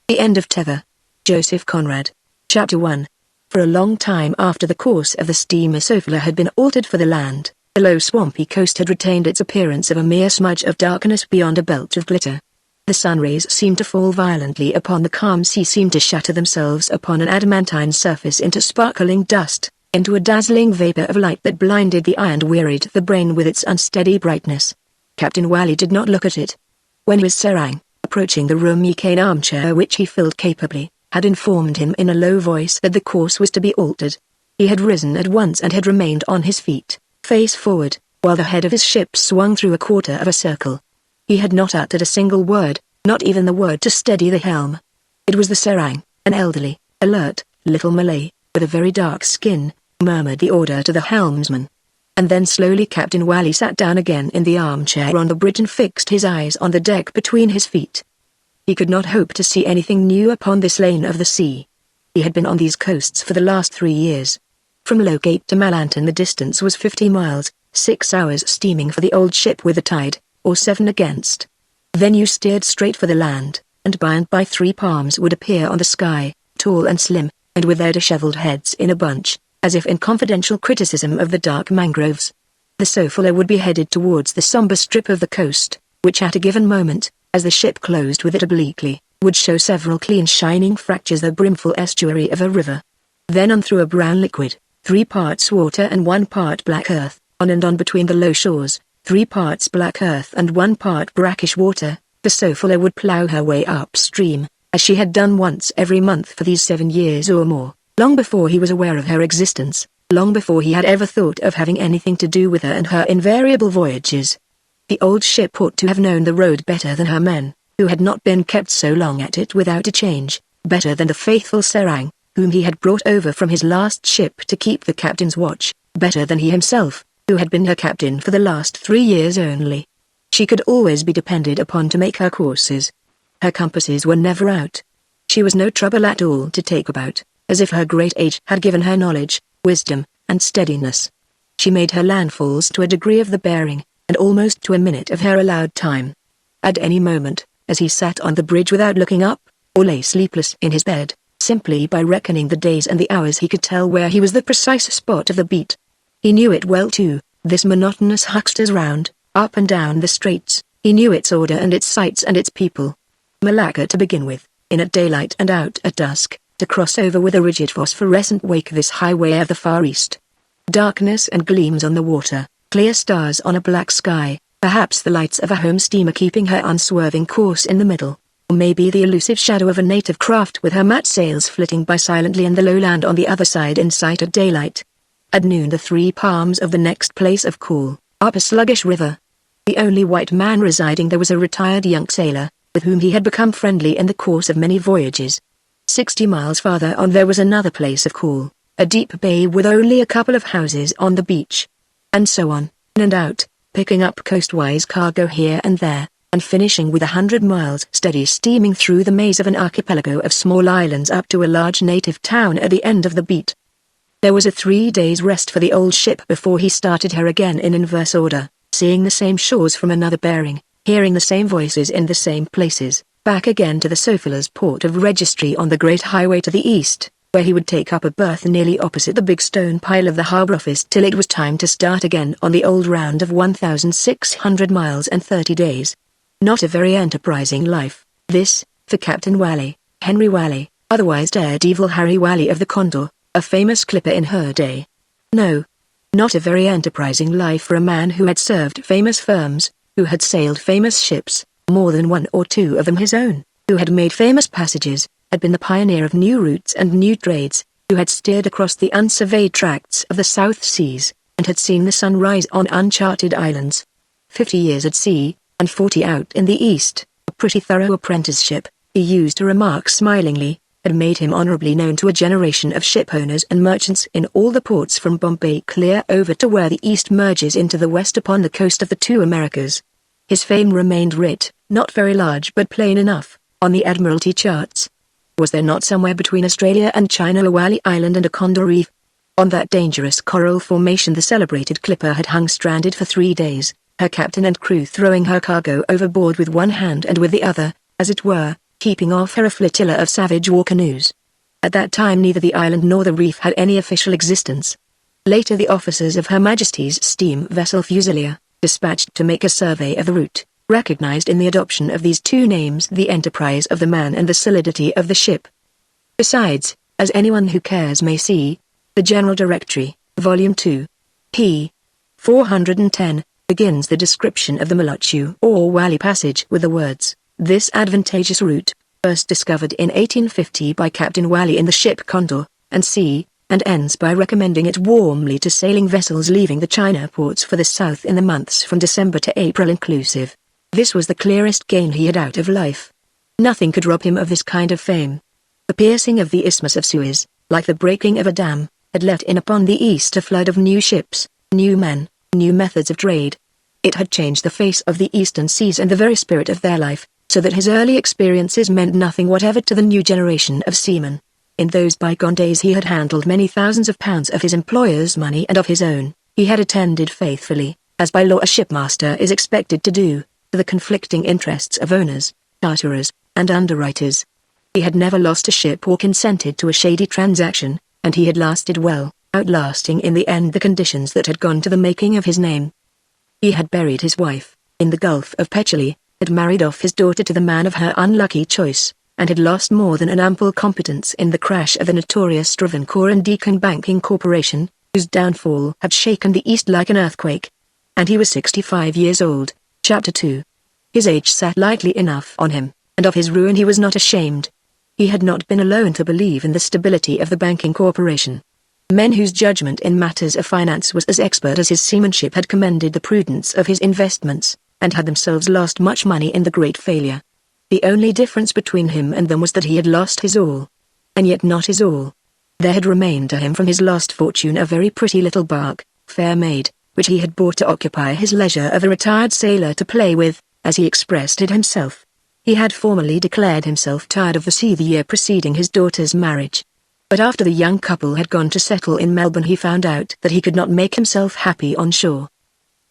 The End of Tether. Joseph Conrad. Chapter 1. For a long time after the course of the steamer Sophia had been altered for the land, the low swampy coast had retained its appearance of a mere smudge of darkness beyond a belt of glitter. The sun rays seemed to fall violently upon the calm sea, seemed to shatter themselves upon an adamantine surface into sparkling dust, into a dazzling vapor of light that blinded the eye and wearied the brain with its unsteady brightness. Captain Wally did not look at it. When his serang, approaching the roomy cane armchair which he filled capably, had informed him in a low voice that the course was to be altered, he had risen at once and had remained on his feet, face forward, while the head of his ship swung through a quarter of a circle. He had not uttered a single word, not even the word to steady the helm. It was the serang, an elderly, alert, little Malay, with a very dark skin, murmured the order to the helmsman. And then slowly Captain Wally sat down again in the armchair on the bridge and fixed his eyes on the deck between his feet. He could not hope to see anything new upon this lane of the sea. He had been on these coasts for the last 3 years. From Locate to Malanton the distance was 50 miles, 6 hours steaming for the old ship with the tide, or 7 against. Then you steered straight for the land, and by 3 palms would appear on the sky, tall and slim, and with their dishevelled heads in a bunch, as if in confidential criticism of the dark mangroves. The Sophia would be headed towards the sombre strip of the coast, which at a given moment, as the ship closed with it obliquely, would show several clean shining fractures the brimful estuary of a river. Then on through a brown liquid, 3 parts water and 1 part black earth, on and on between the low shores, 3 parts black earth and 1 part brackish water, the Sophia would plough her way upstream, as she had done once every month for these 7 years or more, long before he was aware of her existence, long before he had ever thought of having anything to do with her and her invariable voyages. The old ship ought to have known the road better than her men, who had not been kept so long at it without a change, better than the faithful serang, whom he had brought over from his last ship to keep the captain's watch, better than he himself, who had been her captain for the last 3 years only. She could always be depended upon to make her courses. Her compasses were never out. She was no trouble at all to take about, as if her great age had given her knowledge, wisdom, and steadiness. She made her landfalls to a degree of the bearing, and almost to a minute of her allowed time. At any moment, as he sat on the bridge without looking up, or lay sleepless in his bed, simply by reckoning the days and the hours he could tell where he was the precise spot of the beat. He knew it well too, this monotonous huckster's round, up and down the straits. He knew its order and its sights and its people. Malacca to begin with, in at daylight and out at dusk, to cross over with a rigid phosphorescent wake this highway of the Far East. Darkness and gleams on the water, clear stars on a black sky, perhaps the lights of a home steamer keeping her unswerving course in the middle, or maybe the elusive shadow of a native craft with her matte sails flitting by silently and the lowland on the other side in sight at daylight. At noon the 3 palms of the next place of call, up a sluggish river. The only white man residing there was a retired young sailor, with whom he had become friendly in the course of many voyages. 60 miles farther on there was another place of call, a deep bay with only a couple of houses on the beach. And so on, in and out, picking up coastwise cargo here and there, and finishing with 100 miles steady steaming through the maze of an archipelago of small islands up to a large native town at the end of the beat. There was a 3 days' rest for the old ship before he started her again in inverse order, seeing the same shores from another bearing, hearing the same voices in the same places, back again to the Sophia's port of registry on the great highway to the east, where he would take up a berth nearly opposite the big stone pile of the harbour office till it was time to start again on the old round of 1,600 miles and 30 days. Not a very enterprising life, this, for Captain Wally, Henry Wally, otherwise Daredevil Harry Wally of the Condor, a famous clipper in her day. No. Not a very enterprising life for a man who had served famous firms, who had sailed famous ships, more than 1 or 2 of them his own, who had made famous passages, had been the pioneer of new routes and new trades, who had steered across the unsurveyed tracts of the South Seas, and had seen the sun rise on uncharted islands. 50 years at sea, and 40 out in the East, a pretty thorough apprenticeship, he used to remark smilingly, had made him honourably known to a generation of shipowners and merchants in all the ports from Bombay clear over to where the East merges into the West upon the coast of the 2 Americas. His fame remained writ, not very large but plain enough, on the Admiralty charts. Was there not somewhere between Australia and China a Wally Island and a Condor Reef? On that dangerous coral formation the celebrated clipper had hung stranded for 3 days, her captain and crew throwing her cargo overboard with one hand and with the other, as it were, keeping off her a flotilla of savage war canoes. At that time neither the island nor the reef had any official existence. Later the officers of Her Majesty's steam vessel Fusilier, dispatched to make a survey of the route, recognized in the adoption of these two names the enterprise of the man and the solidity of the ship. Besides, as anyone who cares may see, the General Directory, Volume 2, p. 410, begins the description of the Maluchu or Wally Passage with the words, "This advantageous route, first discovered in 1850 by Captain Wally in the ship Condor, and C., and ends by recommending it warmly to sailing vessels leaving the China ports for the south in the months from December to April inclusive." This was the clearest gain he had out of life. Nothing could rob him of this kind of fame. The piercing of the Isthmus of Suez, like the breaking of a dam, had let in upon the East a flood of new ships, new men, new methods of trade. It had changed the face of the eastern seas and the very spirit of their life, so that his early experiences meant nothing whatever to the new generation of seamen. In those bygone days he had handled many thousands of pounds of his employer's money and of his own. He had attended faithfully, as by law a shipmaster is expected to do, to the conflicting interests of owners, charterers, and underwriters. He had never lost a ship or consented to a shady transaction, and he had lasted well, outlasting in the end the conditions that had gone to the making of his name. He had buried his wife, in the Gulf of Petchelee, had married off his daughter to the man of her unlucky choice, and had lost more than an ample competence in the crash of the notorious Travancore and Deacon Banking Corporation, whose downfall had shaken the East like an earthquake. And he was 65 years old. Chapter 2. His age sat lightly enough on him, and of his ruin he was not ashamed. He had not been alone to believe in the stability of the banking corporation. Men whose judgment in matters of finance was as expert as his seamanship had commended the prudence of his investments, and had themselves lost much money in the great failure. The only difference between him and them was that he had lost his all. And yet not his all. There had remained to him from his lost fortune a very pretty little bark, fair made, which he had bought to occupy his leisure of a retired sailor to play with, as he expressed it himself. He had formerly declared himself tired of the sea the year preceding his daughter's marriage. But after the young couple had gone to settle in Melbourne he found out that he could not make himself happy on shore.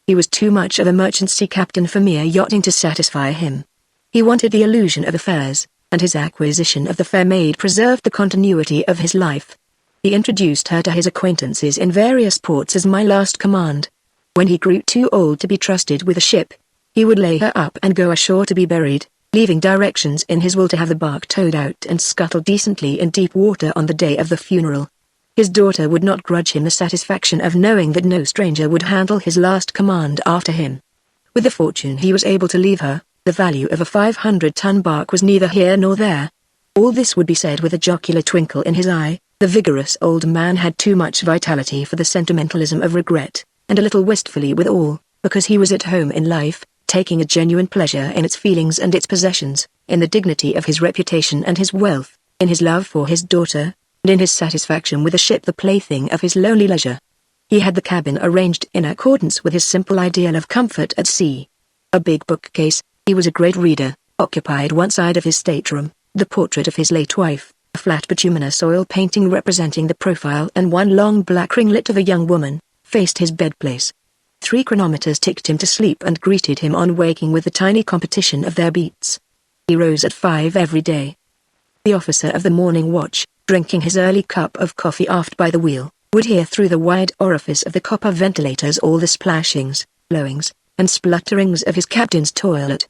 He was too much of a merchant sea captain for mere yachting to satisfy him. He wanted the illusion of affairs, and his acquisition of the fair maid preserved the continuity of his life. He introduced her to his acquaintances in various ports as my last command. When he grew too old to be trusted with a ship, he would lay her up and go ashore to be buried, leaving directions in his will to have the bark towed out and scuttle decently in deep water on the day of the funeral. His daughter would not grudge him the satisfaction of knowing that no stranger would handle his last command after him. With the fortune he was able to leave her, the value of a 500-ton bark was neither here nor there. All this would be said with a jocular twinkle in his eye. The vigorous old man had too much vitality for the sentimentalism of regret, and a little wistfully withal, because he was at home in life, taking a genuine pleasure in its feelings and its possessions, in the dignity of his reputation and his wealth, in his love for his daughter, and in his satisfaction with the ship the plaything of his lonely leisure. He had the cabin arranged in accordance with his simple ideal of comfort at sea. A big bookcase, he was a great reader, occupied one side of his stateroom, the portrait of his late wife, a flat bituminous oil painting representing the profile and one long black ringlet of a young woman, faced his bedplace. 3 chronometers ticked him to sleep and greeted him on waking with the tiny competition of their beats. He rose at 5 every day. The officer of the morning watch, drinking his early cup of coffee aft by the wheel, would hear through the wide orifice of the copper ventilators all the splashings, blowings, and splutterings of his captain's toilet.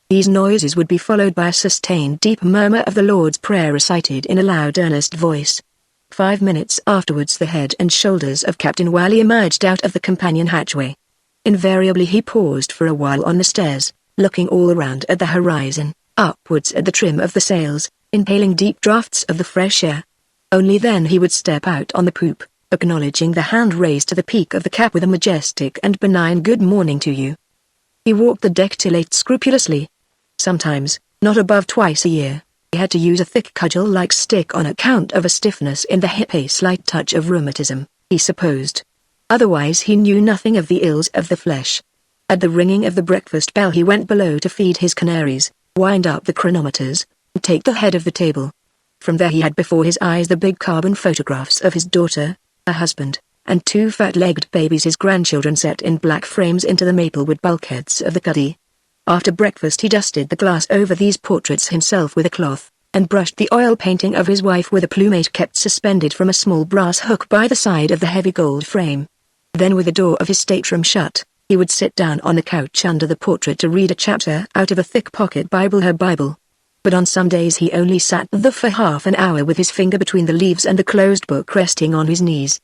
These noises would be followed by a sustained deep murmur of the Lord's Prayer recited in a loud earnest voice. 5 minutes afterwards the head and shoulders of Captain Wally emerged out of the companion hatchway. Invariably he paused for a while on the stairs, looking all around at the horizon, upwards at the trim of the sails, inhaling deep draughts of the fresh air. Only then he would step out on the poop, acknowledging the hand raised to the peak of the cap with a majestic and benign good morning to you. He walked the deck till 8 scrupulously. Sometimes, not above twice a year, he had to use a thick cudgel-like stick on account of a stiffness in the hip, a slight touch of rheumatism, he supposed. Otherwise he knew nothing of the ills of the flesh. At the ringing of the breakfast bell he went below to feed his canaries, wind up the chronometers, and take the head of the table. From there he had before his eyes the big carbon photographs of his daughter, her husband, and 2 fat-legged babies his grandchildren set in black frames into the maplewood bulkheads of the cuddy. After breakfast he dusted the glass over these portraits himself with a cloth, and brushed the oil painting of his wife with a plumate kept suspended from a small brass hook by the side of the heavy gold frame. Then with the door of his stateroom shut, he would sit down on the couch under the portrait to read a chapter out of a thick pocket Bible, her Bible. But on some days he only sat there for half an hour with his finger between the leaves and the closed book resting on his knees.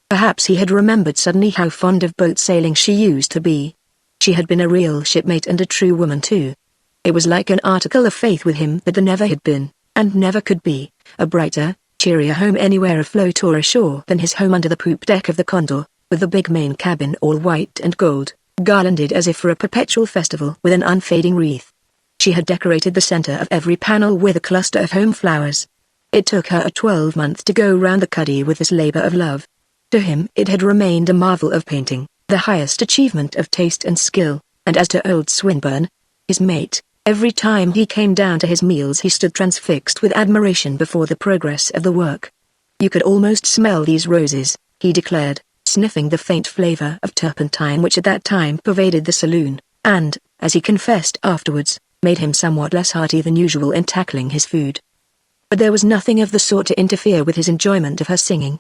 Perhaps he had remembered suddenly how fond of boat sailing she used to be. She had been a real shipmate and a true woman too. It was like an article of faith with him that there never had been, and never could be, a brighter, cheerier home anywhere afloat or ashore than his home under the poop deck of the Condor, with the big main cabin all white and gold, garlanded as if for a perpetual festival with an unfading wreath. She had decorated the center of every panel with a cluster of home flowers. It took her a 12-month to go round the cuddy with this labor of love. To him it had remained a marvel of painting, the highest achievement of taste and skill, and as to old Swinburne, his mate, every time he came down to his meals he stood transfixed with admiration before the progress of the work. You could almost smell these roses, he declared, sniffing the faint flavor of turpentine which at that time pervaded the saloon, and, as he confessed afterwards, made him somewhat less hearty than usual in tackling his food. But there was nothing of the sort to interfere with his enjoyment of her singing.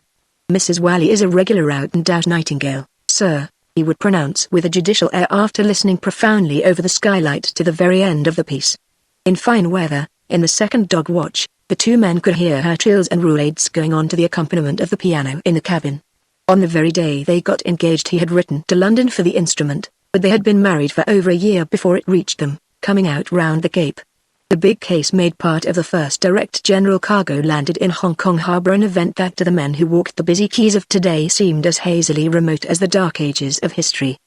"Mrs. Whalley is a regular out-and-out nightingale, sir," he would pronounce with a judicial air after listening profoundly over the skylight to the very end of the piece. In fine weather, in the second dog watch, the two men could hear her trills and roulades going on to the accompaniment of the piano in the cabin. On the very day they got engaged he had written to London for the instrument, but they had been married for over a year before it reached them, coming out round the Cape. The big case made part of the first direct general cargo landed in Hong Kong Harbour, an event that to the men who walked the busy quays of today seemed as hazily remote as the dark ages of history.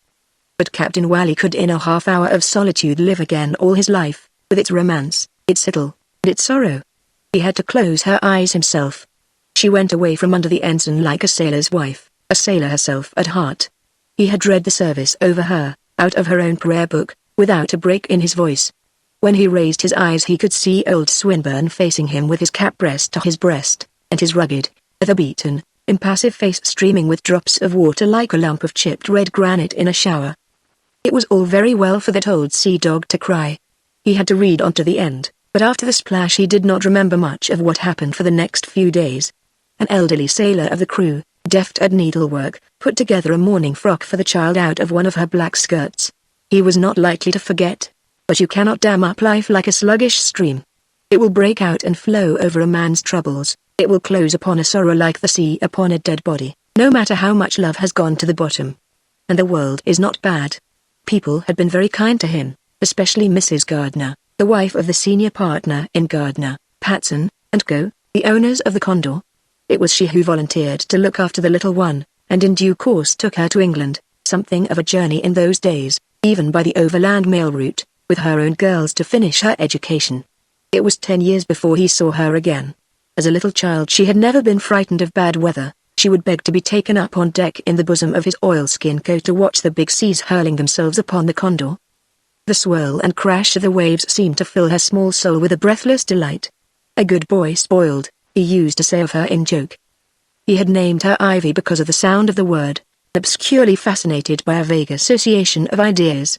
But Captain Whalley could in a half-hour of solitude live again all his life, with its romance, its idyll, and its sorrow. He had to close her eyes himself. She went away from under the ensign like a sailor's wife, a sailor herself at heart. He had read the service over her, out of her own prayer book, without a break in his voice. When he raised his eyes he could see old Swinburne facing him with his cap pressed to his breast, and his rugged, weather-beaten, impassive face streaming with drops of water like a lump of chipped red granite in a shower. It was all very well for that old sea dog to cry. He had to read on to the end, but after the splash he did not remember much of what happened for the next few days. An elderly sailor of the crew, deft at needlework, put together a morning frock for the child out of one of her black skirts. He was not likely to forget. But you cannot dam up life like a sluggish stream. It will break out and flow over a man's troubles, it will close upon a sorrow like the sea upon a dead body, no matter how much love has gone to the bottom. And the world is not bad. People had been very kind to him, especially Mrs. Gardner, the wife of the senior partner in Gardner, Patson, and Co., the owners of the Condor. It was she who volunteered to look after the little one, and in due course took her to England, something of a journey in those days, even by the overland mail route, with her own girls to finish her education. It was 10 years before he saw her again. As a little child she had never been frightened of bad weather. She would beg to be taken up on deck in the bosom of his oilskin coat to watch the big seas hurling themselves upon the Condor. The swirl and crash of the waves seemed to fill her small soul with a breathless delight. "A good boy spoiled," he used to say of her in joke. He had named her Ivy because of the sound of the word, obscurely fascinated by a vague association of ideas.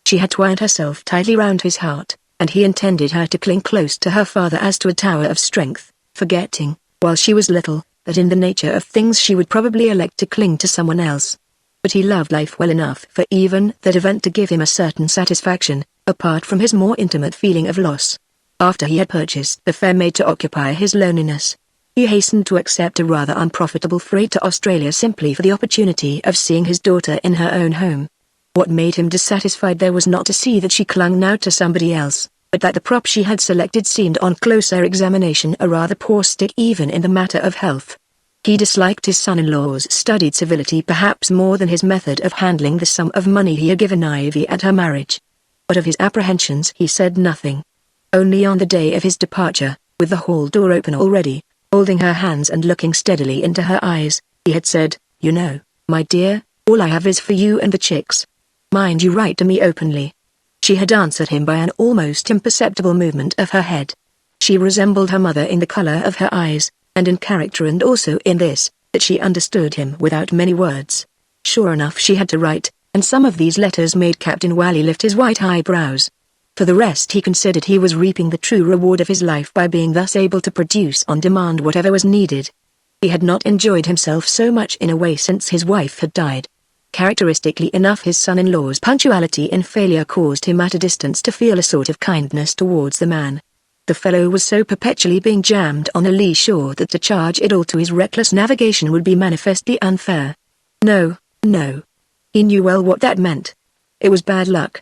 She had twined herself tightly round his heart, and he intended her to cling close to her father as to a tower of strength, forgetting, while she was little, that in the nature of things she would probably elect to cling to someone else. But he loved life well enough for even that event to give him a certain satisfaction, apart from his more intimate feeling of loss. After he had purchased the fair maid to occupy his loneliness, he hastened to accept a rather unprofitable freight to Australia simply for the opportunity of seeing his daughter in her own home. What made him dissatisfied there was not to see that she clung now to somebody else, but that the prop she had selected seemed on closer examination a rather poor stick even in the matter of health. He disliked his son-in-law's studied civility perhaps more than his method of handling the sum of money he had given Ivy at her marriage. But of his apprehensions he said nothing. Only on the day of his departure, with the hall door open already, holding her hands and looking steadily into her eyes, he had said, "You know, my dear, all I have is for you and the chicks. Mind you write to me openly." She had answered him by an almost imperceptible movement of her head. She resembled her mother in the color of her eyes, and in character, and also in this, that she understood him without many words. Sure enough she had to write, and some of these letters made Captain Wally lift his white eyebrows. For the rest, he considered he was reaping the true reward of his life by being thus able to produce on demand whatever was needed. He had not enjoyed himself so much in a way since his wife had died. Characteristically enough, his son-in-law's punctuality in failure caused him at a distance to feel a sort of kindness towards the man. The fellow was so perpetually being jammed on a lee shore that to charge it all to his reckless navigation would be manifestly unfair. No, no. He knew well what that meant. It was bad luck.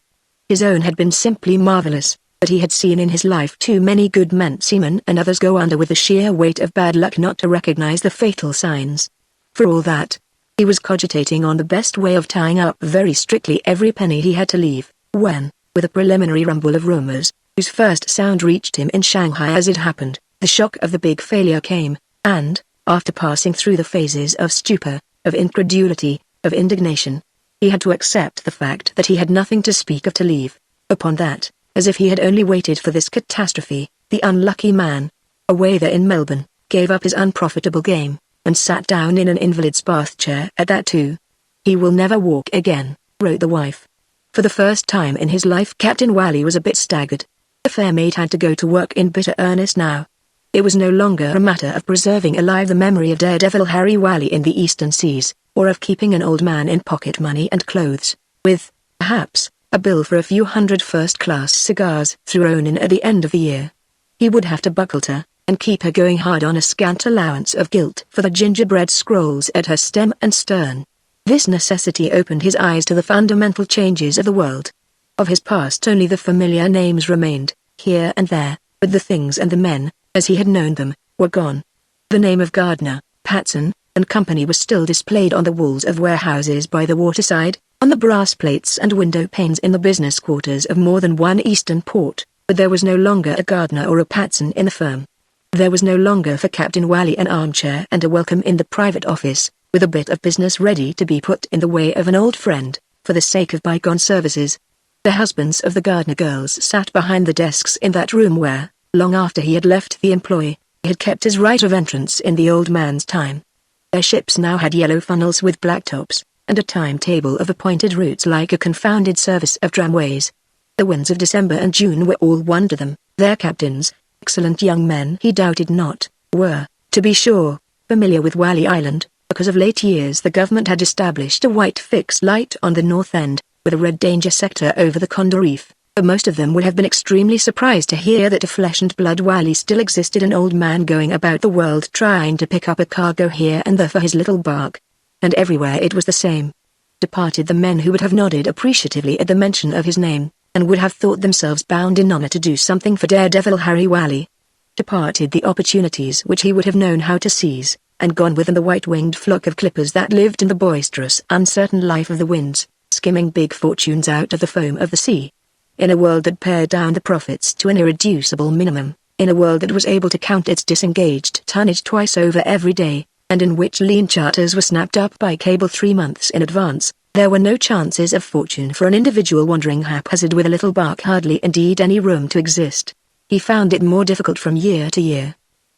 His own had been simply marvelous, but he had seen in his life too many good men, seamen and others go under with the sheer weight of bad luck not to recognize the fatal signs. For all that, he was cogitating on the best way of tying up very strictly every penny he had to leave, when, with a preliminary rumble of rumors, whose first sound reached him in Shanghai as it happened, the shock of the big failure came, and, after passing through the phases of stupor, of incredulity, of indignation, he had to accept the fact that he had nothing to speak of to leave. Upon that, as if he had only waited for this catastrophe, the unlucky man, away there in Melbourne, gave up his unprofitable game, and sat down in an invalid's bath chair at that too. "He will never walk again," wrote the wife. For the first time in his life Captain Wally was a bit staggered. The fair maid had to go to work in bitter earnest now. It was no longer a matter of preserving alive the memory of Daredevil Harry Wally in the Eastern Seas, or of keeping an old man in pocket money and clothes, with, perhaps, a bill for a few hundred first-class cigars thrown in at the end of the year. He would have to buckle her, and keep her going hard on a scant allowance of gilt for the gingerbread scrolls at her stem and stern. This necessity opened his eyes to the fundamental changes of the world. Of his past only the familiar names remained, here and there, but the things and the men, as he had known them, were gone. The name of Gardner, Patson, and Company was still displayed on the walls of warehouses by the waterside, on the brass plates and window panes in the business quarters of more than one eastern port, but there was no longer a Gardner or a Patson in the firm. There was no longer for Captain Wally an armchair and a welcome in the private office, with a bit of business ready to be put in the way of an old friend, for the sake of bygone services. The husbands of the Gardner girls sat behind the desks in that room where, long after he had left the employ, he had kept his right of entrance in the old man's time. Their ships now had yellow funnels with black tops, and a timetable of appointed routes like a confounded service of tramways. The winds of December and June were all one to them. Their captains, excellent young men he doubted not, were, to be sure, familiar with Wally Island, because of late years the government had established a white fixed light on the north end, with a red danger sector over the Condor Reef, but most of them would have been extremely surprised to hear that a flesh-and-blood Wally still existed, an old man going about the world trying to pick up a cargo here and there for his little bark. And everywhere it was the same. Departed the men who would have nodded appreciatively at the mention of his name, and would have thought themselves bound in honor to do something for Daredevil Harry Wally. Departed the opportunities which he would have known how to seize, and gone with them the white-winged flock of clippers that lived in the boisterous, uncertain life of the winds, skimming big fortunes out of the foam of the sea. In a world that pared down the profits to an irreducible minimum, in a world that was able to count its disengaged tonnage twice over every day, and in which lean charters were snapped up by cable 3 months in advance, there were no chances of fortune for an individual wandering haphazard with a little bark, hardly indeed any room to exist. He found it more difficult from year to year.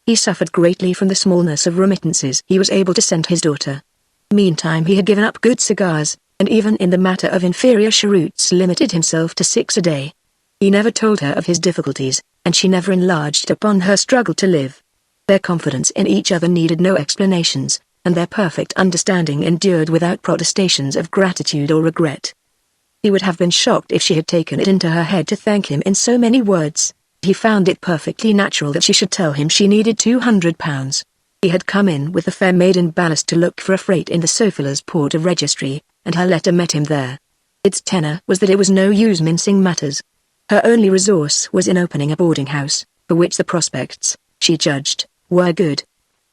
He suffered greatly from the smallness of remittances he was able to send his daughter. Meantime he had given up good cigars, and even in the matter of inferior cheroots limited himself to 6 a day. He never told her of his difficulties, and she never enlarged upon her struggle to live. Their confidence in each other needed no explanations, and their perfect understanding endured without protestations of gratitude or regret. He would have been shocked if she had taken it into her head to thank him in so many words. He found it perfectly natural that she should tell him she needed £200. He had come in with the fair maid in ballast to look for a freight in the Sofila's port of registry, and her letter met him there. Its tenor was that it was no use mincing matters. Her only resource was in opening a boarding house, for which the prospects, she judged, were good.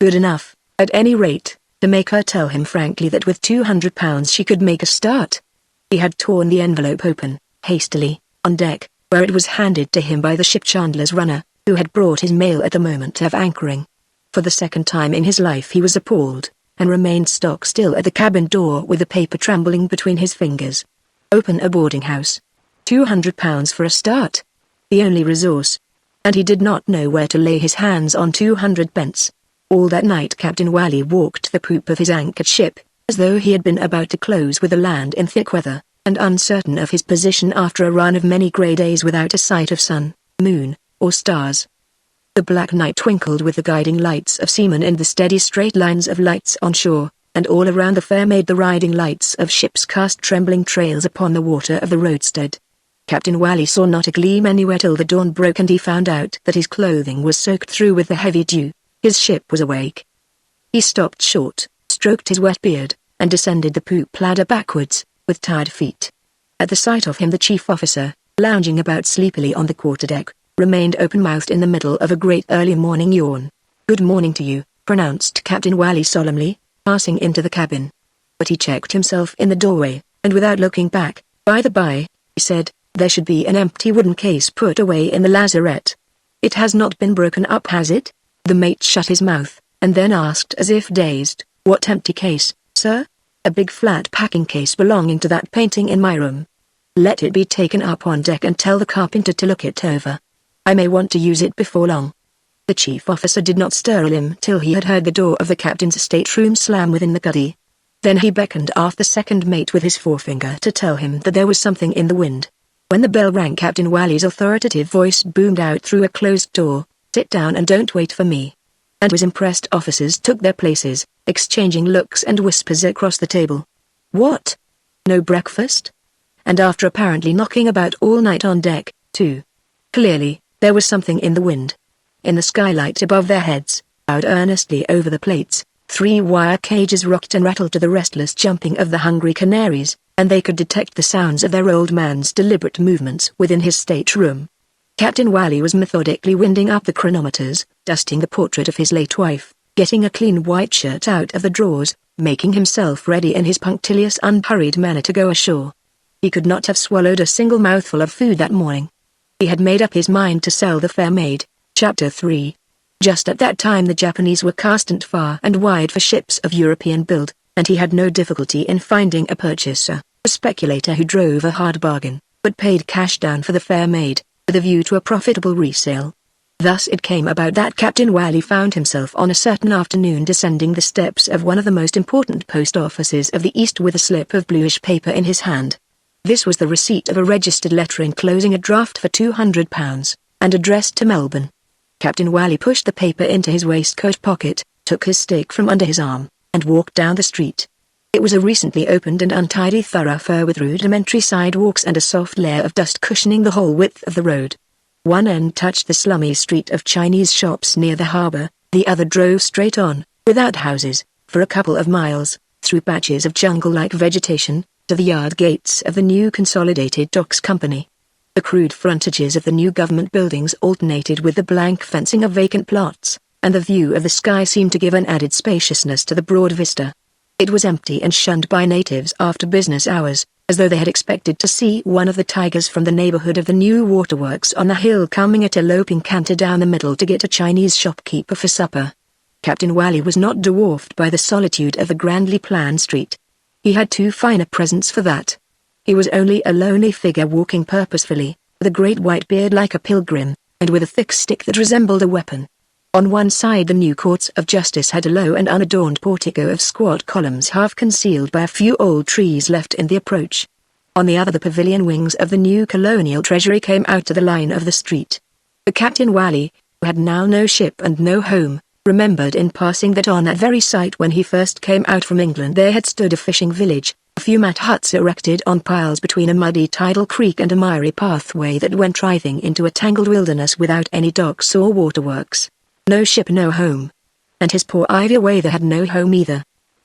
Good enough, at any rate, to make her tell him frankly that with £200 she could make a start. He had torn the envelope open, hastily, on deck, where it was handed to him by the ship chandler's runner, who had brought his mail at the moment of anchoring. For the second time in his life he was appalled, and remained stock still at the cabin door with the paper trembling between his fingers. Open a boarding house. £200 for a start. The only resource. And he did not know where to lay his hands on 200 pence. All that night Captain Wally walked the poop of his anchored ship, as though he had been about to close with the land in thick weather, and uncertain of his position after a run of many grey days without a sight of sun, moon, or stars. The black night twinkled with the guiding lights of seamen and the steady straight lines of lights on shore, and all around the fair made the riding lights of ships cast trembling trails upon the water of the roadstead. Captain Wally saw not a gleam anywhere till the dawn broke and he found out that his clothing was soaked through with the heavy dew. His ship was awake. He stopped short, stroked his wet beard, and descended the poop ladder backwards, with tired feet. At the sight of him the chief officer, lounging about sleepily on the quarterdeck, remained open-mouthed in the middle of a great early morning yawn. "Good morning to you," pronounced Captain Wally solemnly, passing into the cabin. But he checked himself in the doorway, and without looking back, "By the by," he said, "there should be an empty wooden case put away in the lazarette. It has not been broken up, has it?" The mate shut his mouth, and then asked as if dazed, "What empty case, sir?" "A big flat packing case belonging to that painting in my room. Let it be taken up on deck and tell the carpenter to look it over. I may want to use it before long." The chief officer did not stir a limb till he had heard the door of the captain's stateroom slam within the cuddy. Then he beckoned aft the second mate with his forefinger to tell him that there was something in the wind. When the bell rang, Captain Wally's authoritative voice boomed out through a closed door, "Sit down and don't wait for me." And his impressed officers took their places, exchanging looks and whispers across the table. "What? No breakfast?" And after apparently knocking about all night on deck, too. Clearly, there was something in the wind. In the skylight above their heads, bowed earnestly over the plates, 3 wire cages rocked and rattled to the restless jumping of the hungry canaries, and they could detect the sounds of their old man's deliberate movements within his stateroom. Captain Wally was methodically winding up the chronometers, dusting the portrait of his late wife, getting a clean white shirt out of the drawers, making himself ready in his punctilious unhurried manner to go ashore. He could not have swallowed a single mouthful of food that morning. He had made up his mind to sell the Fair Maid. Chapter 3. Just at that time the Japanese were casting far and wide for ships of European build, and he had no difficulty in finding a purchaser, a speculator who drove a hard bargain, but paid cash down for the Fair Maid, with a view to a profitable resale. Thus it came about that Captain Wally found himself on a certain afternoon descending the steps of one of the most important post offices of the East with a slip of bluish paper in his hand. This was the receipt of a registered letter enclosing a draft for £200, and addressed to Melbourne. Captain Wally pushed the paper into his waistcoat pocket, took his stick from under his arm, and walked down the street. It was a recently opened and untidy thoroughfare with rudimentary sidewalks and a soft layer of dust cushioning the whole width of the road. One end touched the slummy street of Chinese shops near the harbour, the other drove straight on, without houses, for a couple of miles, through patches of jungle-like vegetation, to the yard gates of the new Consolidated Docks Company. The crude frontages of the new government buildings alternated with the blank fencing of vacant plots, and the view of the sky seemed to give an added spaciousness to the broad vista. It was empty and shunned by natives after business hours, as though they had expected to see one of the tigers from the neighborhood of the new waterworks on the hill coming at a loping canter down the middle to get a Chinese shopkeeper for supper. Captain Wally was not dwarfed by the solitude of the grandly planned street. He had too fine a presence for that. He was only a lonely figure walking purposefully, with a great white beard like a pilgrim, and with a thick stick that resembled a weapon. On one side the new courts of justice had a low and unadorned portico of squat columns half concealed by a few old trees left in the approach. On the other the pavilion wings of the new colonial treasury came out to the line of the street. The Captain Wally, who had now no ship and no home, remembered in passing that on that very site when he first came out from England there had stood a fishing village, a few mat huts erected on piles between a muddy tidal creek and a miry pathway that went writhing into a tangled wilderness without any docks or waterworks. No ship, no home. And his poor Ivy Wather had no home either.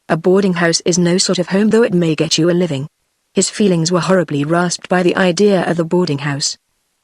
A boarding house is no sort of home though it may get you a living. His feelings were horribly rasped by the idea of the boarding house.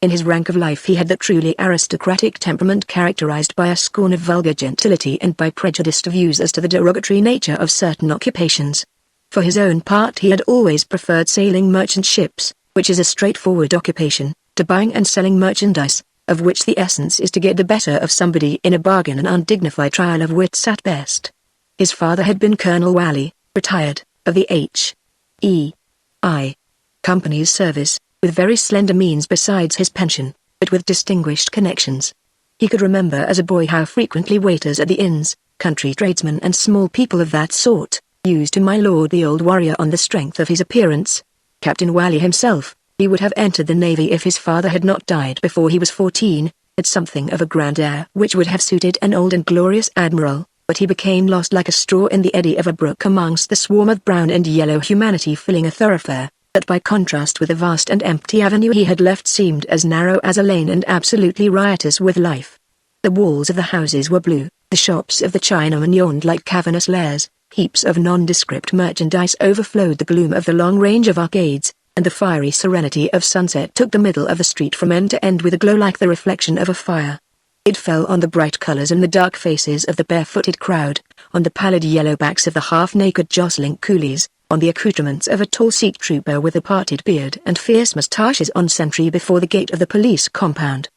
In his rank of life he had the truly aristocratic temperament characterized by a scorn of vulgar gentility and by prejudiced views as to the derogatory nature of certain occupations. For his own part he had always preferred sailing merchant ships, which is a straightforward occupation, to buying and selling merchandise, of which the essence is to get the better of somebody in a bargain, an undignified trial of wits at best. His father had been Colonel Wally, retired, of the H.E.I. Company's service, with very slender means besides his pension, but with distinguished connections. He could remember as a boy how frequently waiters at the inns, country tradesmen and small people of that sort, used to my lord the old warrior on the strength of his appearance. Captain Wally himself, he would have entered the Navy if his father had not died before he was 14, had something of a grand air which would have suited an old and glorious admiral, but he became lost like a straw in the eddy of a brook amongst the swarm of brown and yellow humanity filling a thoroughfare, that by contrast with the vast and empty avenue he had left seemed as narrow as a lane and absolutely riotous with life. The walls of the houses were blue, the shops of the Chinamen yawned like cavernous lairs, heaps of nondescript merchandise overflowed the gloom of the long range of arcades, and the fiery serenity of sunset took the middle of the street from end to end with a glow like the reflection of a fire. It fell on the bright colors and the dark faces of the barefooted crowd, on the pallid yellow backs of the half-naked jostling coolies, on the accoutrements of a tall Sikh trooper with a parted beard and fierce moustaches on sentry before the gate of the police compound.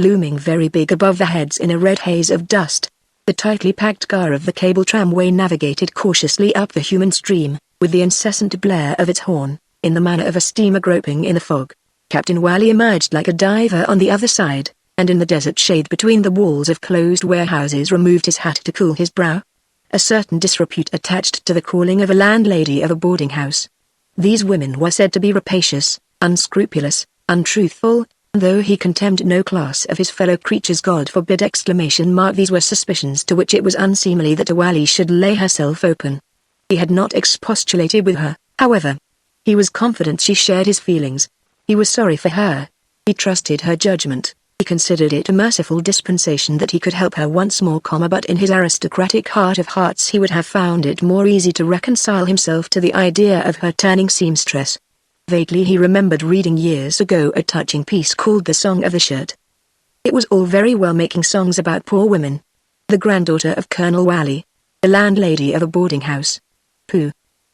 Looming very big above their heads in a red haze of dust, the tightly packed car of the cable tramway navigated cautiously up the human stream, with the incessant blare of its horn, in the manner of a steamer groping in the fog. Captain Wally emerged like a diver on the other side, and in the desert shade between the walls of closed warehouses removed his hat to cool his brow. A certain disrepute attached to the calling of a landlady of a boarding house. These women were said to be rapacious, unscrupulous, untruthful, and though he contemned no class of his fellow creatures, God forbid! These were suspicions to which it was unseemly that Wally should lay herself open. He had not expostulated with her, however. He was confident she shared his feelings. He was sorry for her. He trusted her judgment. He considered it a merciful dispensation that he could help her once more, but in his aristocratic heart of hearts he would have found it more easy to reconcile himself to the idea of her turning seamstress. Vaguely he remembered reading years ago a touching piece called The Song of the Shirt. It was all very well making songs about poor women. The granddaughter of Colonel Wally. The landlady of a boarding house. Pooh.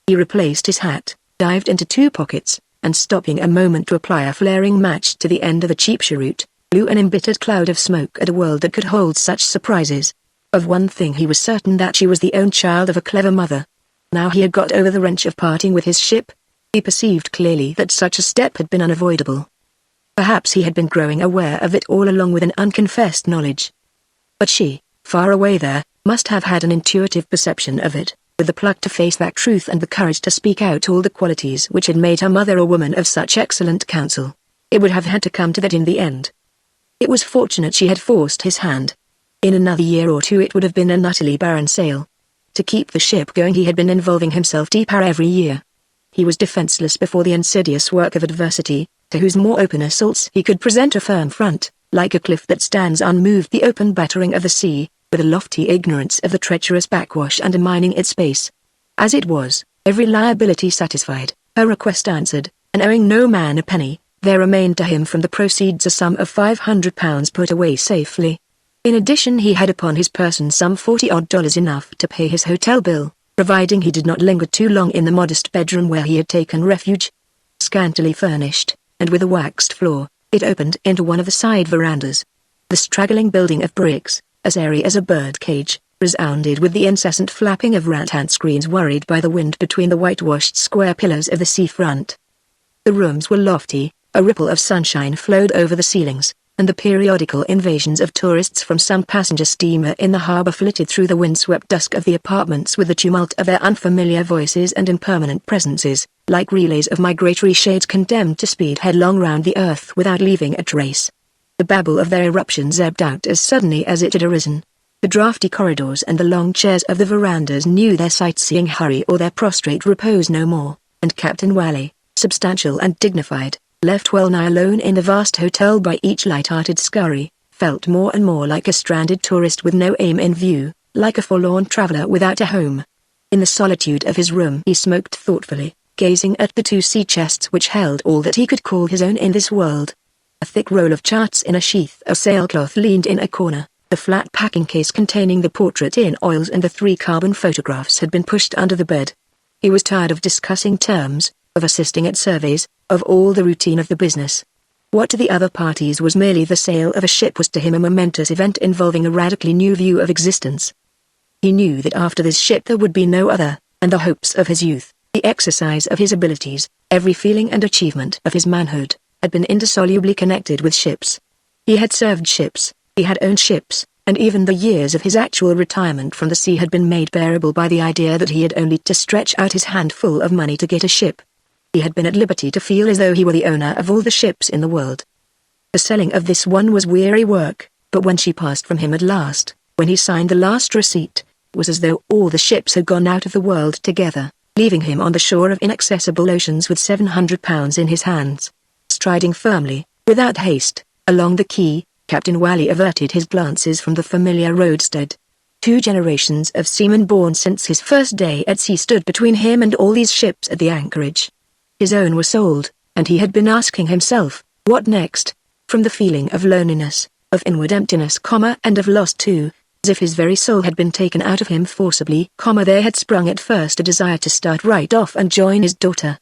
He replaced his hat, dived into two pockets, and stopping a moment to apply a flaring match to the end of a cheap cheroot, blew an embittered cloud of smoke at a world that could hold such surprises. Of one thing he was certain, that she was the own child of a clever mother. Now he had got over the wrench of parting with his ship. He perceived clearly that such a step had been unavoidable. Perhaps he had been growing aware of it all along with an unconfessed knowledge. But she, far away there, must have had an intuitive perception of it, with the pluck to face that truth and the courage to speak out all the qualities which had made her mother a woman of such excellent counsel. It would have had to come to that in the end. It was fortunate she had forced his hand. In another year or two it would have been an utterly barren sail. To keep the ship going he had been involving himself deeper every year. He was defenseless before the insidious work of adversity, to whose more open assaults he could present a firm front, like a cliff that stands unmoved the open battering of the sea, with a lofty ignorance of the treacherous backwash undermining its base. As it was, every liability satisfied, her request answered, and owing no man a penny, there remained to him from the proceeds a sum of £500 put away safely. In addition he had upon his person some $40 enough to pay his hotel bill, providing he did not linger too long in the modest bedroom where he had taken refuge. Scantily furnished, and with a waxed floor, it opened into one of the side verandas. The straggling building of bricks, as airy as a bird cage, resounded with the incessant flapping of rattan screens worried by the wind between the whitewashed square pillars of the seafront. The rooms were lofty, a ripple of sunshine flowed over the ceilings, and the periodical invasions of tourists from some passenger steamer in the harbor flitted through the windswept dusk of the apartments with the tumult of their unfamiliar voices and impermanent presences, like relays of migratory shades condemned to speed headlong round the earth without leaving a trace. The babble of their eruptions ebbed out as suddenly as it had arisen. The draughty corridors and the long chairs of the verandas knew their sightseeing hurry or their prostrate repose no more, and Captain Wally, substantial and dignified, left well nigh alone in the vast hotel by each light-hearted scurry, felt more and more like a stranded tourist with no aim in view, like a forlorn traveler without a home. In the solitude of his room he smoked thoughtfully, gazing at the two sea chests which held all that he could call his own in this world. A thick roll of charts in a sheath of sailcloth leaned in a corner, the flat packing case containing the portrait in oils and the 3 carbon photographs had been pushed under the bed. He was tired of discussing terms, of assisting at surveys, of all the routine of the business. What to the other parties was merely the sale of a ship was to him a momentous event involving a radically new view of existence. He knew that after this ship there would be no other, and the hopes of his youth, the exercise of his abilities, every feeling and achievement of his manhood, had been indissolubly connected with ships. He had served ships, he had owned ships, and even the years of his actual retirement from the sea had been made bearable by the idea that he had only to stretch out his handful of money to get a ship. He had been at liberty to feel as though he were the owner of all the ships in the world. The selling of this one was weary work, but when she passed from him at last, when he signed the last receipt, it was as though all the ships had gone out of the world together, leaving him on the shore of inaccessible oceans with £700 in his hands. Striding firmly, without haste, along the quay, Captain Wally averted his glances from the familiar roadstead. 2 generations of seamen born since his first day at sea stood between him and all these ships at the anchorage. His own was sold, and he had been asking himself, what next? From the feeling of loneliness, of inward emptiness, and of loss too, as if his very soul had been taken out of him forcibly, there had sprung at first a desire to start right off and join his daughter.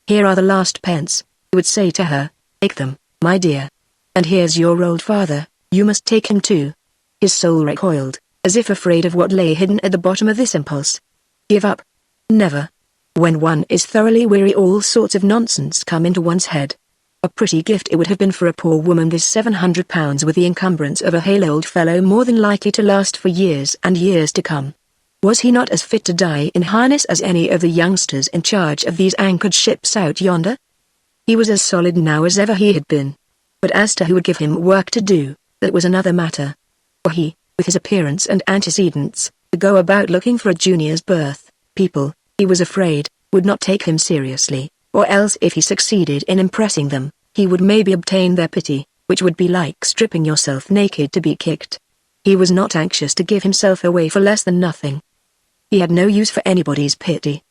Here are the last pence, he would say to her, take them, my dear. And here's your old father, you must take him too. His soul recoiled, as if afraid of what lay hidden at the bottom of this impulse. Give up? Never. When one is thoroughly weary, all sorts of nonsense come into one's head. A pretty gift it would have been for a poor woman, this £700 with the encumbrance of a hale old fellow more than likely to last for years and years to come. Was he not as fit to die in harness as any of the youngsters in charge of these anchored ships out yonder? He was as solid now as ever he had been. But as to who would give him work to do, that was another matter. For he, with his appearance and antecedents, to go about looking for a junior's berth, people, he was afraid, would not take him seriously, or else if he succeeded in impressing them, he would maybe obtain their pity, which would be like stripping yourself naked to be kicked. He was not anxious to give himself away for less than nothing. He had no use for anybody's pity.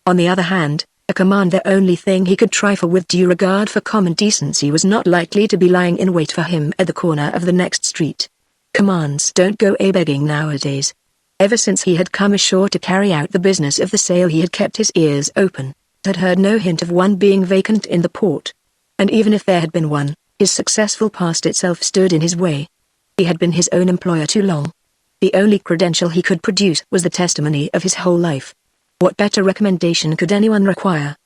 On the other hand, a command, the only thing he could trifle with due regard for common decency, was not likely to be lying in wait for him at the corner of the next street. Commands don't go a-begging nowadays. Ever since he had come ashore to carry out the business of the sale, he had kept his ears open, had heard no hint of one being vacant in the port. And even if there had been one, his successful past itself stood in his way. He had been his own employer too long. The only credential he could produce was the testimony of his whole life. What better recommendation could anyone require?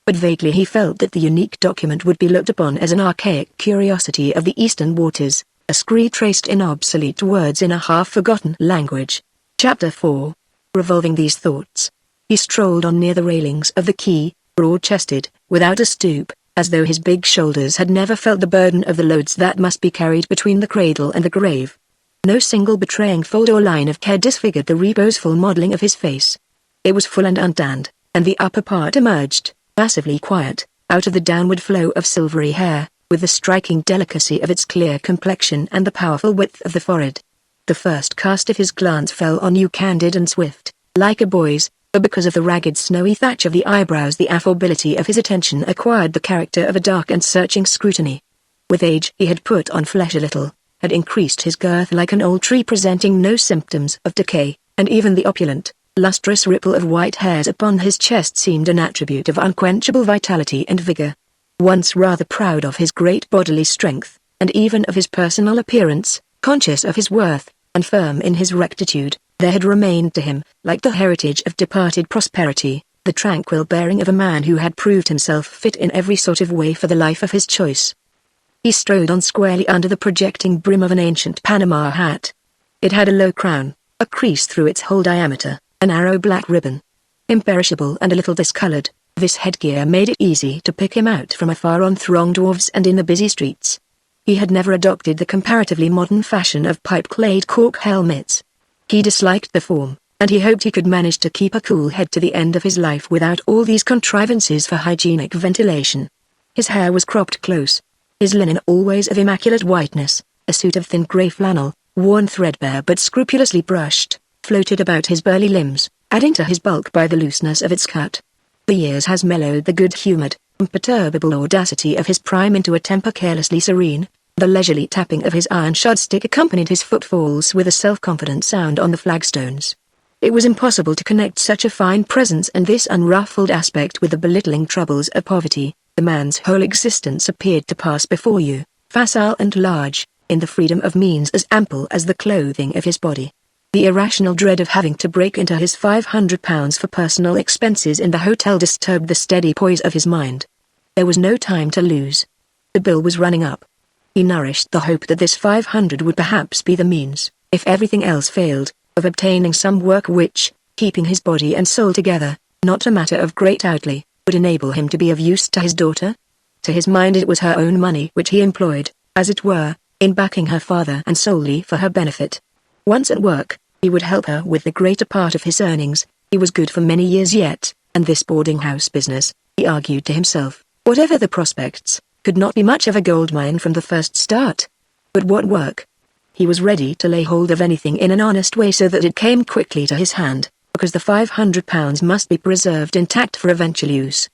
But vaguely he felt that the unique document would be looked upon as an archaic curiosity of the eastern waters, a screed traced in obsolete words in a half-forgotten language. Chapter 4. Revolving these thoughts, he strolled on near the railings of the quay, broad-chested, without a stoop, as though his big shoulders had never felt the burden of the loads that must be carried between the cradle and the grave. No single betraying fold or line of care disfigured the reposeful modeling of his face. It was full and untanned, and the upper part emerged, passively quiet, out of the downward flow of silvery hair, with the striking delicacy of its clear complexion and the powerful width of the forehead. The first cast of his glance fell on you, candid and swift, like a boy's, but because of the ragged snowy thatch of the eyebrows the affability of his attention acquired the character of a dark and searching scrutiny. With age he had put on flesh a little, had increased his girth like an old tree presenting no symptoms of decay, and even the opulent, lustrous ripple of white hairs upon his chest seemed an attribute of unquenchable vitality and vigor. Once rather proud of his great bodily strength, and even of his personal appearance, conscious of his worth, and firm in his rectitude, there had remained to him, like the heritage of departed prosperity, the tranquil bearing of a man who had proved himself fit in every sort of way for the life of his choice. He strode on squarely under the projecting brim of an ancient Panama hat. It had a low crown, a crease through its whole diameter, a narrow black ribbon. Imperishable and a little discolored, this headgear made it easy to pick him out from afar on thronged wharves and in the busy streets. He had never adopted the comparatively modern fashion of pipe-clayed cork helmets. He disliked the form, and he hoped he could manage to keep a cool head to the end of his life without all these contrivances for hygienic ventilation. His hair was cropped close. His linen always of immaculate whiteness, a suit of thin grey flannel, worn threadbare but scrupulously brushed, floated about his burly limbs, adding to his bulk by the looseness of its cut. The years has mellowed the good-humoured, imperturbable audacity of his prime into a temper carelessly serene. The leisurely tapping of his iron-shod stick accompanied his footfalls with a self-confident sound on the flagstones. It was impossible to connect such a fine presence and this unruffled aspect with the belittling troubles of poverty. The man's whole existence appeared to pass before you, facile and large, in the freedom of means as ample as the clothing of his body. The irrational dread of having to break into his £500 for personal expenses in the hotel disturbed the steady poise of his mind. There was no time to lose. The bill was running up. He nourished the hope that this 500 would perhaps be the means, if everything else failed, of obtaining some work which, keeping his body and soul together, not a matter of great outlay, would enable him to be of use to his daughter? To his mind it was her own money which he employed, as it were, in backing her father and solely for her benefit. Once at work, he would help her with the greater part of his earnings. He was good for many years yet, and this boarding house business, he argued to himself, whatever the prospects, could not be much of a gold mine from the first start. But what work? He was ready to lay hold of anything in an honest way so that it came quickly to his hand, because the £500 must be preserved intact for eventual use.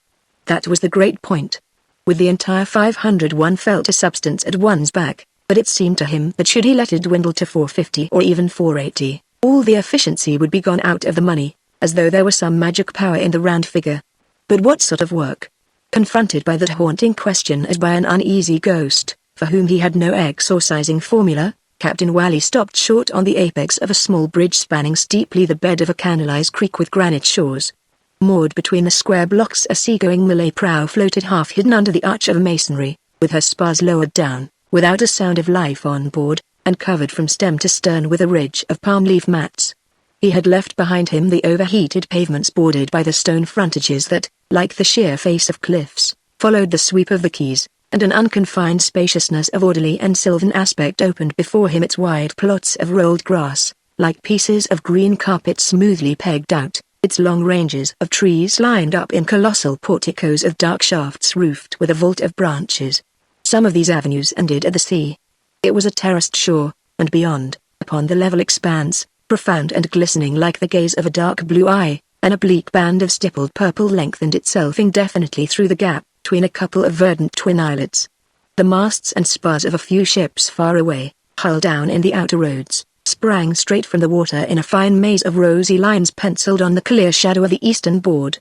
That was the great point. With the entire 500 one felt a substance at one's back, but it seemed to him that should he let it dwindle to 450 or even 480, all the efficiency would be gone out of the money, as though there were some magic power in the round figure. But what sort of work? Confronted by that haunting question as by an uneasy ghost, for whom he had no exorcising formula, Captain Wally stopped short on the apex of a small bridge spanning steeply the bed of a canalized creek with granite shores. Moored between the square blocks a seagoing Malay prow floated half hidden under the arch of masonry, with her spars lowered down, without a sound of life on board, and covered from stem to stern with a ridge of palm leaf mats. He had left behind him the overheated pavements bordered by the stone frontages that, like the sheer face of cliffs, followed the sweep of the quays, and an unconfined spaciousness of orderly and sylvan aspect opened before him, its wide plots of rolled grass, like pieces of green carpet smoothly pegged out, its long ranges of trees lined up in colossal porticos of dark shafts roofed with a vault of branches. Some of these avenues ended at the sea. It was a terraced shore, and beyond, upon the level expanse, profound and glistening like the gaze of a dark blue eye, an oblique band of stippled purple lengthened itself indefinitely through the gap between a couple of verdant twin islets. The masts and spars of a few ships far away, hull down in the outer roads, sprang straight from the water in a fine maze of rosy lines penciled on the clear shadow of the eastern board.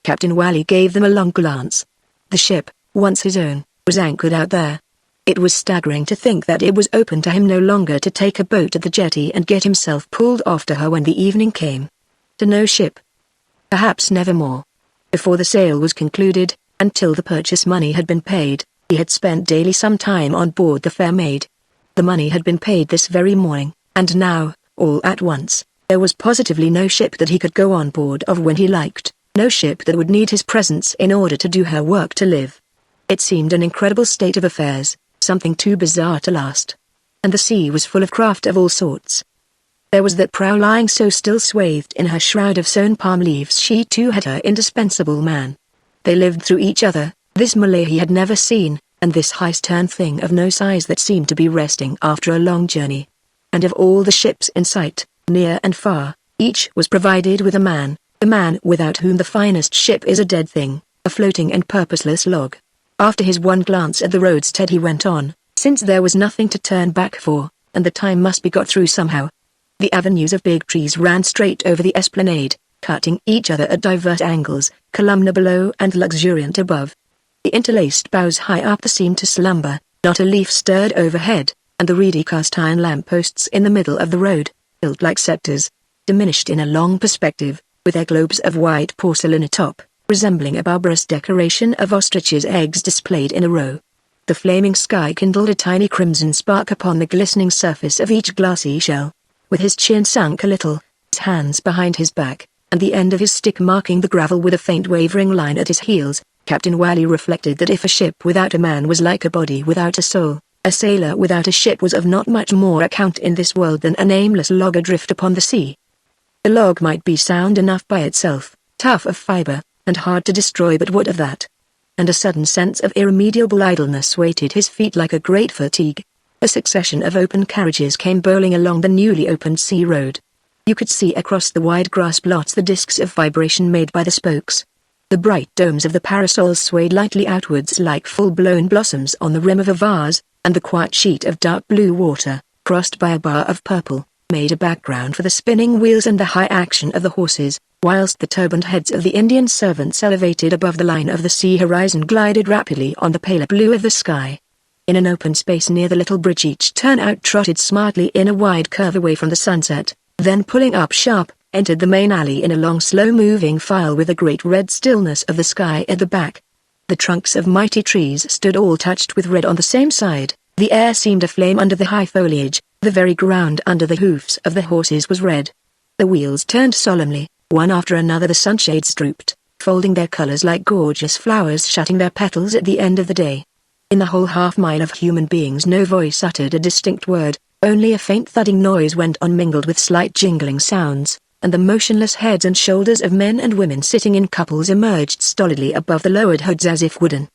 Captain Wally gave them a long glance. The ship, once his own, was anchored out there. It was staggering to think that it was open to him no longer to take a boat at the jetty and get himself pulled off to her when the evening came. To no ship. Perhaps never more. Before the sale was concluded, until the purchase money had been paid, he had spent daily some time on board the Fair Maid. The money had been paid this very morning, and now, all at once, there was positively no ship that he could go on board of when he liked, no ship that would need his presence in order to do her work to live. It seemed an incredible state of affairs, something too bizarre to last. And the sea was full of craft of all sorts. There was that prow lying so still swathed in her shroud of sown palm leaves. She too had her indispensable man. They lived through each other, this Malay he had never seen, and this high-stern thing of no size that seemed to be resting after a long journey. And of all the ships in sight, near and far, each was provided with a man, the man without whom the finest ship is a dead thing, a floating and purposeless log. After his one glance at the roadstead he went on, since there was nothing to turn back for, and the time must be got through somehow. The avenues of big trees ran straight over the esplanade, cutting each other at diverse angles, columnar below and luxuriant above. The interlaced boughs high up seemed to slumber, not a leaf stirred overhead, and the reedy cast-iron lampposts in the middle of the road, built like scepters, diminished in a long perspective, with their globes of white porcelain atop, resembling a barbarous decoration of ostriches' eggs displayed in a row. The flaming sky kindled a tiny crimson spark upon the glistening surface of each glassy shell. With his chin sunk a little, his hands behind his back, and the end of his stick marking the gravel with a faint wavering line at his heels, Captain Wally reflected that if a ship without a man was like a body without a soul, a sailor without a ship was of not much more account in this world than an aimless log adrift upon the sea. The log might be sound enough by itself, tough of fibre, and hard to destroy, but what of that? And a sudden sense of irremediable idleness weighted his feet like a great fatigue. A succession of open carriages came bowling along the newly opened sea road. You could see across the wide grass plots the discs of vibration made by the spokes. The bright domes of the parasols swayed lightly outwards like full-blown blossoms on the rim of a vase, and the quiet sheet of dark blue water, crossed by a bar of purple, made a background for the spinning wheels and the high action of the horses, whilst the turbaned heads of the Indian servants elevated above the line of the sea horizon glided rapidly on the paler blue of the sky. In an open space near the little bridge each turnout trotted smartly in a wide curve away from the sunset, then pulling up sharp, entered the main alley in a long slow-moving file with the great red stillness of the sky at the back. The trunks of mighty trees stood all touched with red on the same side, the air seemed aflame under the high foliage, the very ground under the hoofs of the horses was red. The wheels turned solemnly, one after another the sunshades drooped, folding their colors like gorgeous flowers shutting their petals at the end of the day. In the whole half-mile of human beings no voice uttered a distinct word, only a faint thudding noise went on mingled with slight jingling sounds, and the motionless heads and shoulders of men and women sitting in couples emerged stolidly above the lowered hoods as if wooden.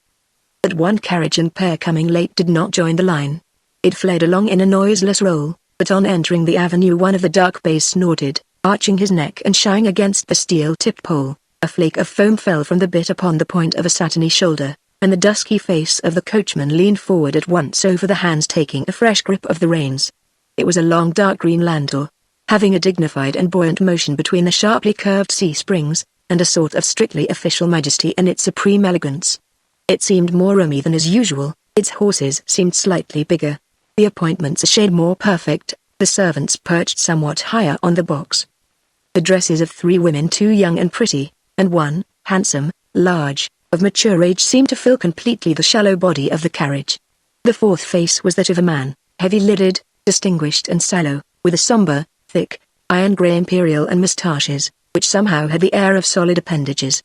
But one carriage and pair coming late did not join the line. It fled along in a noiseless roll, but on entering the avenue one of the dark bays snorted, arching his neck and shying against the steel-tipped pole. A flake of foam fell from the bit upon the point of a satiny shoulder, and the dusky face of the coachman leaned forward at once over the hands taking a fresh grip of the reins. It was a long dark green landau, having a dignified and buoyant motion between the sharply curved C-springs, and a sort of strictly official majesty in its supreme elegance. It seemed more roomy than as usual, its horses seemed slightly bigger, the appointments a shade more perfect, the servants perched somewhat higher on the box. The dresses of 3 women, 2 young and pretty, and 1, handsome, large, of mature age seemed to fill completely the shallow body of the carriage. The 4th face was that of a man, heavy-lidded, distinguished and sallow, with a somber, thick, iron-grey imperial and moustaches, which somehow had the air of solid appendages.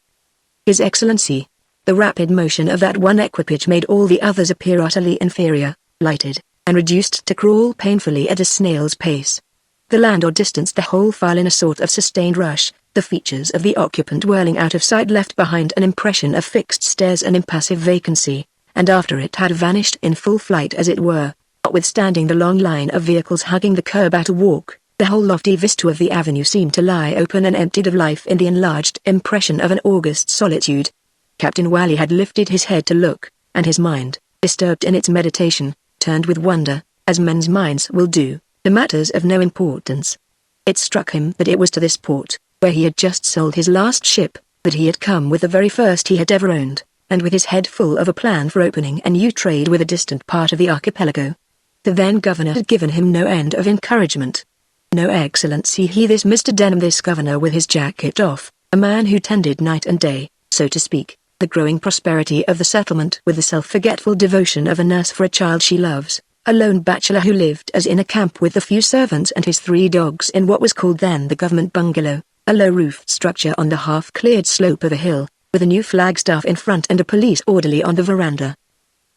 His Excellency. The rapid motion of that one equipage made all the others appear utterly inferior, lighted, and reduced to crawl painfully at a snail's pace. The landau distanced the whole file in a sort of sustained rush, the features of the occupant whirling out of sight left behind an impression of fixed stares and impassive vacancy, and after it had vanished in full flight as it were, notwithstanding the long line of vehicles hugging the curb at a walk, the whole lofty vista of the avenue seemed to lie open and emptied of life in the enlarged impression of an august solitude. Captain Wally had lifted his head to look, and his mind, disturbed in its meditation, turned with wonder, as men's minds will do, to matters of no importance. It struck him that it was to this port, where he had just sold his last ship, that he had come with the very first he had ever owned, and with his head full of a plan for opening a new trade with a distant part of the archipelago. The then governor had given him no end of encouragement. No Excellency, he this Mr. Denham, this governor with his jacket off, a man who tended night and day, so to speak, the growing prosperity of the settlement with the self-forgetful devotion of a nurse for a child she loves, a lone bachelor who lived as in a camp with a few servants and his 3 dogs in what was called then the government bungalow, a low-roofed structure on the half-cleared slope of a hill, with a new flagstaff in front and a police orderly on the veranda.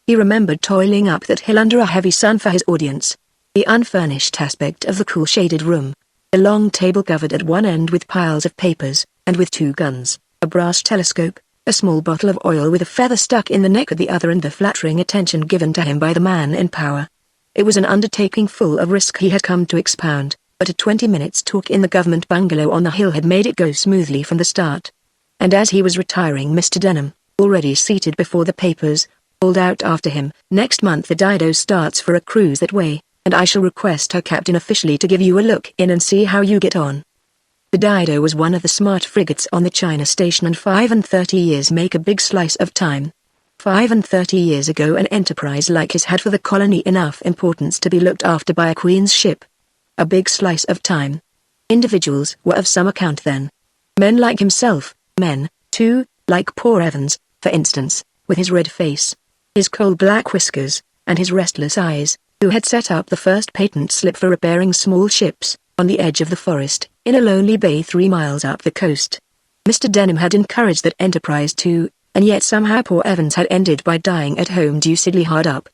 He remembered toiling up that hill under a heavy sun for his audience, the unfurnished aspect of the cool-shaded room, a long table covered at one end with piles of papers, and with 2 guns, a brass telescope, a small bottle of oil with a feather stuck in the neck at the other, and the flattering attention given to him by the man in power. It was an undertaking full of risk he had come to expound, but a 20 minutes' talk in the government bungalow on the hill had made it go smoothly from the start. And as he was retiring, Mr. Denham, already seated before the papers, called out after him, "Next month the Dido starts for a cruise that way, and I shall request her captain officially to give you a look in and see how you get on." The Dido was one of the smart frigates on the China station, and 35 years make a big slice of time. 35 years ago an enterprise like his had for the colony enough importance to be looked after by a queen's ship. A big slice of time. Individuals were of some account then. Men like himself, men, too, like poor Evans, for instance, with his red face, his coal-black whiskers, and his restless eyes, who had set up the first patent slip for repairing small ships, on the edge of the forest, in a lonely bay 3 miles up the coast. Mr. Denham had encouraged that enterprise too, and yet somehow poor Evans had ended by dying at home deucedly hard up.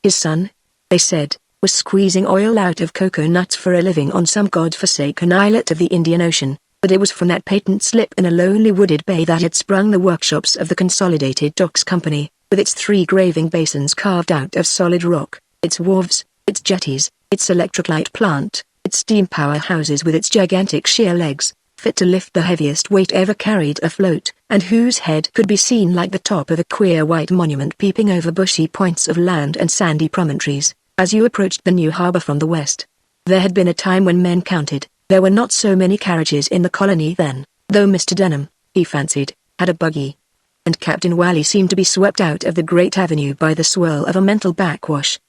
His son, they said, was squeezing oil out of cocoa nuts for a living on some god-forsaken islet of the Indian Ocean, but it was from that patent slip in a lonely wooded bay that had sprung the workshops of the Consolidated Docks Company, with its 3 graving basins carved out of solid rock, its wharves, its jetties, its electric light plant, its steam powerhouses with its gigantic sheer legs, fit to lift the heaviest weight ever carried afloat, and whose head could be seen like the top of a queer white monument peeping over bushy points of land and sandy promontories, as you approached the new harbor from the west. There had been a time when men counted. There were not so many carriages in the colony then, though Mr. Denham, he fancied, had a buggy. And Captain Wally seemed to be swept out of the great avenue by the swirl of a mental backwash.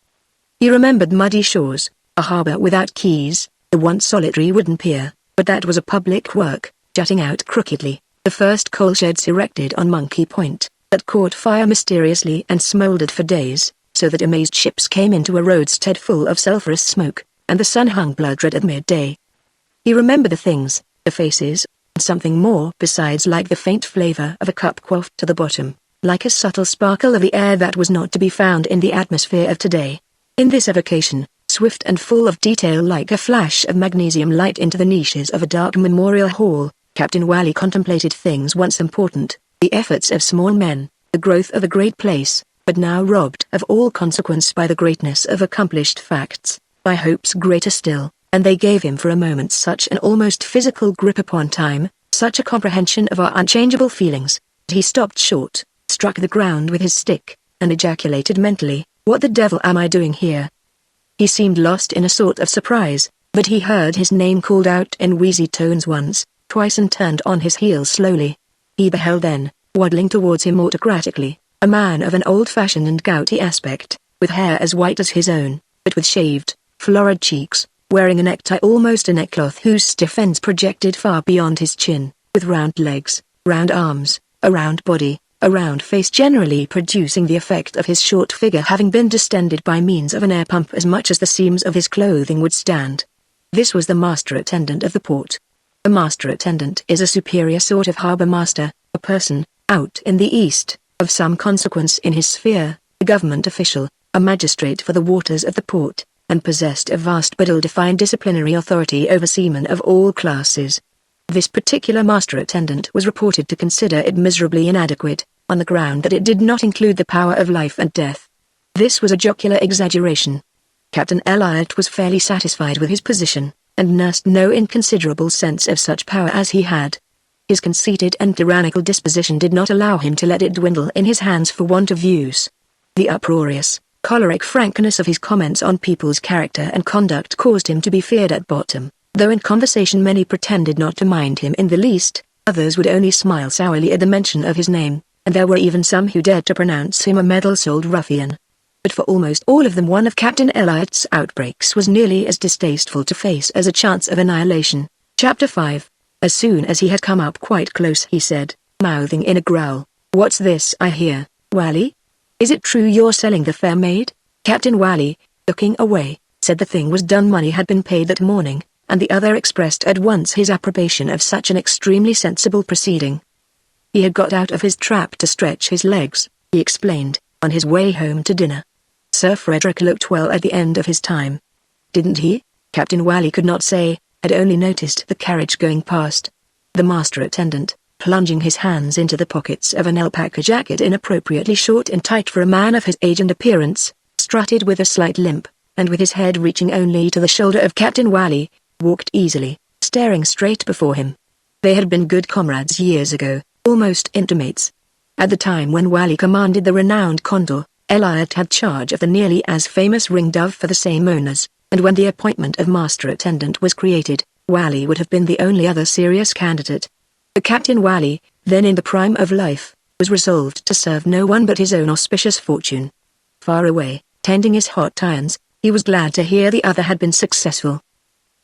He remembered muddy shores, a harbor without quays, the once solitary wooden pier, but that was a public work, jutting out crookedly, the first coal sheds erected on Monkey Point, that caught fire mysteriously and smoldered for days, so that amazed ships came into a roadstead full of sulphurous smoke, and the sun hung blood red at midday. He remembered the things, the faces, something more besides, like the faint flavor of a cup quaffed to the bottom, like a subtle sparkle of the air that was not to be found in the atmosphere of today. In this evocation, swift and full of detail like a flash of magnesium light into the niches of a dark memorial hall, Captain Wally contemplated things once important, the efforts of small men, the growth of a great place, but now robbed of all consequence by the greatness of accomplished facts, by hopes greater still, and they gave him for a moment such an almost physical grip upon time, such a comprehension of our unchangeable feelings, that he stopped short, struck the ground with his stick, and ejaculated mentally, "What the devil am I doing here?" He seemed lost in a sort of surprise, but he heard his name called out in wheezy tones once, twice, and turned on his heel slowly. He beheld then, waddling towards him autocratically, a man of an old-fashioned and gouty aspect, with hair as white as his own, but with shaved, florid cheeks, wearing a necktie almost a neckcloth whose stiff ends projected far beyond his chin, with round legs, round arms, a round body, a round face, generally producing the effect of his short figure having been distended by means of an air pump as much as the seams of his clothing would stand. This was the master attendant of the port. A master attendant is a superior sort of harbour master, a person, out in the east, of some consequence in his sphere, a government official, a magistrate for the waters of the port, and possessed of vast but ill-defined disciplinary authority over seamen of all classes. This particular master attendant was reported to consider it miserably inadequate, on the ground that it did not include the power of life and death. This was a jocular exaggeration. Captain Elliot was fairly satisfied with his position, and nursed no inconsiderable sense of such power as he had. His conceited and tyrannical disposition did not allow him to let it dwindle in his hands for want of use. The uproarious, choleric frankness of his comments on people's character and conduct caused him to be feared at bottom, though in conversation many pretended not to mind him in the least, others would only smile sourly at the mention of his name, and there were even some who dared to pronounce him a meddle-souled ruffian. But for almost all of them one of Captain Elliot's outbreaks was nearly as distasteful to face as a chance of annihilation. Chapter 5. As soon as he had come up quite close he said, mouthing in a growl, "What's this I hear, Wally? Is it true you're selling the Fair Maid?" Captain Wally, looking away, said the thing was done. Money had been paid that morning, and the other expressed at once his approbation of such an extremely sensible proceeding. He had got out of his trap to stretch his legs, he explained, on his way home to dinner. Sir Frederick looked well at the end of his time. Didn't he? Captain Wally could not say, had only noticed the carriage going past. The master attendant, plunging his hands into the pockets of an alpaca jacket inappropriately short and tight for a man of his age and appearance, strutted with a slight limp, and with his head reaching only to the shoulder of Captain Wally, walked easily, staring straight before him. They had been good comrades years ago, almost intimates. At the time when Wally commanded the renowned Condor, Elliot had charge of the nearly as famous Ringdove for the same owners, and when the appointment of master attendant was created, Wally would have been the only other serious candidate. But Captain Wally, then in the prime of life, was resolved to serve no one but his own auspicious fortune. Far away, tending his hot irons, he was glad to hear the other had been successful.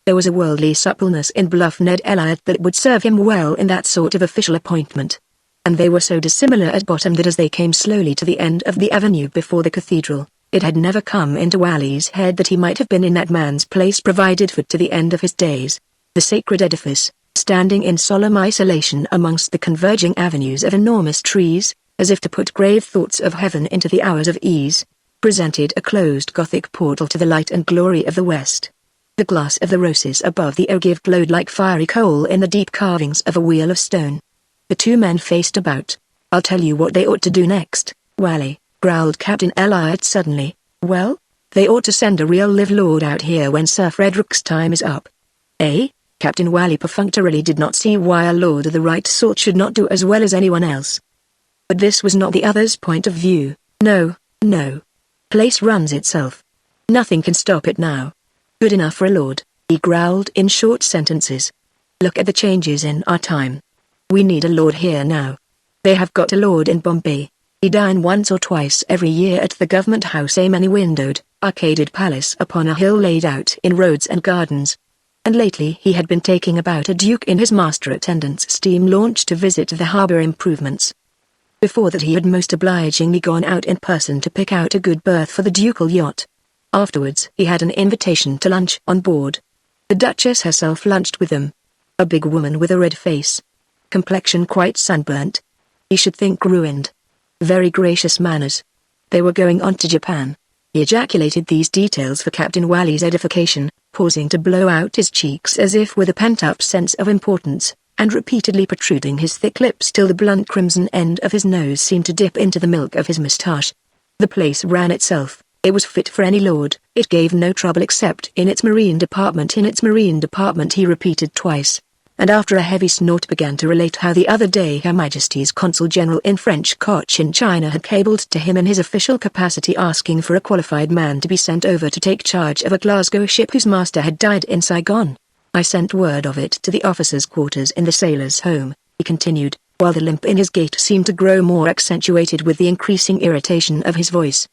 There was a worldly suppleness in bluff Ned Elliot that would serve him well in that sort of official appointment. And they were so dissimilar at bottom that as they came slowly to the end of the avenue before the cathedral, it had never come into Wally's head that he might have been in that man's place provided for to the end of his days. The sacred edifice, standing in solemn isolation amongst the converging avenues of enormous trees, as if to put grave thoughts of heaven into the hours of ease, presented a closed Gothic portal to the light and glory of the west. The glass of the roses above the ogive glowed like fiery coal in the deep carvings of a wheel of stone. The two men faced about. "I'll tell you what they ought to do next, Wally," growled Captain Elliot suddenly. "Well? They ought to send a real live lord out here when Sir Frederick's time is up." "Eh?" Captain Wally perfunctorily did not see why a lord of the right sort should not do as well as anyone else. But this was not the other's point of view. "No, no. Place runs itself. Nothing can stop it now. Good enough for a lord," he growled in short sentences. "Look at the changes in our time. We need a lord here now. They have got a lord in Bombay. He dine once or twice every year at the government house, a many-windowed, arcaded palace upon a hill laid out in roads and gardens. And lately he had been taking about a duke in his master attendant's steam launch to visit the harbour improvements. Before that he had most obligingly gone out in person to pick out a good berth for the ducal yacht. Afterwards he had an invitation to lunch on board. The Duchess herself lunched with them. A big woman with a red face. Complexion quite sunburnt. He should think ruined. Very gracious manners. They were going on to Japan. He ejaculated these details for Captain Wally's edification, pausing to blow out his cheeks as if with a pent-up sense of importance, and repeatedly protruding his thick lips till the blunt crimson end of his nose seemed to dip into the milk of his moustache. The place ran itself. It was fit for any lord. It gave no trouble except in its marine department. In its marine department, he repeated twice. And after a heavy snort began to relate how the other day Her Majesty's Consul General in French Cochin China had cabled to him in his official capacity asking for a qualified man to be sent over to take charge of a Glasgow ship whose master had died in Saigon. I sent word of it to the officers' quarters in the sailors' home, he continued, while the limp in his gait seemed to grow more accentuated with the increasing irritation of his voice.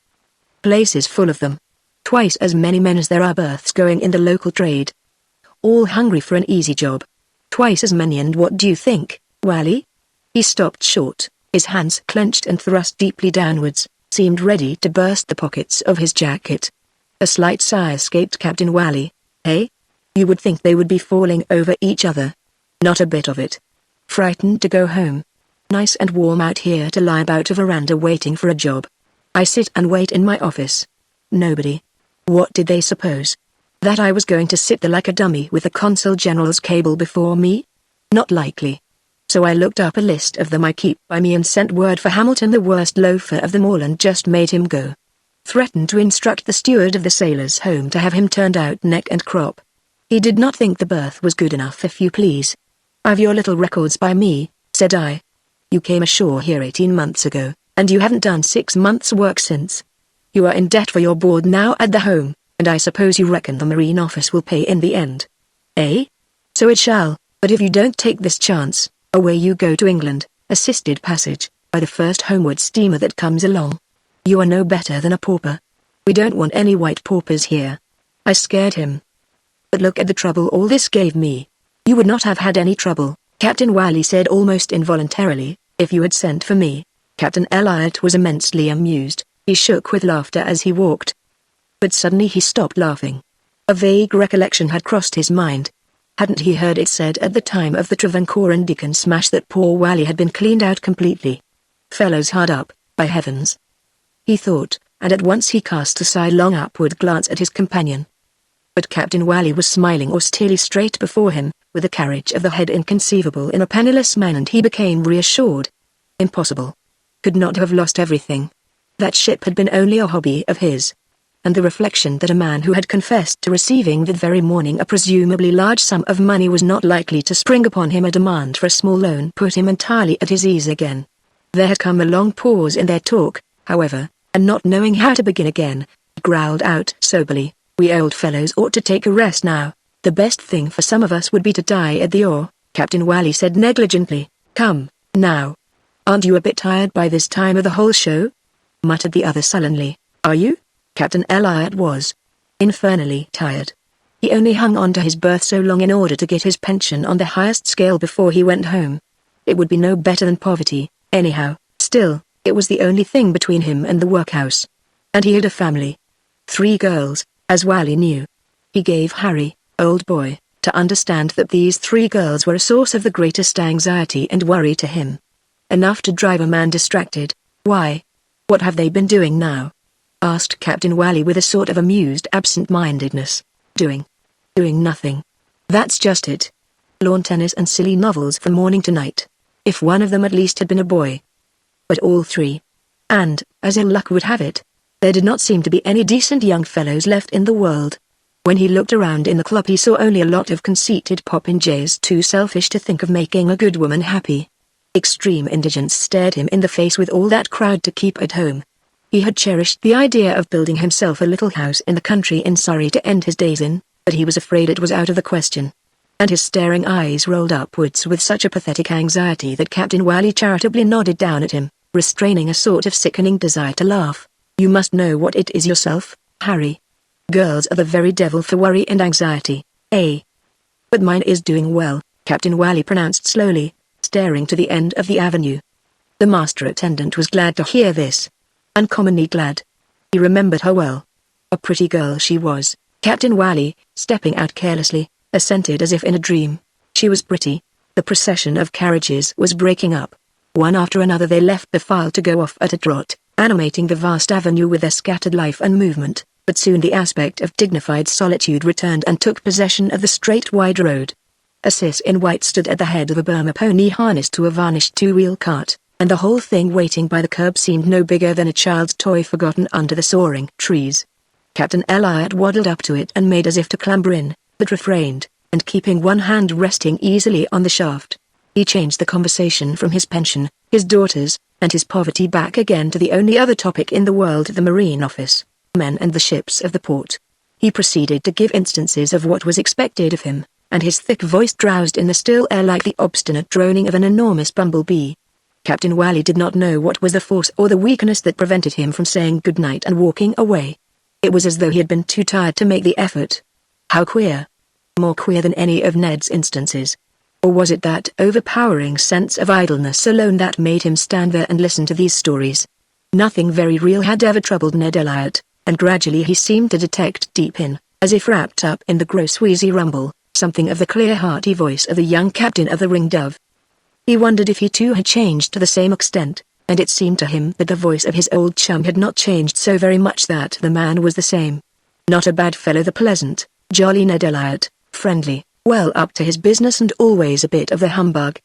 Place is full of them. Twice as many men as there are berths going in the local trade. All hungry for an easy job. Twice as many, and what do you think, Wally? He stopped short, his hands clenched and thrust deeply downwards, seemed ready to burst the pockets of his jacket. A slight sigh escaped Captain Wally. Hey? You would think they would be falling over each other. Not a bit of it. Frightened to go home. Nice and warm out here to lie about a veranda waiting for a job. I sit and wait in my office. Nobody. What did they suppose? That I was going to sit there like a dummy with the Consul General's cable before me? Not likely. So I looked up a list of them I keep by me and sent word for Hamilton, the worst loafer of them all, and just made him go. Threatened to instruct the steward of the sailors' home to have him turned out neck and crop. He did not think the berth was good enough, if you please. I've your little records by me, said I. You came ashore here 18 months ago, and you haven't done 6 months' work since. You are in debt for your board now at the home, and I suppose you reckon the Marine Office will pay in the end. Eh? So it shall, but if you don't take this chance, away you go to England, assisted passage, by the first homeward steamer that comes along. You are no better than a pauper. We don't want any white paupers here. I scared him. But look at the trouble all this gave me. You would not have had any trouble, Captain Wally said almost involuntarily, if you had sent for me. Captain Elliot was immensely amused. He shook with laughter as he walked. But suddenly he stopped laughing. A vague recollection had crossed his mind. Hadn't he heard it said at the time of the Travancore and Deacon smash that poor Wally had been cleaned out completely? Fellows hard up, by heavens. He thought, and at once he cast a sidelong upward glance at his companion. But Captain Wally was smiling austerely straight before him, with a carriage of the head inconceivable in a penniless man, and he became reassured. Impossible. Could not have lost everything. That ship had been only a hobby of his. And the reflection that a man who had confessed to receiving that very morning a presumably large sum of money was not likely to spring upon him a demand for a small loan put him entirely at his ease again. There had come a long pause in their talk, however, and not knowing how to begin again, he growled out soberly, "We old fellows ought to take a rest now. The best thing for some of us would be to die at the oar," Captain Wally said negligently. "Come, now. Aren't you a bit tired by this time of the whole show?" muttered the other sullenly. "Are you?" Captain Elliot was infernally tired. He only hung on to his berth so long in order to get his pension on the highest scale before he went home. It would be no better than poverty, anyhow. Still, it was the only thing between him and the workhouse. And he had a family. 3 girls, as Wally knew. He gave Harry, old boy, to understand that these 3 girls were a source of the greatest anxiety and worry to him. Enough to drive a man distracted. "Why? What have they been doing now?" asked Captain Wally with a sort of amused absent-mindedness. Doing nothing. That's just it. Lawn tennis and silly novels from morning to night. If one of them at least had been a boy. But all 3. And, as ill luck would have it, there did not seem to be any decent young fellows left in the world. When he looked around in the club he saw only a lot of conceited popinjays too selfish to think of making a good woman happy. Extreme indigence stared him in the face with all that crowd to keep at home. He had cherished the idea of building himself a little house in the country in Surrey to end his days in, but he was afraid it was out of the question. And his staring eyes rolled upwards with such a pathetic anxiety that Captain Wally charitably nodded down at him, restraining a sort of sickening desire to laugh. "You must know what it is yourself, Harry. Girls are the very devil for worry and anxiety, eh?" "But mine is doing well," Captain Wally pronounced slowly, staring to the end of the avenue. The master attendant was glad to hear this. Uncommonly glad. He remembered her well. A pretty girl she was. Captain Wally, stepping out carelessly, assented as if in a dream. She was pretty. The procession of carriages was breaking up. One after another they left the file to go off at a trot, animating the vast avenue with their scattered life and movement, but soon the aspect of dignified solitude returned and took possession of the straight wide road. A sis in white stood at the head of a Burma pony harnessed to a varnished two-wheel cart, and the whole thing waiting by the curb seemed no bigger than a child's toy forgotten under the soaring trees. Captain Elliot waddled up to it and made as if to clamber in, but refrained, and keeping one hand resting easily on the shaft. He changed the conversation from his pension, his daughters, and his poverty back again to the only other topic in the world, the Marine Office, men and the ships of the port. He proceeded to give instances of what was expected of him, and his thick voice drowsed in the still air like the obstinate droning of an enormous bumblebee. Captain Wally did not know what was the force or the weakness that prevented him from saying good night and walking away. It was as though he had been too tired to make the effort. How queer. More queer than any of Ned's instances. Or was it that overpowering sense of idleness alone that made him stand there and listen to these stories? Nothing very real had ever troubled Ned Elliot, and gradually he seemed to detect deep in, as if wrapped up in the gross wheezy rumble, something of the clear hearty voice of the young captain of the Ring Dove. He wondered if he too had changed to the same extent, and it seemed to him that the voice of his old chum had not changed so very much, that the man was the same. Not a bad fellow, the pleasant, jolly Ned Elliot, friendly, well up to his business and always a bit of a humbug.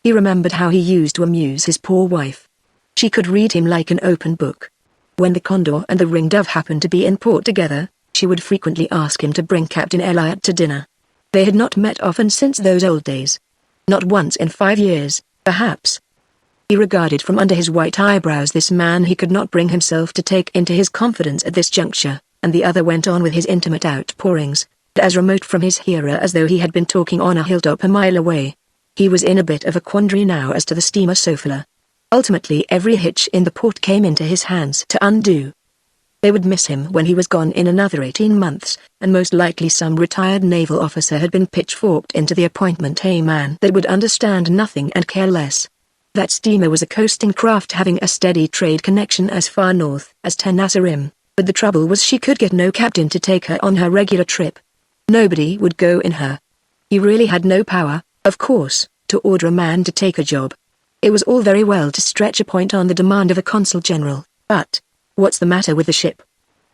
He remembered how he used to amuse his poor wife. She could read him like an open book. When the Condor and the Ring Dove happened to be in port together, she would frequently ask him to bring Captain Elliot to dinner. They had not met often since those old days. Not once in 5 years, perhaps. He regarded from under his white eyebrows this man he could not bring himself to take into his confidence at this juncture, and the other went on with his intimate outpourings, as remote from his hearer as though he had been talking on a hilltop a mile away. He was in a bit of a quandary now as to the steamer Sofala. Ultimately every hitch in the port came into his hands to undo. They would miss him when he was gone in another 18 months, and most likely some retired naval officer had been pitchforked into the appointment, a man that would understand nothing and care less. That steamer was a coasting craft having a steady trade connection as far north as Tenasserim, but the trouble was she could get no captain to take her on her regular trip. Nobody would go in her. He really had no power, of course, to order a man to take a job. It was all very well to stretch a point on the demand of a consul general, but what's the matter with the ship?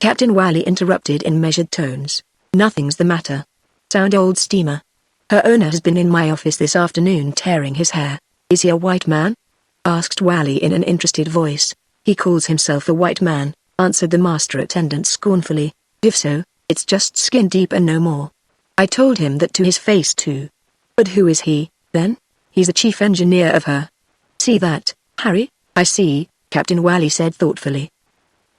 Captain Wally interrupted in measured tones. Nothing's the matter. Sound old steamer. Her owner has been in my office this afternoon tearing his hair. Is he a white man? Asked Wally in an interested voice. He calls himself a white man, answered the master attendant scornfully. If so, it's just skin deep and no more. I told him that to his face too. But who is he, then? He's the chief engineer of her. See that, Harry? I see, Captain Wally said thoughtfully.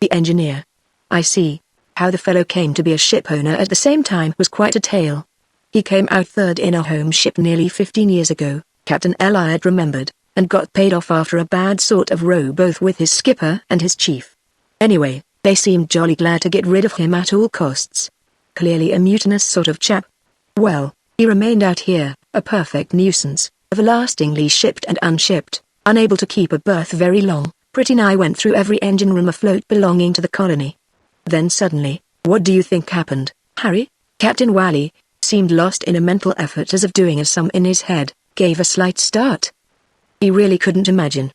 The engineer. I see. How the fellow came to be a ship owner at the same time was quite a tale. He came out third in a home ship nearly 15 years ago, Captain Elliot remembered, and got paid off after a bad sort of row both with his skipper and his chief. Anyway, they seemed jolly glad to get rid of him at all costs. Clearly a mutinous sort of chap. Well, he remained out here, a perfect nuisance, everlastingly shipped and unshipped, unable to keep a berth very long, pretty nigh went through every engine room afloat belonging to the colony. Then suddenly, what do you think happened, Harry? Captain Wally seemed lost in a mental effort as of doing a sum in his head, gave a slight start. He really couldn't imagine.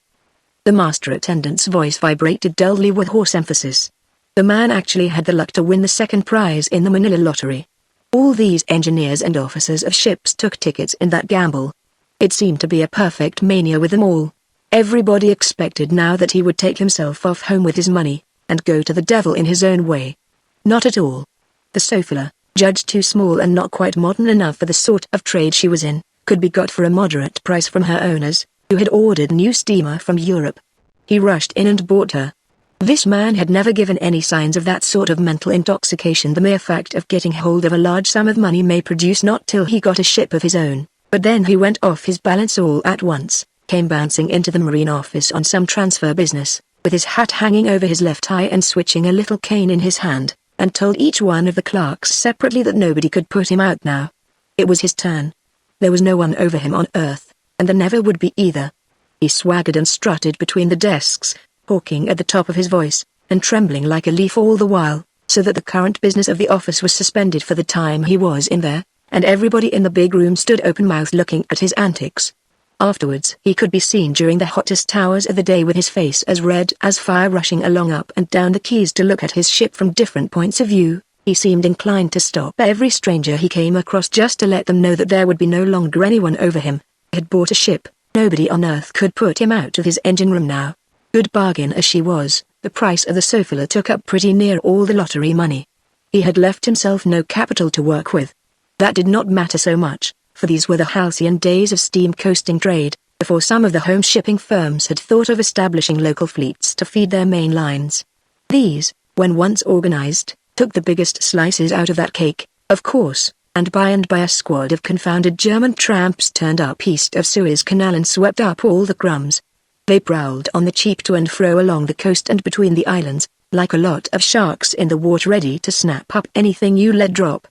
The master attendant's voice vibrated dully with hoarse emphasis. The man actually had the luck to win the second prize in the Manila lottery. All these engineers and officers of ships took tickets in that gamble. It seemed to be a perfect mania with them all. Everybody expected now that he would take himself off home with his money, and go to the devil in his own way. Not at all. The Sofala, judged too small and not quite modern enough for the sort of trade she was in, could be got for a moderate price from her owners, who had ordered a new steamer from Europe. He rushed in and bought her. This man had never given any signs of that sort of mental intoxication the mere fact of getting hold of a large sum of money may produce not till he got a ship of his own, but then he went off his balance all at once, came bouncing into the Marine office on some transfer business, with his hat hanging over his left eye and switching a little cane in his hand, and told each one of the clerks separately that nobody could put him out now. It was his turn. There was no one over him on earth, and there never would be either. He swaggered and strutted between the desks, hawking at the top of his voice, and trembling like a leaf all the while, so that the current business of the office was suspended for the time he was in there, and everybody in the big room stood open-mouthed looking at his antics. Afterwards he could be seen during the hottest hours of the day with his face as red as fire rushing along up and down the quays to look at his ship from different points of view. He seemed inclined to stop every stranger he came across just to let them know that there would be no longer anyone over him. He had bought a ship, nobody on earth could put him out of his engine room now. Good bargain as she was, the price of the Sophia took up pretty near all the lottery money. He had left himself no capital to work with. That did not matter so much, for these were the halcyon days of steam coasting trade, before some of the home shipping firms had thought of establishing local fleets to feed their main lines. These, when once organized, took the biggest slices out of that cake, of course, and by a squad of confounded German tramps turned up east of Suez Canal and swept up all the crumbs. They prowled on the cheap to and fro along the coast and between the islands, like a lot of sharks in the water ready to snap up anything you let drop.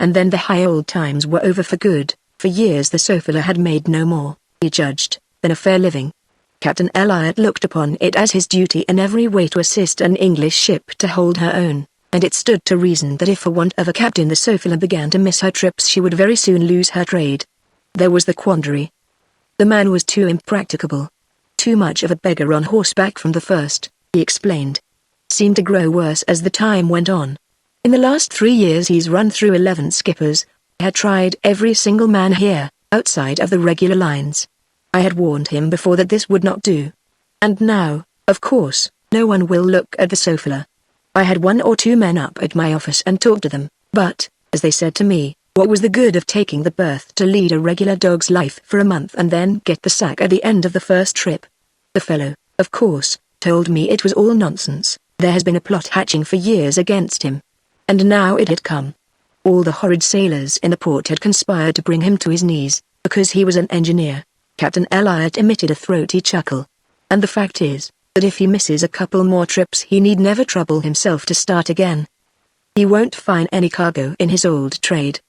And then the high old times were over for good. For years the Sophia had made no more, he judged, than a fair living. Captain Elliot looked upon it as his duty in every way to assist an English ship to hold her own, and it stood to reason that if for want of a captain the Sophia began to miss her trips she would very soon lose her trade. There was the quandary. The man was too impracticable. Too much of a beggar on horseback from the first, he explained. Seemed to grow worse as the time went on. In the last 3 years he's run through 11 skippers. I had tried every single man here, outside of the regular lines. I had warned him before that this would not do. And now, of course, no one will look at the Sophia. I had 1 or 2 men up at my office and talked to them, but, as they said to me, what was the good of taking the berth to lead a regular dog's life for a month and then get the sack at the end of the first trip? The fellow, of course, told me it was all nonsense. There has been a plot hatching for years against him. And now it had come. All the horrid sailors in the port had conspired to bring him to his knees, because he was an engineer. Captain Elliot emitted a throaty chuckle. And the fact is, that if he misses a couple more trips he need never trouble himself to start again. He won't find any cargo in his old trade.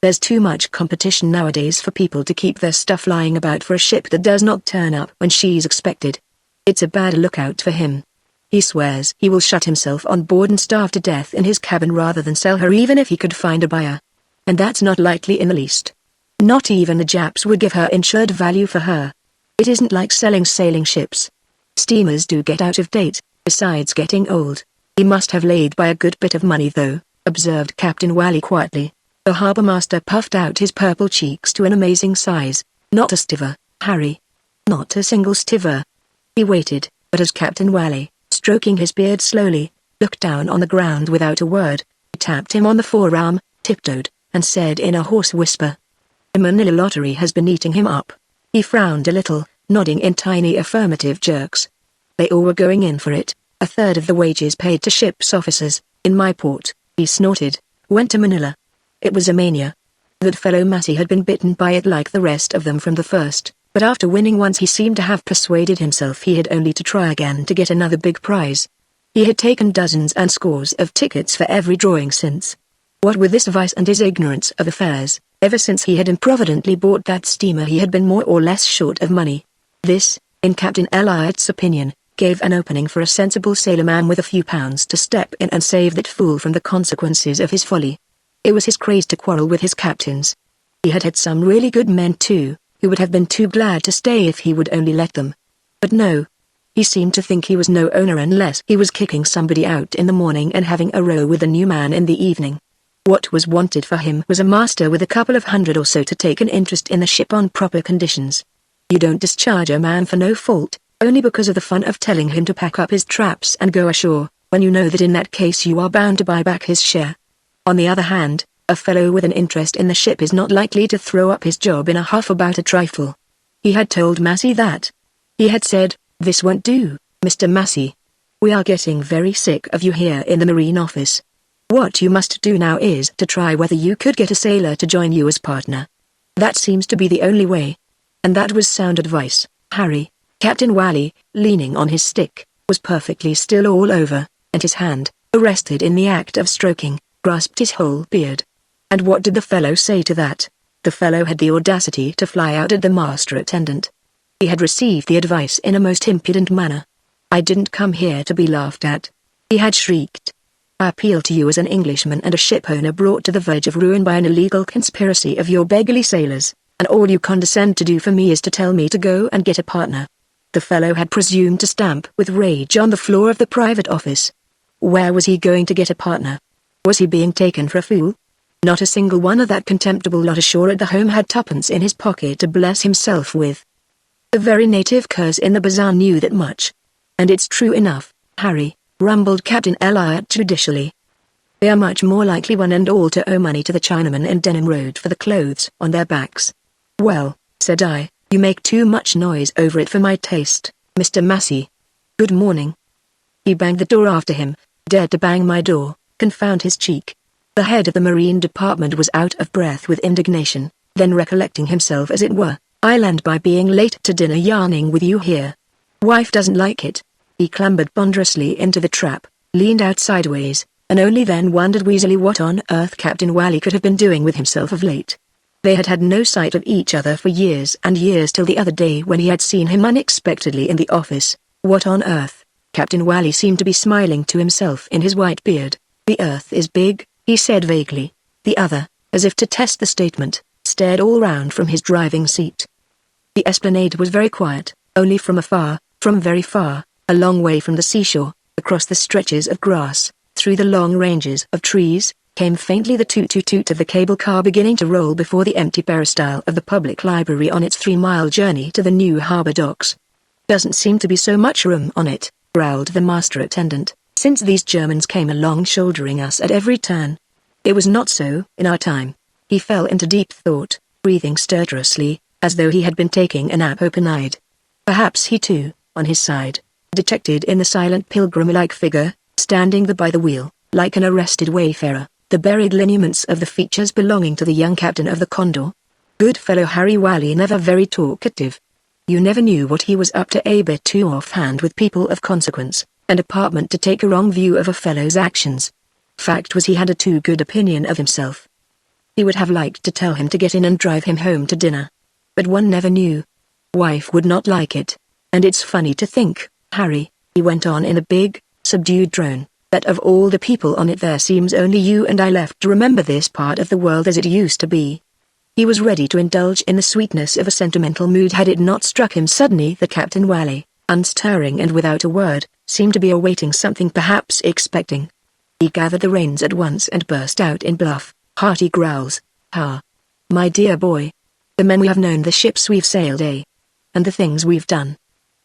There's too much competition nowadays for people to keep their stuff lying about for a ship that does not turn up when she's expected. It's a bad lookout for him. He swears he will shut himself on board and starve to death in his cabin rather than sell her even if he could find a buyer. And that's not likely in the least. Not even the Japs would give her insured value for her. It isn't like selling sailing ships. Steamers do get out of date, besides getting old. He must have laid by a good bit of money though, observed Captain Wally quietly. The harbour master puffed out his purple cheeks to an amazing size. Not a stiver, Harry. Not a single stiver. He waited, but as Captain Wally, stroking his beard slowly, looked down on the ground without a word, he tapped him on the forearm, tiptoed, and said in a hoarse whisper. The Manila lottery has been eating him up. He frowned a little, nodding in tiny affirmative jerks. They all were going in for it. 1/3 of the wages paid to ship's officers, in my port, he snorted, went to Manila. It was a mania. That fellow Massey had been bitten by it like the rest of them from the first, but after winning once he seemed to have persuaded himself he had only to try again to get another big prize. He had taken dozens and scores of tickets for every drawing since. What with this vice and his ignorance of affairs, ever since he had improvidently bought that steamer he had been more or less short of money. This, in Captain Elliot's opinion, gave an opening for a sensible sailorman with a few pounds to step in and save that fool from the consequences of his folly. It was his craze to quarrel with his captains. He had had some really good men too, who would have been too glad to stay if he would only let them. But no. He seemed to think he was no owner unless he was kicking somebody out in the morning and having a row with a new man in the evening. What was wanted for him was a master with a couple of hundred or so to take an interest in the ship on proper conditions. You don't discharge a man for no fault, only because of the fun of telling him to pack up his traps and go ashore, when you know that in that case you are bound to buy back his share. On the other hand, a fellow with an interest in the ship is not likely to throw up his job in a huff about a trifle. He had told Massey that. He had said, "This won't do, Mr. Massey. We are getting very sick of you here in the Marine Office. What you must do now is to try whether you could get a sailor to join you as partner. That seems to be the only way." And that was sound advice, Harry. Captain Wally, leaning on his stick, was perfectly still all over, and his hand, arrested in the act of stroking, grasped his whole beard. And what did the fellow say to that? The fellow had the audacity to fly out at the master attendant. He had received the advice in a most impudent manner. "I didn't come here to be laughed at," he had shrieked. I appeal to you as an Englishman and a shipowner brought to the verge of ruin by an illegal conspiracy of your beggarly sailors, and all you condescend to do for me is to tell me to go and get a partner." The fellow had presumed to stamp with rage on the floor of the private office. Where was he going to get a partner? Was he being taken for a fool? Not a single one of that contemptible lot ashore at the home had tuppence in his pocket to bless himself with. The very native curs in the bazaar knew that much. "And it's true enough, Harry," rumbled Captain Elliot judicially. "They are much more likely one and all to owe money to the Chinaman in Denham Road for the clothes on their backs." "Well," said I, "you make too much noise over it for my taste, Mr. Massey. Good morning." He banged the door after him. Dared to bang my door, confound his cheek. The head of the Marine Department was out of breath with indignation, then recollecting himself as it were, "I'll end by being late to dinner yarning with you here. Wife doesn't like it." He clambered ponderously into the trap, leaned out sideways, and only then wondered wheezily what on earth Captain Wally could have been doing with himself of late. They had had no sight of each other for years and years till the other day when he had seen him unexpectedly in the office. What on earth? Captain Wally seemed to be smiling to himself in his white beard. "The earth is big," he said vaguely. The other, as if to test the statement, stared all round from his driving seat. The esplanade was very quiet, only from afar, from very far, a long way from the seashore, across the stretches of grass, through the long ranges of trees, came faintly the toot-toot-toot of the cable car beginning to roll before the empty peristyle of the public library on its 3-mile journey to the new harbor docks. "Doesn't seem to be so much room on it," growled the master attendant, "since these Germans came along shouldering us at every turn. It was not so in our time." He fell into deep thought, breathing stertorously, as though he had been taking a nap open-eyed. Perhaps he too, on his side, detected in the silent pilgrim-like figure, standing by the wheel, like an arrested wayfarer, the buried lineaments of the features belonging to the young captain of the Condor. Good fellow Harry Wally, never very talkative. You never knew what he was up to, a bit too offhand with people of consequence, and apartment to take a wrong view of a fellow's actions. Fact was, he had a too good opinion of himself. He would have liked to tell him to get in and drive him home to dinner. But one never knew. Wife would not like it. "And it's funny to think, Harry," he went on in a big, subdued drone, "that of all the people on it there seems only you and I left to remember this part of the world as it used to be." He was ready to indulge in the sweetness of a sentimental mood had it not struck him suddenly that Captain Wally, unstirring and without a word, seemed to be awaiting something, perhaps expecting. He gathered the reins at once and burst out in bluff, hearty growls. "Ha! My dear boy. The men we have known, the ships we've sailed, eh? And the things we've done."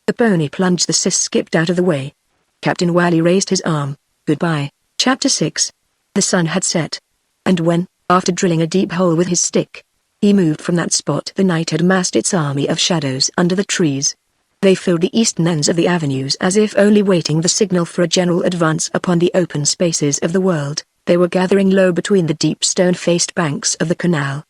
The pony plunged, the sis skipped out of the way. Captain Wally raised his arm. "Goodbye." Chapter 6. The sun had set. And when, after drilling a deep hole with his stick, he moved from that spot, the night had massed its army of shadows under the trees. They filled the eastern ends of the avenues as if only waiting the signal for a general advance upon the open spaces of the world. They were gathering low between the deep stone-faced banks of the canal.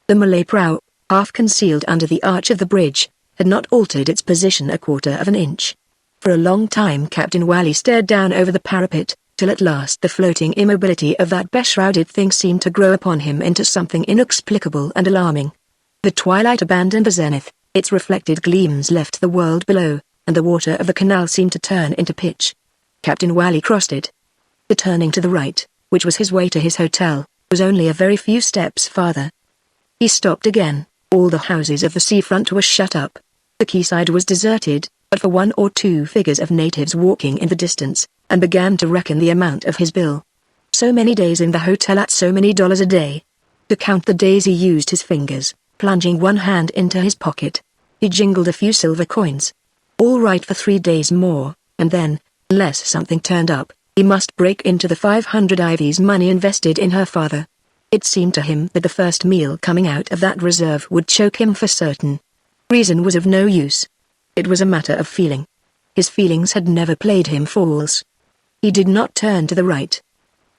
The Malay prow, half concealed under the arch of the bridge, had not altered its position a quarter of an inch. For a long time Captain Wally stared down over the parapet, till at last the floating immobility of that beshrouded thing seemed to grow upon him into something inexplicable and alarming. The twilight abandoned the zenith, its reflected gleams left the world below, and the water of the canal seemed to turn into pitch. Captain Wally crossed it. The turning to the right, which was his way to his hotel, was only a very few steps farther. He stopped again. All the houses of the seafront were shut up. The quayside was deserted, but for 1 or 2 figures of natives walking in the distance, and began to reckon the amount of his bill. So many days in the hotel at so many dollars a day. To count the days he used his fingers, plunging one hand into his pocket. He jingled a few silver coins. All right for 3 days more, and then, unless something turned up, he must break into the 500 Ivy's money invested in her father. It seemed to him that the first meal coming out of that reserve would choke him for certain. Reason was of no use. It was a matter of feeling. His feelings had never played him false. He did not turn to the right.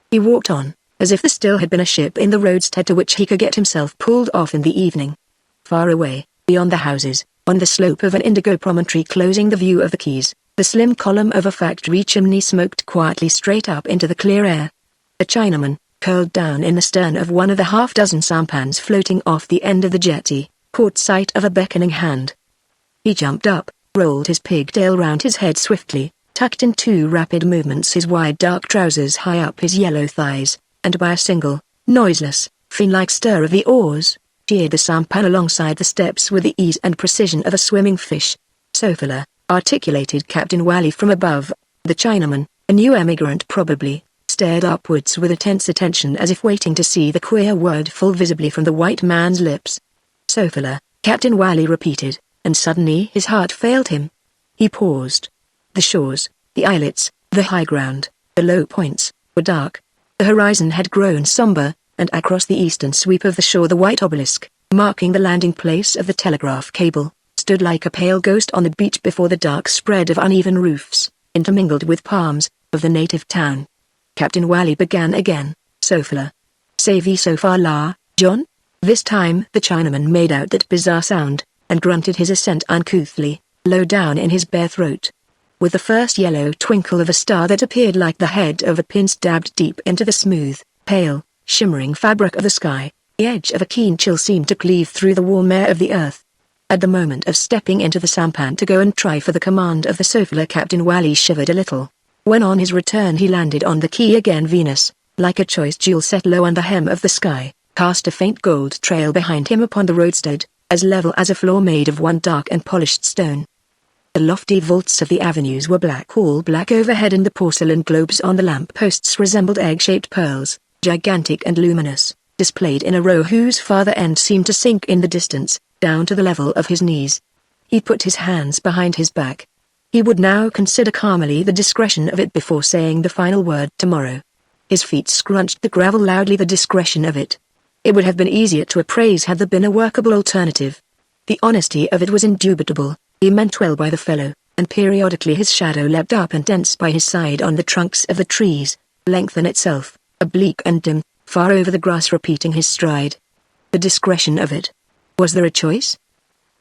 He walked on, as if there still had been a ship in the roadstead to which he could get himself pulled off in the evening. Far away, beyond the houses, on the slope of an indigo promontory closing the view of the quays, the slim column of a factory chimney smoked quietly straight up into the clear air. A Chinaman, curled down in the stern of one of the half-dozen sampans floating off the end of the jetty, caught sight of a beckoning hand. He jumped up, rolled his pigtail round his head swiftly, tucked in 2 rapid movements his wide dark trousers high up his yellow thighs, and by a single, noiseless, fin-like stir of the oars, steered the sampan alongside the steps with the ease and precision of a swimming fish. "Sofala," articulated Captain Wally from above. The Chinaman, a new emigrant probably, stared upwards with a tense attention as if waiting to see the queer word fall visibly from the white man's lips. "Sofala," Captain Wally repeated, and suddenly his heart failed him. He paused. The shores, the islets, the high ground, the low points, were dark. The horizon had grown somber, and across the eastern sweep of the shore the white obelisk, marking the landing place of the telegraph cable, stood like a pale ghost on the beach before the dark spread of uneven roofs, intermingled with palms, of the native town. Captain Wally began again. "Sofala. Say thee so far la, John?" This time the Chinaman made out that bizarre sound, and grunted his assent uncouthly, low down in his bare throat. With the first yellow twinkle of a star that appeared like the head of a pin stabbed deep into the smooth, pale, shimmering fabric of the sky, the edge of a keen chill seemed to cleave through the warm air of the earth. At the moment of stepping into the sampan to go and try for the command of the Sofala, Captain Wally shivered a little. When on his return he landed on the quay again, Venus, like a choice jewel set low on the hem of the sky, cast a faint gold trail behind him upon the roadstead, as level as a floor made of one dark and polished stone. The lofty vaults of the avenues were black, all black overhead, and the porcelain globes on the lamp-posts resembled egg-shaped pearls, gigantic and luminous, displayed in a row whose farther end seemed to sink in the distance, down to the level of his knees. He put his hands behind his back. He would now consider calmly the discretion of it before saying the final word tomorrow. His feet scrunched the gravel loudly. The discretion of it. It would have been easier to appraise had there been a workable alternative. The honesty of it was indubitable. He meant well by the fellow, and periodically his shadow leapt up and danced by his side on the trunks of the trees, lengthen itself, oblique and dim, far over the grass, repeating his stride. The discretion of it. Was there a choice?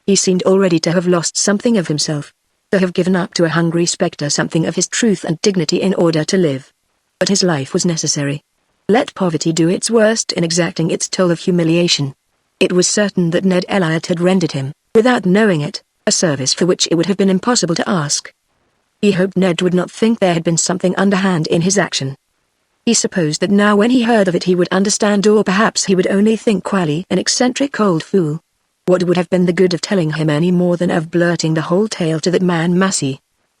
He seemed already to have lost something of himself, to have given up to a hungry spectre something of his truth and dignity in order to live. But his life was necessary. Let poverty do its worst in exacting its toll of humiliation. It was certain that Ned Elliot had rendered him, without knowing it, a service for which it would have been impossible to ask. He hoped Ned would not think there had been something underhand in his action. He supposed that now when he heard of it he would understand, or perhaps he would only think Wally an eccentric old fool. What would have been the good of telling him any more than of blurting the whole tale to that man Massey?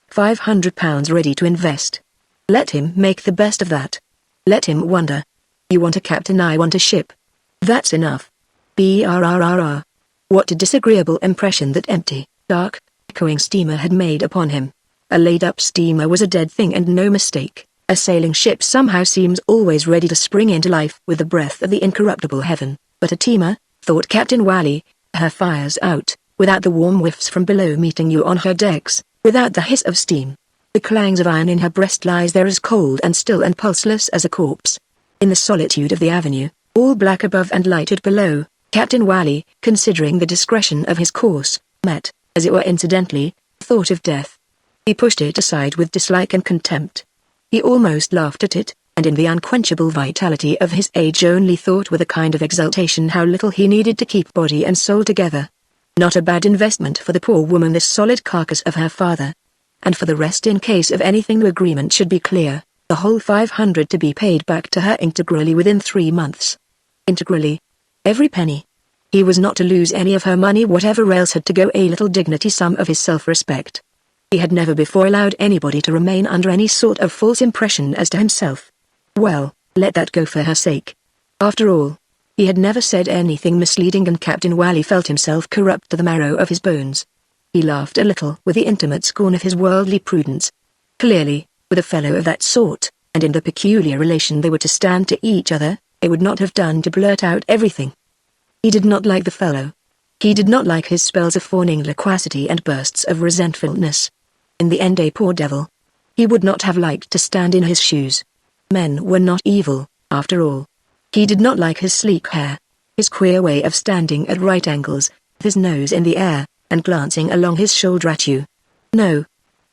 £500 ready to invest. Let him make the best of that. Let him wonder. You want a captain, I want a ship. That's enough. Brrrr. What a disagreeable impression that empty, dark, echoing steamer had made upon him. A laid-up steamer was a dead thing and no mistake. A sailing ship somehow seems always ready to spring into life with the breath of the incorruptible heaven, but a steamer, thought Captain Wally, her fires out, without the warm whiffs from below meeting you on her decks, without the hiss of steam. The clangs of iron in her breast lies there as cold and still and pulseless as a corpse. In the solitude of the avenue, all black above and lighted below, Captain Wally, considering the discretion of his course, met, as it were incidentally, thought of death. He pushed it aside with dislike and contempt. He almost laughed at it, and in the unquenchable vitality of his age only thought with a kind of exultation how little he needed to keep body and soul together. Not a bad investment for the poor woman, this solid carcass of her father. And for the rest, in case of anything the agreement should be clear, the whole 500 to be paid back to her integrally within 3 months. Integrally. Every penny. He was not to lose any of her money, whatever else had to go, a little dignity, some of his self-respect. He had never before allowed anybody to remain under any sort of false impression as to himself. Well, let that go for her sake. After all, he had never said anything misleading, and Captain Wally felt himself corrupt to the marrow of his bones. He laughed a little with the intimate scorn of his worldly prudence. Clearly, with a fellow of that sort, and in the peculiar relation they were to stand to each other, it would not have done to blurt out everything. He did not like the fellow. He did not like his spells of fawning loquacity and bursts of resentfulness. In the end, a poor devil. He would not have liked to stand in his shoes. Men were not evil, after all. He did not like his sleek hair, his queer way of standing at right angles, with his nose in the air, and glancing along his shoulder at you. No.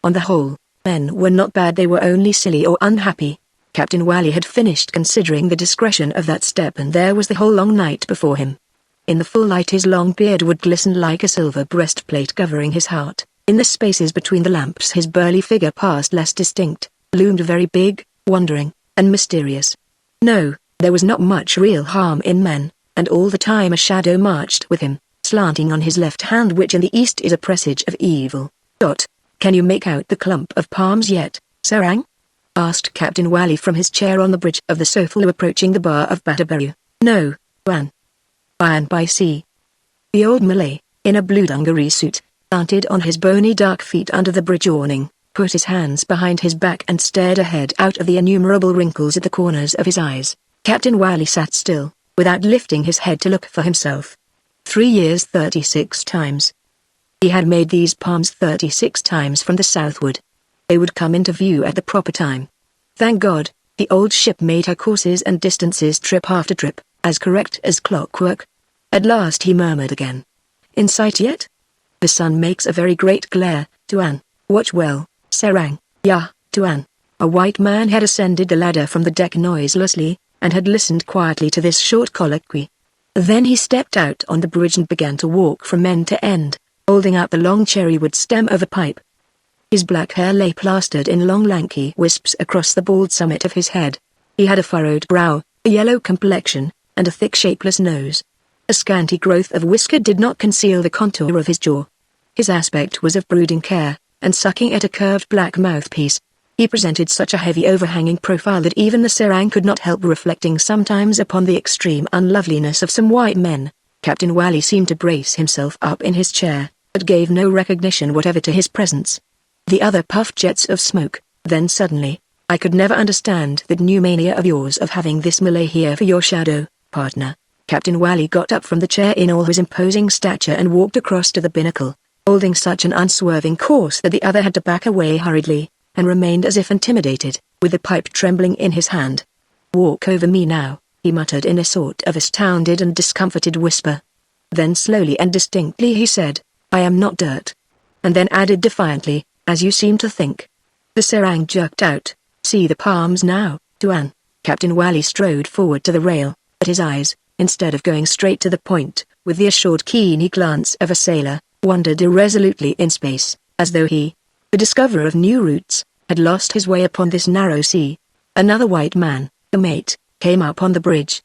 On the whole, men were not bad, they were only silly or unhappy. Captain Wally had finished considering the discretion of that step, and there was the whole long night before him. In the full light his long beard would glisten like a silver breastplate covering his heart, In the spaces between the lamps his burly figure passed less distinct, loomed very big, wandering, and mysterious. No, there was not much real harm in men, and all the time a shadow marched with him, slanting on his left hand, which in the east is a presage of evil. Can you make out the clump of palms yet, Sarang? Asked Captain Wally from his chair on the bridge of the Sofalu approaching the bar of Batabaru. No, Wan. Iron by sea. The old Malay, in a blue dungaree suit, planted on his bony dark feet under the bridge awning, put his hands behind his back and stared ahead out of the innumerable wrinkles at the corners of his eyes. Captain Wally sat still, without lifting his head to look for himself. 3 years 36 times. He had made these palms 36 times from the southward. They would come into view at the proper time. Thank God, the old ship made her courses and distances trip after trip, as correct as clockwork. At last he murmured again. In sight yet? The sun makes a very great glare, Tuan. Watch well, Sarang. Ya, Tuan. A white man had ascended the ladder from the deck noiselessly, and had listened quietly to this short colloquy. Then he stepped out on the bridge and began to walk from end to end, holding out the long cherrywood stem of a pipe. His black hair lay plastered in long lanky wisps across the bald summit of his head. He had a furrowed brow, a yellow complexion, and a thick shapeless nose. A scanty growth of whisker did not conceal the contour of his jaw. His aspect was of brooding care, and sucking at a curved black mouthpiece. He presented such a heavy overhanging profile that even the Sarang could not help reflecting sometimes upon the extreme unloveliness of some white men. Captain Wally seemed to brace himself up in his chair, but gave no recognition whatever to his presence. The other puffed jets of smoke, then suddenly, I could never understand that new mania of yours of having this Malay here for your shadow, partner. Captain Wally got up from the chair in all his imposing stature and walked across to the binnacle, holding such an unswerving course that the other had to back away hurriedly, and remained as if intimidated, with the pipe trembling in his hand. Walk over me now, he muttered in a sort of astounded and discomforted whisper. Then slowly and distinctly he said, I am not dirt. And then added defiantly, as you seem to think. The Sarang jerked out, see the palms now, Tuan. Captain Wally strode forward to the rail, but his eyes, instead of going straight to the point, with the assured keen glance of a sailor, wandered irresolutely in space, as though he, the discoverer of new routes, had lost his way upon this narrow sea. Another white man, the mate, came up on the bridge.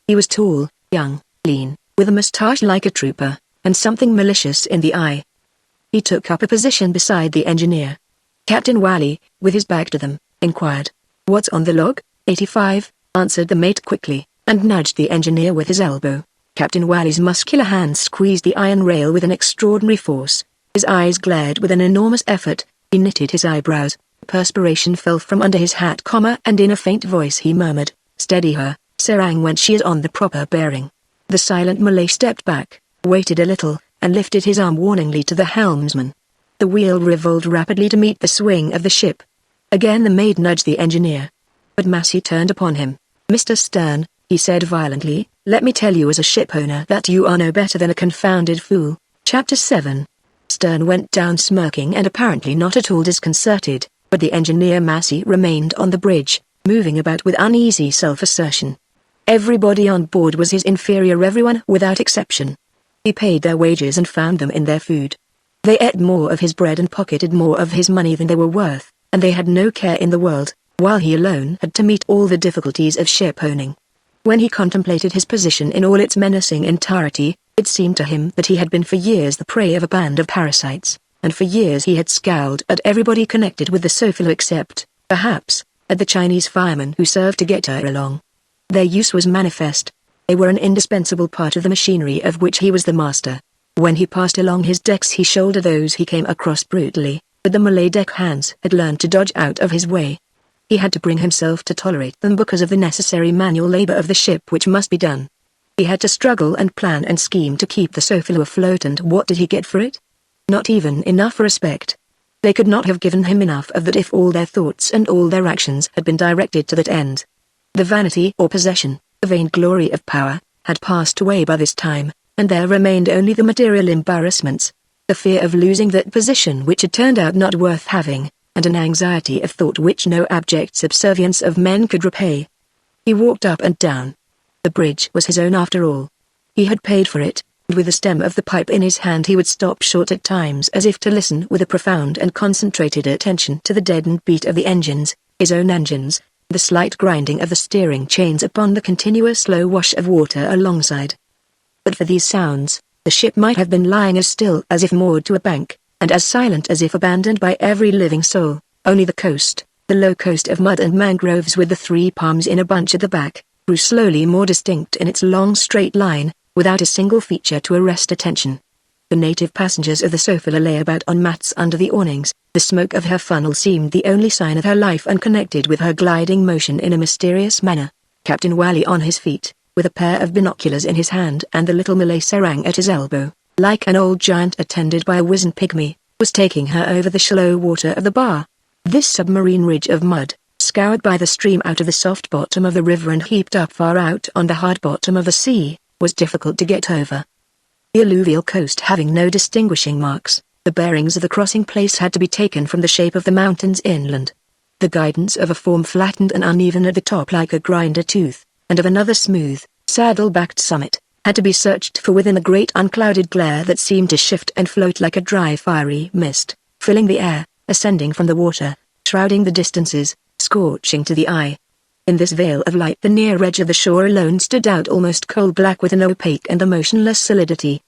He was tall, young, lean, with a moustache like a trooper, and something malicious in the eye. He took up a position beside the engineer. Captain Wally, with his back to them, inquired, What's on the log? 85, answered the mate quickly, and nudged the engineer with his elbow. Captain Wally's muscular hand squeezed the iron rail with an extraordinary force. His eyes glared with an enormous effort. He knitted his eyebrows. Perspiration fell from under his hat, and in a faint voice he murmured, Steady her, Sarang, when she is on the proper bearing. The silent Malay stepped back, waited a little, and lifted his arm warningly to the helmsman. The wheel revolved rapidly to meet the swing of the ship. Again the mate nudged the engineer. But Massey turned upon him. Mr. Stern, he said violently, let me tell you as a shipowner that you are no better than a confounded fool. Chapter 7. Stern went down smirking and apparently not at all disconcerted, but the engineer Massey remained on the bridge, moving about with uneasy self-assertion. Everybody on board was his inferior, everyone without exception. He paid their wages and found them in their food. They ate more of his bread and pocketed more of his money than they were worth, and they had no care in the world, while he alone had to meet all the difficulties of ship-owning. When he contemplated his position in all its menacing entirety, it seemed to him that he had been for years the prey of a band of parasites, and for years he had scowled at everybody connected with the Sofalu except, perhaps, at the Chinese firemen who served to get her along. Their use was manifest. They were an indispensable part of the machinery of which he was the master. When he passed along his decks he shouldered those he came across brutally, but the Malay deck hands had learned to dodge out of his way. He had to bring himself to tolerate them because of the necessary manual labor of the ship which must be done. He had to struggle and plan and scheme to keep the Sofalu afloat, and what did he get for it? Not even enough respect. They could not have given him enough of that if all their thoughts and all their actions had been directed to that end. The vanity or possession, the vainglory of power, had passed away by this time, and there remained only the material embarrassments, the fear of losing that position which had turned out not worth having, and an anxiety of thought which no abject subservience of men could repay. He walked up and down. The bridge was his own after all. He had paid for it, With the stem of the pipe in his hand he would stop short at times as if to listen with a profound and concentrated attention to the deadened beat of the engines, his own engines, the slight grinding of the steering chains upon the continuous slow wash of water alongside. But for these sounds, the ship might have been lying as still as if moored to a bank, and as silent as if abandoned by every living soul. Only the coast, the low coast of mud and mangroves with the 3 palms in a bunch at the back, grew slowly more distinct in its long straight line, without a single feature to arrest attention. The native passengers of the Sophia lay about on mats under the awnings. The smoke of her funnel seemed the only sign of her life and connected with her gliding motion in a mysterious manner. Captain Wally on his feet, with a pair of binoculars in his hand and the little Malay serang at his elbow, like an old giant attended by a wizened pygmy, was taking her over the shallow water of the bar. This submarine ridge of mud, scoured by the stream out of the soft bottom of the river and heaped up far out on the hard bottom of the sea, was difficult to get over. The alluvial coast having no distinguishing marks, the bearings of the crossing place had to be taken from the shape of the mountains inland. The guidance of a form flattened and uneven at the top like a grinder tooth, and of another smooth, saddle-backed summit, had to be searched for within the great unclouded glare that seemed to shift and float like a dry fiery mist, filling the air, ascending from the water, shrouding the distances, scorching to the eye. In this veil of light the near edge of the shore alone stood out almost coal-black with an opaque and emotionless solidity.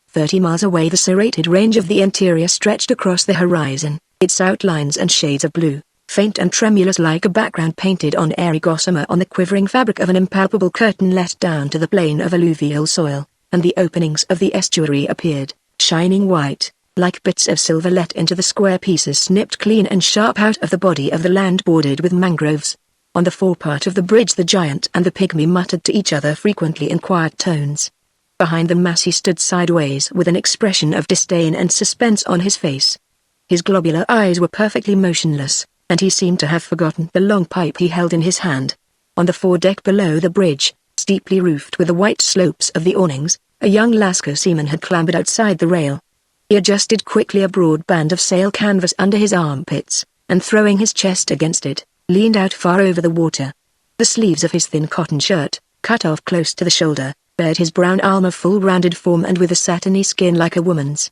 30 miles away the serrated range of the interior stretched across the horizon, its outlines and shades of blue, faint and tremulous like a background painted on airy gossamer on the quivering fabric of an impalpable curtain let down to the plain of alluvial soil, and the openings of the estuary appeared, shining white, like bits of silver let into the square pieces snipped clean and sharp out of the body of the land bordered with mangroves. On the forepart of the bridge the giant and the pygmy muttered to each other frequently in quiet tones. Behind them Massey stood sideways with an expression of disdain and suspense on his face. His globular eyes were perfectly motionless, and he seemed to have forgotten the long pipe he held in his hand. On the foredeck below the bridge, steeply roofed with the white slopes of the awnings, a young Lascar seaman had clambered outside the rail. He adjusted quickly a broad band of sail canvas under his armpits, and throwing his chest against it, leaned out far over the water. The sleeves of his thin cotton shirt, cut off close to the shoulder, bared his brown arm of full-rounded form and with a satiny skin like a woman's.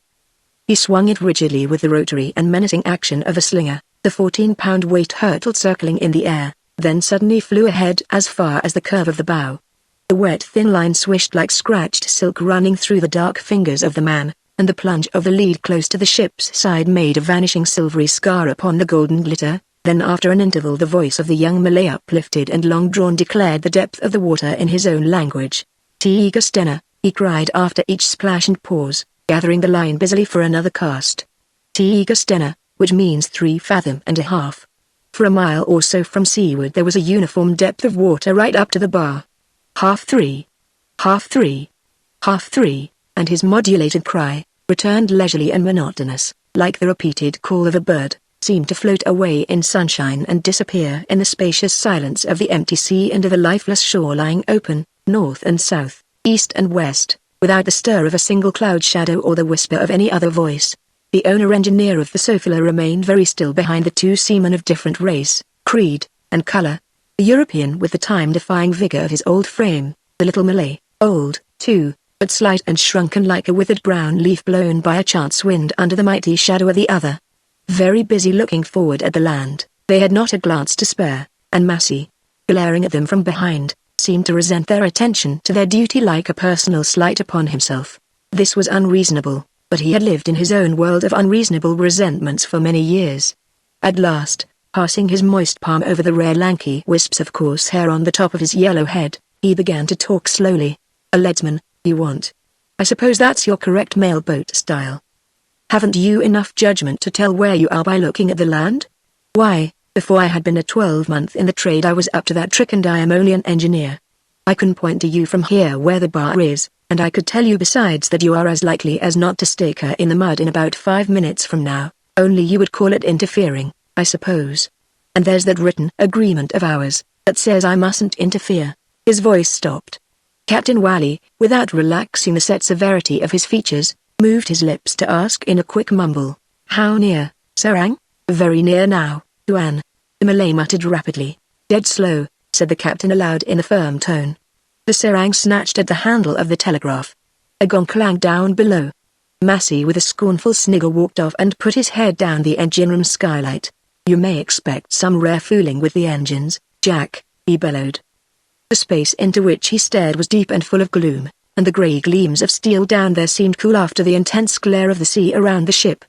He swung it rigidly with the rotary and menacing action of a slinger. The 14-pound weight hurtled circling in the air, then suddenly flew ahead as far as the curve of the bow. The wet thin line swished like scratched silk running through the dark fingers of the man, and the plunge of the lead close to the ship's side made a vanishing silvery scar upon the golden glitter. Then after an interval the voice of the young Malay uplifted and long-drawn declared the depth of the water in his own language. "Tiga Stena," he cried after each splash and pause, gathering the line busily for another cast. "Tiga Stena," which means 3 fathom and a half. For a mile or so from seaward there was a uniform depth of water right up to the bar. "Half 3. Half 3. Half 3, and his modulated cry, returned leisurely and monotonous, like the repeated call of a bird, seemed to float away in sunshine and disappear in the spacious silence of the empty sea and of the lifeless shore lying open, north and south, east and west, without the stir of a single cloud shadow or the whisper of any other voice. The owner-engineer of the Sophia remained very still behind the 2 seamen of different race, creed, and color. The European with the time-defying vigor of his old frame, the little Malay, old, too, but slight and shrunken like a withered brown leaf blown by a chance wind under the mighty shadow of the other. Very busy looking forward at the land, they had not a glance to spare, and Massey, glaring at them from behind, seemed to resent their attention to their duty like a personal slight upon himself. This was unreasonable, but he had lived in his own world of unreasonable resentments for many years. At last, passing his moist palm over the rare lanky wisps of coarse hair on the top of his yellow head, he began to talk slowly. "A leadsman, you want? I suppose that's your correct mail boat style. Haven't you enough judgment to tell where you are by looking at the land? Why, before I had been a 12-month in the trade I was up to that trick and I am only an engineer. I can point to you from here where the bar is, and I could tell you besides that you are as likely as not to stake her in the mud in about 5 minutes from now, only you would call it interfering, I suppose. And there's that written agreement of ours, that says I mustn't interfere." His voice stopped. Captain Wally, without relaxing the set severity of his features, moved his lips to ask in a quick mumble, "How near, Sarang?" "Very near now, Tuan," the Malay muttered rapidly. "Dead slow," said the captain aloud in a firm tone. The Sarang snatched at the handle of the telegraph. A gong clanged down below. Massey with a scornful snigger walked off and put his head down the engine room skylight. "You may expect some rare fooling with the engines, Jack," he bellowed. The space into which he stared was deep and full of gloom, and the grey gleams of steel down there seemed cool after the intense glare of the sea around the ship.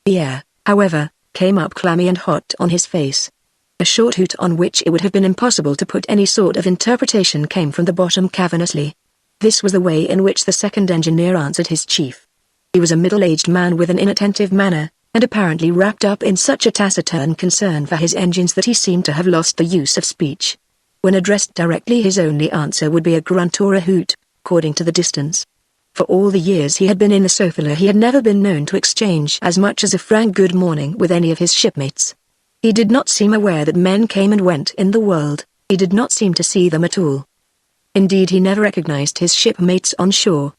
The air, however, came up clammy and hot on his face. A short hoot on which it would have been impossible to put any sort of interpretation came from the bottom cavernously. This was the way in which the second engineer answered his chief. He was a middle-aged man with an inattentive manner, and apparently wrapped up in such a taciturn concern for his engines that he seemed to have lost the use of speech. When addressed directly, his only answer would be a grunt or a hoot, according to the distance. For all the years he had been in the Sophia, he had never been known to exchange as much as a frank good morning with any of his shipmates. He did not seem aware that men came and went in the world. He did not seem to see them at all. Indeed, he never recognized his shipmates on shore.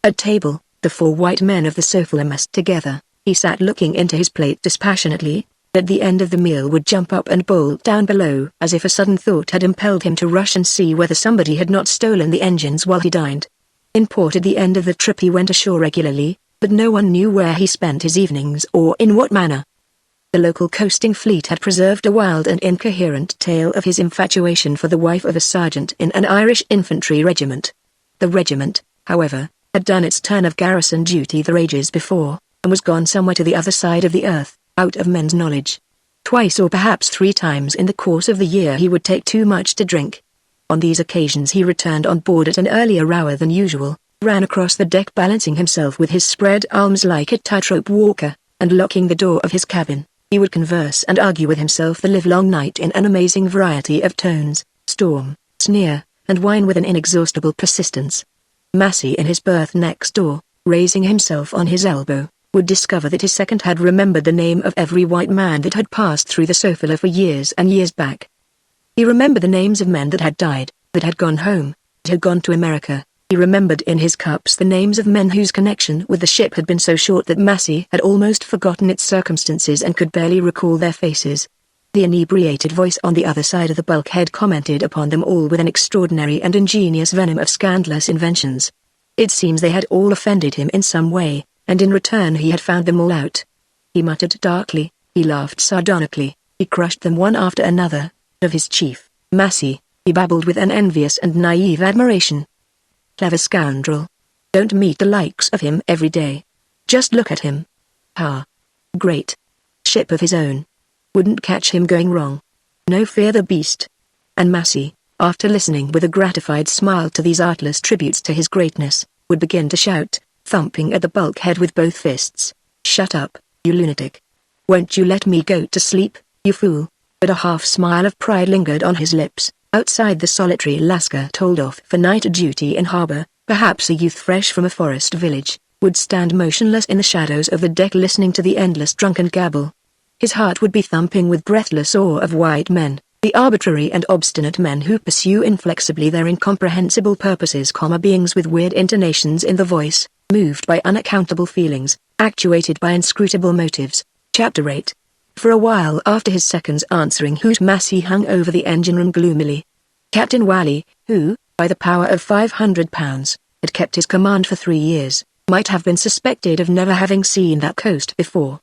At table, the 4 white men of the Sophia messed together. He sat looking into his plate dispassionately. At the end of the meal would jump up and bolt down below, as if a sudden thought had impelled him to rush and see whether somebody had not stolen the engines while he dined. In port at the end of the trip he went ashore regularly, but no one knew where he spent his evenings or in what manner. The local coasting fleet had preserved a wild and incoherent tale of his infatuation for the wife of a sergeant in an Irish infantry regiment. The regiment, however, had done its turn of garrison duty the ages before, and was gone somewhere to the other side of the earth, out of men's knowledge. Twice or perhaps 3 times in the course of the year he would take too much to drink. On these occasions he returned on board at an earlier hour than usual, ran across the deck balancing himself with his spread arms like a tightrope walker, and locking the door of his cabin, he would converse and argue with himself the livelong night in an amazing variety of tones, storm, sneer, and whine with an inexhaustible persistence. Massey in his berth next door, raising himself on his elbow, would discover that his second had remembered the name of every white man that had passed through the Sophia for years and years back. He remembered the names of men that had died, that had gone home, that had gone to America. He remembered in his cups the names of men whose connection with the ship had been so short that Massey had almost forgotten its circumstances and could barely recall their faces. The inebriated voice on the other side of the bulkhead commented upon them all with an extraordinary and ingenious venom of scandalous inventions. It seems they had all offended him in some way, and in return he had found them all out. He muttered darkly, he laughed sardonically, he crushed them one after another. Of his chief, Massey, he babbled with an envious and naive admiration. Clever scoundrel. Don't meet the likes of him every day. Just look at him. Ah. Great. Ship of his own. Wouldn't catch him going wrong. No fear the beast. And Massey, after listening with a gratified smile to these artless tributes to his greatness, would begin to shout, thumping at the bulkhead with both fists. "Shut up, you lunatic. Won't you let me go to sleep, you fool?" But a half-smile of pride lingered on his lips. Outside the solitary lascar told off for night duty in harbor, perhaps a youth fresh from a forest village, would stand motionless in the shadows of the deck listening to the endless drunken gabble. His heart would be thumping with breathless awe of white men, the arbitrary and obstinate men who pursue inflexibly their incomprehensible purposes, beings with weird intonations in the voice, moved by unaccountable feelings, actuated by inscrutable motives. Chapter 8. For a while after his second's answering hoot, Massey hung over the engine room gloomily. Captain Wally, who, by the power of £500, had kept his command for 3 years, might have been suspected of never having seen that coast before.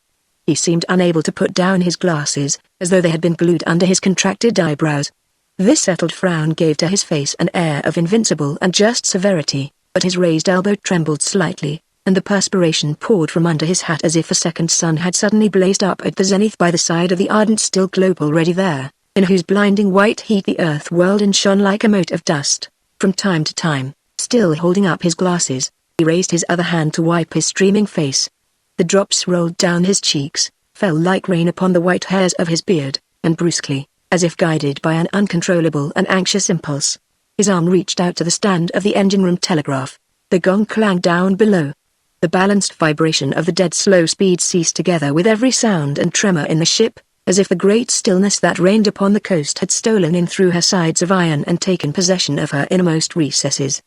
He seemed unable to put down his glasses, as though they had been glued under his contracted eyebrows. This settled frown gave to his face an air of invincible and just severity, but his raised elbow trembled slightly, and the perspiration poured from under his hat as if a second sun had suddenly blazed up at the zenith by the side of the ardent still globe already there, in whose blinding white heat the earth whirled and shone like a mote of dust. From time to time, still holding up his glasses, he raised his other hand to wipe his streaming face. The drops rolled down his cheeks, fell like rain upon the white hairs of his beard, and brusquely, as if guided by an uncontrollable and anxious impulse, his arm reached out to the stand of the engine-room telegraph. The gong clanged down below. The balanced vibration of the dead slow speed ceased together with every sound and tremor in the ship, as if the great stillness that reigned upon the coast had stolen in through her sides of iron and taken possession of her innermost recesses.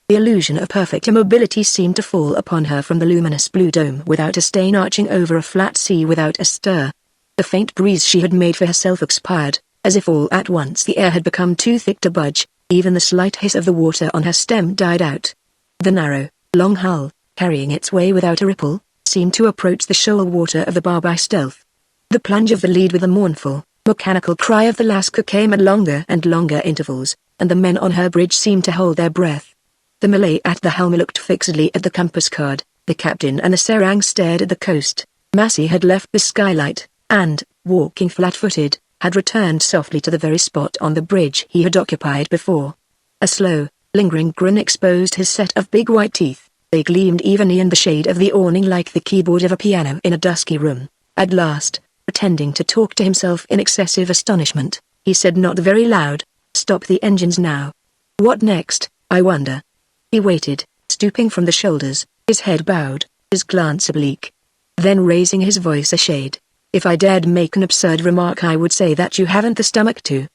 The illusion of perfect immobility seemed to fall upon her from the luminous blue dome without a stain, arching over a flat sea without a stir. The faint breeze she had made for herself expired, as if all at once the air had become too thick to budge. Even the slight hiss of the water on her stem died out. The narrow, long hull, carrying its way without a ripple, seemed to approach the shoal water of the bar by stealth. The plunge of the lead with a mournful, mechanical cry of the lascar came at longer and longer intervals, and the men on her bridge seemed to hold their breath. The Malay at the helm looked fixedly at the compass card, the captain and the serang stared at the coast. Massey had left the skylight, and, walking flat-footed, had returned softly to the very spot on the bridge he had occupied before. A slow, lingering grin exposed his set of big white teeth. They gleamed evenly in the shade of the awning like the keyboard of a piano in a dusky room. At last, pretending to talk to himself in excessive astonishment, he said not very loud, "Stop the engines now. What next, I wonder?" He waited, stooping from the shoulders, his head bowed, his glance oblique. Then raising his voice a shade, "If I dared make an absurd remark I would say that you haven't the stomach to."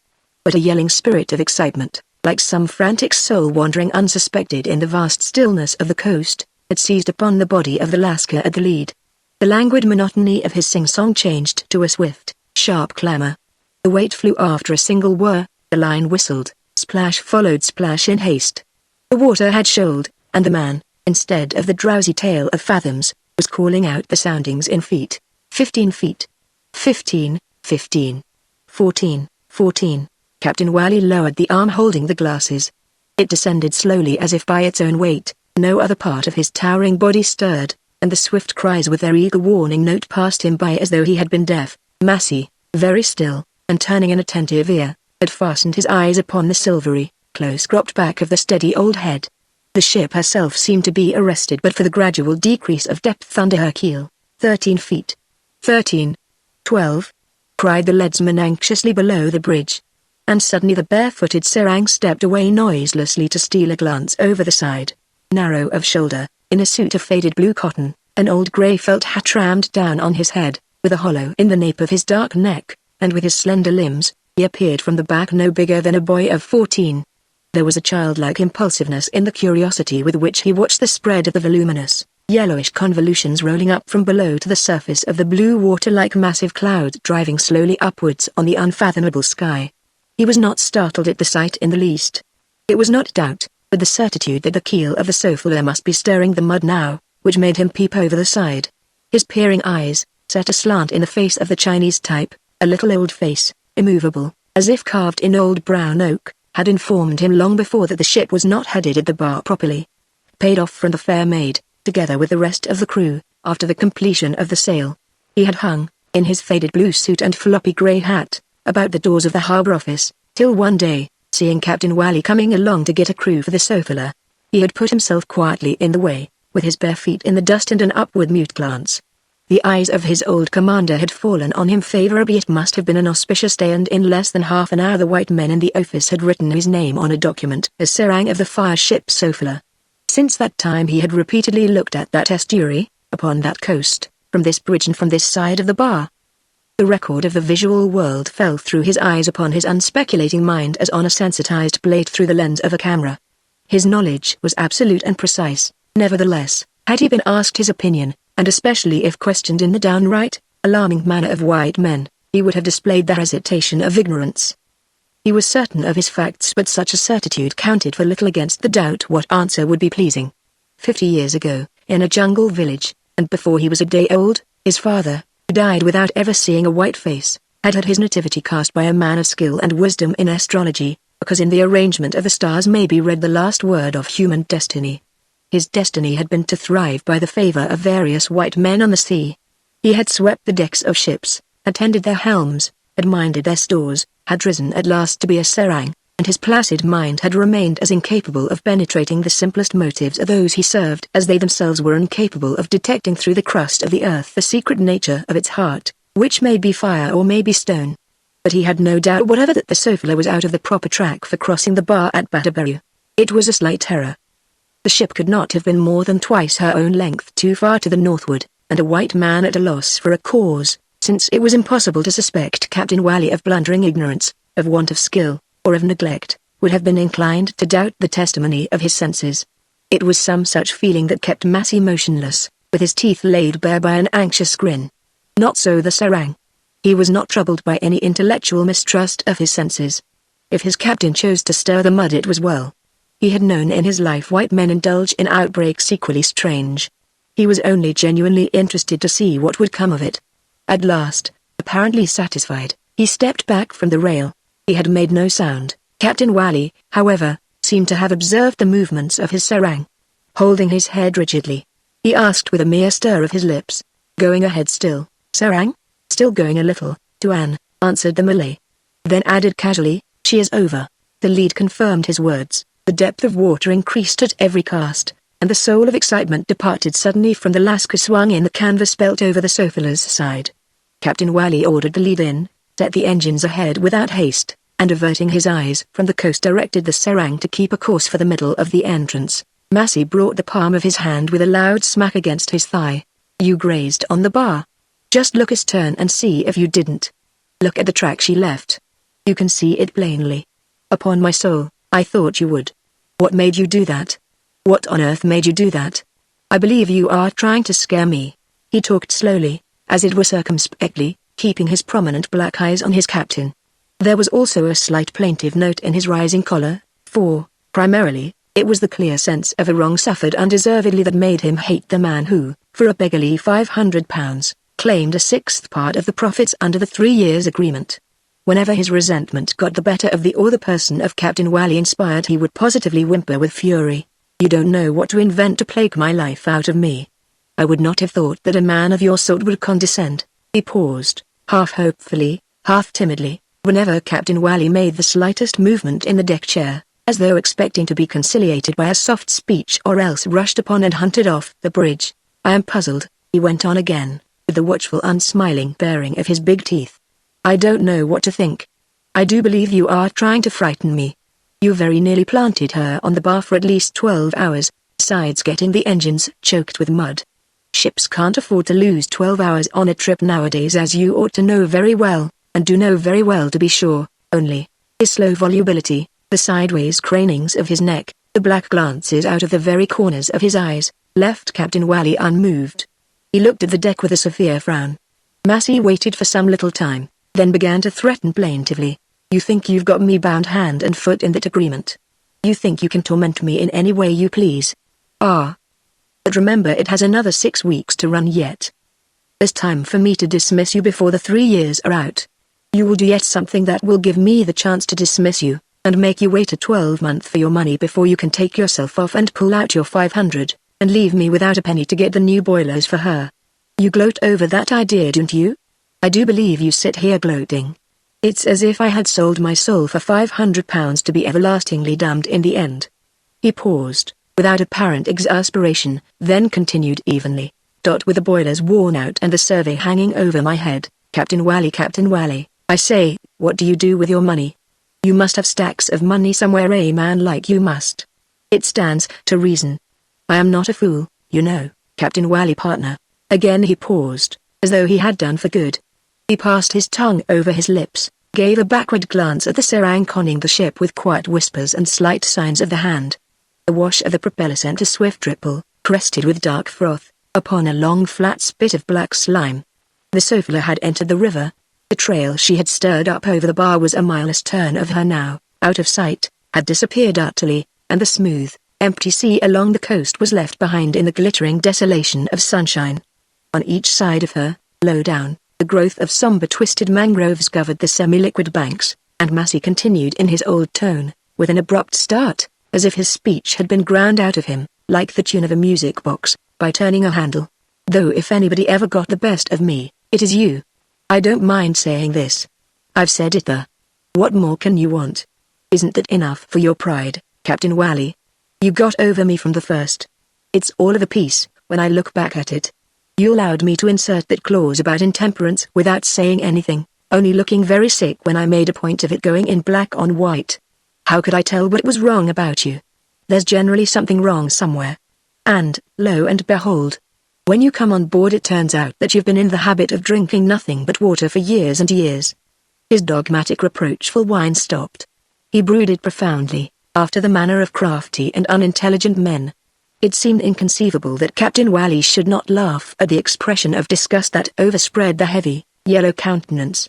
But a yelling spirit of excitement, like some frantic soul wandering unsuspected in the vast stillness of the coast, had seized upon the body of the lascar at the lead. The languid monotony of his sing-song changed to a swift, sharp clamor. The weight flew after a single whir, the line whistled, splash followed splash in haste. The water had shoaled, and the man, instead of the drowsy tale of fathoms, was calling out the soundings in feet. 15 feet. 15, 15. 14, 14. Captain Wally lowered the arm holding the glasses. It descended slowly as if by its own weight, no other part of his towering body stirred, and the swift cries with their eager warning note passed him by as though he had been deaf. Massey, very still, and turning an attentive ear, had fastened his eyes upon the silvery, close-cropped back of the steady old head. The ship herself seemed to be arrested but for the gradual decrease of depth under her keel. 13 feet. 13. 12. Cried the leadsman anxiously below the bridge. And suddenly the barefooted serang stepped away noiselessly to steal a glance over the side. Narrow of shoulder, in a suit of faded blue cotton, an old grey felt hat rammed down on his head, with a hollow in the nape of his dark neck, and with his slender limbs, he appeared from the back no bigger than a boy of 14. There was a childlike impulsiveness in the curiosity with which he watched the spread of the voluminous, yellowish convolutions rolling up from below to the surface of the blue water like massive clouds driving slowly upwards on the unfathomable sky. He was not startled at the sight in the least. It was not doubt, but the certitude that the keel of the Sophia must be stirring the mud now, which made him peep over the side. His peering eyes, set aslant in the face of the Chinese type, a little old face, immovable, as if carved in old brown oak, had informed him long before that the ship was not headed at the bar properly. Paid off from the fair maid, together with the rest of the crew, after the completion of the sail. He had hung, in his faded blue suit and floppy grey hat, about the doors of the harbour office, till one day, seeing Captain Wally coming along to get a crew for the Sophia, he had put himself quietly in the way, with his bare feet in the dust and an upward mute glance. The eyes of his old commander had fallen on him favourably. It must have been an auspicious day, and in less than half an hour the white men in the office had written his name on a document as serang of the fire ship Sophia. Since that time he had repeatedly looked at that estuary, upon that coast, from this bridge and from this side of the bar. The record of the visual world fell through his eyes upon his unspeculating mind as on a sensitized plate through the lens of a camera. His knowledge was absolute and precise. Nevertheless, had he been asked his opinion, and especially if questioned in the downright, alarming manner of white men, he would have displayed the hesitation of ignorance. He was certain of his facts, but such a certitude counted for little against the doubt what answer would be pleasing. 50 years ago, in a jungle village, and before he was a day old, his father, who died without ever seeing a white face, had had his nativity cast by a man of skill and wisdom in astrology, because in the arrangement of the stars may be read the last word of human destiny. His destiny had been to thrive by the favor of various white men on the sea. He had swept the decks of ships, had tended their helms, had minded their stores, had risen at last to be a serang, and his placid mind had remained as incapable of penetrating the simplest motives of those he served as they themselves were incapable of detecting through the crust of the earth the secret nature of its heart, which may be fire or may be stone. But he had no doubt whatever that the Sophia was out of the proper track for crossing the bar at Batterbury. It was a slight error. The ship could not have been more than twice her own length too far to the northward, and a white man at a loss for a cause, since it was impossible to suspect Captain Wally of blundering ignorance, of want of skill, or of neglect, would have been inclined to doubt the testimony of his senses. It was some such feeling that kept Massey motionless, with his teeth laid bare by an anxious grin. Not so the serang. He was not troubled by any intellectual mistrust of his senses. If his captain chose to stir the mud it was well. He had known in his life white men indulge in outbreaks equally strange. He was only genuinely interested to see what would come of it. At last, apparently satisfied, he stepped back from the rail. He had made no sound. Captain Wally, however, seemed to have observed the movements of his sarang. Holding his head rigidly, he asked with a mere stir of his lips, "Going ahead still, sarang?" "Still going a little, Tuan," answered the Malay. Then added casually, "She is over." The lead confirmed his words. The depth of water increased at every cast, and the soul of excitement departed suddenly from the lascar swung in the canvas belt over the Sofala's side. Captain Wally ordered the lead in, set the engines ahead without haste, and averting his eyes from the coast directed the sarang to keep a course for the middle of the entrance. Massey brought the palm of his hand with a loud smack against his thigh. "You grazed on the bar. Just look astern and see if you didn't. Look at the track she left. You can see it plainly. Upon my soul, I thought you would. What made you do that? What on earth made you do that? I believe you are trying to scare me." He talked slowly, as it were circumspectly, keeping his prominent black eyes on his captain. There was also a slight plaintive note in his rising collar, for, primarily, it was the clear sense of a wrong suffered undeservedly that made him hate the man who, for a beggarly £500, claimed a sixth part of the profits under the 3 years agreement. Whenever his resentment got the better of the other person of Captain Wally inspired, he would positively whimper with fury. "You don't know what to invent to plague my life out of me. I would not have thought that a man of your sort would condescend." He paused, half hopefully, half timidly, whenever Captain Wally made the slightest movement in the deck chair, as though expecting to be conciliated by a soft speech or else rushed upon and hunted off the bridge. "I am puzzled," he went on again, with the watchful unsmiling baring of his big teeth. "I don't know what to think. I do believe you are trying to frighten me. You very nearly planted her on the bar for at least 12 hours, besides getting the engines choked with mud. Ships can't afford to lose 12 hours on a trip nowadays, as you ought to know very well, and do know very well to be sure, only." His slow volubility, the sideways cranings of his neck, the black glances out of the very corners of his eyes, left Captain Wally unmoved. He looked at the deck with a severe frown. Massey waited for some little time, then began to threaten plaintively. "You think you've got me bound hand and foot in that agreement? You think you can torment me in any way you please? Ah. But remember, it has another 6 weeks to run yet. There's time for me to dismiss you before the 3 years are out. You will do yet something that will give me the chance to dismiss you, and make you wait a 12-month for your money before you can take yourself off and pull out your 500, and leave me without a penny to get the new boilers for her. You gloat over that idea, don't you? I do believe you sit here gloating. It's as if I had sold my soul for £500 to be everlastingly damned in the end." He paused, without apparent exasperation, then continued evenly, "With the boilers worn out and the survey hanging over my head, Captain Wally, I say, what do you do with your money? You must have stacks of money somewhere, a man like you must. It stands to reason. I am not a fool, you know, Captain Wally partner." Again he paused, as though he had done for good. He passed his tongue over his lips, gave a backward glance at the sarang conning the ship with quiet whispers and slight signs of the hand. The wash of the propeller sent a swift ripple, crested with dark froth, upon a long flat spit of black slime. The Sofala had entered the river. The trail she had stirred up over the bar was a mile astern of her now, out of sight, had disappeared utterly, and the smooth, empty sea along the coast was left behind in the glittering desolation of sunshine. On each side of her, low down, the growth of somber twisted mangroves covered the semi-liquid banks, and Massey continued in his old tone, with an abrupt start, as if his speech had been ground out of him, like the tune of a music box, by turning a handle. "Though if anybody ever got the best of me, it is you. I don't mind saying this. I've said it there. What more can you want? Isn't that enough for your pride, Captain Wally? You got over me from the first. It's all of a piece, when I look back at it. You allowed me to insert that clause about intemperance without saying anything, only looking very sick when I made a point of it going in black on white. How could I tell what was wrong about you? There's generally something wrong somewhere. And, lo and behold, when you come on board it turns out that you've been in the habit of drinking nothing but water for years and years." His dogmatic reproachful whine stopped. He brooded profoundly, after the manner of crafty and unintelligent men. It seemed inconceivable that Captain Wally should not laugh at the expression of disgust that overspread the heavy, yellow countenance.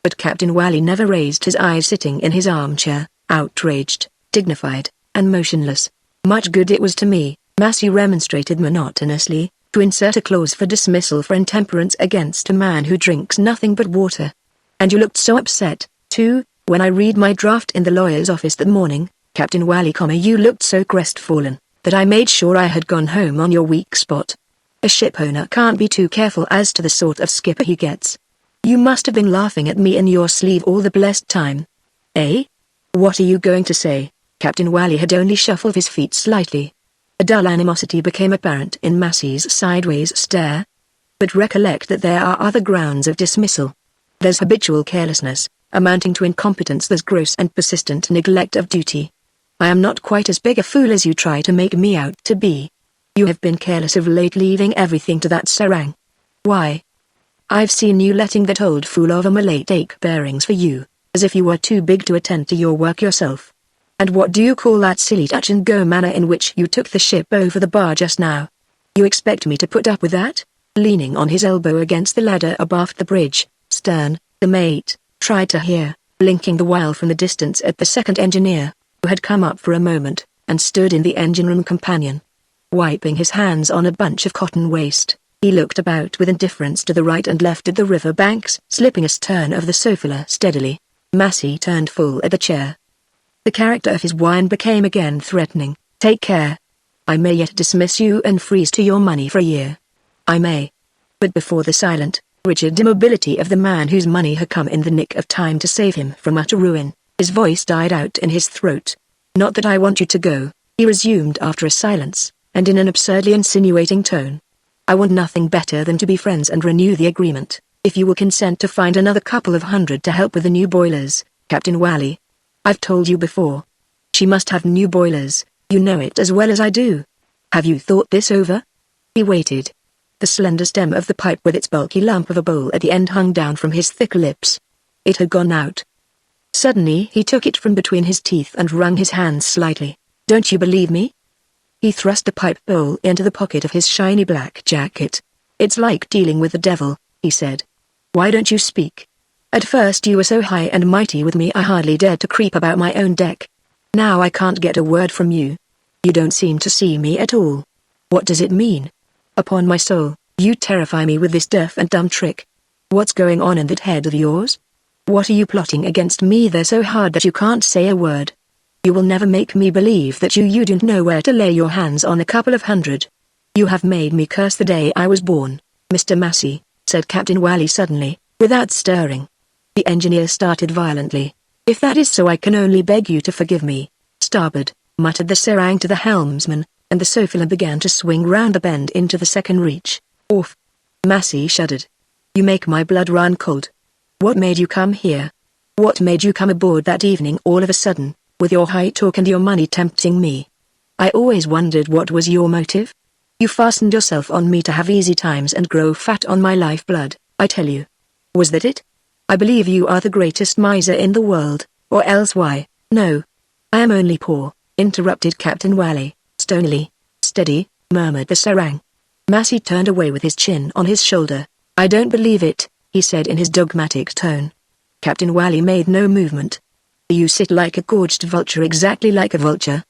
But Captain Wally never raised his eyes, sitting in his armchair, outraged, dignified, and motionless. Much good it was to me, Massey remonstrated monotonously, to insert a clause for dismissal for intemperance against a man who drinks nothing but water. And you looked so upset, too, when I read my draft in the lawyer's office that morning, Captain Wally, you looked so crestfallen, that I made sure I had gone home on your weak spot. A shipowner can't be too careful as to the sort of skipper he gets. You must have been laughing at me in your sleeve all the blessed time. Eh? What are you going to say? Captain Wally had only shuffled his feet slightly. A dull animosity became apparent in Massey's sideways stare. But recollect that there are other grounds of dismissal. There's habitual carelessness, amounting to incompetence. There's gross and persistent neglect of duty. I am not quite as big a fool as you try to make me out to be. You have been careless of late, leaving everything to that serang. Why? I've seen you letting that old fool of a Malay take bearings for you, as if you were too big to attend to your work yourself. And what do you call that silly touch-and-go manner in which you took the ship over the bar just now? You expect me to put up with that? Leaning on his elbow against the ladder abaft the bridge, stern, the mate tried to hear, blinking the while from the distance at the second engineer, who had come up for a moment, and stood in the engine-room companion. Wiping his hands on a bunch of cotton waste, he looked about with indifference to the right and left at the river banks, slipping astern of the Sophia steadily. Massey turned full at the chair. The character of his whine became again threatening. Take care. I may yet dismiss you and freeze to your money for a year. I may. But before the silent, rigid immobility of the man whose money had come in the nick of time to save him from utter ruin, his voice died out in his throat. Not that I want you to go, he resumed after a silence, and in an absurdly insinuating tone. I want nothing better than to be friends and renew the agreement, if you will consent to find another couple of hundred to help with the new boilers, Captain Wally. I've told you before. She must have new boilers, you know it as well as I do. Have you thought this over? He waited. The slender stem of the pipe with its bulky lump of a bowl at the end hung down from his thick lips. It had gone out. Suddenly he took it from between his teeth and wrung his hands slightly. Don't you believe me? He thrust the pipe bowl into the pocket of his shiny black jacket. It's like dealing with the devil, he said. Why don't you speak? At first you were so high and mighty with me I hardly dared to creep about my own deck. Now I can't get a word from you. You don't seem to see me at all. What does it mean? Upon my soul, you terrify me with this deaf and dumb trick. What's going on in that head of yours? What are you plotting against me there so hard that you can't say a word? You will never make me believe that you don't know where to lay your hands on a couple of hundred. You have made me curse the day I was born, Mr. Massey, said Captain Wally suddenly, without stirring. The engineer started violently. If that is so I can only beg you to forgive me. Starboard, muttered the serang to the helmsman, and the Sophia began to swing round the bend into the second reach. Off. Massey shuddered. You make my blood run cold. What made you come here? What made you come aboard that evening all of a sudden, with your high talk and your money tempting me? I always wondered what was your motive. You fastened yourself on me to have easy times and grow fat on my lifeblood, I tell you. Was that it? I believe you are the greatest miser in the world, or else why? No. I am only poor, interrupted Captain Wally, stonily. Steady, murmured the serang. Massey turned away with his chin on his shoulder. I don't believe it, he said in his dogmatic tone. Captain Wally made no movement. You sit like a gorged vulture, exactly like a vulture.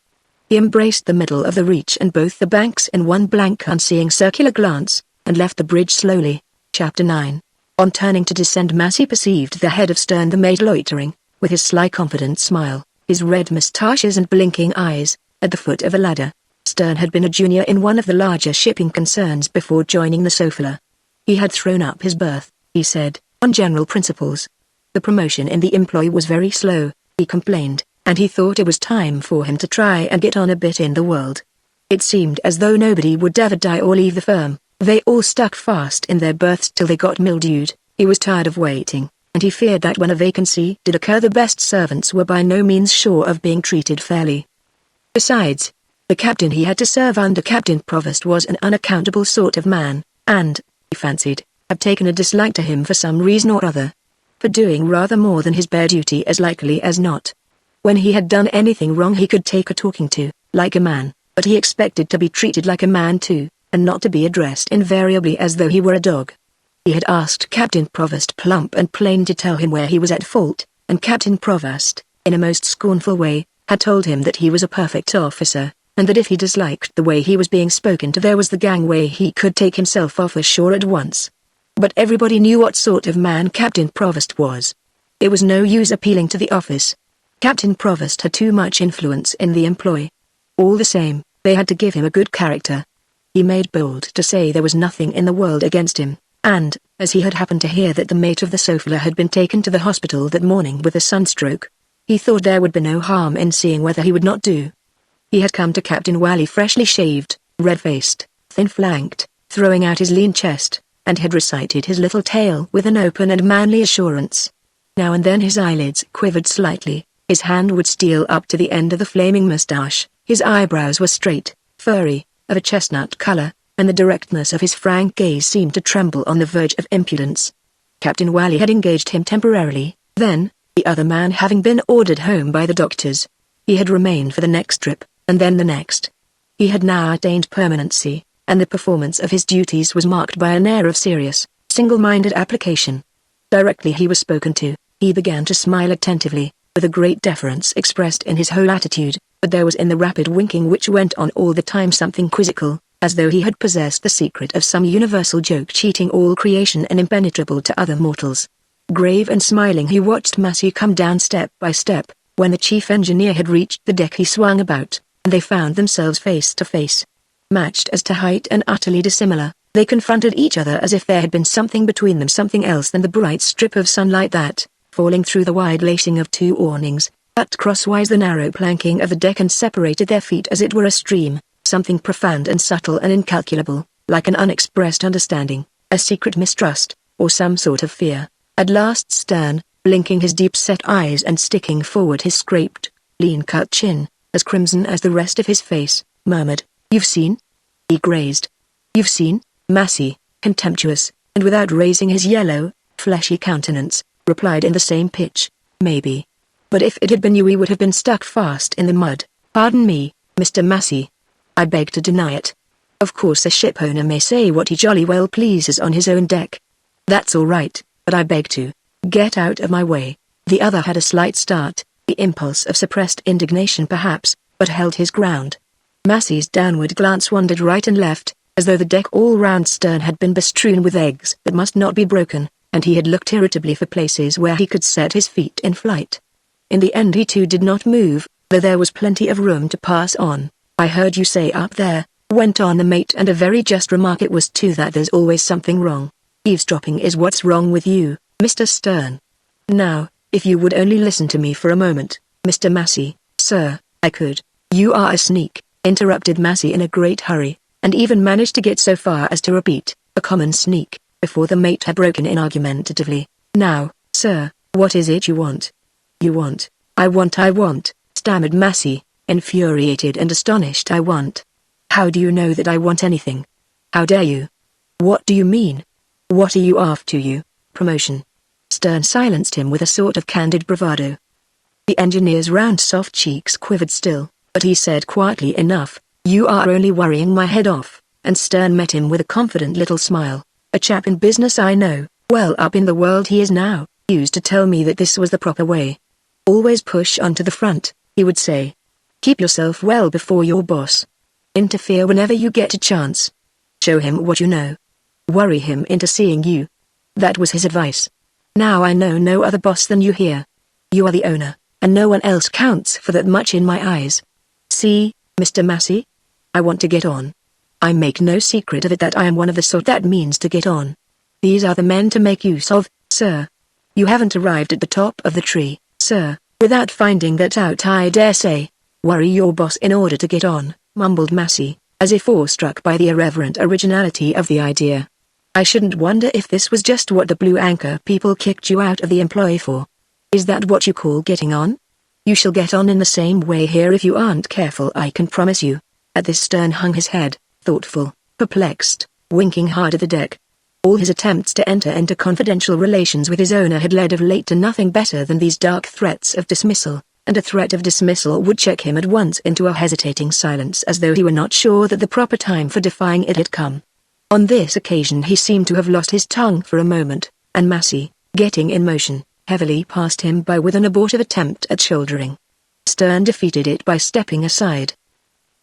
He embraced the middle of the reach and both the banks in one blank unseeing circular glance, and left the bridge slowly. Chapter 9. On turning to descend, Massey perceived the head of Stern the mate loitering, with his sly confident smile, his red moustaches and blinking eyes, at the foot of a ladder. Stern had been a junior in one of the larger shipping concerns before joining the Sophia. He had thrown up his berth, he said, on general principles. The promotion in the employ was very slow, he complained, and he thought it was time for him to try and get on a bit in the world. It seemed as though nobody would ever die or leave the firm. They all stuck fast in their berths till they got mildewed. He was tired of waiting, and he feared that when a vacancy did occur the best servants were by no means sure of being treated fairly. Besides, the captain he had to serve under, Captain Provost, was an unaccountable sort of man, and, he fancied, had taken a dislike to him for some reason or other. For doing rather more than his bare duty as likely as not. When he had done anything wrong he could take a talking to, like a man, but he expected to be treated like a man too, and not to be addressed invariably as though he were a dog. He had asked Captain Provost plump and plain to tell him where he was at fault, and Captain Provost, in a most scornful way, had told him that he was a perfect officer, and that if he disliked the way he was being spoken to there was the gangway he could take himself off ashore at once. But everybody knew what sort of man Captain Provost was. It was no use appealing to the office. Captain Provost had too much influence in the employ. All the same, they had to give him a good character. He made bold to say there was nothing in the world against him, and, as he had happened to hear that the mate of the Sophia had been taken to the hospital that morning with a sunstroke, he thought there would be no harm in seeing whether he would not do. He had come to Captain Wally freshly shaved, red-faced, thin-flanked, throwing out his lean chest, and had recited his little tale with an open and manly assurance. Now and then his eyelids quivered slightly, his hand would steal up to the end of the flaming moustache, his eyebrows were straight, furry, of a chestnut color, and the directness of his frank gaze seemed to tremble on the verge of impudence. Captain Wally had engaged him temporarily, then, the other man having been ordered home by the doctors, he had remained for the next trip, and then the next. He had now attained permanency, and the performance of his duties was marked by an air of serious, single-minded application. Directly he was spoken to, he began to smile attentively, with a great deference expressed in his whole attitude, but there was in the rapid winking which went on all the time something quizzical, as though he had possessed the secret of some universal joke cheating all creation and impenetrable to other mortals. Grave and smiling he watched Massey come down step by step. When the chief engineer had reached the deck he swung about, and they found themselves face to face. Matched as to height and utterly dissimilar, they confronted each other as if there had been something between them, something else than the bright strip of sunlight that, falling through the wide lacing of two awnings, cut crosswise the narrow planking of the deck and separated their feet as it were a stream, something profound and subtle and incalculable, like an unexpressed understanding, a secret mistrust, or some sort of fear. At last Stern, blinking his deep-set eyes and sticking forward his scraped, lean-cut chin, as crimson as the rest of his face, murmured, "You've seen?" He grazed. "You've seen?" Massey, contemptuous, and without raising his yellow, fleshy countenance, replied in the same pitch, "Maybe. But if it had been you we would have been stuck fast in the mud. Pardon me, Mr. Massey. I beg to deny it. Of course a ship-owner may say what he jolly well pleases on his own deck. That's all right, but I beg to get out of my way." The other had a slight start, the impulse of suppressed indignation perhaps, but held his ground. Massey's downward glance wandered right and left, as though the deck all round stern had been bestrewn with eggs that must not be broken, and he had looked irritably for places where he could set his feet in flight. In the end he too did not move, though there was plenty of room to pass on. "I heard you say up there," went on the mate, and a very just remark it was too, "that there's always something wrong. Eavesdropping is what's wrong with you, Mr. Stern. Now, if you would only listen to me for a moment, Mr. Massey." "Sir, I could." "You are a sneak," interrupted Massey in a great hurry, and even managed to get so far as to repeat, "a common sneak," before the mate had broken in argumentatively. "Now, sir, what is it you want?" "You want." I want," stammered Massey, infuriated and astonished. "I want. How do you know that I want anything? How dare you? What do you mean? What are you after? You? Promotion?" Stern silenced him with a sort of candid bravado. The engineer's round soft cheeks quivered still, but he said quietly enough, "You are only worrying my head off," and Stern met him with a confident little smile. "A chap in business I know, well up in the world he is now, used to tell me that this was the proper way. Always push on to the front, he would say. Keep yourself well before your boss. Interfere whenever you get a chance. Show him what you know. Worry him into seeing you. That was his advice. Now I know no other boss than you here. You are the owner, and no one else counts for that much in my eyes. See, Mr. Massey? I want to get on. I make no secret of it that I am one of the sort that means to get on. These are the men to make use of, sir. You haven't arrived at the top of the tree, sir, without finding that out, I dare say. Worry your boss in order to get on, mumbled Massey, as if awestruck by the irreverent originality of the idea. I shouldn't wonder if this was just what the Blue Anchor people kicked you out of the employ for. Is that what you call getting on? You shall get on in the same way here if you aren't careful, I can promise you. At this Stern hung his head, thoughtful, perplexed, winking hard at the deck. All his attempts to enter into confidential relations with his owner had led of late to nothing better than these dark threats of dismissal, and a threat of dismissal would check him at once into a hesitating silence as though he were not sure that the proper time for defying it had come. On this occasion he seemed to have lost his tongue for a moment, and Massey, getting in motion, heavily passed him by with an abortive attempt at shouldering. Stern defeated it by stepping aside.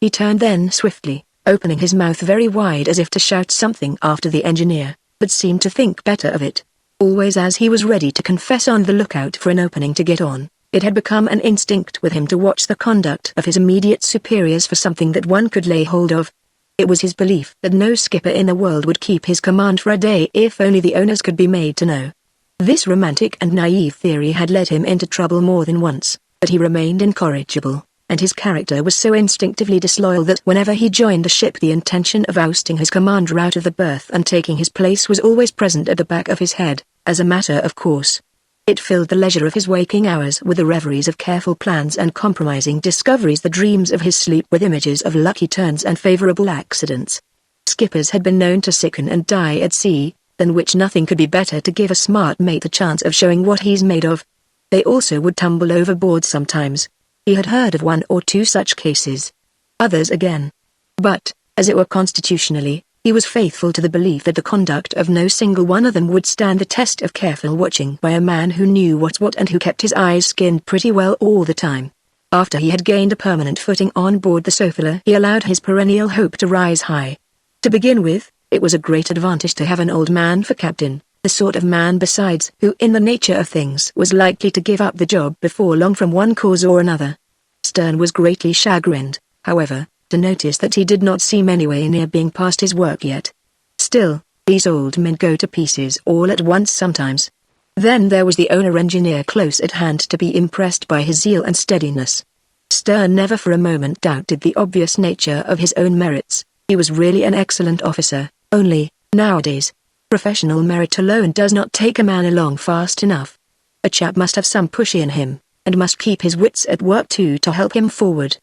He turned then swiftly, opening his mouth very wide as if to shout something after the engineer, but seemed to think better of it. Always as he was ready to confess on the lookout for an opening to get on, it had become an instinct with him to watch the conduct of his immediate superiors for something that one could lay hold of. It was his belief that no skipper in the world would keep his command for a day if only the owners could be made to know. This romantic and naive theory had led him into trouble more than once, but he remained incorrigible, and his character was so instinctively disloyal that whenever he joined the ship the intention of ousting his commander out of the berth and taking his place was always present at the back of his head, as a matter of course. It filled the leisure of his waking hours with the reveries of careful plans and compromising discoveries, the dreams of his sleep with images of lucky turns and favorable accidents. Skippers had been known to sicken and die at sea, than which nothing could be better to give a smart mate the chance of showing what he's made of. They also would tumble overboard sometimes. He had heard of one or two such cases. Others again. But, as it were constitutionally, he was faithful to the belief that the conduct of no single one of them would stand the test of careful watching by a man who knew what's what and who kept his eyes skinned pretty well all the time. After he had gained a permanent footing on board the Sophia, he allowed his perennial hope to rise high. To begin with, it was a great advantage to have an old man for captain, the sort of man besides who in the nature of things was likely to give up the job before long from one cause or another. Stern was greatly chagrined, however, to notice that he did not seem anywhere near being past his work yet. Still, these old men go to pieces all at once sometimes. Then there was the owner-engineer close at hand to be impressed by his zeal and steadiness. Stern never for a moment doubted the obvious nature of his own merits. He was really an excellent officer, only, nowadays, professional merit alone does not take a man along fast enough. A chap must have some push in him, and must keep his wits at work too to help him forward.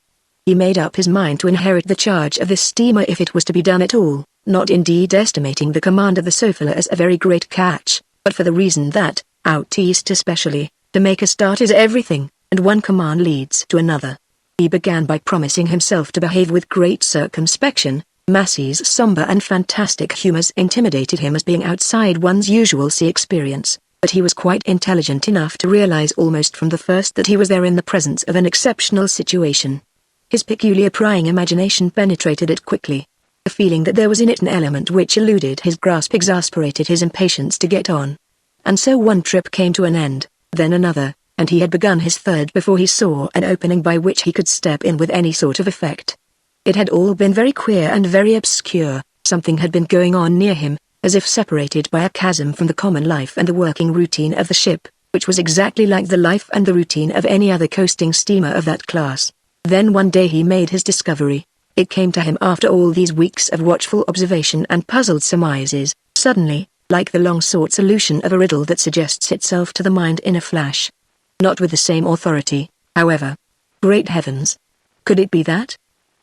He made up his mind to inherit the charge of this steamer if it was to be done at all, not indeed estimating the command of the Sophia as a very great catch, but for the reason that, out east especially, to make a start is everything, and one command leads to another. He began by promising himself to behave with great circumspection. Massey's somber and fantastic humors intimidated him as being outside one's usual sea experience, but he was quite intelligent enough to realize almost from the first that he was there in the presence of an exceptional situation. His peculiar prying imagination penetrated it quickly. The feeling that there was in it an element which eluded his grasp exasperated his impatience to get on. And so one trip came to an end, then another, and he had begun his third before he saw an opening by which he could step in with any sort of effect. It had all been very queer and very obscure. Something had been going on near him, as if separated by a chasm from the common life and the working routine of the ship, which was exactly like the life and the routine of any other coasting steamer of that class. Then one day he made his discovery. It came to him after all these weeks of watchful observation and puzzled surmises, suddenly, like the long-sought solution of a riddle that suggests itself to the mind in a flash. Not with the same authority, however. Great heavens! Could it be that?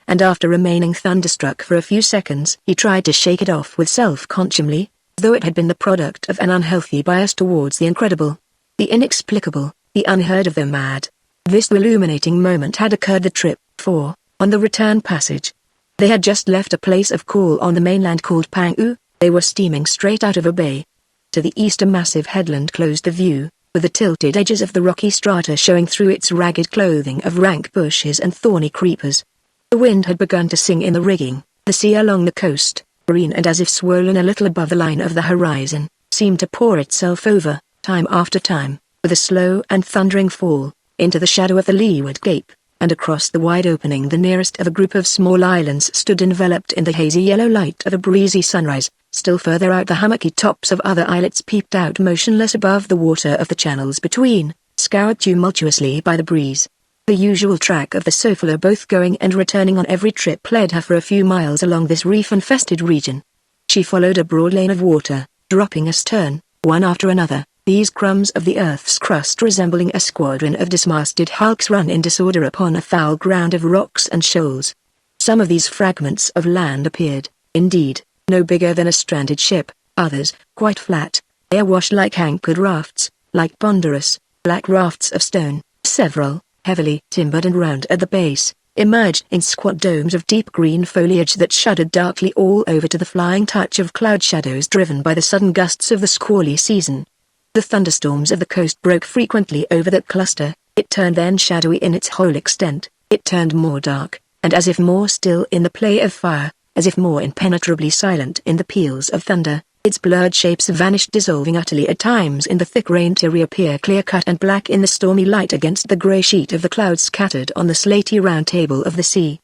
And after remaining thunderstruck for a few seconds he tried to shake it off with self-consciously, though it had been the product of an unhealthy bias towards the incredible, the inexplicable, the unheard of, the mad. This illuminating moment had occurred the trip before, on the return passage. They had just left a place of call on the mainland called Pang'u. They were steaming straight out of a bay. To the east a massive headland closed the view, with the tilted edges of the rocky strata showing through its ragged clothing of rank bushes and thorny creepers. The wind had begun to sing in the rigging. The sea along the coast, green and as if swollen a little above the line of the horizon, seemed to pour itself over, time after time, with a slow and thundering fall, into the shadow of the leeward cape, and across the wide opening the nearest of a group of small islands stood enveloped in the hazy yellow light of a breezy sunrise. Still further out the hummocky tops of other islets peeped out motionless above the water of the channels between, scoured tumultuously by the breeze. The usual track of the Sophia both going and returning on every trip led her for a few miles along this reef-infested region. She followed a broad lane of water, dropping astern, one after another, these crumbs of the earth's crust resembling a squadron of dismasted hulks run in disorder upon a foul ground of rocks and shoals. Some of these fragments of land appeared, indeed, no bigger than a stranded ship, others, quite flat, lay awash like anchored rafts, like ponderous, black rafts of stone. Several, heavily timbered and round at the base, emerged in squat domes of deep green foliage that shuddered darkly all over to the flying touch of cloud shadows driven by the sudden gusts of the squally season. The thunderstorms of the coast broke frequently over that cluster, It turned then shadowy in its whole extent, it turned more dark, and as if more still in the play of fire, as if more impenetrably silent in the peals of thunder. Its blurred shapes vanished, dissolving utterly at times in the thick rain to reappear clear-cut and black in the stormy light against the grey sheet of the clouds scattered on the slaty round table of the sea.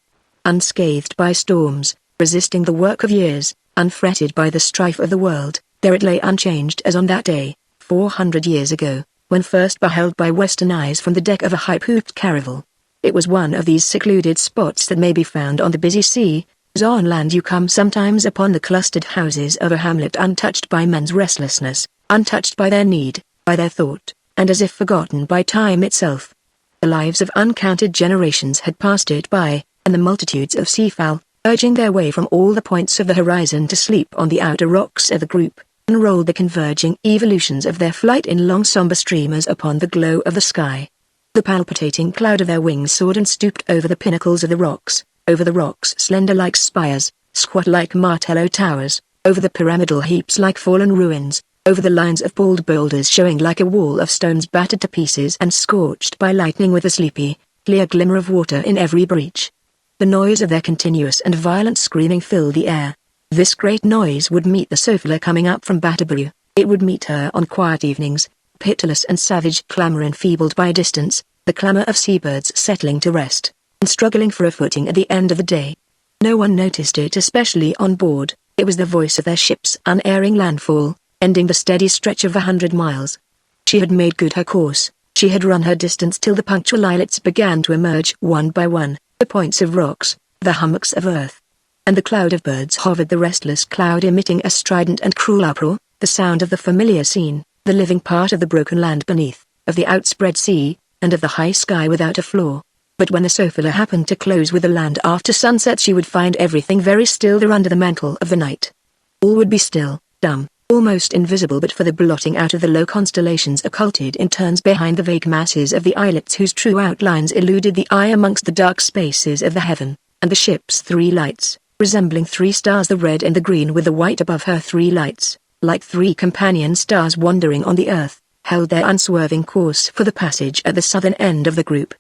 Unscathed by storms, resisting the work of years, unfretted by the strife of the world, there it lay unchanged as on that day, 400 years ago, when first beheld by Western eyes from the deck of a high-pooped caravel. It was one of these secluded spots that may be found on the busy sea, as on land you come sometimes upon the clustered houses of a hamlet untouched by men's restlessness, untouched by their need, by their thought, and as if forgotten by time itself. The lives of uncounted generations had passed it by, and the multitudes of seafowl, urging their way from all the points of the horizon to sleep on the outer rocks of the group, unrolled the converging evolutions of their flight in long somber streamers upon the glow of the sky. The palpitating cloud of their wings soared and stooped over the pinnacles of the rocks, over the rocks slender like spires, squat like martello towers, over the pyramidal heaps like fallen ruins, over the lines of bald boulders showing like a wall of stones battered to pieces and scorched by lightning with a sleepy, clear glimmer of water in every breach. The noise of their continuous and violent screaming filled the air. This great noise would meet the Sophia coming up from Batterborough, it would meet her on quiet evenings, pitiless and savage clamour enfeebled by distance, the clamour of seabirds settling to rest, and struggling for a footing at the end of the day. No one noticed it, especially on board. It was the voice of their ship's unerring landfall, ending the steady stretch of 100 miles. She had made good her course, she had run her distance till the punctual islets began to emerge one by one, the points of rocks, the hummocks of earth. And the cloud of birds hovered, the restless cloud emitting a strident and cruel uproar, the sound of the familiar scene, the living part of the broken land beneath, of the outspread sea, and of the high sky without a flaw. But when the Sophia happened to close with the land after sunset, she would find everything very still there under the mantle of the night. All would be still, dumb, almost invisible but for the blotting out of the low constellations occulted in turns behind the vague masses of the islets whose true outlines eluded the eye amongst the dark spaces of the heaven, and the ship's 3 lights, resembling 3 stars, the red and the green with the white above her 3 lights, like 3 companion stars wandering on the earth, held their unswerving course for the passage at the southern end of the group.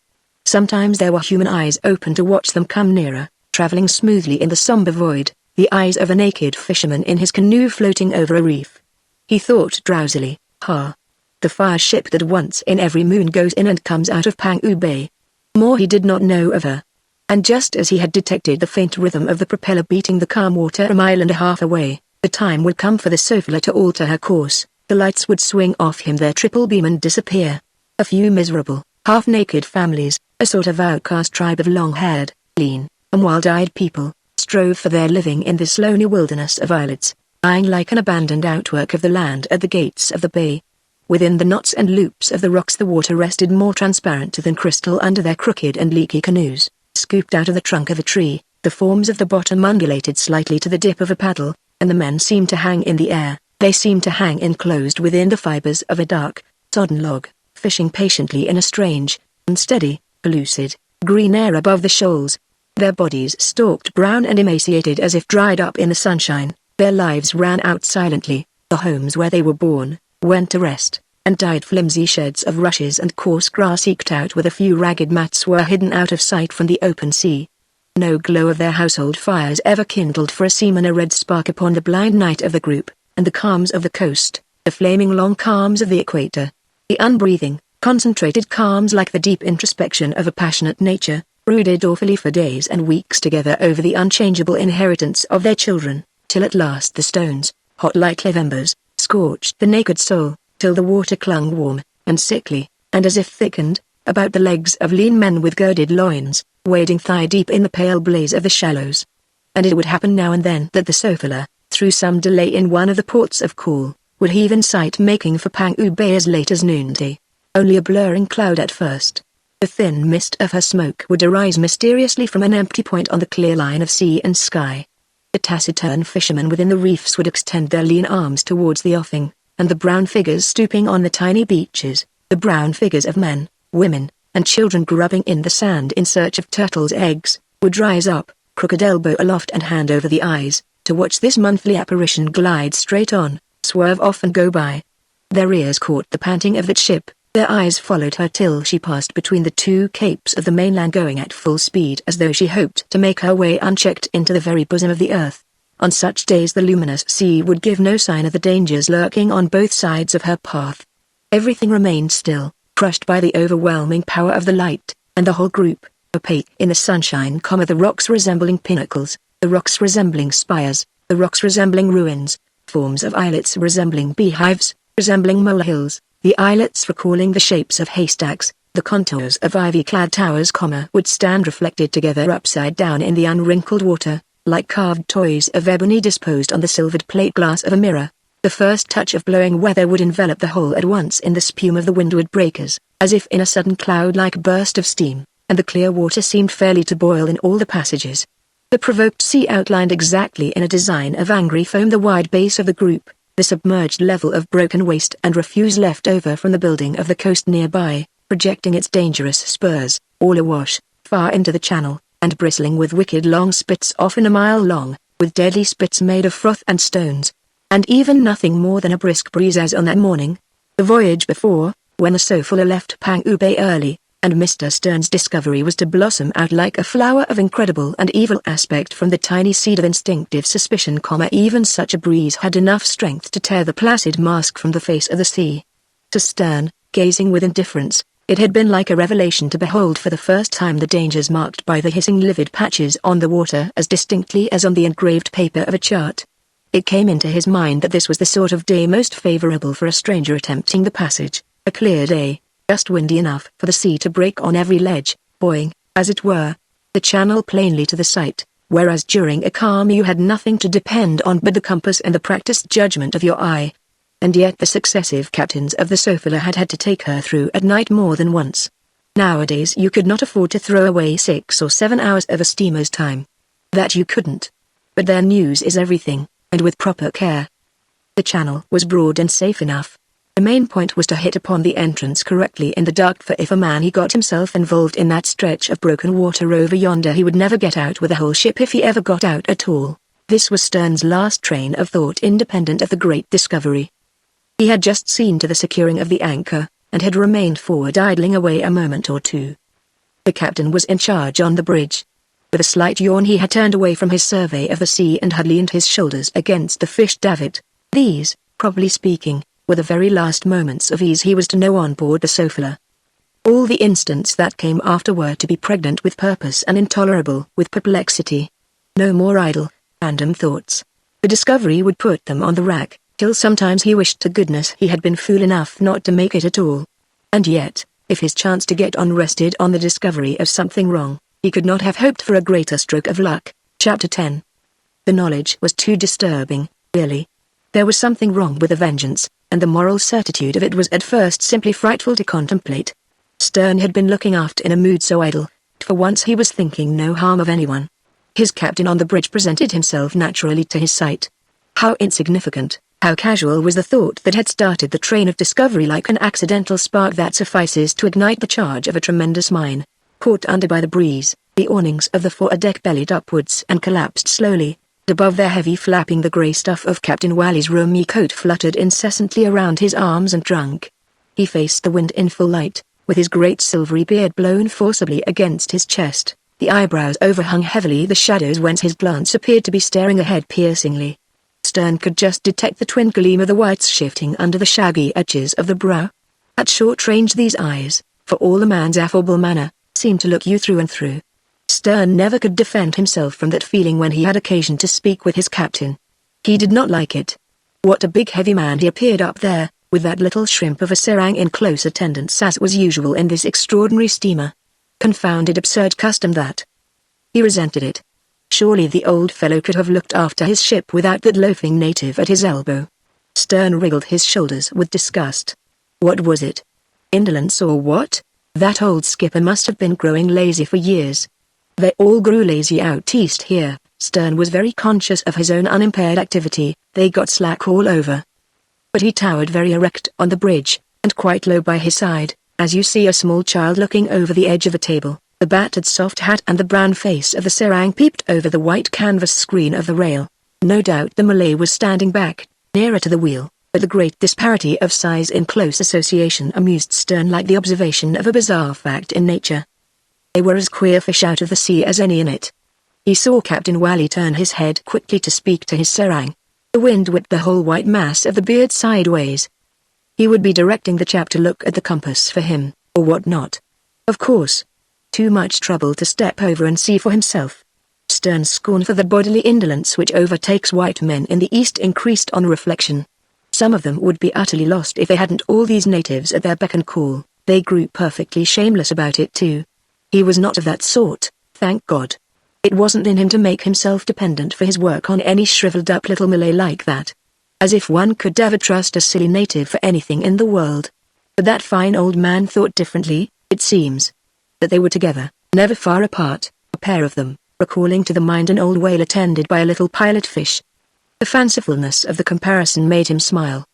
Sometimes there were human eyes open to watch them come nearer, traveling smoothly in the somber void, the eyes of a naked fisherman in his canoe floating over a reef. He thought drowsily, the fire ship that once in every moon goes in and comes out of Pangu Bay. More he did not know of her. And just as he had detected the faint rhythm of the propeller beating the calm water a mile and a half away, the time would come for the Sophia to alter her course, the lights would swing off him their triple beam and disappear. A few miserable, half-naked families, a sort of outcast tribe of long-haired, lean, and wild-eyed people, strove for their living in this lonely wilderness of islets, lying like an abandoned outwork of the land at the gates of the bay. Within the knots and loops of the rocks the water rested more transparent than crystal under their crooked and leaky canoes, scooped out of the trunk of a tree. The forms of the bottom undulated slightly to the dip of a paddle, and the men seemed to hang in the air. They seemed to hang enclosed within the fibers of a dark, sodden log, fishing patiently in a strange, unsteady, pellucid, green air above the shoals. Their bodies stalked brown and emaciated as if dried up in the sunshine. Their lives ran out silently. The homes where they were born, went to rest, and died. Flimsy sheds of rushes and coarse grass eked out with a few ragged mats were hidden out of sight from the open sea. No glow of their household fires ever kindled for a seaman a red spark upon the blind night of the group, and the calms of the coast, the flaming long calms of the equator. The unbreathing, concentrated calms like the deep introspection of a passionate nature, brooded awfully for days and weeks together over the unchangeable inheritance of their children, till at last the stones, hot like live embers, scorched the naked soul, till the water clung warm, and sickly, and as if thickened, about the legs of lean men with girded loins, wading thigh-deep in the pale blaze of the shallows. And it would happen now and then that the Sophia, through some delay in one of the ports of call, would heave in sight making for Pangu Bay as late as noonday. Only a blurring cloud at first. The thin mist of her smoke would arise mysteriously from an empty point on the clear line of sea and sky. The taciturn fishermen within the reefs would extend their lean arms towards the offing, and the brown figures stooping on the tiny beaches, the brown figures of men, women, and children grubbing in the sand in search of turtles' eggs, would rise up, crooked elbow aloft and hand over the eyes, to watch this monthly apparition glide straight on, swerve off and go by. Their ears caught the panting of that ship, Their eyes followed her till she passed between the two capes of the mainland, going at full speed as though she hoped to make her way unchecked into the very bosom of the earth. On such days the luminous sea would give no sign of the dangers lurking on both sides of her path. Everything remained still, crushed by the overwhelming power of the light, and the whole group, opaque in the sunshine, the rocks resembling pinnacles, the rocks resembling spires, the rocks resembling ruins, forms of islets resembling beehives, resembling molehills, the islets recalling the shapes of haystacks, the contours of ivy-clad towers, would stand reflected together upside down in the unwrinkled water, like carved toys of ebony disposed on the silvered plate glass of a mirror. The first touch of blowing weather would envelop the whole at once in the spume of the windward breakers, as if in a sudden cloud-like burst of steam, and the clear water seemed fairly to boil in all the passages. The provoked sea outlined exactly in a design of angry foam the wide base of the group, the submerged level of broken waste and refuse left over from the building of the coast nearby, projecting its dangerous spurs, all awash, far into the channel, and bristling with wicked long spits often a mile long, with deadly spits made of froth and stones. And even nothing more than a brisk breeze as on that morning, the voyage before, when the Sofala left Pangu Bay early, and Mr. Stern's discovery was to blossom out like a flower of incredible and evil aspect from the tiny seed of instinctive suspicion, even such a breeze had enough strength to tear the placid mask from the face of the sea. To Stern, gazing with indifference, it had been like a revelation to behold for the first time the dangers marked by the hissing livid patches on the water as distinctly as on the engraved paper of a chart. It came into his mind that this was the sort of day most favorable for a stranger attempting the passage, a clear day, just windy enough for the sea to break on every ledge, buoying, as it were, the channel plainly to the sight, whereas during a calm you had nothing to depend on but the compass and the practiced judgment of your eye. And yet the successive captains of the Sofala had had to take her through at night more than once. Nowadays you could not afford to throw away 6 or 7 hours of a steamer's time. That you couldn't. But their news is everything, and with proper care. The channel was broad and safe enough. The main point was to hit upon the entrance correctly in the dark, for if a man he got himself involved in that stretch of broken water over yonder he would never get out with the whole ship if he ever got out at all. This was Stern's last train of thought independent of the great discovery. He had just seen to the securing of the anchor, and had remained forward idling away a moment or two. The captain was in charge on the bridge. With a slight yawn he had turned away from his survey of the sea and had leaned his shoulders against the fish davit. These, properly speaking, were the very last moments of ease he was to know on board the Sofala. All the instants that came after were to be pregnant with purpose and intolerable with perplexity. No more idle, random thoughts. The discovery would put them on the rack, till sometimes he wished to goodness he had been fool enough not to make it at all. And yet, if his chance to get on rested on the discovery of something wrong, he could not have hoped for a greater stroke of luck. Chapter 10. The knowledge was too disturbing, really. There was something wrong with a vengeance, and the moral certitude of it was at first simply frightful to contemplate. Stern had been looking aft in a mood so idle, for once he was thinking no harm of anyone. His captain on the bridge presented himself naturally to his sight. How insignificant, how casual was the thought that had started the train of discovery like an accidental spark that suffices to ignite the charge of a tremendous mine. Caught under by the breeze, the awnings of the fore-deck bellied upwards and collapsed slowly. Above their heavy flapping the grey stuff of Captain Wally's roomy coat fluttered incessantly around his arms and trunk. He faced the wind in full light, with his great silvery beard blown forcibly against his chest. The eyebrows overhung heavily the shadows whence his glance appeared to be staring ahead piercingly. Stern could just detect the twin gleam of the whites shifting under the shaggy edges of the brow. At short range these eyes, for all the man's affable manner, seemed to look you through and through. Stern never could defend himself from that feeling when he had occasion to speak with his captain. He did not like it. What a big heavy man he appeared up there, with that little shrimp of a serang in close attendance as was usual in this extraordinary steamer. Confounded absurd custom that. He resented it. Surely the old fellow could have looked after his ship without that loafing native at his elbow. Stern wriggled his shoulders with disgust. What was it? Indolence or what? That old skipper must have been growing lazy for years. They all grew lazy out east here. Stern was very conscious of his own unimpaired activity. They got slack all over. But he towered very erect on the bridge, and quite low by his side, as you see a small child looking over the edge of a table. The battered soft hat and the brown face of the serang peeped over the white canvas screen of the rail. No doubt the Malay was standing back, nearer to the wheel. But the great disparity of size in close association amused Stern like the observation of a bizarre fact in nature. They were as queer fish out of the sea as any in it. He saw Captain Wally turn his head quickly to speak to his serang. The wind whipped the whole white mass of the beard sideways. He would be directing the chap to look at the compass for him, or what not. Of course. Too much trouble to step over and see for himself. Stern's scorn for the bodily indolence which overtakes white men in the East increased on reflection. Some of them would be utterly lost if they hadn't all these natives at their beck and call. They grew perfectly shameless about it too. He was not of that sort, thank God. It wasn't in him to make himself dependent for his work on any shriveled-up little Malay like that. As if one could ever trust a silly native for anything in the world. But that fine old man thought differently, it seems. That they were together, never far apart, a pair of them, recalling to the mind an old whale attended by a little pilot fish. The fancifulness of the comparison made him smile.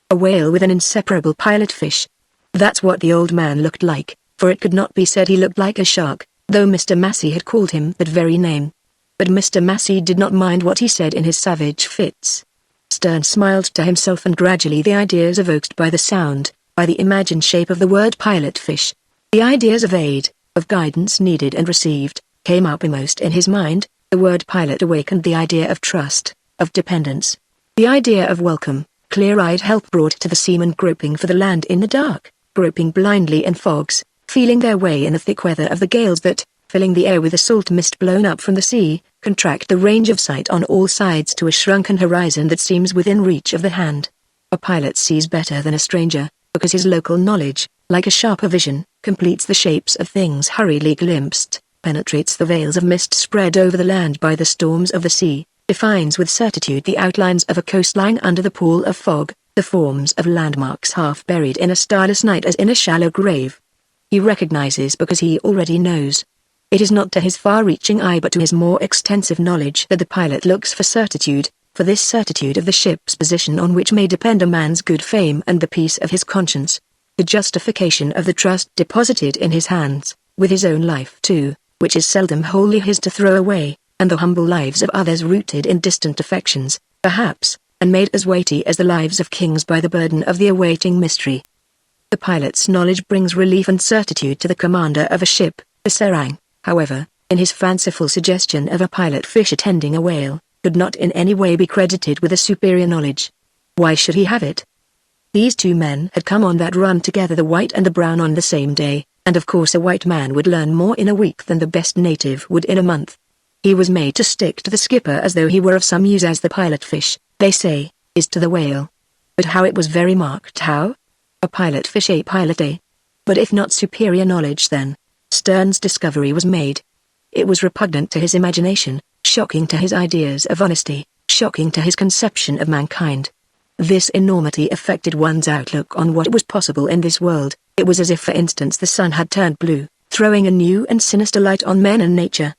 A whale with an inseparable pilot fish. That's what the old man looked like, for it could not be said he looked like a shark, though Mr. Massey had called him that very name. But Mr. Massey did not mind what he said in his savage fits. Stern smiled to himself, and gradually the ideas evoked by the sound, by the imagined shape of the word pilot fish, the ideas of aid, of guidance needed and received, came uppermost in his mind. The word pilot awakened the idea of trust, of dependence. The idea of welcome, clear-eyed help brought to the seamen groping for the land in the dark, groping blindly in fogs, feeling their way in the thick weather of the gales that, filling the air with a salt mist blown up from the sea, contract the range of sight on all sides to a shrunken horizon that seems within reach of the hand. A pilot sees better than a stranger, because his local knowledge, like a sharper vision, completes the shapes of things hurriedly glimpsed, penetrates the veils of mist spread over the land by the storms of the sea, defines with certitude the outlines of a coastline under the pall of fog, the forms of landmarks half buried in a starless night as in a shallow grave. He recognizes because he already knows. It is not to his far-reaching eye but to his more extensive knowledge that the pilot looks for certitude, for this certitude of the ship's position on which may depend a man's good fame and the peace of his conscience, the justification of the trust deposited in his hands, with his own life too, which is seldom wholly his to throw away, and the humble lives of others rooted in distant affections, perhaps, and made as weighty as the lives of kings by the burden of the awaiting mystery. The pilot's knowledge brings relief and certitude to the commander of a ship. The serang, however, in his fanciful suggestion of a pilot fish attending a whale, could not in any way be credited with a superior knowledge. Why should he have it? These two men had come on that run together, the white and the brown, on the same day, and of course a white man would learn more in a week than the best native would in a month. He was made to stick to the skipper as though he were of some use, as the pilot fish, they say, is to the whale. But how it was very marked. How? A pilot fish, a pilot, a. But if not superior knowledge, then Stern's discovery was made. It was repugnant to his imagination, shocking to his ideas of honesty, shocking to his conception of mankind. This enormity affected one's outlook on what was possible in this world. It was as if, for instance, the sun had turned blue, throwing a new and sinister light on men and nature.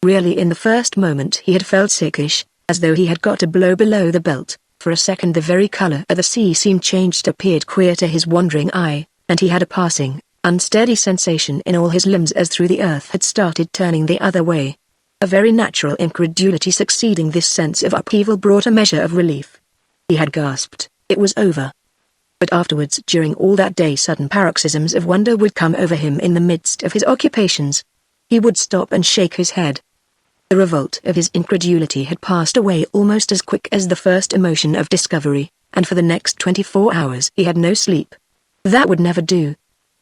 Really, in the first moment he had felt sickish, as though he had got a blow below the belt. For a second the very color of the sea seemed changed, appeared queer to his wandering eye, and he had a passing, unsteady sensation in all his limbs as through the earth had started turning the other way. A very natural incredulity succeeding this sense of upheaval brought a measure of relief. He had gasped, it was over. But afterwards, during all that day, sudden paroxysms of wonder would come over him in the midst of his occupations. He would stop and shake his head. The revolt of his incredulity had passed away almost as quick as the first emotion of discovery, and for the next 24 hours he had no sleep. That would never do.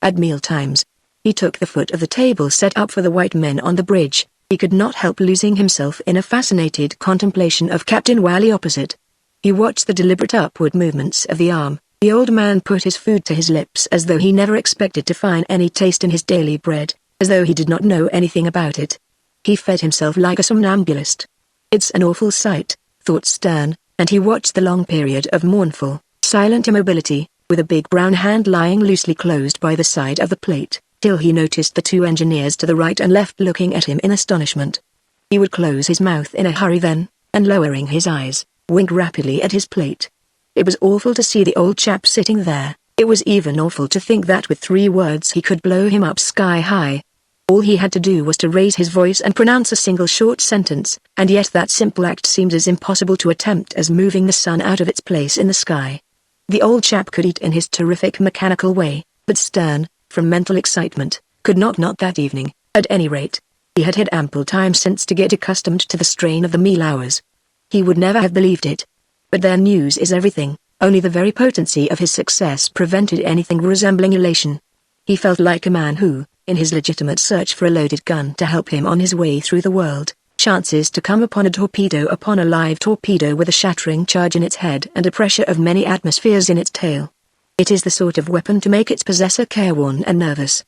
At meal times, he took the foot of the table set up for the white men on the bridge. He could not help losing himself in a fascinated contemplation of Captain Wally opposite. He watched the deliberate upward movements of the arm. The old man put his food to his lips as though he never expected to find any taste in his daily bread, as though he did not know anything about it. He fed himself like a somnambulist. It's an awful sight, thought Stern, and he watched the long period of mournful, silent immobility, with a big brown hand lying loosely closed by the side of the plate, till he noticed the two engineers to the right and left looking at him in astonishment. He would close his mouth in a hurry then, and lowering his eyes, wink rapidly at his plate. It was awful to see the old chap sitting there. It was even awful to think that with 3 words he could blow him up sky high. All he had to do was to raise his voice and pronounce a single short sentence, and yet that simple act seemed as impossible to attempt as moving the sun out of its place in the sky. The old chap could eat in his terrific mechanical way, but Stern, from mental excitement, could not that evening. At any rate, he had had ample time since to get accustomed to the strain of the meal hours. He would never have believed it. But their news is everything. Only the very potency of his success prevented anything resembling elation. He felt like a man who, in his legitimate search for a loaded gun to help him on his way through the world, chances to come upon a live torpedo with a shattering charge in its head and a pressure of many atmospheres in its tail. It is the sort of weapon to make its possessor careworn and nervous.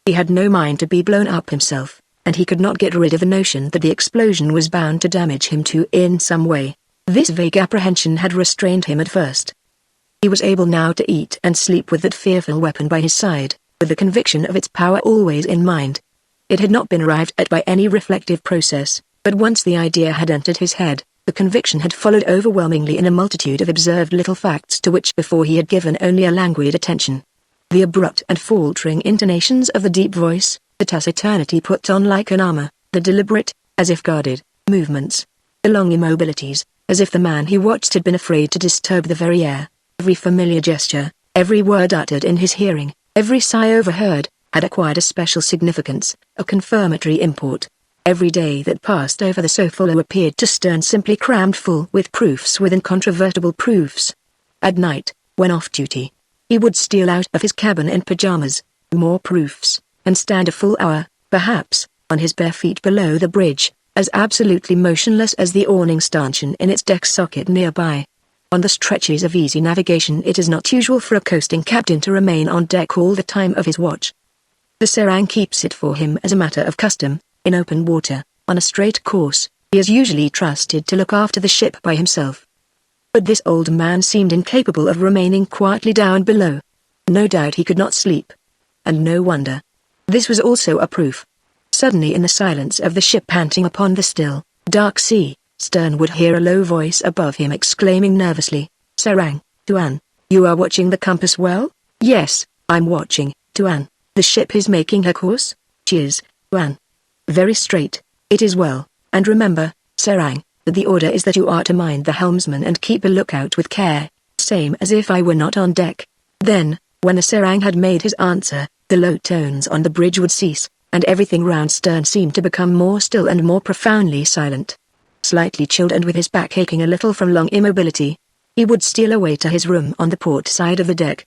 He had no mind to be blown up himself, and he could not get rid of the notion that the explosion was bound to damage him too in some way. This vague apprehension had restrained him at first. He was able now to eat and sleep with that fearful weapon by his side, with the conviction of its power always in mind. It had not been arrived at by any reflective process, but once the idea had entered his head, the conviction had followed overwhelmingly in a multitude of observed little facts to which before he had given only a languid attention. The abrupt and faltering intonations of the deep voice, the taciturnity put on like an armor, the deliberate, as if guarded, movements, the long immobilities, as if the man he watched had been afraid to disturb the very air, every familiar gesture, every word uttered in his hearing, every sigh overheard, had acquired a special significance, a confirmatory import. Every day that passed over the sofa appeared to Stern simply crammed full with proofs, with incontrovertible proofs. At night, when off duty, he would steal out of his cabin in pajamas, more proofs, and stand a full hour, perhaps, on his bare feet below the bridge, as absolutely motionless as the awning stanchion in its deck socket nearby. On the stretches of easy navigation it is not usual for a coasting captain to remain on deck all the time of his watch. The serang keeps it for him as a matter of custom. In open water, on a straight course, he is usually trusted to look after the ship by himself. But this old man seemed incapable of remaining quietly down below. No doubt he could not sleep. And no wonder. This was also a proof. Suddenly in the silence of the ship panting upon the still, dark sea, Stern would hear a low voice above him exclaiming nervously, "Sarang, Tuan, you are watching the compass well?" "Yes, I'm watching, Tuan. The ship is making her course?" "She is, Tuan. Very straight, it is well, and remember, Sarang, that the order is that you are to mind the helmsman and keep a lookout with care, same as if I were not on deck." Then, when the serang had made his answer, the low tones on the bridge would cease, and everything round Stern seemed to become more still and more profoundly silent. Slightly chilled and with his back aching a little from long immobility, he would steal away to his room on the port side of the deck.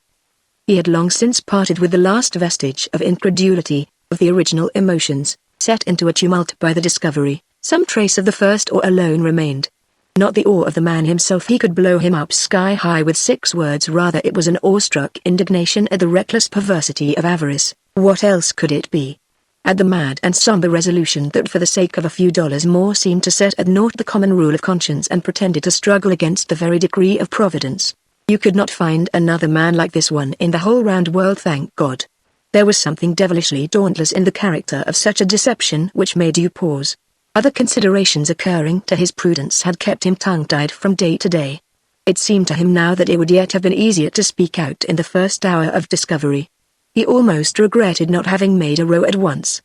He had long since parted with the last vestige of incredulity, of the original emotions, set into a tumult by the discovery. Some trace of the first awe alone remained. Not the awe of the man himself, he could blow him up sky high with 6 words, rather it was an awestruck indignation at the reckless perversity of avarice. What else could it be? At the mad and somber resolution that for the sake of a few dollars more seemed to set at naught the common rule of conscience and pretended to struggle against the very decree of providence. You could not find another man like this one in the whole round world, thank God. There was something devilishly dauntless in the character of such a deception which made you pause. Other considerations occurring to his prudence had kept him tongue-tied from day to day. It seemed to him now that it would yet have been easier to speak out in the first hour of discovery. He almost regretted not having made a row at once.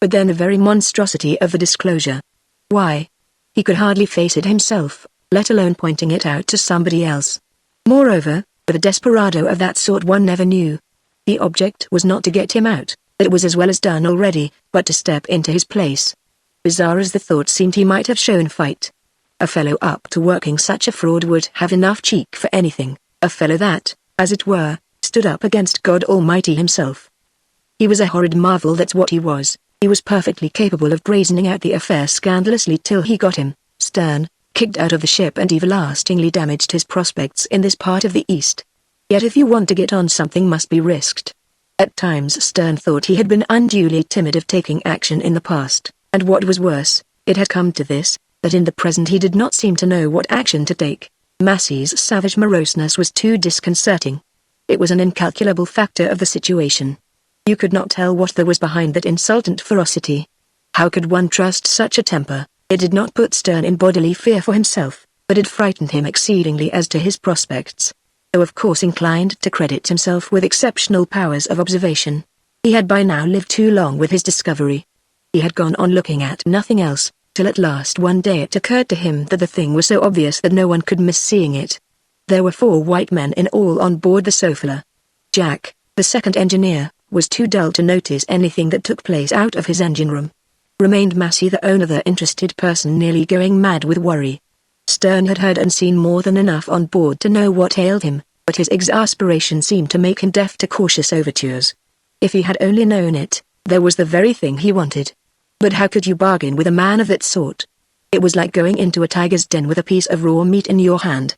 But then the very monstrosity of the disclosure. Why? He could hardly face it himself, let alone pointing it out to somebody else. Moreover, with a desperado of that sort one never knew. The object was not to get him out, that was as well as done already, but to step into his place. Bizarre as the thought seemed, he might have shown fight. A fellow up to working such a fraud would have enough cheek for anything, a fellow that, as it were, stood up against God Almighty himself. He was a horrid marvel, that's what he was. He was perfectly capable of brazening out the affair scandalously till he got him, Stern, kicked out of the ship and everlastingly damaged his prospects in this part of the East. Yet if you want to get on, something must be risked. At times Stern thought he had been unduly timid of taking action in the past, and what was worse, it had come to this, that in the present he did not seem to know what action to take. Massey's savage moroseness was too disconcerting. It was an incalculable factor of the situation. You could not tell what there was behind that insultant ferocity. How could one trust such a temper? It did not put Stern in bodily fear for himself, but it frightened him exceedingly as to his prospects. Though of course inclined to credit himself with exceptional powers of observation, he had by now lived too long with his discovery. He had gone on looking at nothing else, till at last one day it occurred to him that the thing was so obvious that no one could miss seeing it. There were 4 white men in all on board the Sophia. Jack, the second engineer, was too dull to notice anything that took place out of his engine room. Remained Massey, the only interested person, nearly going mad with worry. Stern had heard and seen more than enough on board to know what ailed him, but his exasperation seemed to make him deaf to cautious overtures. If he had only known it, there was the very thing he wanted. But how could you bargain with a man of that sort? It was like going into a tiger's den with a piece of raw meat in your hand.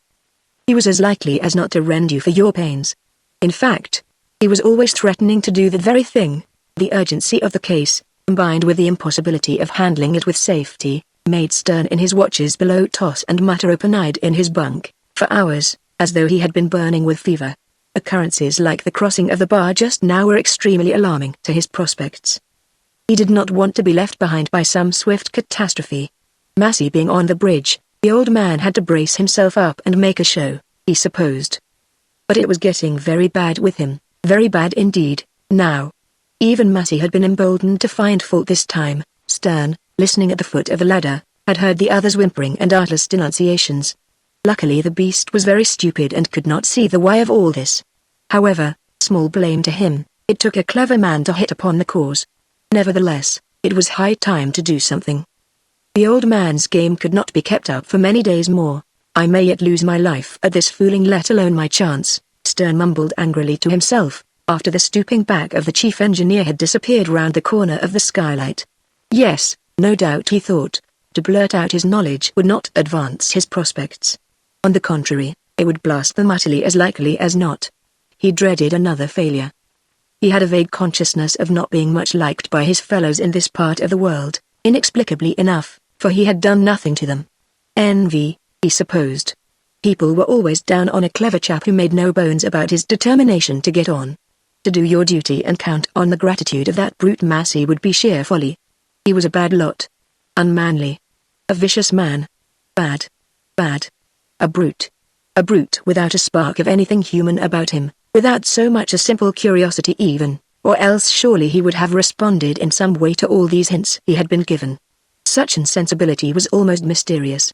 He was as likely as not to rend you for your pains. In fact, he was always threatening to do that very thing. The urgency of the case, combined with the impossibility of handling it with safety, made Stern in his watches below toss and mutter open-eyed in his bunk, for hours, as though he had been burning with fever. Occurrences like the crossing of the bar just now were extremely alarming to his prospects. He did not want to be left behind by some swift catastrophe. Massey being on the bridge, the old man had to brace himself up and make a show, he supposed. But it was getting very bad with him, very bad indeed, now. Even Massey had been emboldened to find fault this time. Stern, listening at the foot of the ladder, had heard the other's whimpering and artless denunciations. Luckily the beast was very stupid and could not see the why of all this. However, small blame to him, it took a clever man to hit upon the cause. Nevertheless, it was high time to do something. The old man's game could not be kept up for many days more. I may yet lose my life at this fooling, let alone my chance, Stern mumbled angrily to himself, after the stooping back of the chief engineer had disappeared round the corner of the skylight. Yes, no doubt he thought, to blurt out his knowledge would not advance his prospects. On the contrary, it would blast them utterly as likely as not. He dreaded another failure. He had a vague consciousness of not being much liked by his fellows in this part of the world, inexplicably enough, for he had done nothing to them. Envy, he supposed. People were always down on a clever chap who made no bones about his determination to get on. To do your duty and count on the gratitude of that brute Massey would be sheer folly. He was a bad lot. Unmanly. A vicious man. Bad. Bad. A brute. A brute without a spark of anything human about him, without so much as simple curiosity even, or else surely he would have responded in some way to all these hints he had been given. Such insensibility was almost mysterious.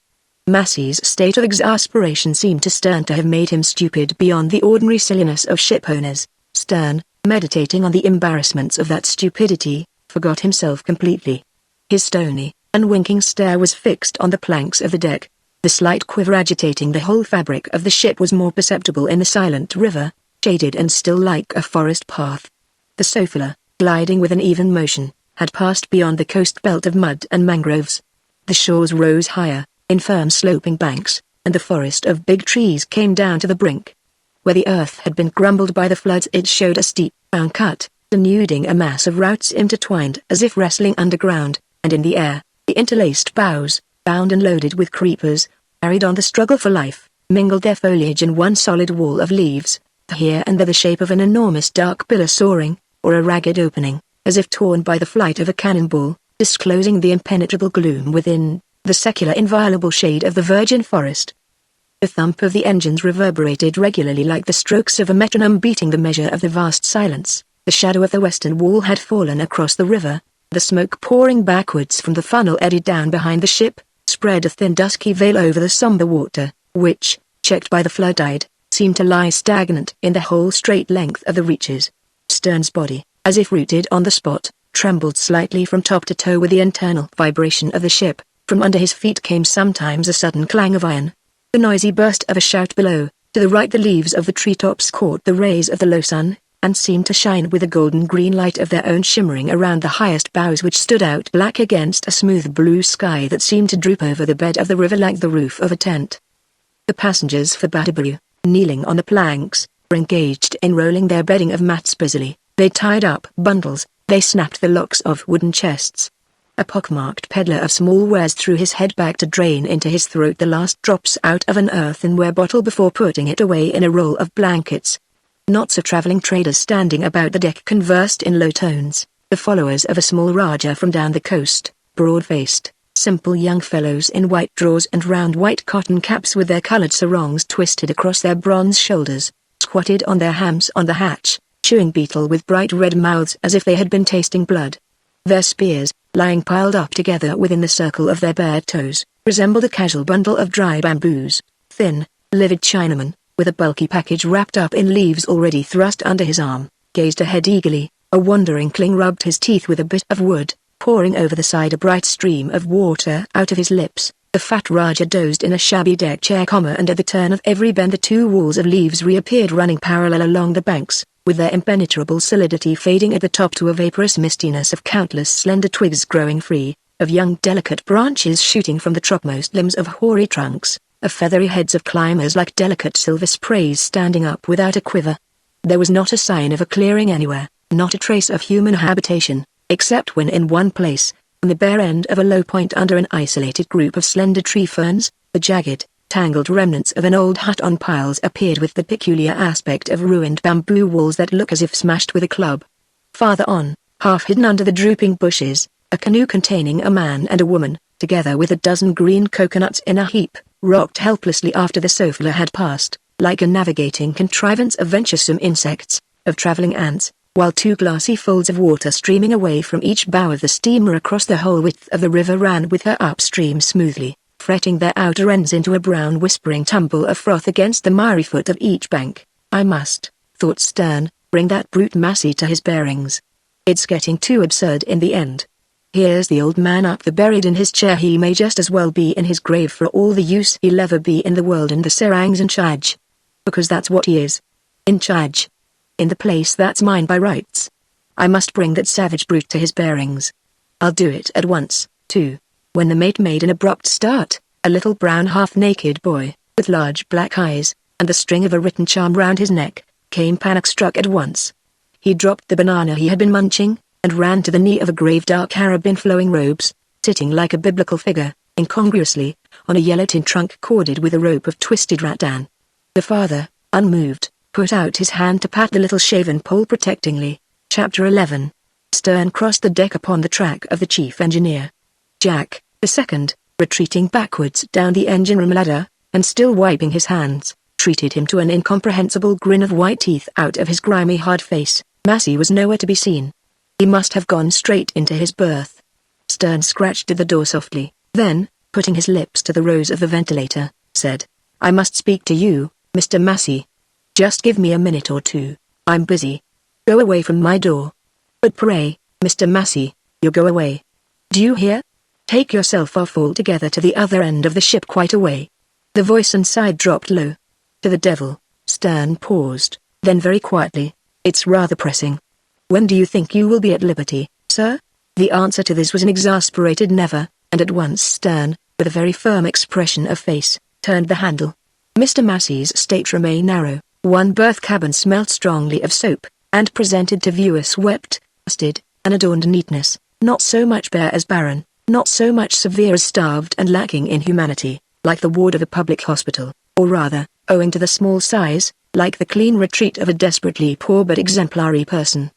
Massey's state of exasperation seemed to Stern to have made him stupid beyond the ordinary silliness of shipowners. Stern, meditating on the embarrassments of that stupidity, forgot himself completely. His stony, unwinking stare was fixed on the planks of the deck. The slight quiver agitating the whole fabric of the ship was more perceptible in the silent river, shaded and still like a forest path. The Sophia, gliding with an even motion, had passed beyond the coast belt of mud and mangroves. The shores rose higher, in firm sloping banks, and the forest of big trees came down to the brink. Where the earth had been grumbled by the floods it showed a steep, round cut, denuding a mass of roots intertwined as if wrestling underground, and in the air, the interlaced boughs, bound and loaded with creepers, carried on the struggle for life, mingled their foliage in one solid wall of leaves, here and there the shape of an enormous dark pillar soaring, or a ragged opening, as if torn by the flight of a cannonball, disclosing the impenetrable gloom within, the secular inviolable shade of the virgin forest. The thump of the engines reverberated regularly like the strokes of a metronome beating the measure of the vast silence. The shadow of the western wall had fallen across the river. The smoke pouring backwards from the funnel eddied down behind the ship, spread a thin dusky veil over the somber water, which, checked by the flood tide, seemed to lie stagnant in the whole straight length of the reaches. Stern's body, as if rooted on the spot, trembled slightly from top to toe with the internal vibration of the ship. From under his feet came sometimes a sudden clang of iron. The noisy burst of a shout below. To the right the leaves of the treetops caught the rays of the low sun, and seemed to shine with a golden green light of their own shimmering around the highest boughs which stood out black against a smooth blue sky that seemed to droop over the bed of the river like the roof of a tent. The passengers for Batterbury, kneeling on the planks, were engaged in rolling their bedding of mats busily. They tied up bundles, they snapped the locks of wooden chests. A pockmarked peddler of small wares threw his head back to drain into his throat the last drops out of an earthenware bottle before putting it away in a roll of blankets. Knots of traveling traders standing about the deck conversed in low tones, the followers of a small Raja from down the coast, broad-faced, simple young fellows in white drawers and round white cotton caps with their coloured sarongs twisted across their bronze shoulders, squatted on their hams on the hatch, chewing betel with bright red mouths as if they had been tasting blood. Their spears, lying piled up together within the circle of their bare toes, resembled a casual bundle of dry bamboos. Thin, livid Chinamen, with a bulky package wrapped up in leaves already thrust under his arm, gazed ahead eagerly. A wandering Kling rubbed his teeth with a bit of wood, pouring over the side a bright stream of water out of his lips. The fat Raja dozed in a shabby deck chair, and at the turn of every bend the two walls of leaves reappeared running parallel along the banks, with their impenetrable solidity fading at the top to a vaporous mistiness of countless slender twigs growing free, of young delicate branches shooting from the topmost limbs of hoary trunks, of feathery heads of climbers like delicate silver sprays standing up without a quiver. There was not a sign of a clearing anywhere, not a trace of human habitation, except when in one place, on the bare end of a low point under an isolated group of slender tree ferns, the jagged, tangled remnants of an old hut on piles appeared with the peculiar aspect of ruined bamboo walls that look as if smashed with a club. Farther on, half hidden under the drooping bushes, a canoe containing a man and a woman, together with a dozen green coconuts in a heap, rocked helplessly after the Sofla had passed, like a navigating contrivance of venturesome insects, of traveling ants, while two glassy folds of water streaming away from each bow of the steamer across the whole width of the river ran with her upstream smoothly, fretting their outer ends into a brown whispering tumble of froth against the miry foot of each bank. I must, thought Stern, bring that brute Massey to his bearings. It's getting too absurd in the end. Here's the old man up there buried in his chair. He may just as well be in his grave for all the use he'll ever be in the world, and the Serang's in charge. Because that's what he is. In charge. In the place that's mine by rights. I must bring that savage brute to his bearings. I'll do it at once, too. When the mate made an abrupt start, a little brown half-naked boy, with large black eyes, and the string of a written charm round his neck, came panic-struck at once. He dropped the banana he had been munching, and ran to the knee of a grave dark Arab in flowing robes, sitting like a biblical figure, incongruously, on a yellow tin trunk corded with a rope of twisted rattan. The father, unmoved, put out his hand to pat the little shaven pole protectingly. Chapter 11. Stern crossed the deck upon the track of the chief engineer. Jack, the second, retreating backwards down the engine room ladder, and still wiping his hands, treated him to an incomprehensible grin of white teeth out of his grimy hard face. Massey was nowhere to be seen. He must have gone straight into his berth. Stern scratched at the door softly, then, putting his lips to the rose of the ventilator, said, I must speak to you, Mr. Massey. Just give me a minute or two. I'm busy. Go away from my door. But pray, Mr. Massey, you go away. Do you hear? Take yourself off altogether to the other end of the ship, quite away. The voice inside dropped low. To the devil. Stern paused, then very quietly, it's rather pressing. When do you think you will be at liberty, sir? The answer to this was an exasperated never, and at once Stern, with a very firm expression of face, turned the handle. Mr. Massey's stateroom, a narrow, one-berth cabin, smelt strongly of soap, and presented to view a swept, dusted, and adorned neatness, not so much bare as barren, not so much severe as starved and lacking in humanity, like the ward of a public hospital, or rather, owing to the small size, like the clean retreat of a desperately poor but exemplary person.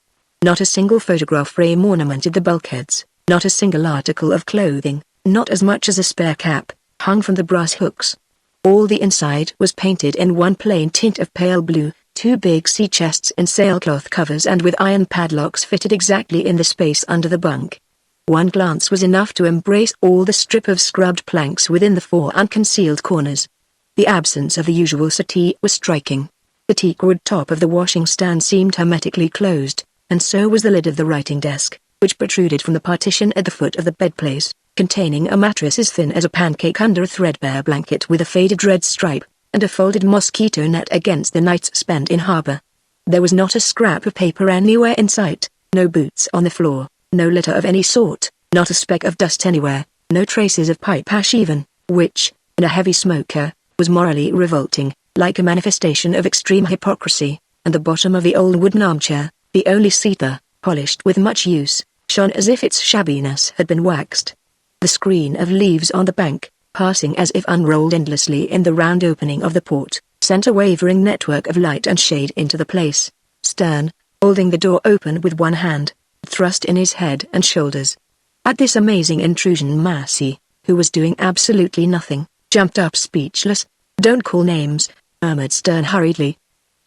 Not a single photograph frame ornamented the bulkheads, not a single article of clothing, not as much as a spare cap, hung from the brass hooks. All the inside was painted in one plain tint of pale blue, two big sea chests in sailcloth covers and with iron padlocks fitted exactly in the space under the bunk. One glance was enough to embrace all the strip of scrubbed planks within the four unconcealed corners. The absence of the usual settee was striking. The teakwood top of the washing stand seemed hermetically closed, and so was the lid of the writing desk, which protruded from the partition at the foot of the bedplace, containing a mattress as thin as a pancake under a threadbare blanket with a faded red stripe, and a folded mosquito net against the nights spent in harbor. There was not a scrap of paper anywhere in sight, no boots on the floor, no litter of any sort, not a speck of dust anywhere, no traces of pipe ash even, which, in a heavy smoker, was morally revolting, like a manifestation of extreme hypocrisy, and the bottom of the old wooden armchair, the only seat there, polished with much use, shone as if its shabbiness had been waxed. The screen of leaves on the bank, passing as if unrolled endlessly in the round opening of the port, sent a wavering network of light and shade into the place. Stern, holding the door open with one hand, thrust in his head and shoulders. At this amazing intrusion Massey, who was doing absolutely nothing, jumped up speechless. Don't call names, murmured Stern hurriedly.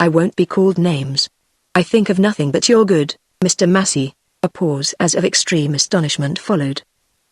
I won't be called names. I think of nothing but your good, Mr. Massey. A pause as of extreme astonishment followed.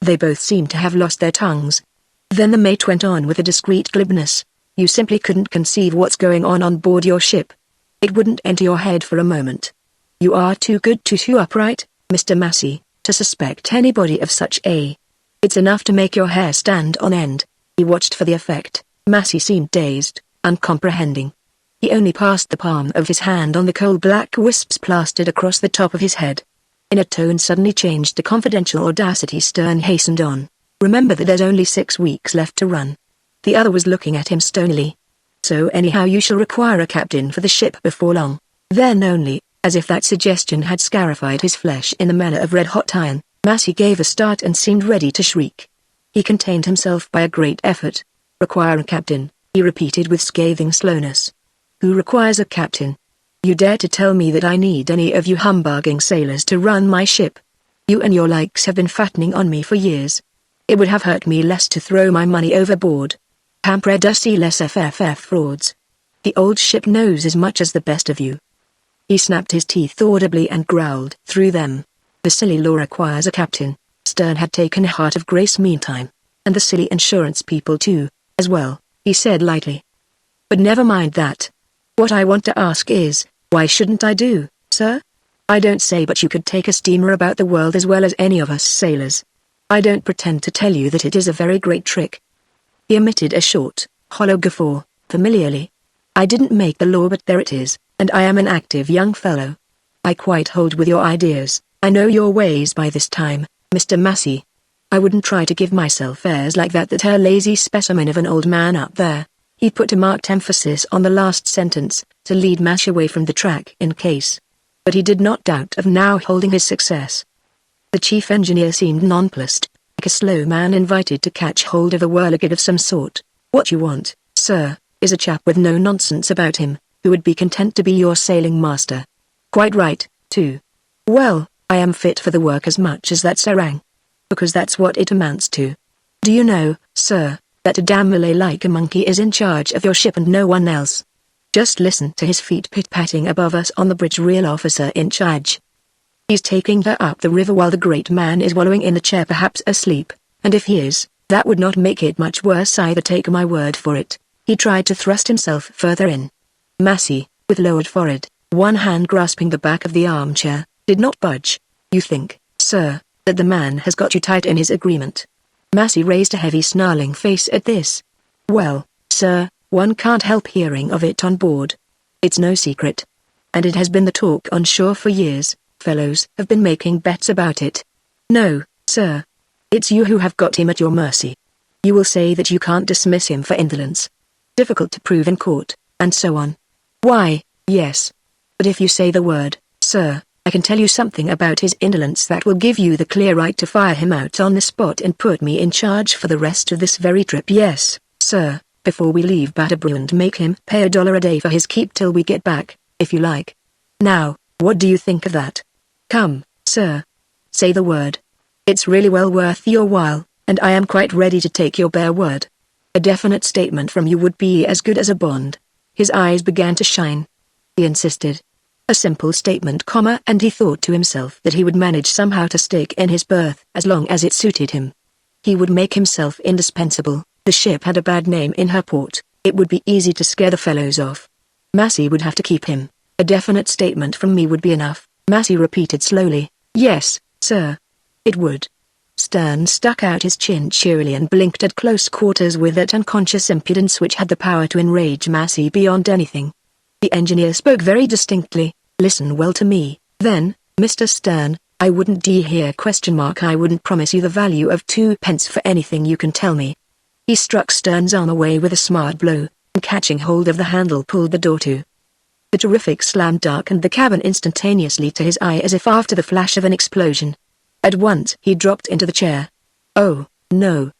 They both seemed to have lost their tongues. Then the mate went on with a discreet glibness. You simply couldn't conceive what's going on board your ship. It wouldn't enter your head for a moment. You are too good to upright, Mr. Massey, to suspect anybody of such a... It's enough to make your hair stand on end. He watched for the effect. Massey seemed dazed, uncomprehending. He only passed the palm of his hand on the coal-black wisps plastered across the top of his head. In a tone suddenly changed to confidential audacity, Stern hastened on. Remember that there's only 6 weeks left to run. The other was looking at him stonily. So anyhow you shall require a captain for the ship before long. Then only, as if that suggestion had scarified his flesh in the manner of red-hot iron, Massey gave a start and seemed ready to shriek. He contained himself by a great effort. Require a captain, he repeated with scathing slowness. Who requires a captain? You dare to tell me that I need any of you humbugging sailors to run my ship? You and your likes have been fattening on me for years. It would have hurt me less to throw my money overboard. Pampredusty less FFF frauds. The old ship knows as much as the best of you. He snapped his teeth audibly and growled through them. The silly law requires a captain. Stern had taken heart of grace meantime. And the silly insurance people too, as well, he said lightly. But never mind that. What I want to ask is, why shouldn't I do, sir? I don't say but you could take a steamer about the world as well as any of us sailors. I don't pretend to tell you that it is a very great trick. He emitted a short, hollow guffaw, familiarly. I didn't make the law, but there it is, and I am an active young fellow. I quite hold with your ideas. I know your ways by this time, Mr. Massey. I wouldn't try to give myself airs like that lazy specimen of an old man up there. He put a marked emphasis on the last sentence, to lead Massey away from the track in case. But he did not doubt of now holding his success. The chief engineer seemed nonplussed, like a slow man invited to catch hold of a whirligig of some sort. What you want, sir, is a chap with no nonsense about him, who would be content to be your sailing master. Quite right, too. Well, I am fit for the work as much as that serang. Because that's what it amounts to. Do you know, sir, that a damn Malay like a monkey is in charge of your ship and no one else? Just listen to his feet pit-patting above us on the bridge, real officer in charge. He's taking her up the river while the great man is wallowing in the chair, perhaps asleep, and if he is, that would not make it much worse either, take my word for it. He tried to thrust himself further in. Massey, with lowered forehead, one hand grasping the back of the armchair, did not budge. You think, sir, that the man has got you tight in his agreement? Massey raised a heavy snarling face at this. Well, sir, one can't help hearing of it on board. It's no secret. And it has been the talk on shore for years. Fellows have been making bets about it. No, sir. It's you who have got him at your mercy. You will say that you can't dismiss him for indolence. Difficult to prove in court, and so on. Why, yes. But if you say the word, sir, I can tell you something about his indolence that will give you the clear right to fire him out on the spot and put me in charge for the rest of this very trip. Yes, sir, before we leave Batterbrew, and make him pay $1 a day for his keep till we get back, if you like. Now, what do you think of that? Come, sir. Say the word. It's really well worth your while, and I am quite ready to take your bare word. A definite statement from you would be as good as a bond. His eyes began to shine. He insisted. A simple statement, and he thought to himself that he would manage somehow to stick in his berth as long as it suited him. He would make himself indispensable. The ship had a bad name in her port. It would be easy to scare the fellows off. Massey would have to keep him. A definite statement from me would be enough. Massey repeated slowly. Yes, sir. It would. Stern stuck out his chin cheerily and blinked at close quarters with that unconscious impudence which had the power to enrage Massey beyond anything. The engineer spoke very distinctly. Listen well to me, then, Mr. Stern. I wouldn't I wouldn't promise you the value of 2 pence for anything you can tell me. He struck Stern's arm away with a smart blow, and catching hold of the handle pulled the door to. The terrific slam darkened the cabin instantaneously to his eye as if after the flash of an explosion. At once he dropped into the chair. Oh, no.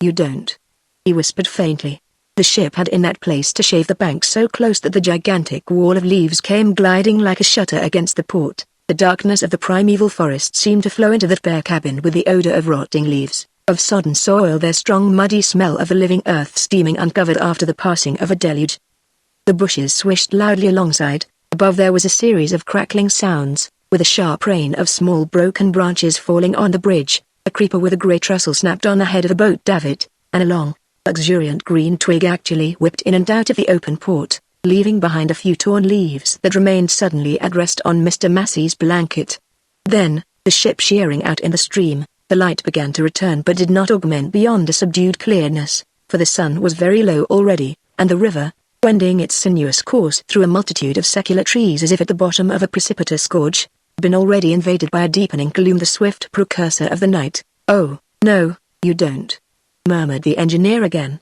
You don't. He whispered faintly. The ship had in that place to shave the bank so close that the gigantic wall of leaves came gliding like a shutter against the port. The darkness of the primeval forest seemed to flow into that bare cabin with the odor of rotting leaves, of sodden soil, their strong muddy smell of the living earth steaming uncovered after the passing of a deluge. The bushes swished loudly alongside. Above there was a series of crackling sounds, with a sharp rain of small broken branches falling on the bridge. A creeper with a grey trussel snapped on the head of a boat davit, and a long, Luxuriant green twig actually whipped in and out of the open port, leaving behind a few torn leaves that remained suddenly at rest on Mr. Massey's blanket. Then, the ship shearing out in the stream, the light began to return but did not augment beyond a subdued clearness, for the sun was very low already, and the river, wending its sinuous course through a multitude of secular trees as if at the bottom of a precipitous gorge, had been already invaded by a deepening gloom, the swift precursor of the night. "Oh, no, you don't," murmured the engineer again.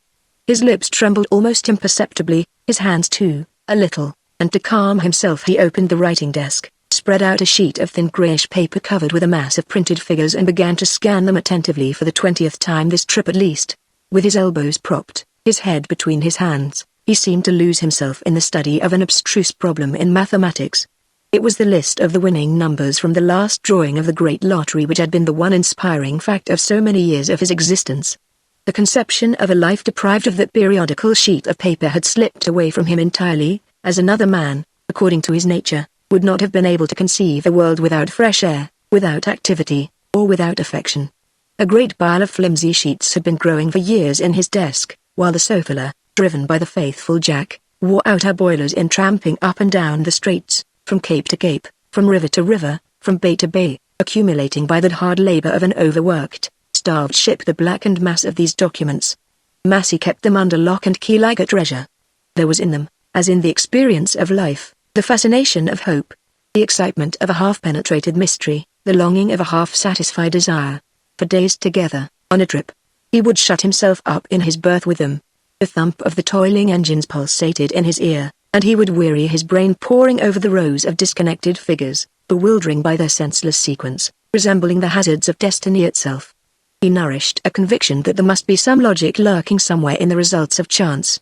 His lips trembled almost imperceptibly, his hands too, a little, and to calm himself he opened the writing desk, spread out a sheet of thin greyish paper covered with a mass of printed figures and began to scan them attentively for the 20th time this trip at least. With his elbows propped, his head between his hands, he seemed to lose himself in the study of an abstruse problem in mathematics. It was the list of the winning numbers from the last drawing of the great lottery which had been the one inspiring fact of so many years of his existence. The conception of a life deprived of that periodical sheet of paper had slipped away from him entirely, as another man, according to his nature, would not have been able to conceive a world without fresh air, without activity, or without affection. A great pile of flimsy sheets had been growing for years in his desk, while the sofa, driven by the faithful Jack, wore out her boilers in tramping up and down the straits, from cape to cape, from river to river, from bay to bay, accumulating by the hard labor of an overworked, starved ship the blackened mass of these documents. Massey kept them under lock and key like a treasure. There was in them, as in the experience of life, the fascination of hope, the excitement of a half-penetrated mystery, the longing of a half-satisfied desire. For days together, on a trip, he would shut himself up in his berth with them. The thump of the toiling engines pulsated in his ear, and he would weary his brain poring over the rows of disconnected figures, bewildering by their senseless sequence, resembling the hazards of destiny itself. He nourished a conviction that there must be some logic lurking somewhere in the results of chance.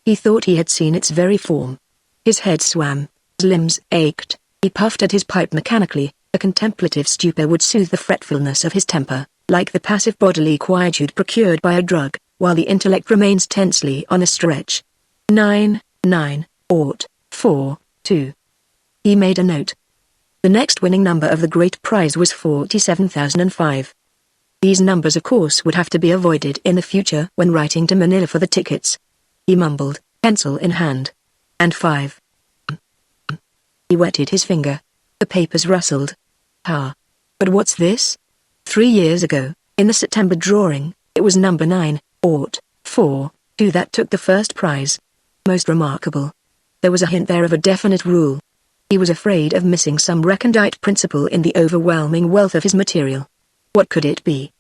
He thought he had seen its very form. His head swam, his limbs ached, he puffed at his pipe mechanically. A contemplative stupor would soothe the fretfulness of his temper, like the passive bodily quietude procured by a drug, while the intellect remains tensely on a stretch. 9,9,4,2. He made a note. The next winning number of the great prize was 47,005. These numbers of course would have to be avoided in the future when writing to Manila for the tickets. He mumbled, pencil in hand. And 5. He wetted his finger. The papers rustled. But what's this? 3 years ago, in the September drawing, it was number 9,4,2 that took the first prize. Most remarkable. There was a hint there of a definite rule. He was afraid of missing some recondite principle in the overwhelming wealth of his material. What could it be?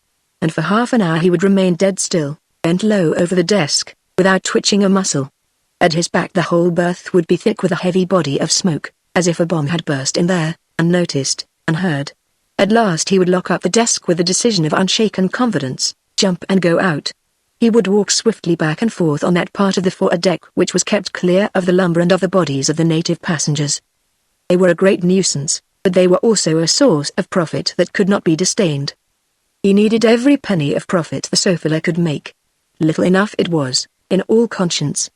And for half an hour he would remain dead still, bent low over the desk, without twitching a muscle. At his back the whole berth would be thick with a heavy body of smoke, as if a bomb had burst in there, unnoticed, unheard. At last he would lock up the desk with the decision of unshaken confidence, jump and go out. He would walk swiftly back and forth on that part of the fore-deck which was kept clear of the lumber and of the bodies of the native passengers. They were a great nuisance, but they were also a source of profit that could not be disdained. He needed every penny of profit the sofa could make. Little enough it was, in all conscience.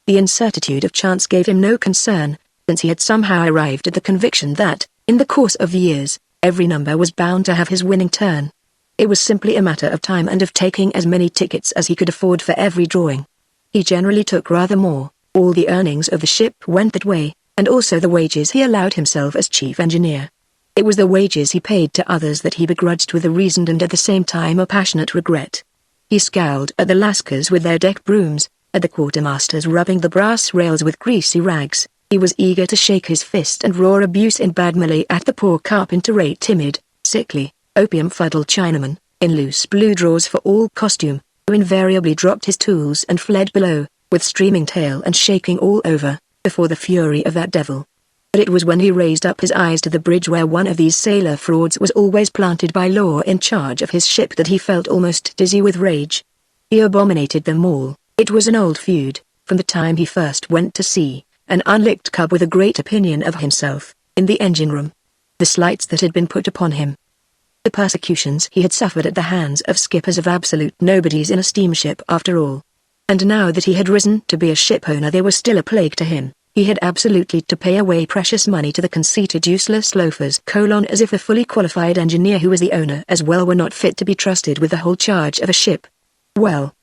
The incertitude of chance gave him no concern, since he had somehow arrived at the conviction that, in the course of years, every number was bound to have his winning turn. It was simply a matter of time and of taking as many tickets as he could afford for every drawing. He generally took rather more. All the earnings of the ship went that way, and also the wages he allowed himself as chief engineer. It was the wages he paid to others that he begrudged with a reasoned and at the same time a passionate regret. He scowled at the lascars with their deck brooms, at the quartermasters rubbing the brass rails with greasy rags. He was eager to shake his fist and roar abuse in bad Malay at the poor carpenter-rate timid, sickly, opium-fuddled Chinaman, in loose blue drawers for all costume, who invariably dropped his tools and fled below, with streaming tail and shaking all over, before the fury of that devil. But it was when he raised up his eyes to the bridge where one of these sailor frauds was always planted by law in charge of his ship that he felt almost dizzy with rage. He abominated them all. It was an old feud, from the time he first went to sea, an unlicked cub with a great opinion of himself, in the engine-room. The slights that had been put upon him. The persecutions he had suffered at the hands of skippers of absolute nobodies in a steamship after all. And now that he had risen to be a ship-owner they were still a plague to him. He had absolutely to pay away precious money to the conceited useless loafers, as if a fully qualified engineer who was the owner as well were not fit to be trusted with the whole charge of a ship. Well,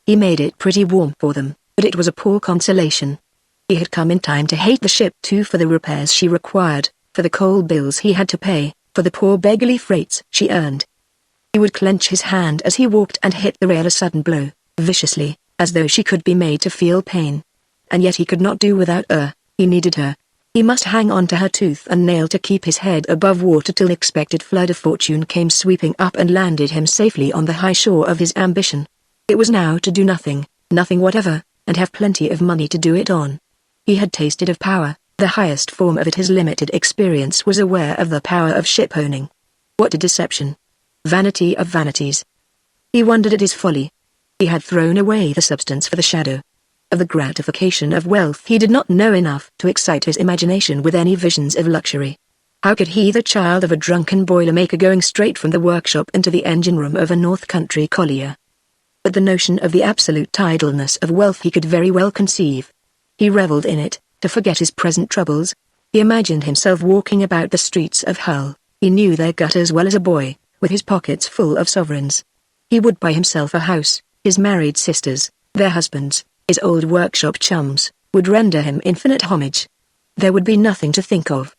He made it pretty warm for them, but it was a poor consolation. He had come in time to hate the ship too, for the repairs she required, for the coal bills he had to pay, for the poor beggarly freights she earned. He would clench his hand as he walked and hit the rail a sudden blow, viciously, as though she could be made to feel pain. And yet he could not do without her. He needed her. He must hang on to her tooth and nail to keep his head above water till the expected flood of fortune came sweeping up and landed him safely on the high shore of his ambition. It was now to do nothing, nothing whatever, and have plenty of money to do it on. He had tasted of power, the highest form of it. His limited experience was aware of the power of ship-owning. What a deception! Vanity of vanities. He wondered at his folly. He had thrown away the substance for the shadow. Of the gratification of wealth he did not know enough to excite his imagination with any visions of luxury. How could he, the child of a drunken boiler-maker going straight from the workshop into the engine-room of a North Country collier? But the notion of the absolute idleness of wealth he could very well conceive. He revelled in it, to forget his present troubles. He imagined himself walking about the streets of Hull. He knew their gutter as well as a boy, with his pockets full of sovereigns. He would buy himself a house. His married sisters, their husbands, his old workshop chums, would render him infinite homage. There would be nothing to think of.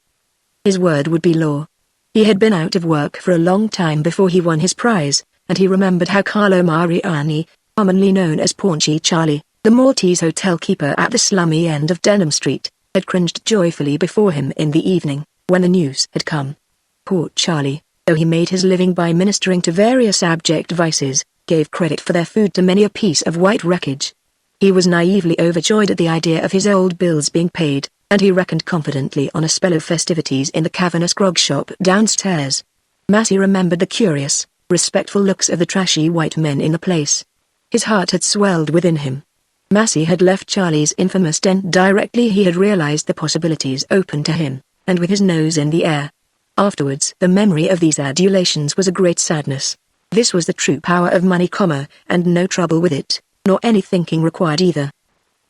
His word would be law. He had been out of work for a long time before he won his prize, and he remembered how Carlo Mariani, commonly known as Paunchy Charlie, the Maltese hotel keeper at the slummy end of Denham Street, had cringed joyfully before him in the evening, when the news had come. Poor Charlie, though he made his living by ministering to various abject vices, gave credit for their food to many a piece of white wreckage. He was naively overjoyed at the idea of his old bills being paid, and he reckoned confidently on a spell of festivities in the cavernous grog shop downstairs. Massey remembered the curious, respectful looks of the trashy white men in the place. His heart had swelled within him. Massey had left Charlie's infamous den directly he had realized the possibilities open to him, and with his nose in the air. Afterwards, the memory of these adulations was a great sadness. This was the true power of money, and no trouble with it, nor any thinking required either.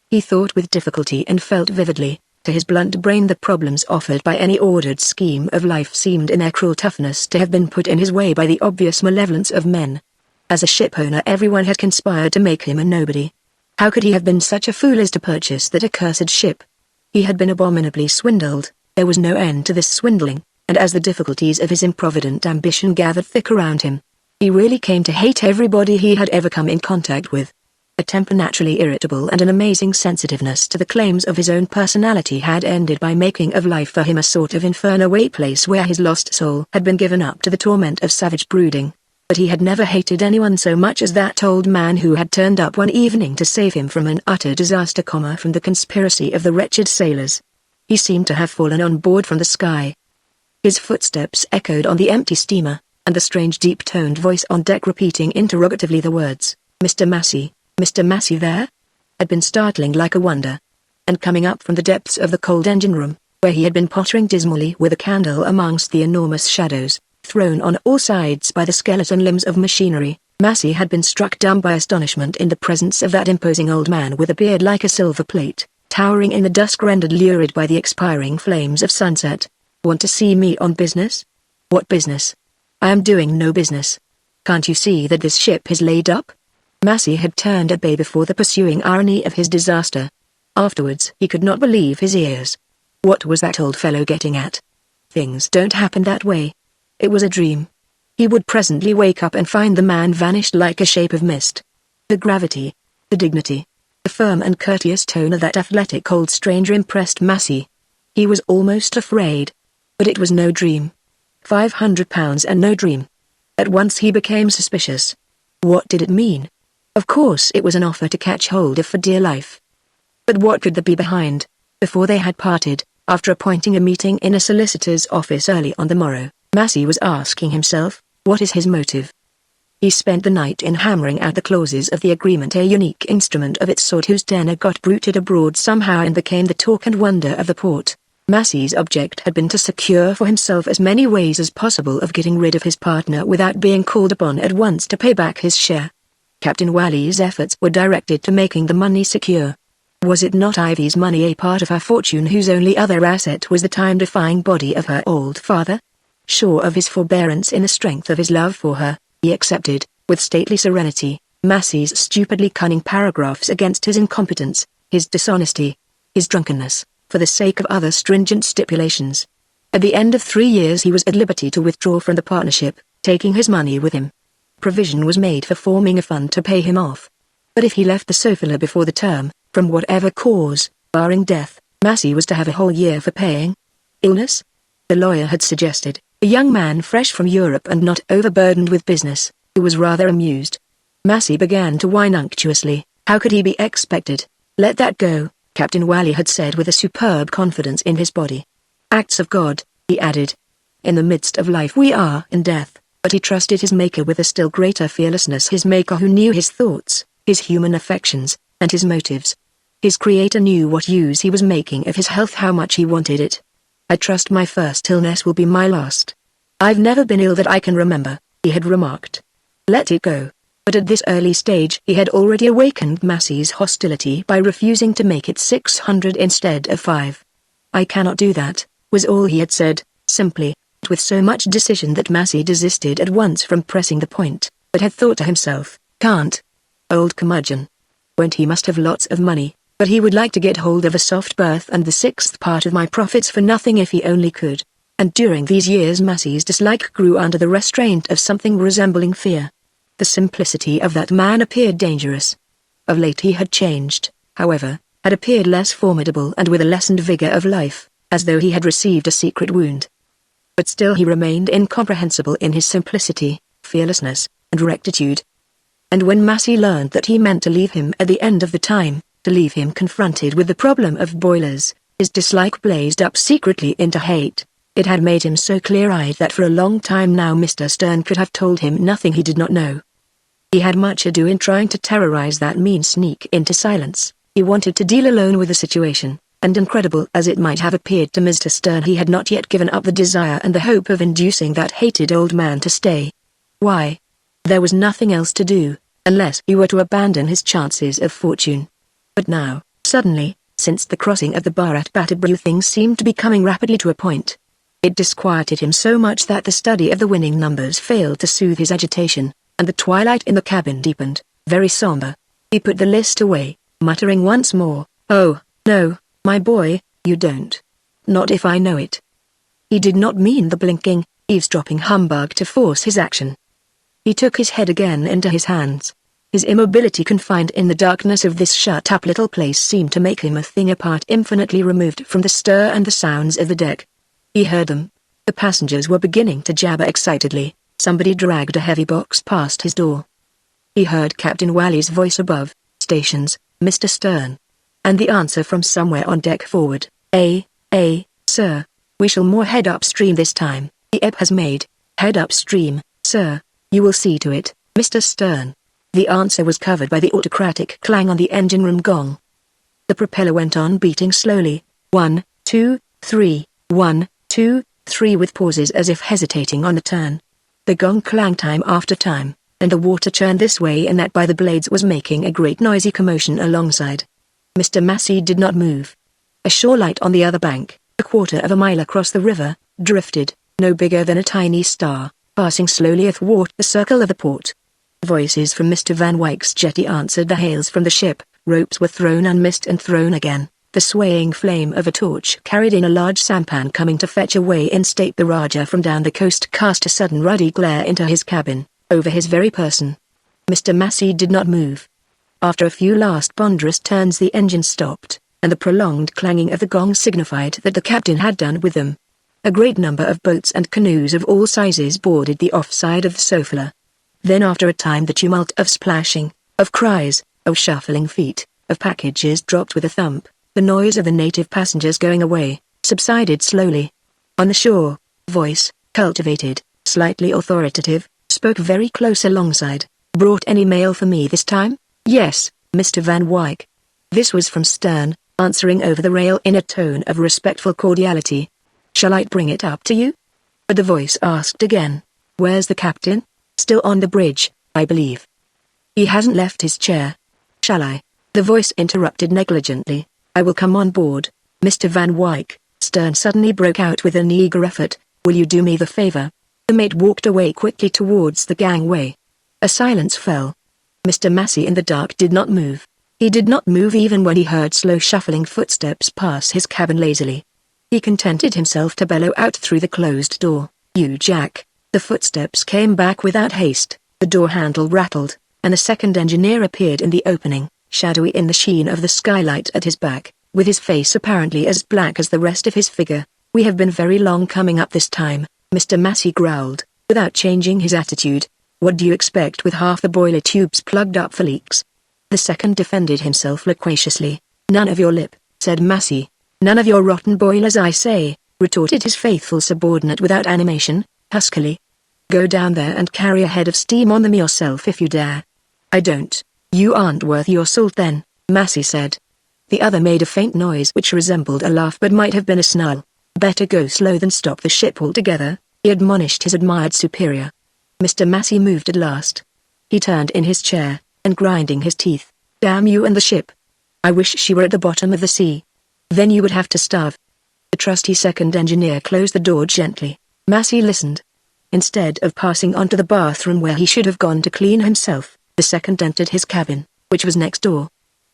He thought with difficulty and felt vividly. To his blunt brain the problems offered by any ordered scheme of life seemed in their cruel toughness to have been put in his way by the obvious malevolence of men. As a ship-owner everyone had conspired to make him a nobody. How could he have been such a fool as to purchase that accursed ship? He had been abominably swindled. There was no end to this swindling, and as the difficulties of his improvident ambition gathered thick around him, he really came to hate everybody he had ever come in contact with. A temper naturally irritable and an amazing sensitiveness to the claims of his own personality had ended by making of life for him a sort of inferno-way place where his lost soul had been given up to the torment of savage brooding. But he had never hated anyone so much as that old man who had turned up one evening to save him from an utter disaster, from the conspiracy of the wretched sailors. He seemed to have fallen on board from the sky. His footsteps echoed on the empty steamer, and the strange deep-toned voice on deck repeating interrogatively the words, "Mr. Massey, Mr. Massey there?" had been startling like a wonder. And coming up from the depths of the cold engine-room, where he had been pottering dismally with a candle amongst the enormous shadows, thrown on all sides by the skeleton limbs of machinery, Massey had been struck dumb by astonishment in the presence of that imposing old man with a beard like a silver plate, towering in the dusk rendered lurid by the expiring flames of sunset. "Want to see me on business?" "What business?" "I am doing no business. Can't you see that this ship is laid up?" Massey had turned at bay before the pursuing irony of his disaster. Afterwards he could not believe his ears. What was that old fellow getting at? Things don't happen that way. It was a dream. He would presently wake up and find the man vanished like a shape of mist. The gravity, the dignity, the firm and courteous tone of that athletic old stranger impressed Massey. He was almost afraid. But it was no dream. £500 and no dream. At once he became suspicious. What did it mean? Of course it was an offer to catch hold of for dear life. But what could there be behind? Before they had parted, after appointing a meeting in a solicitor's office early on the morrow, Massey was asking himself, what is his motive? He spent the night in hammering out the clauses of the agreement, a unique instrument of its sort whose tenor got bruited abroad somehow and became the talk and wonder of the port. Massey's object had been to secure for himself as many ways as possible of getting rid of his partner without being called upon at once to pay back his share. Captain Wally's efforts were directed to making the money secure. Was it not Ivy's money, a part of her fortune whose only other asset was the time-defying body of her old father? Sure of his forbearance in the strength of his love for her, he accepted, with stately serenity, Massey's stupidly cunning paragraphs against his incompetence, his dishonesty, his drunkenness, for the sake of other stringent stipulations. At the end of 3 years he was at liberty to withdraw from the partnership, taking his money with him. Provision was made for forming a fund to pay him off. But if he left the Sophia before the term, from whatever cause, barring death, Massey was to have a whole year for paying. Illness? The lawyer had suggested, a young man fresh from Europe and not overburdened with business, who was rather amused. Massey began to whine unctuously. How could he be expected? Let that go, Captain Wally had said with a superb confidence in his body. Acts of God, he added. In the midst of life we are in death, but he trusted his Maker with a still greater fearlessness, his Maker who knew his thoughts, his human affections, and his motives. His Creator knew what use he was making of his health, how much he wanted it. I trust my first illness will be my last. I've never been ill that I can remember, he had remarked. Let it go. But at this early stage he had already awakened Massey's hostility by refusing to make it 600 instead of 5. I cannot do that, was all he had said, simply, with so much decision that Massey desisted at once from pressing the point, but had thought to himself, can't. Old curmudgeon. Won't he must have lots of money, but he would like to get hold of a soft berth and the 6th part of my profits for nothing if he only could. And during these years Massey's dislike grew under the restraint of something resembling fear. The simplicity of that man appeared dangerous. Of late he had changed, however, had appeared less formidable and with a lessened vigor of life, as though he had received a secret wound. But still he remained incomprehensible in his simplicity, fearlessness, and rectitude. And when Massey learned that he meant to leave him at the end of the time, to leave him confronted with the problem of boilers, his dislike blazed up secretly into hate. It had made him so clear-eyed that for a long time now Mr. Stern could have told him nothing he did not know. He had much ado in trying to terrorize that mean sneak into silence. He wanted to deal alone with the situation, and incredible as it might have appeared to Mr. Stern, he had not yet given up the desire and the hope of inducing that hated old man to stay. Why? There was nothing else to do, unless he were to abandon his chances of fortune. But now, suddenly, since the crossing of the bar at Batterbrew, things seemed to be coming rapidly to a point. It disquieted him so much that the study of the winning numbers failed to soothe his agitation, and the twilight in the cabin deepened, very somber. He put the list away, muttering once more, "Oh, no, my boy, you don't. Not if I know it." He did not mean the blinking, eavesdropping humbug to force his action. He took his head again into his hands. His immobility confined in the darkness of this shut-up little place seemed to make him a thing apart, infinitely removed from the stir and the sounds of the deck. He heard them. The passengers were beginning to jabber excitedly. Somebody dragged a heavy box past his door. He heard Captain Wally's voice above, "Stations, Mr. Stern." And the answer from somewhere on deck forward, Sir. We shall more head upstream this time. The ebb has made. Head upstream, sir. You will see to it, Mr. Stern." The answer was covered by the autocratic clang on the engine room gong. The propeller went on beating slowly, 1, 2, 3, 1, 2, 3, with pauses as if hesitating on the turn. The gong clanged time after time, and the water churned this way and that by the blades was making a great noisy commotion alongside. Mr. Massey did not move. A shore light on the other bank, a quarter of a mile across the river, drifted, no bigger than a tiny star, passing slowly athwart the circle of the port. Voices from Mr. Van Wyck's jetty answered the hails from the ship. Ropes were thrown and missed and thrown again. The swaying flame of a torch carried in a large sampan coming to fetch away in state the Rajah from down the coast cast a sudden ruddy glare into his cabin, over his very person. Mr. Massey did not move. After a few last ponderous turns the engine stopped, and the prolonged clanging of the gong signified that the captain had done with them. A great number of boats and canoes of all sizes boarded the offside of the Sophia. Then after a time the tumult of splashing, of cries, of shuffling feet, of packages dropped with a thump, the noise of the native passengers going away, subsided slowly. On the shore, voice, cultivated, slightly authoritative, spoke very close alongside. "Brought any mail for me this time?" "Yes, Mr. Van Wyck." This was from Stern, answering over the rail in a tone of respectful cordiality. "Shall I bring it up to you?" But the voice asked again, "Where's the captain?" "Still on the bridge, I believe." "He hasn't left his chair." "Shall I?" The voice interrupted negligently. "I will come on board, Mr. Van Wyck." Stern suddenly broke out with an eager effort. "Will you do me the favor?" The mate walked away quickly towards the gangway. A silence fell. Mr. Massey in the dark did not move. He did not move even when he heard slow shuffling footsteps pass his cabin lazily. He contented himself to bellow out through the closed door, "You Jack." The footsteps came back without haste, the door handle rattled, and a second engineer appeared in the opening, shadowy in the sheen of the skylight at his back, with his face apparently as black as the rest of his figure. "We have been very long coming up this time," Mr. Massey growled, without changing his attitude. "What do you expect with half the boiler tubes plugged up for leaks?" The second defended himself loquaciously. "None of your lip," said Massey. "None of your rotten boilers I say," retorted his faithful subordinate without animation, huskily. "Go down there and carry a head of steam on them yourself if you dare." "I don't." "You aren't worth your salt then," Massey said. The other made a faint noise which resembled a laugh but might have been a snarl. "Better go slow than stop the ship altogether," he admonished his admired superior. Mr. Massey moved at last. He turned in his chair, and grinding his teeth, "Damn you and the ship. I wish she were at the bottom of the sea. Then you would have to starve." The trusty second engineer closed the door gently. Massey listened. Instead of passing on to the bathroom where he should have gone to clean himself, the second entered his cabin, which was next door.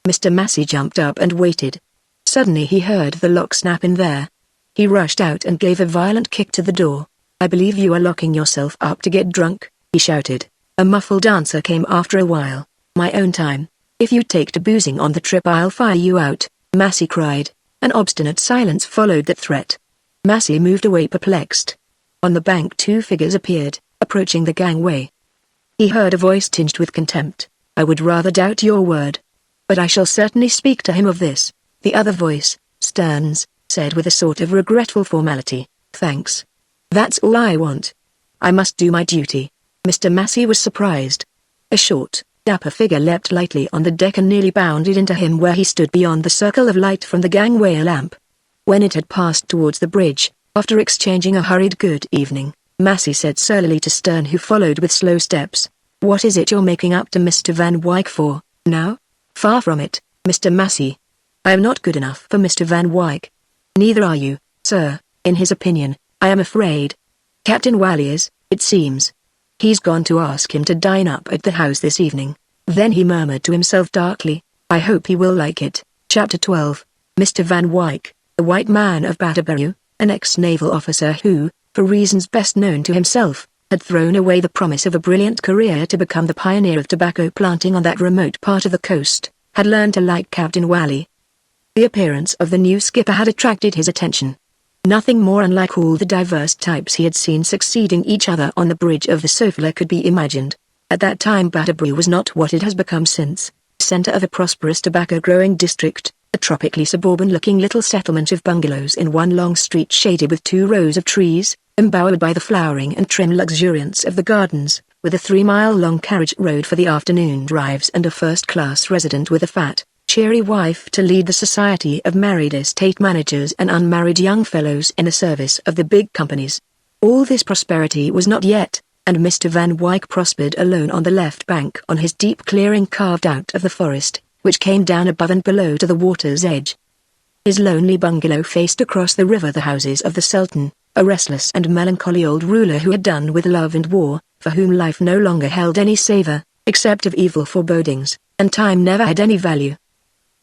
Mr. Massey jumped up and waited. Suddenly he heard the lock snap in there. He rushed out and gave a violent kick to the door. "I believe you are locking yourself up to get drunk," he shouted. A muffled answer came after a while. "My own time. If you take to boozing on the trip I'll fire you out," Massey cried. An obstinate silence followed that threat. Massey moved away perplexed. On the bank two figures appeared, approaching the gangway. He heard a voice tinged with contempt. "I would rather doubt your word. But I shall certainly speak to him of this." The other voice, Stearns, said with a sort of regretful formality, "Thanks. That's all I want. I must do my duty." Mr. Massey was surprised. A short, dapper figure leapt lightly on the deck and nearly bounded into him where he stood beyond the circle of light from the gangway lamp. When it had passed towards the bridge, after exchanging a hurried good evening, Massey said surlily to Stern, who followed with slow steps, "What is it you're making up to Mr. Van Wyck for, now?" "Far from it, Mr. Massey. I am not good enough for Mr. Van Wyck." "Neither are you, sir, in his opinion, I am afraid. Captain Wally is, it seems. He's gone to ask him to dine up at the house this evening." Then he murmured to himself darkly, "I hope he will like it." Chapter 12. Mr. Van Wyck, the white man of Batterbury, an ex-naval officer who, for reasons best known to himself, had thrown away the promise of a brilliant career to become the pioneer of tobacco planting on that remote part of the coast, had learned to like Captain Wally. The appearance of the new skipper had attracted his attention. Nothing more unlike all the diverse types he had seen succeeding each other on the bridge of the Sofala could be imagined. At that time Batterbury was not what it has become since, center of a prosperous tobacco-growing district, a tropically suburban-looking little settlement of bungalows in one long street shaded with 2 rows of trees, embowered by the flowering and trim luxuriance of the gardens, with a 3-mile-long carriage road for the afternoon drives and a first-class resident with a fat, cheery wife to lead the society of married estate managers and unmarried young fellows in the service of the big companies. All this prosperity was not yet, and Mr. Van Wyck prospered alone on the left bank on his deep clearing carved out of the forest, which came down above and below to the water's edge. His lonely bungalow faced across the river the houses of the Sultan, a restless and melancholy old ruler who had done with love and war, for whom life no longer held any savor, except of evil forebodings, and time never had any value.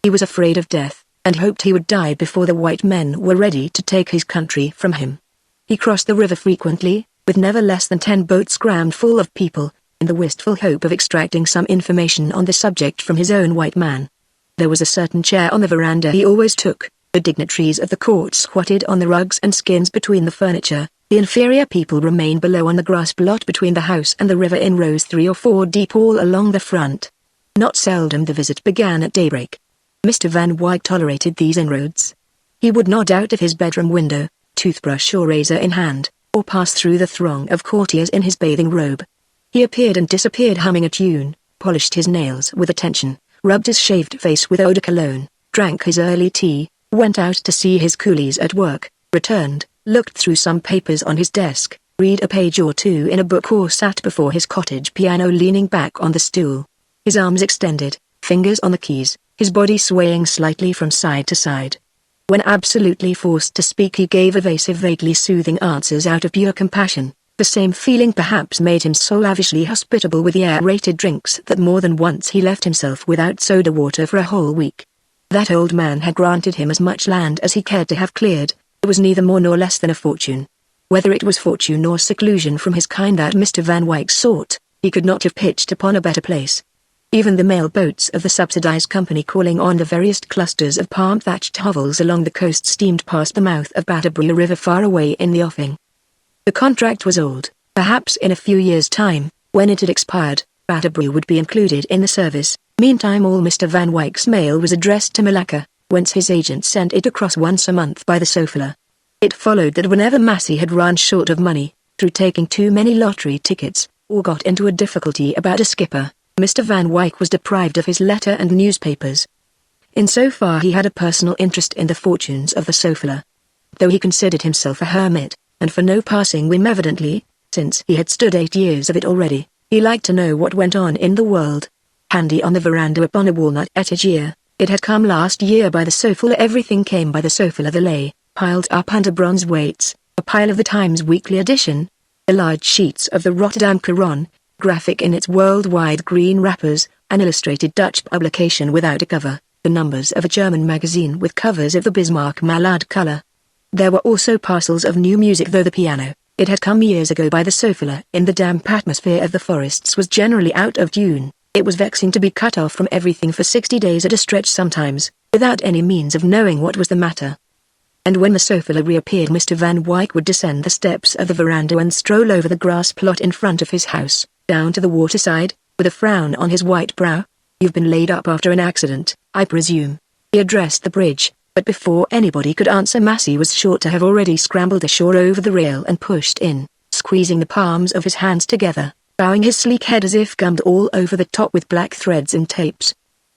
He was afraid of death, and hoped he would die before the white men were ready to take his country from him. He crossed the river frequently, with never less than 10 boats crammed full of people, in the wistful hope of extracting some information on the subject from his own white man. There was a certain chair on the veranda he always took. The dignitaries of the court squatted on the rugs and skins between the furniture. The inferior people remained below on the grass plot between the house and the river in rows 3 or 4 deep all along the front. Not seldom the visit began at daybreak. Mr. Van Wyck tolerated these inroads. He would nod out of his bedroom window, toothbrush or razor in hand, or pass through the throng of courtiers in his bathing robe. He appeared and disappeared humming a tune, polished his nails with attention, rubbed his shaved face with eau de cologne, drank his early tea, went out to see his coolies at work, returned, looked through some papers on his desk, read a page or 2 in a book or sat before his cottage piano leaning back on the stool. His arms extended, fingers on the keys, his body swaying slightly from side to side. When absolutely forced to speak he gave evasive vaguely soothing answers out of pure compassion, The same feeling perhaps made him so lavishly hospitable with the aerated drinks that more than once he left himself without soda water for a whole week. That old man had granted him as much land as he cared to have cleared. It was neither more nor less than a fortune. Whether it was fortune or seclusion from his kind that Mr. Van Wyck sought, he could not have pitched upon a better place. Even the mail boats of the subsidized company calling on the veriest clusters of palm-thatched hovels along the coast steamed past the mouth of Batterbury River far away in the offing. The contract was old. Perhaps in a few years' time, when it had expired, Batterbury would be included in the service. Meantime all Mr. Van Wyck's mail was addressed to Malacca, whence his agent sent it across once a month by the Sophia. It followed that whenever Massey had run short of money, through taking too many lottery tickets, or got into a difficulty about a skipper, Mr. Van Wyck was deprived of his letter and newspapers. In so far he had a personal interest in the fortunes of the Sophia. Though he considered himself a hermit, and for no passing whim evidently, since he had stood 8 years of it already, he liked to know what went on in the world. Handy on the veranda upon a walnut etagere, it had come last year by the Sophia. Everything came by the Sophia. The lay, piled up under bronze weights, a pile of the Times weekly edition, the large sheets of the Rotterdam Courant, graphic in its worldwide green wrappers, an illustrated Dutch publication without a cover, the numbers of a German magazine with covers of the Bismarck Malade color. There were also parcels of new music, though the piano, it had come years ago by the Sophia, in the damp atmosphere of the forests, was generally out of tune. It was vexing to be cut off from everything for 60 days at a stretch sometimes, without any means of knowing what was the matter. And when the Sophia reappeared, Mr. Van Wyck would descend the steps of the veranda and stroll over the grass plot in front of his house, down to the waterside, with a frown on his white brow. "You've been laid up after an accident, I presume." He addressed the bridge, but before anybody could answer Massey was sure to have already scrambled ashore over the rail and pushed in, squeezing the palms of his hands together, bowing his sleek head as if gummed all over the top with black threads and tapes.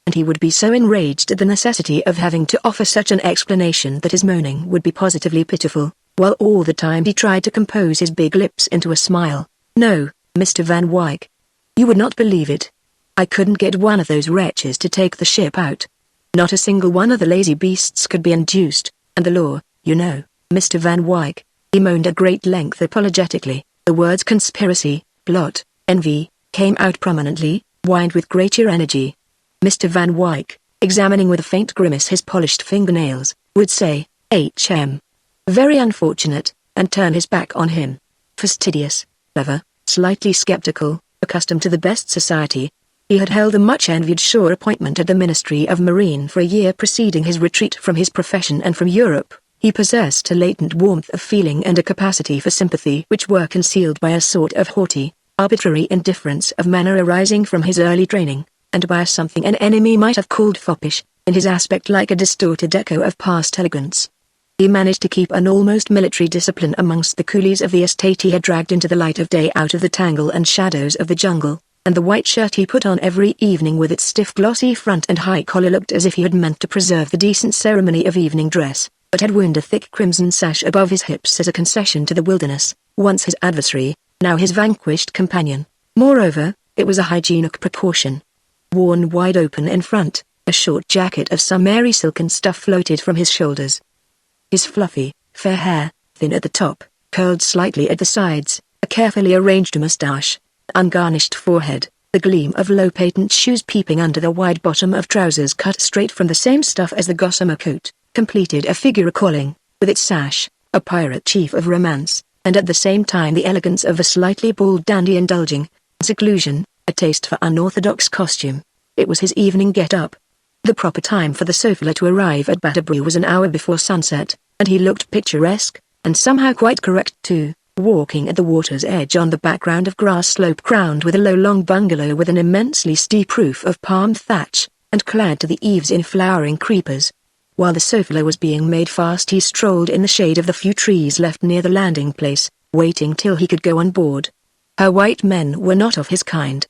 And he would be so enraged at the necessity of having to offer such an explanation that his moaning would be positively pitiful, while all the time he tried to compose his big lips into a smile. "No, Mr. Van Wyck. You would not believe it. I couldn't get one of those wretches to take the ship out. Not a single one of the lazy beasts could be induced, and the law, you know, Mr. Van Wyck," he moaned at great length apologetically. The words conspiracy, plot, envy, came out prominently, whined with greater energy. Mr. Van Wyck, examining with a faint grimace his polished fingernails, would say, "H.M. Very unfortunate," and turn his back on him. Fastidious, clever, slightly skeptical, accustomed to the best society. He had held a much-envied sure appointment at the Ministry of Marine for a year preceding his retreat from his profession and from Europe. He possessed a latent warmth of feeling and a capacity for sympathy which were concealed by a sort of haughty, arbitrary indifference of manner arising from his early training, and by a something an enemy might have called foppish, in his aspect like a distorted echo of past elegance. He managed to keep an almost military discipline amongst the coolies of the estate he had dragged into the light of day out of the tangle and shadows of the jungle, and the white shirt he put on every evening with its stiff glossy front and high collar looked as if he had meant to preserve the decent ceremony of evening dress, but had wound a thick crimson sash above his hips as a concession to the wilderness, once his adversary, now his vanquished companion. Moreover, it was a hygienic precaution. Worn wide open in front, a short jacket of some airy silken stuff floated from his shoulders. His fluffy, fair hair, thin at the top, curled slightly at the sides, a carefully arranged moustache, ungarnished forehead, the gleam of low patent shoes peeping under the wide bottom of trousers cut straight from the same stuff as the gossamer coat, completed a figure recalling, with its sash, a pirate chief of romance, and at the same time the elegance of a slightly bald dandy indulging, in seclusion, a taste for unorthodox costume. It was his evening get-up. The proper time for the Sophia to arrive at Batterbury was an hour before sunset, and he looked picturesque, and somehow quite correct too, walking at the water's edge on the background of grass slope crowned with a low long bungalow with an immensely steep roof of palm thatch, and clad to the eaves in flowering creepers. While the Sophia was being made fast he strolled in the shade of the few trees left near the landing place, waiting till he could go on board. Her white men were not of his kind.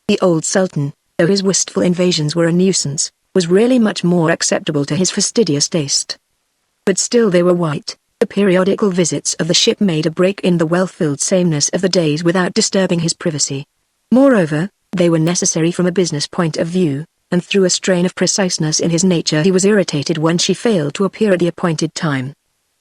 The old Sultan, though his wistful invasions were a nuisance, was really much more acceptable to his fastidious taste. But still they were white. The periodical visits of the ship made a break in the well-filled sameness of the days without disturbing his privacy. Moreover, they were necessary from a business point of view, and through a strain of preciseness in his nature he was irritated when she failed to appear at the appointed time.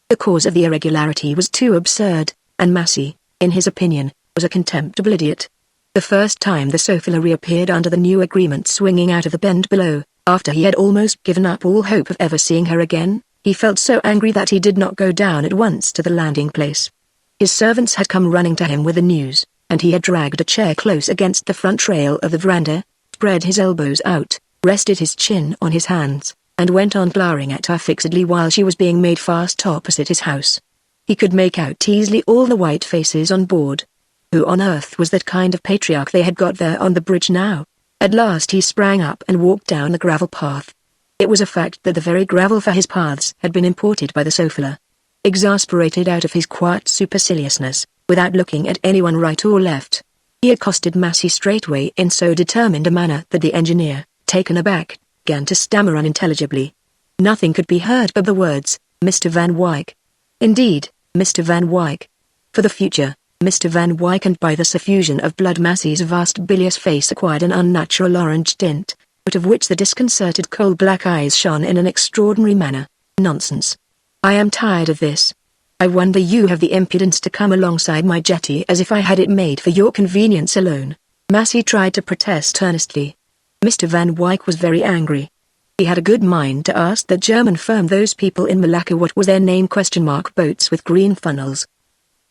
The cause of the irregularity was too absurd, and Massey, in his opinion, was a contemptible idiot. The first time the Sophila reappeared under the new agreement swinging out of the bend below, after he had almost given up all hope of ever seeing her again, he felt so angry that he did not go down at once to the landing place. His servants had come running to him with the news, and he had dragged a chair close against the front rail of the veranda, spread his elbows out, rested his chin on his hands, and went on glowering at her fixedly while she was being made fast opposite his house. He could make out easily all the white faces on board. Who on earth was that kind of patriarch they had got there on the bridge now? At last he sprang up and walked down the gravel path. It was a fact that the very gravel for his paths had been imported by the Sophila. Exasperated out of his quiet superciliousness, without looking at anyone right or left, he accosted Massey straightway in so determined a manner that the engineer, taken aback, began to stammer unintelligibly. Nothing could be heard but the words, "Mr. Van Wyck." Indeed, Mr. Van Wyck. For the future, Mr. Van Wyck, and by the suffusion of blood Massey's vast bilious face acquired an unnatural orange tint, out of which the disconcerted coal-black eyes shone in an extraordinary manner. Nonsense. I am tired of this. I wonder you have the impudence to come alongside my jetty as if I had it made for your convenience alone. Massey tried to protest earnestly. Mr. Van Wyck was very angry. He had a good mind to ask that German firm, those people in Malacca, what was their name, boats with green funnels.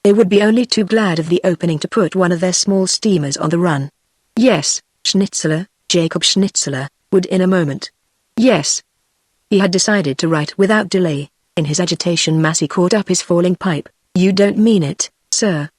They would be only too glad of the opening to put one of their small steamers on the run. Yes, Schnitzler, Jacob Schnitzler, would in a moment. Yes. He had decided to write without delay. In his agitation Massey caught up his falling pipe. "You don't mean it, sir,"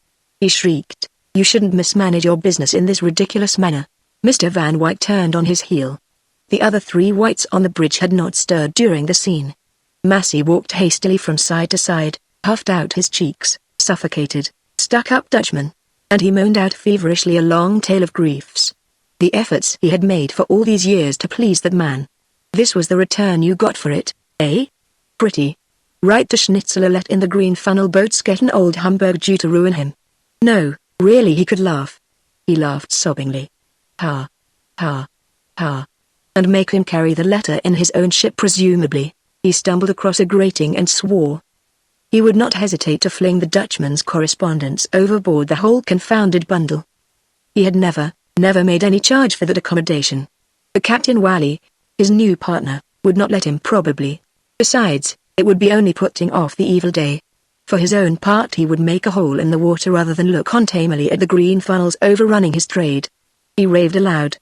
he shrieked. "You shouldn't mismanage your business in this ridiculous manner." Mr. Van Wyck turned on his heel. The other three whites on the bridge had not stirred during the scene. Massey walked hastily from side to side, puffed out his cheeks, suffocated, stuck-up Dutchman, and he moaned out feverishly a long tale of griefs. The efforts he had made for all these years to please that man. This was the return you got for it, eh? Pretty. Right to Schnitzler let in the green funnel boats get an old humbug due to ruin him. No, really he could laugh. He laughed sobbingly. Ha. Ha. Ha. And make him carry the letter in his own ship presumably. He stumbled across a grating and swore. He would not hesitate to fling the Dutchman's correspondence overboard, the whole confounded bundle. He had never made any charge for that accommodation. The Captain Wally, his new partner, would not let him probably. Besides, it would be only putting off the evil day. For his own part he would make a hole in the water rather than look contamely at the green funnels overrunning his trade. He raved aloud.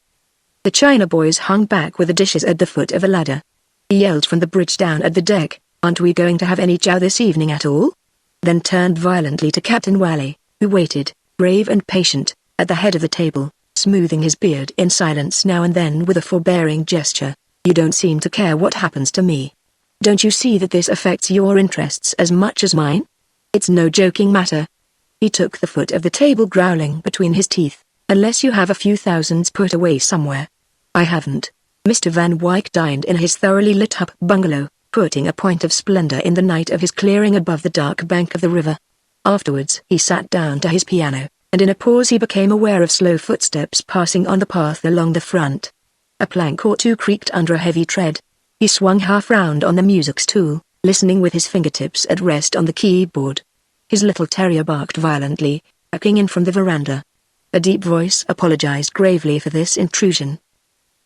The China boys hung back with the dishes at the foot of a ladder. He yelled from the bridge down at the deck, "Aren't we going to have any chow this evening at all?" Then turned violently to Captain Wally, who waited, brave and patient, at the head of the table, smoothing his beard in silence now and then with a forbearing gesture. "You don't seem to care what happens to me. Don't you see that this affects your interests as much as mine? It's no joking matter." He took the foot of the table, growling between his teeth, "Unless you have a few thousands put away somewhere." "I haven't." Mr. Van Wyck dined in his thoroughly lit-up bungalow, putting a point of splendor in the night of his clearing above the dark bank of the river. Afterwards he sat down to his piano, and in a pause he became aware of slow footsteps passing on the path along the front. A plank or two creaked under a heavy tread. He swung half round on the music stool, listening with his fingertips at rest on the keyboard. His little terrier barked violently, backing in from the veranda. A deep voice apologized gravely for this intrusion.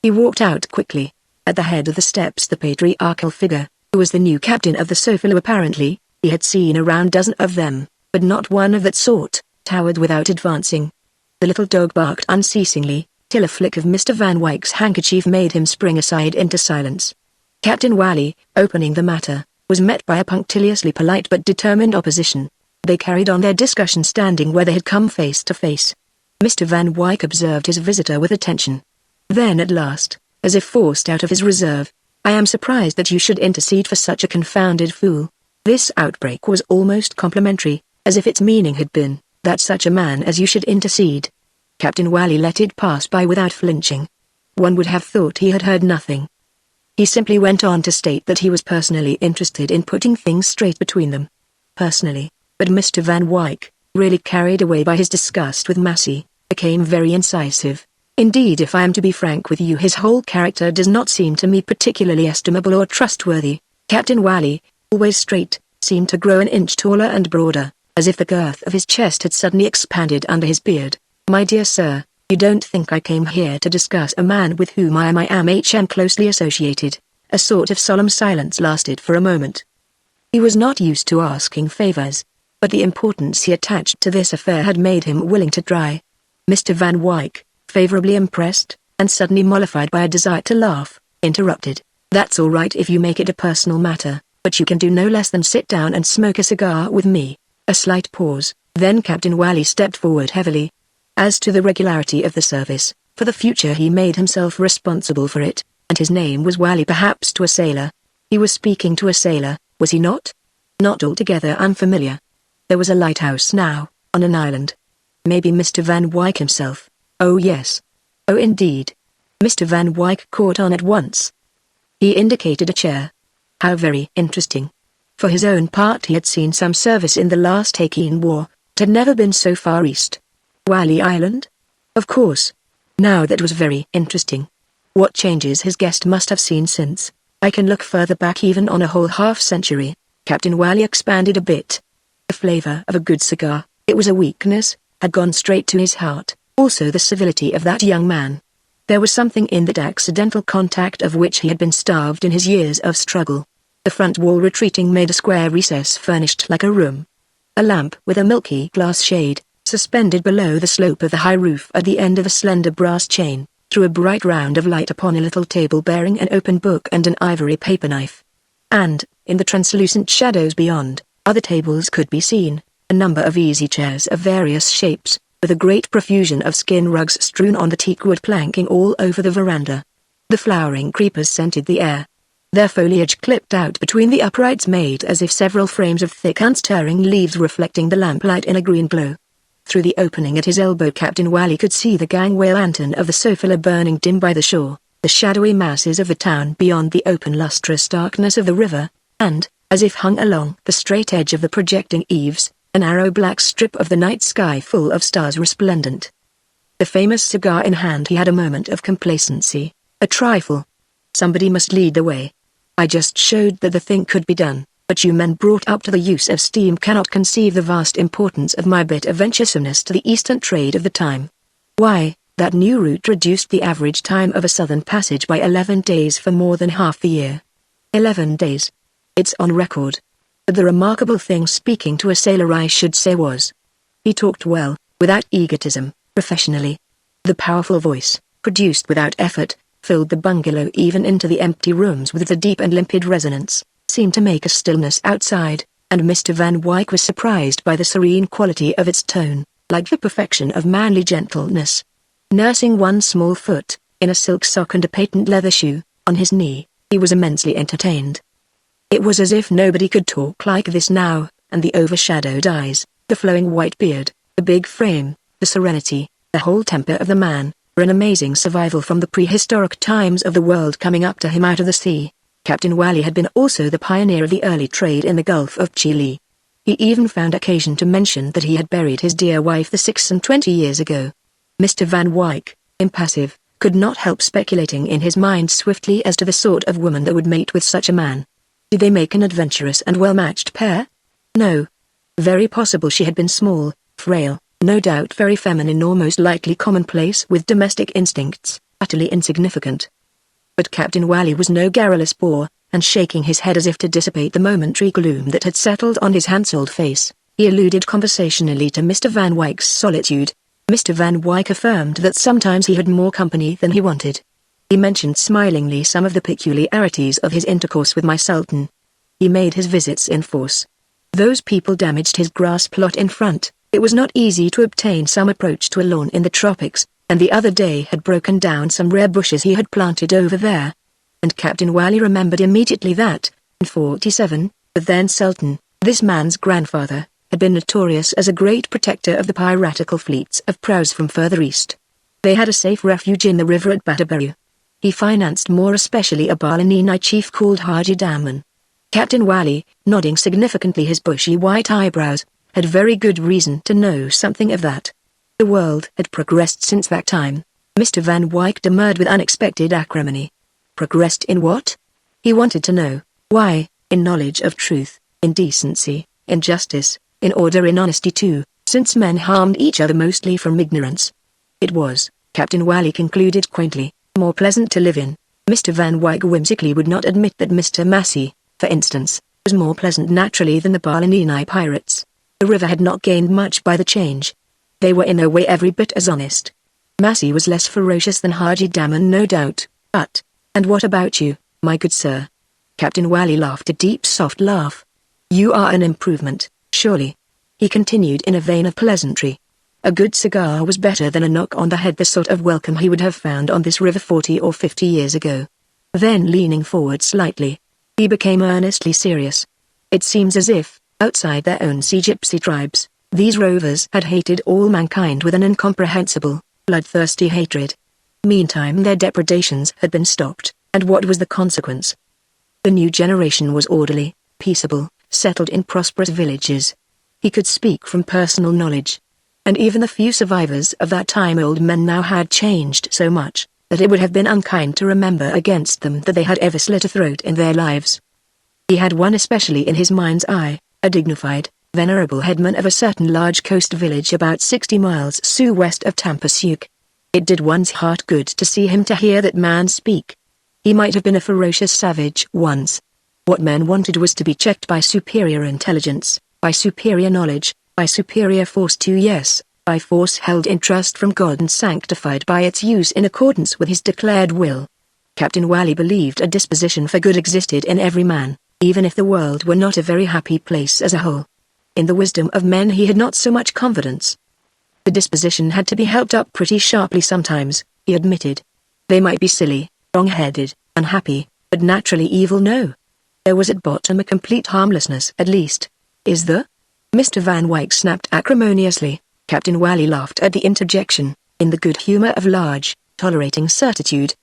He walked out quickly. At the head of the steps the patriarchal figure, who was the new captain of the Sophila apparently, he had seen a round dozen of them, but not one of that sort, towered without advancing. The little dog barked unceasingly, till a flick of Mr. Van Wyck's handkerchief made him spring aside into silence. Captain Wally, opening the matter, was met by a punctiliously polite but determined opposition. They carried on their discussion standing where they had come face to face. Mr. Van Wyck observed his visitor with attention. Then at last, as if forced out of his reserve, "I am surprised that you should intercede for such a confounded fool." This outbreak was almost complimentary, as if its meaning had been, that such a man as you should intercede. Captain Wally let it pass by without flinching. One would have thought he had heard nothing. He simply went on to state that he was personally interested in putting things straight between them. Personally, but Mr. Van Wyck, really carried away by his disgust with Massey, became very incisive. "Indeed, if I am to be frank with you, his whole character does not seem to me particularly estimable or trustworthy." Captain Wally, always straight, seemed to grow an inch taller and broader, as if the girth of his chest had suddenly expanded under his beard. "My dear sir, you don't think I came here to discuss a man with whom I am closely associated?" A sort of solemn silence lasted for a moment. He was not used to asking favors, but the importance he attached to this affair had made him willing to try. Mr. Van Wyck, favorably impressed, and suddenly mollified by a desire to laugh, interrupted. "That's all right if you make it a personal matter, but you can do no less than sit down and smoke a cigar with me." A slight pause, then Captain Wally stepped forward heavily. As to the regularity of the service, for the future he made himself responsible for it, and his name was Wally. Perhaps to a sailor. He was speaking to a sailor, was he not? Not altogether unfamiliar. There was a lighthouse now, on an island. Maybe Mr. Van Wyck himself. Oh yes. Oh indeed. Mr. Van Wyck caught on at once. He indicated a chair. How very interesting. For his own part he had seen some service in the last Takian War, but had never been so far east. Wally Island? Of course. Now that was very interesting. What changes his guest must have seen since. I can look further back even on a whole half-century. Captain Wally expanded a bit. The flavor of a good cigar, it was a weakness, had gone straight to his heart, also the civility of that young man. There was something in that accidental contact of which he had been starved in his years of struggle. The front wall retreating made a square recess furnished like a room. A lamp with a milky glass shade, suspended below the slope of the high roof at the end of a slender brass chain, threw a bright round of light upon a little table bearing an open book and an ivory paper knife. And, in the translucent shadows beyond, other tables could be seen, a number of easy chairs of various shapes, with a great profusion of skin rugs strewn on the teakwood planking all over the veranda. The flowering creepers scented the air. Their foliage clipped out between the uprights made as if several frames of thick unstirring leaves reflecting the lamplight in a green glow. Through the opening at his elbow Captain Wally could see the gangway lantern of the Sophia burning dim by the shore, the shadowy masses of the town beyond the open lustrous darkness of the river, and, as if hung along the straight edge of the projecting eaves, a narrow black strip of the night sky full of stars resplendent. The famous cigar in hand he had a moment of complacency, a trifle. Somebody must lead the way. I just showed that the thing could be done, but you men brought up to the use of steam cannot conceive the vast importance of my bit of venturesomeness to the eastern trade of the time. Why, that new route reduced the average time of a southern passage by 11 days for more than half the year. 11 days. It's on record. But the remarkable thing, speaking to a sailor I should say, was, he talked well, without egotism, professionally. The powerful voice, produced without effort, filled the bungalow even into the empty rooms with a deep and limpid resonance, seemed to make a stillness outside, and Mr. Van Wyck was surprised by the serene quality of its tone, like the perfection of manly gentleness. Nursing one small foot, in a silk sock and a patent leather shoe, on his knee, he was immensely entertained. It was as if nobody could talk like this now, and the overshadowed eyes, the flowing white beard, the big frame, the serenity, the whole temper of the man, were an amazing survival from the prehistoric times of the world coming up to him out of the sea. Captain Wally had been also the pioneer of the early trade in the Gulf of Chile. He even found occasion to mention that he had buried his dear wife 26 years ago. Mr. Van Wyck, impassive, could not help speculating in his mind swiftly as to the sort of woman that would mate with such a man. Did they make an adventurous and well-matched pair? No. Very possible she had been small, frail, no doubt very feminine or most likely commonplace with domestic instincts, utterly insignificant. But Captain Wally was no garrulous bore, and shaking his head as if to dissipate the momentary gloom that had settled on his handselled face, he alluded conversationally to Mr. Van Wyck's solitude. Mr. Van Wyck affirmed that sometimes he had more company than he wanted. He mentioned smilingly some of the peculiarities of his intercourse with my Sultan. He made his visits in force. Those people damaged his grass plot in front. It was not easy to obtain some approach to a lawn in the tropics, and the other day had broken down some rare bushes he had planted over there. And Captain Wally remembered immediately that, in '47, the then Sultan, this man's grandfather, had been notorious as a great protector of the piratical fleets of praus from further east. They had a safe refuge in the river at Batabaru. He financed more especially a Balinese chief called Haji Daman. Captain Wally, nodding significantly his bushy white eyebrows, had very good reason to know something of that. The world had progressed since that time. Mr. Van Wyck demurred with unexpected acrimony. Progressed in what? He wanted to know. Why, in knowledge of truth, in decency, in justice, In order, in honesty too, since men harmed each other mostly from ignorance. It was, Captain Wally concluded quaintly, more pleasant to live in. Mr. Van Wyck whimsically would not admit that Mr. Massey, for instance, was more pleasant naturally than the Balinese pirates. The river had not gained much by the change. They were in no way every bit as honest. Massey was less ferocious than Haji Daman, no doubt, but— and what about you, my good sir? Captain Wally laughed a deep soft laugh. You are an improvement, surely. He continued in a vein of pleasantry. A good cigar was better than a knock on the head, the sort of welcome he would have found on this river 40 or 50 years ago. Then, leaning forward slightly, he became earnestly serious. It seems as if, outside their own sea gypsy tribes, these rovers had hated all mankind with an incomprehensible, bloodthirsty hatred. Meantime their depredations had been stopped, and what was the consequence? The new generation was orderly, peaceable, settled in prosperous villages. He could speak from personal knowledge. And even the few survivors of that time old men now had changed so much, that it would have been unkind to remember against them that they had ever slit a throat in their lives. He had one especially in his mind's eye, a dignified, venerable headman of a certain large coast village about 60 miles southwest of Tampasuke. It did one's heart good to see him, to hear that man speak. He might have been a ferocious savage once. What men wanted was to be checked by superior intelligence, by superior knowledge, by superior force too, yes, by force held in trust from God and sanctified by its use in accordance with his declared will. Captain Wally believed a disposition for good existed in every man, even if the world were not a very happy place as a whole. In the wisdom of men he had not so much confidence. The disposition had to be helped up pretty sharply sometimes, he admitted. They might be silly, wrong-headed, unhappy, but naturally evil, no. There was at bottom a complete harmlessness at least. Is there? Mr. Van Wyck snapped acrimoniously. Captain Wally laughed at the interjection, in the good humor of large, tolerating certitude.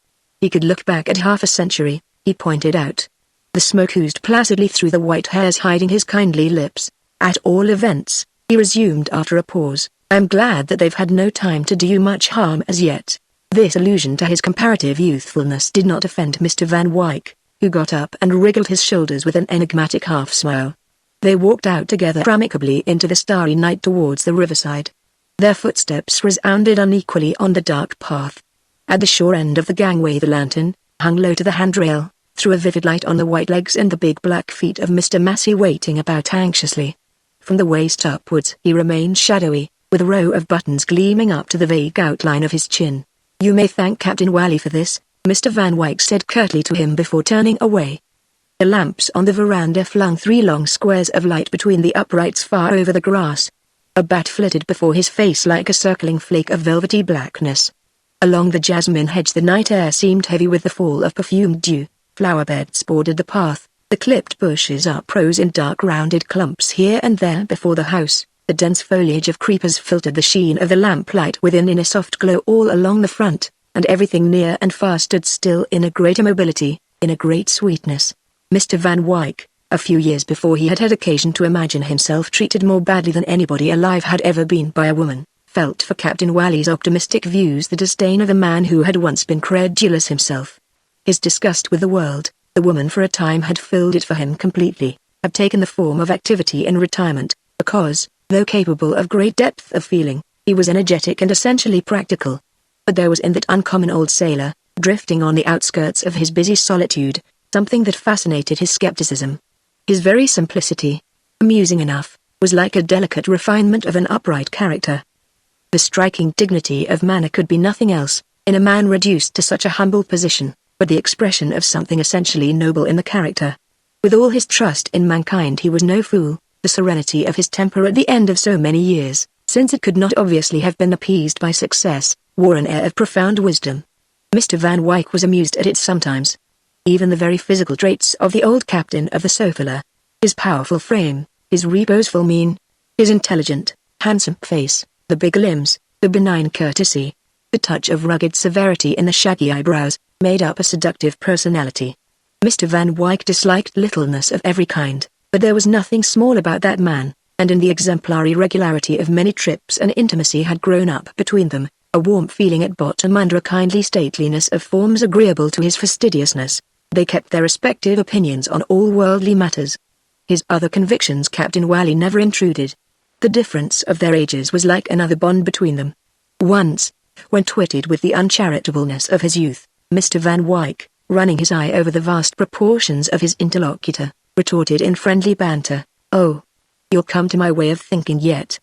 He could look back at half a century, he pointed out. The smoke oozed placidly through the white hairs hiding his kindly lips. At all events, he resumed after a pause, I'm glad that they've had no time to do you much harm as yet. This allusion to his comparative youthfulness did not offend Mr. Van Wyck, who got up and wriggled his shoulders with an enigmatic half-smile. They walked out together amicably into the starry night towards the riverside. Their footsteps resounded unequally on the dark path. At the shore end of the gangway the lantern, hung low to the handrail, threw a vivid light on the white legs and the big black feet of Mr. Massey waiting about anxiously. From the waist upwards he remained shadowy, with a row of buttons gleaming up to the vague outline of his chin. You may thank Captain Wally for this, Mr. Van Wyck said curtly to him before turning away. The lamps on the veranda flung 3 long squares of light between the uprights far over the grass. A bat flitted before his face like a circling flake of velvety blackness. Along the jasmine hedge the night air seemed heavy with the fall of perfumed dew. Flower beds bordered the path, the clipped bushes uprose in dark rounded clumps here and there before the house. The dense foliage of creepers filtered the sheen of the lamplight within in a soft glow all along the front, and everything near and far stood still in a great immobility, in a great sweetness. Mr. Van Wyck, a few years before he had had occasion to imagine himself treated more badly than anybody alive had ever been by a woman, felt for Captain Wally's optimistic views the disdain of a man who had once been credulous himself. His disgust with the world, the woman for a time had filled it for him completely, had taken the form of activity in retirement, because, though capable of great depth of feeling, he was energetic and essentially practical. But there was in that uncommon old sailor, drifting on the outskirts of his busy solitude, something that fascinated his skepticism. His very simplicity, amusing enough, was like a delicate refinement of an upright character. The striking dignity of manner could be nothing else, in a man reduced to such a humble position, but the expression of something essentially noble in the character. With all his trust in mankind he was no fool. The serenity of his temper at the end of so many years, since it could not obviously have been appeased by success, wore an air of profound wisdom. Mr. Van Wyck was amused at it sometimes. Even the very physical traits of the old captain of the Sophia, his powerful frame, his reposeful mien, his intelligent, handsome face, the big limbs, the benign courtesy, the touch of rugged severity in the shaggy eyebrows, made up a seductive personality. Mr. Van Wyck disliked littleness of every kind. But there was nothing small about that man, and in the exemplary regularity of many trips an intimacy had grown up between them, a warm feeling at bottom under a kindly stateliness of forms agreeable to his fastidiousness. They kept their respective opinions on all worldly matters. His other convictions Captain Wally never intruded, The difference of their ages was like another bond between them. Once, when twitted with the uncharitableness of his youth, Mr. Van Wyck, running his eye over the vast proportions of his interlocutor, retorted in friendly banter, "Oh, you'll come to my way of thinking yet.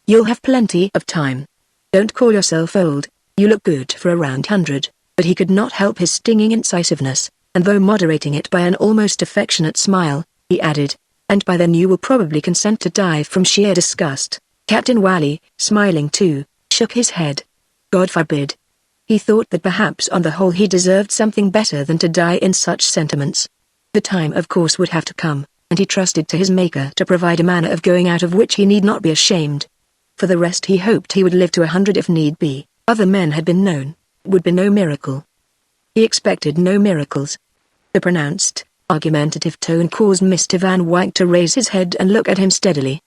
You'll have plenty of time. Don't call yourself old, you look good for around 100, but he could not help his stinging incisiveness, and though moderating it by an almost affectionate smile, he added, "And by then you will probably consent to die from sheer disgust." Captain Wally, smiling too, shook his head. God forbid. He thought that perhaps on the whole he deserved something better than to die in such sentiments. The time of course would have to come, and he trusted to his Maker to provide a manner of going out of which he need not be ashamed. For the rest he hoped he would live to 100 if need be. Other men had been known. Would be no miracle. He expected no miracles. The pronounced, argumentative tone caused Mr. Van Wyck to raise his head and look at him steadily.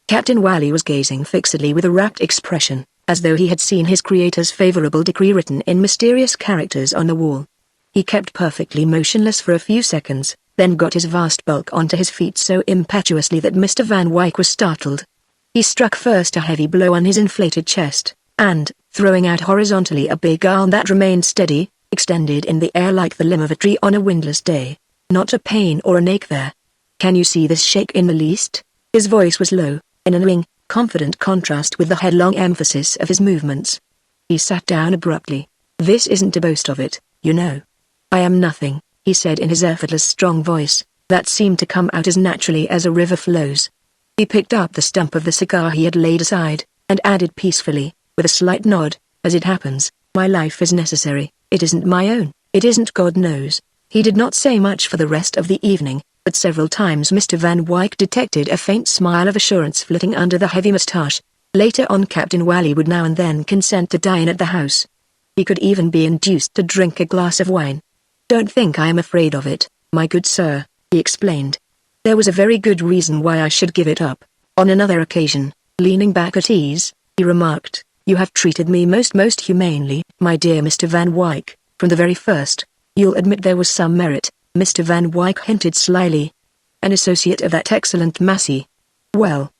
Captain Wally was gazing fixedly with a rapt expression, as though he had seen his Creator's favorable decree written in mysterious characters on the wall. He kept perfectly motionless for a few seconds, then got his vast bulk onto his feet so impetuously that Mr. Van Wyck was startled. He struck first a heavy blow on his inflated chest, and, throwing out horizontally a big arm that remained steady, extended in the air like the limb of a tree on a windless day. Not a pain or an ache there. "Can you see this shake in the least?" His voice was low, in an ring, confident contrast with the headlong emphasis of his movements. He sat down abruptly. "This isn't to boast of it, you know. I am nothing," he said in his effortless strong voice, that seemed to come out as naturally as a river flows. He picked up the stump of the cigar he had laid aside, and added peacefully, with a slight nod, "As it happens, my life is necessary, it isn't my own, it isn't God knows." He did not say much for the rest of the evening, but several times Mr. Van Wyck detected a faint smile of assurance flitting under the heavy moustache. Later on Captain Wally would now and then consent to dine at the house. He could even be induced to drink a glass of wine. "Don't think I am afraid of it, my good sir," he explained. "There was a very good reason why I should give it up." On another occasion, leaning back at ease, he remarked, "You have treated me most humanely, my dear Mr. Van Wyck, from the very first. You'll admit there was some merit," Mr. Van Wyck hinted slyly. "An associate of that excellent Massey. Well,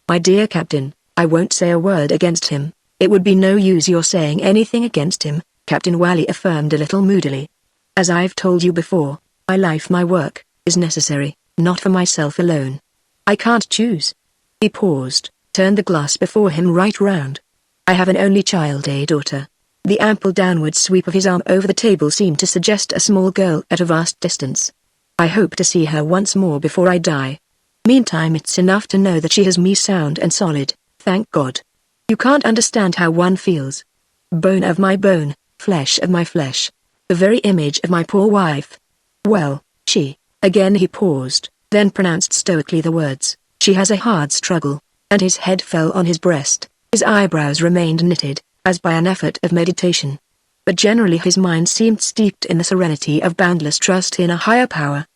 my dear Captain, I won't say a word against him. It would be no use your saying anything against him," Captain Wally affirmed a little moodily. "As I've told you before, my life, my work, is necessary, not for myself alone. I can't choose." He paused, turned the glass before him right round. "I have an only child, a daughter." The ample downward sweep of his arm over the table seemed to suggest a small girl at a vast distance. "I hope to see her once more before I die. Meantime it's enough to know that she has me sound and solid, thank God. You can't understand how one feels. Bone of my bone, flesh of my flesh. The very image of my poor wife. Well, she," again he paused, then pronounced stoically the words, "she has a hard struggle," and his head fell on his breast, his eyebrows remained knitted, as by an effort of meditation. But generally his mind seemed steeped in the serenity of boundless trust in a higher power.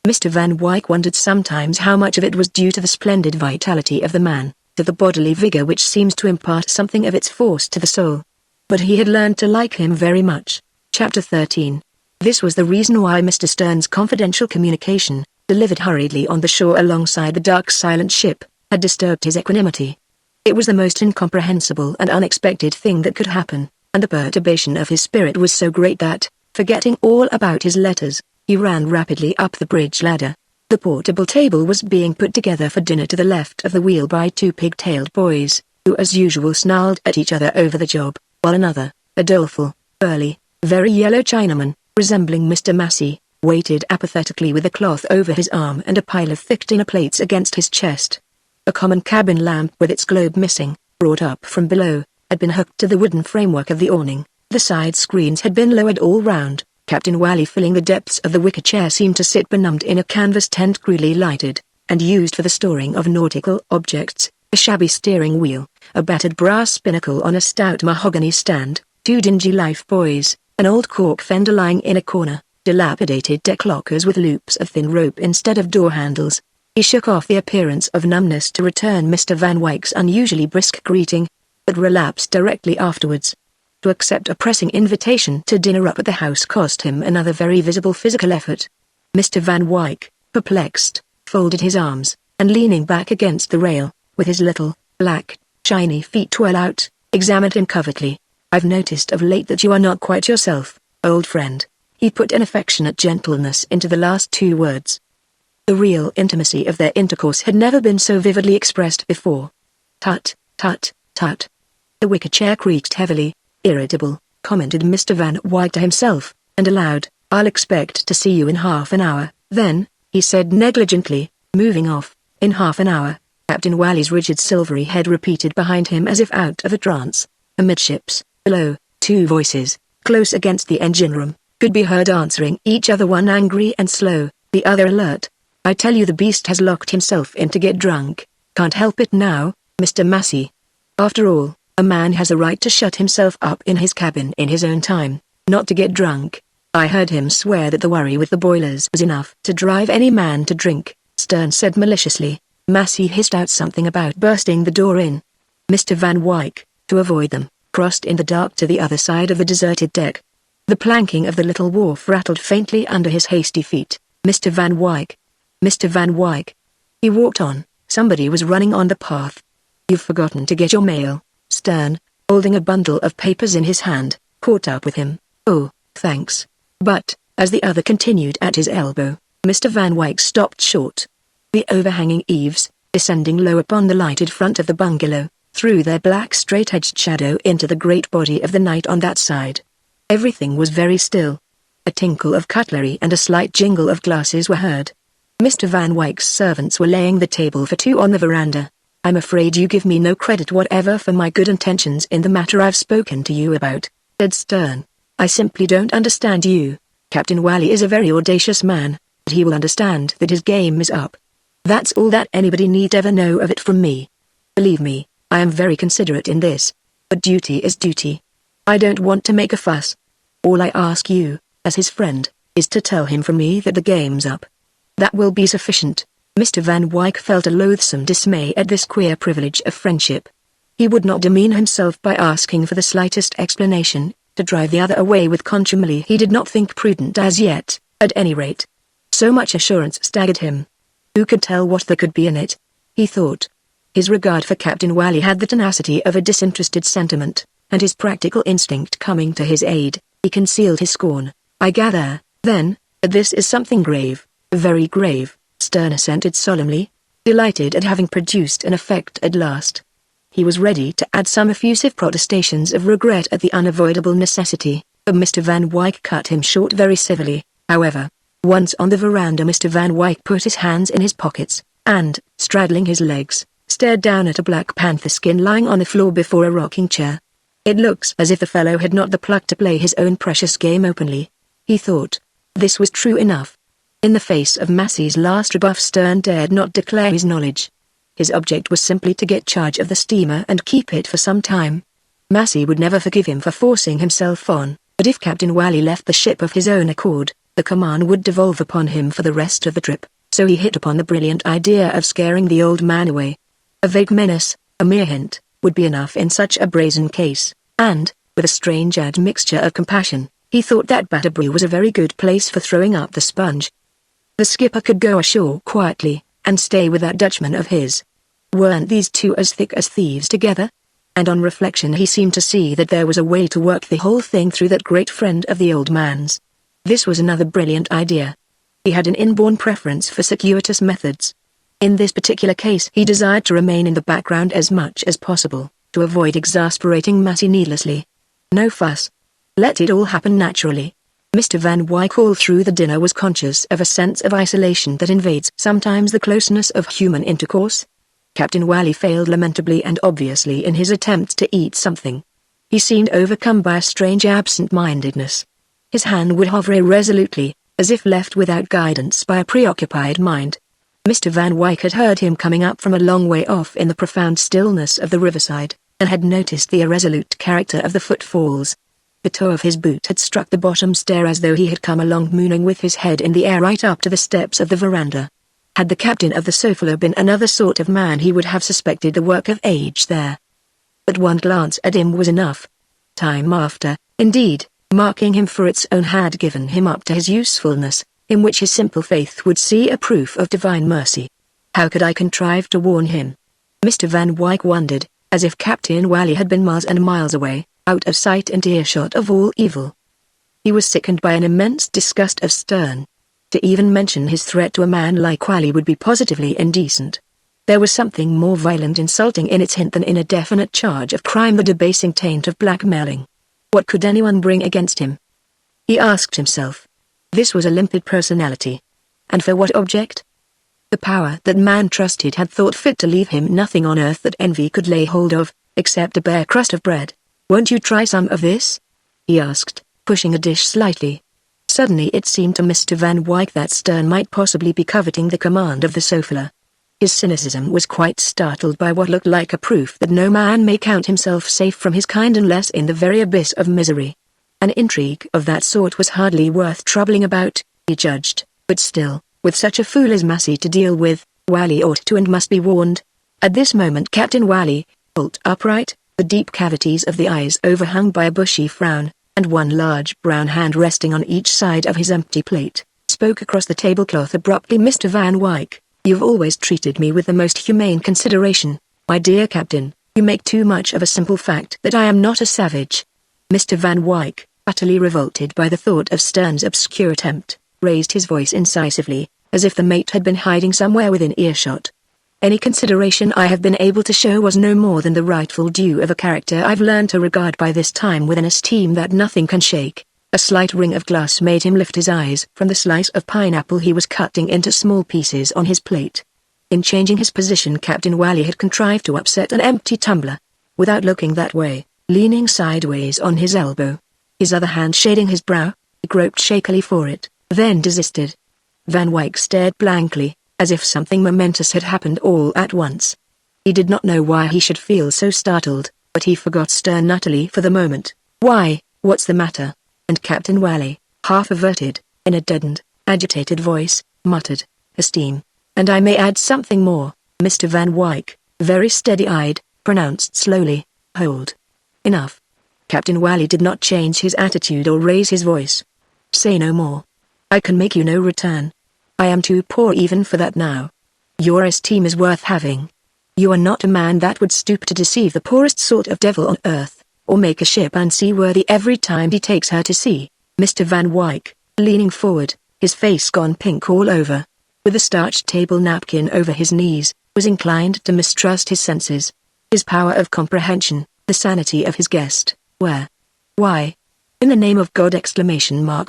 Mr. Van Wyck wondered sometimes how much of it was due to the splendid vitality of the man, to the bodily vigor which seems to impart something of its force to the soul. But he had learned to like him very much. Chapter 13. This was the reason why Mr. Stern's confidential communication, delivered hurriedly on the shore alongside the dark silent ship, had disturbed his equanimity. It was the most incomprehensible and unexpected thing that could happen, and the perturbation of his spirit was so great that, forgetting all about his letters, he ran rapidly up the bridge ladder. The portable table was being put together for dinner to the left of the wheel by two pig-tailed boys, who as usual snarled at each other over the job, while another, a doleful, burly, very yellow Chinaman, resembling Mr. Massey, waited apathetically with a cloth over his arm and a pile of thick dinner plates against his chest. A common cabin lamp with its globe missing, brought up from below, had been hooked to the wooden framework of the awning. The side screens had been lowered all round. Captain Wally, filling the depths of the wicker chair, seemed to sit benumbed in a canvas tent crudely lighted, and used for the storing of nautical objects, a shabby steering wheel, a battered brass binnacle on a stout mahogany stand, two dingy life buoys, an old cork fender lying in a corner, dilapidated deck lockers with loops of thin rope instead of door handles. He shook off the appearance of numbness to return Mr. Van Wyck's unusually brisk greeting, but relapsed directly afterwards. To accept a pressing invitation to dinner up at the house cost him another very visible physical effort. Mr. Van Wyck, perplexed, folded his arms, and leaning back against the rail, with his little, black, shiny feet twirl out, examined him covertly. "I've noticed of late that you are not quite yourself, old friend." He put an affectionate gentleness into the last two words. The real intimacy of their intercourse had never been so vividly expressed before. "Tut, tut, tut." The wicker chair creaked heavily. "Irritable," commented Mr. Van Wyk to himself, and aloud, "I'll expect to see you in half an hour, then," he said negligently, moving off. "In half an hour," Captain Wally's rigid silvery head repeated behind him as if out of a trance. Amidships, below, two voices, close against the engine room, could be heard answering each other, one angry and slow, the other alert. "I tell you the beast has locked himself in to get drunk. Can't help it now, Mr. Massey. After all, a man has a right to shut himself up in his cabin in his own time, not to get drunk. I heard him swear that the worry with the boilers was enough to drive any man to drink," Stern said maliciously. Massey hissed out something about bursting the door in. Mr. Van Wyk, to avoid them, crossed in the dark to the other side of the deserted deck. The planking of the little wharf rattled faintly under his hasty feet. "Mr. Van Wyk. Mr. Van Wyk." He walked on. Somebody was running on the path. "You've forgotten to get your mail." Stern, holding a bundle of papers in his hand, caught up with him. "Oh, thanks." But, as the other continued at his elbow, Mr. Van Wyk stopped short. The overhanging eaves, descending low upon the lighted front of the bungalow, threw their black straight-edged shadow into the great body of the night on that side. Everything was very still. A tinkle of cutlery and a slight jingle of glasses were heard. Mr. Van Wyk's servants were laying the table for two on the veranda. "I'm afraid you give me no credit whatever for my good intentions in the matter I've spoken to you about," said Stern. "I simply don't understand you. Captain Wally is a very audacious man, but he will understand that his game is up. That's all that anybody need ever know of it from me. Believe me, I am very considerate in this, but duty is duty. I don't want to make a fuss. All I ask you, as his friend, is to tell him from me that the game's up. That will be sufficient." Mr. Van Wyk felt a loathsome dismay at this queer privilege of friendship. He would not demean himself by asking for the slightest explanation. To drive the other away with contumely he did not think prudent as yet, at any rate. So much assurance staggered him. Who could tell what there could be in it? He thought. His regard for Captain Wally had the tenacity of a disinterested sentiment, and his practical instinct coming to his aid, he concealed his scorn. "I gather, then, that this is something grave, very grave," Stern assented solemnly, delighted at having produced an effect at last. He was ready to add some effusive protestations of regret at the unavoidable necessity, but Mr. Van Wyk cut him short very civilly. However, once on the veranda Mr. Van Wyk put his hands in his pockets, and, straddling his legs, stared down at a black panther skin lying on the floor before a rocking chair. "It looks as if the fellow had not the pluck to play his own precious game openly," he thought. This was true enough. In the face of Massey's last rebuff Stern dared not declare his knowledge. His object was simply to get charge of the steamer and keep it for some time. Massey would never forgive him for forcing himself on, but if Captain Wally left the ship of his own accord, the command would devolve upon him for the rest of the trip, so he hit upon the brilliant idea of scaring the old man away. A vague menace, a mere hint, would be enough in such a brazen case, and, with a strange admixture of compassion, he thought that Batterbrew was a very good place for throwing up the sponge. The skipper could go ashore quietly, and stay with that Dutchman of his. Weren't these two as thick as thieves together? And on reflection he seemed to see that there was a way to work the whole thing through that great friend of the old man's. This was another brilliant idea. He had an inborn preference for circuitous methods. In this particular case he desired to remain in the background as much as possible, to avoid exasperating Massey needlessly. No fuss. Let it all happen naturally. Mr. Van Wyk all through the dinner was conscious of a sense of isolation that invades sometimes the closeness of human intercourse. Captain Wally failed lamentably and obviously in his attempt to eat something. He seemed overcome by a strange absent-mindedness. His hand would hover irresolutely, as if left without guidance by a preoccupied mind. Mr. Van Wyk had heard him coming up from a long way off in the profound stillness of the riverside, and had noticed the irresolute character of the footfalls. The toe of his boot had struck the bottom stair as though he had come along mooning with his head in the air right up to the steps of the veranda. Had the captain of the Sophia been another sort of man he would have suspected the work of age there. But one glance at him was enough. Time after, indeed, marking him for its own had given him up to his usefulness, in which his simple faith would see a proof of divine mercy. How could I contrive to warn him? Mr. Van Wyck wondered, as if Captain Wally had been miles and miles away, out of sight and earshot of all evil. He was sickened by an immense disgust of Stern. To even mention his threat to a man like Wally would be positively indecent. There was something more violent insulting in its hint than in a definite charge of crime, the debasing taint of blackmailing. What could anyone bring against him? He asked himself. This was a limpid personality. And for what object? The power that man trusted had thought fit to leave him nothing on earth that envy could lay hold of, except a bare crust of bread. "Won't you try some of this?" he asked, pushing a dish slightly. Suddenly it seemed to Mr. Van Wyck that Stern might possibly be coveting the command of the sofa. His cynicism was quite startled by what looked like a proof that no man may count himself safe from his kind unless in the very abyss of misery. An intrigue of that sort was hardly worth troubling about, he judged, but still, with such a fool as Massey to deal with, Wally ought to and must be warned. At this moment Captain Wally, bolt upright, the deep cavities of the eyes overhung by a bushy frown, and one large brown hand resting on each side of his empty plate, spoke across the tablecloth abruptly. "Mr. Van Wyck, you've always treated me with the most humane consideration. My dear Captain, you make too much of a simple fact that I am not a savage." Mr. Van Wyck, utterly revolted by the thought of Stern's obscure attempt, raised his voice incisively, as if the mate had been hiding somewhere within earshot. "Any consideration I have been able to show was no more than the rightful due of a character I've learned to regard by this time with an esteem that nothing can shake." A slight ring of glass made him lift his eyes from the slice of pineapple he was cutting into small pieces on his plate. In changing his position, Captain Wally had contrived to upset an empty tumbler. Without looking that way, leaning sideways on his elbow, his other hand shading his brow, he groped shakily for it, then desisted. Van Wyck stared blankly, as if something momentous had happened all at once. He did not know why he should feel so startled, but he forgot Stern utterly for the moment. "Why, what's the matter?" And Captain Wally, half averted, in a deadened, agitated voice, muttered, "Esteem. And I may add something more." Mr. Van Wyck, very steady-eyed, pronounced slowly, "Hold. Enough." Captain Wally did not change his attitude or raise his voice. "Say no more. I can make you no return. I am too poor even for that now. Your esteem is worth having. You are not a man that would stoop to deceive the poorest sort of devil on earth, or make a ship unseaworthy every time he takes her to sea." Mr. Van Wyck, leaning forward, his face gone pink all over, with a starched table napkin over his knees, was inclined to mistrust his senses, his power of comprehension, the sanity of his guest. "Where? Why? In the name of God!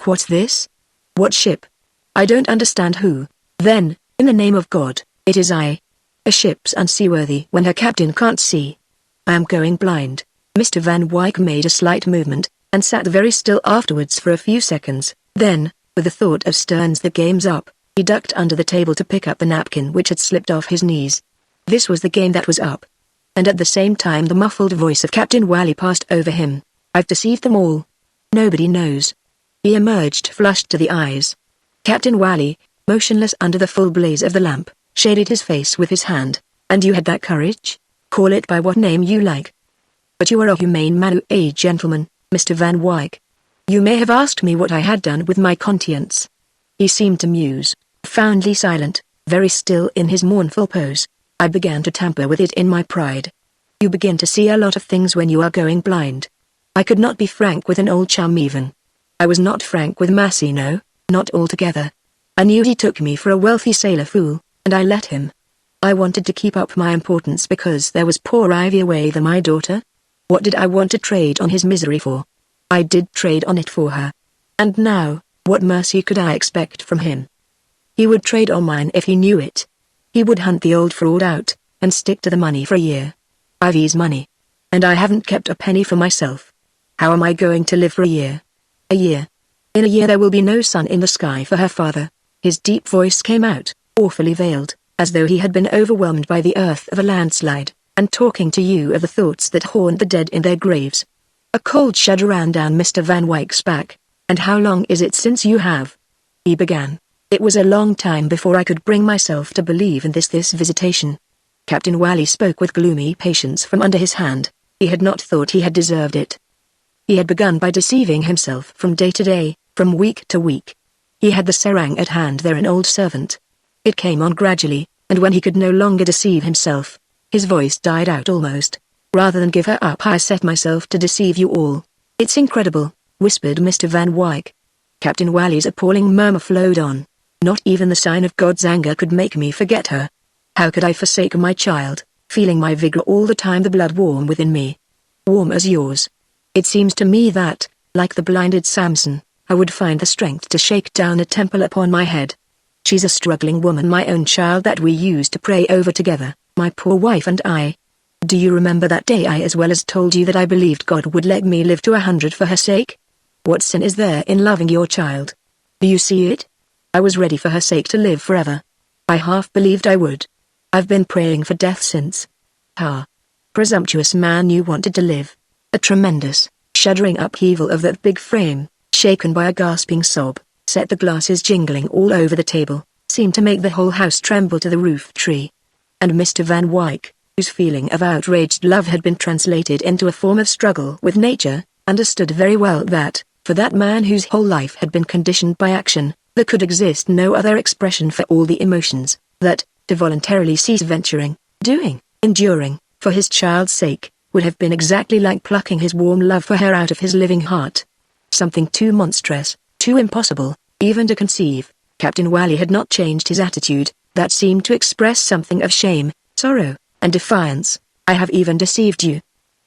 What's this? What ship? I don't understand who." "Then, in the name of God, it is I. A ship's unseaworthy when her captain can't see. I am going blind." Mr. Van Wyck made a slight movement, and sat very still afterwards for a few seconds. Then, with the thought of Stern's "the game's up," he ducked under the table to pick up the napkin which had slipped off his knees. This was the game that was up. And at the same time the muffled voice of Captain Wally passed over him. "I've deceived them all. Nobody knows." He emerged flushed to the eyes. Captain Wally, motionless under the full blaze of the lamp, shaded his face with his hand. "And you had that courage? Call it by what name you like. But you are a humane man, a gentleman, Mr. Van Wyck. You may have asked me what I had done with my conscience." He seemed to muse, profoundly silent, very still in his mournful pose. "I began to tamper with it in my pride. You begin to see a lot of things when you are going blind. I could not be frank with an old chum even. I was not frank with Massey, no, not altogether. I knew he took me for a wealthy sailor fool, and I let him. I wanted to keep up my importance because there was poor Ivy away than my daughter. What did I want to trade on his misery for? I did trade on it for her. And now, what mercy could I expect from him? He would trade on mine if he knew it. He would hunt the old fraud out, and stick to the money for a year. Ivy's money. And I haven't kept a penny for myself. How am I going to live for a year? A year. In a year there will be no sun in the sky for her father." His deep voice came out, awfully veiled, as though he had been overwhelmed by the earth of a landslide, and talking to you of the thoughts that haunt the dead in their graves. A cold shudder ran down Mr. Van Wyck's back. "And how long is it since you have?" he began. "It was a long time before I could bring myself to believe in this visitation." Captain Wally spoke with gloomy patience from under his hand. He had not thought he had deserved it. He had begun by deceiving himself from day to day, from week to week. He had the serang at hand there, an old servant. It came on gradually, and when he could no longer deceive himself, His voice died out almost. Rather than give her up, I set myself to deceive you all. It's incredible, whispered Mr. Van Wyck. Captain Wally's appalling murmur flowed on. Not even the sign of God's anger could make me forget her. How could I forsake my child, feeling my vigor all the time, the blood warm within me? Warm as yours. It seems to me that, like the blinded Samson, I would find the strength to shake down a temple upon my head. She's a struggling woman, my own child that we used to pray over together, my poor wife and I. Do you remember that day I as well as told you that I believed God would let me live to 100 for her sake? What sin is there in loving your child? Do you see it? I was ready for her sake to live forever. I half believed I would. I've been praying for death since. Ah. Presumptuous man, you wanted to live. A tremendous, shuddering upheaval of that big frame, shaken by a gasping sob, set the glasses jingling all over the table, seemed to make the whole house tremble to the roof tree. And Mr. Van Wyck, whose feeling of outraged love had been translated into a form of struggle with nature, understood very well that, for that man whose whole life had been conditioned by action, there could exist no other expression for all the emotions, that, to voluntarily cease venturing, doing, enduring, for his child's sake, would have been exactly like plucking his warm love for her out of his living heart. Something too monstrous, too impossible, even to conceive. Captain Wally had not changed his attitude, that seemed to express something of shame, sorrow, and defiance. I have even deceived you.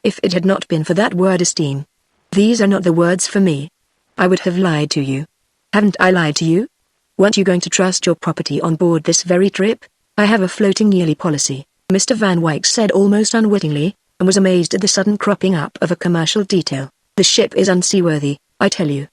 If it had not been for that word esteem. These are not the words for me. I would have lied to you. Haven't I lied to you? Weren't you going to trust your property on board this very trip? I have a floating yearly policy, Mr. Van Wyck said almost unwittingly, and was amazed at the sudden cropping up of a commercial detail. The ship is unseaworthy, I tell you.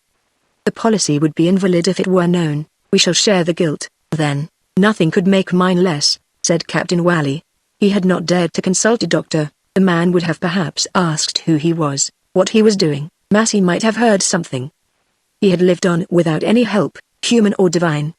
The policy would be invalid if it were known. We shall share the guilt, then. Nothing could make mine less, said Captain Wally. He had not dared to consult a doctor. The man would have perhaps asked who he was, what he was doing. Massey might have heard something. He had lived on without any help, human or divine.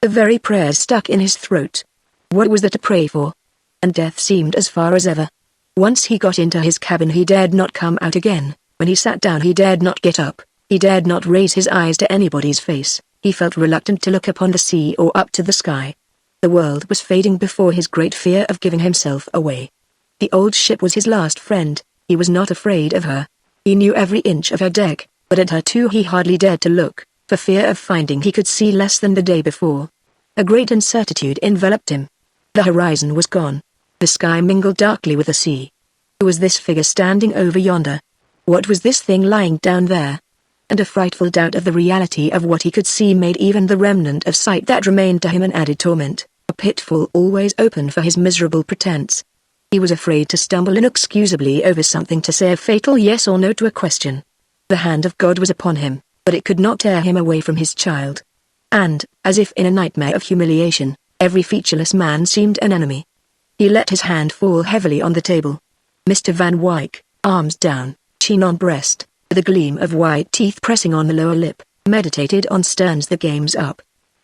The very prayers stuck in his throat. What was there to pray for? And death seemed as far as ever. Once he got into his cabin he dared not come out again. When he sat down he dared not get up. He dared not raise his eyes to anybody's face. He felt reluctant to look upon the sea or up to the sky. The world was fading before his great fear of giving himself away. The old ship was his last friend. He was not afraid of her. He knew every inch of her deck, but at her too he hardly dared to look, for fear of finding he could see less than the day before. A great uncertainty enveloped him. The horizon was gone. The sky mingled darkly with the sea. Who was this figure standing over yonder? What was this thing lying down there? And a frightful doubt of the reality of what he could see made even the remnant of sight that remained to him an added torment, a pitfall always open for his miserable pretense. He was afraid to stumble inexcusably over something, to say a fatal yes or no to a question. The hand of God was upon him, but it could not tear him away from his child. And, as if in a nightmare of humiliation, every featureless man seemed an enemy. He let his hand fall heavily on the table. Mr. Van Wyck, arms down, chin on breast, with a gleam of white teeth pressing on the lower lip, meditated on Stearns. The game's up.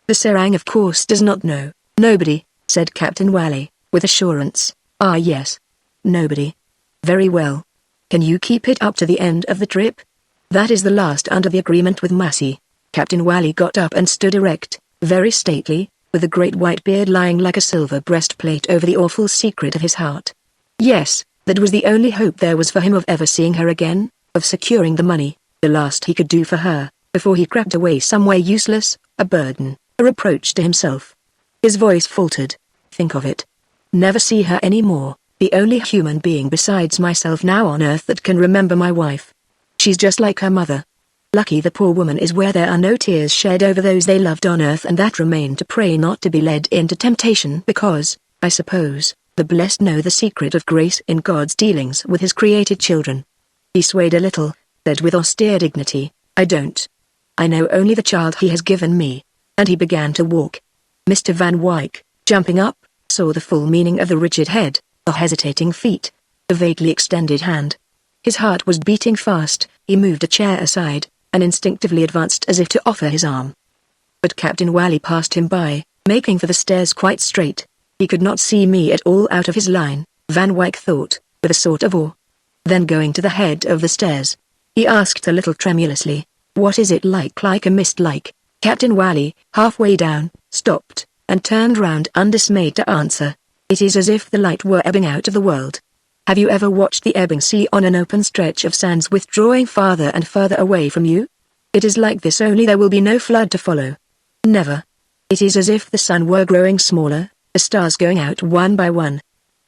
The Serang of course does not know. Nobody, said Captain Wally, with assurance. Ah yes. Nobody. Very well. Can you keep it up to the end of the trip? That is the last under the agreement with Massey. Captain Wally got up and stood erect, very stately, with a great white beard lying like a silver breastplate over the awful secret of his heart. Yes, that was the only hope there was for him of ever seeing her again, of securing the money, the last he could do for her, before he crept away somewhere useless, a burden, a reproach to himself. His voice faltered. Think of it. Never see her any more, the only human being besides myself now on earth that can remember my wife. She's just like her mother. Lucky the poor woman is where there are no tears shed over those they loved on earth and that remain to pray not to be led into temptation, because, I suppose, the blessed know the secret of grace in God's dealings with his created children. He swayed a little, said with austere dignity, I don't. I know only the child he has given me. And he began to walk. Mr. Van Wyck, jumping up, saw the full meaning of the rigid head, the hesitating feet, the vaguely extended hand. His heart was beating fast. He moved a chair aside, and instinctively advanced as if to offer his arm. But Captain Wally passed him by, making for the stairs quite straight. He could not see me at all out of his line, Van Wyck thought, with a sort of awe. Then going to the head of the stairs, he asked a little tremulously, what is it like? Like a mist, like. Captain Wally, halfway down, stopped, and turned round undismayed to answer. It is as if the light were ebbing out of the world. Have you ever watched the ebbing sea on an open stretch of sands withdrawing farther and further away from you? It is like this, only there will be no flood to follow. Never. It is as if the sun were growing smaller, the stars going out one by one.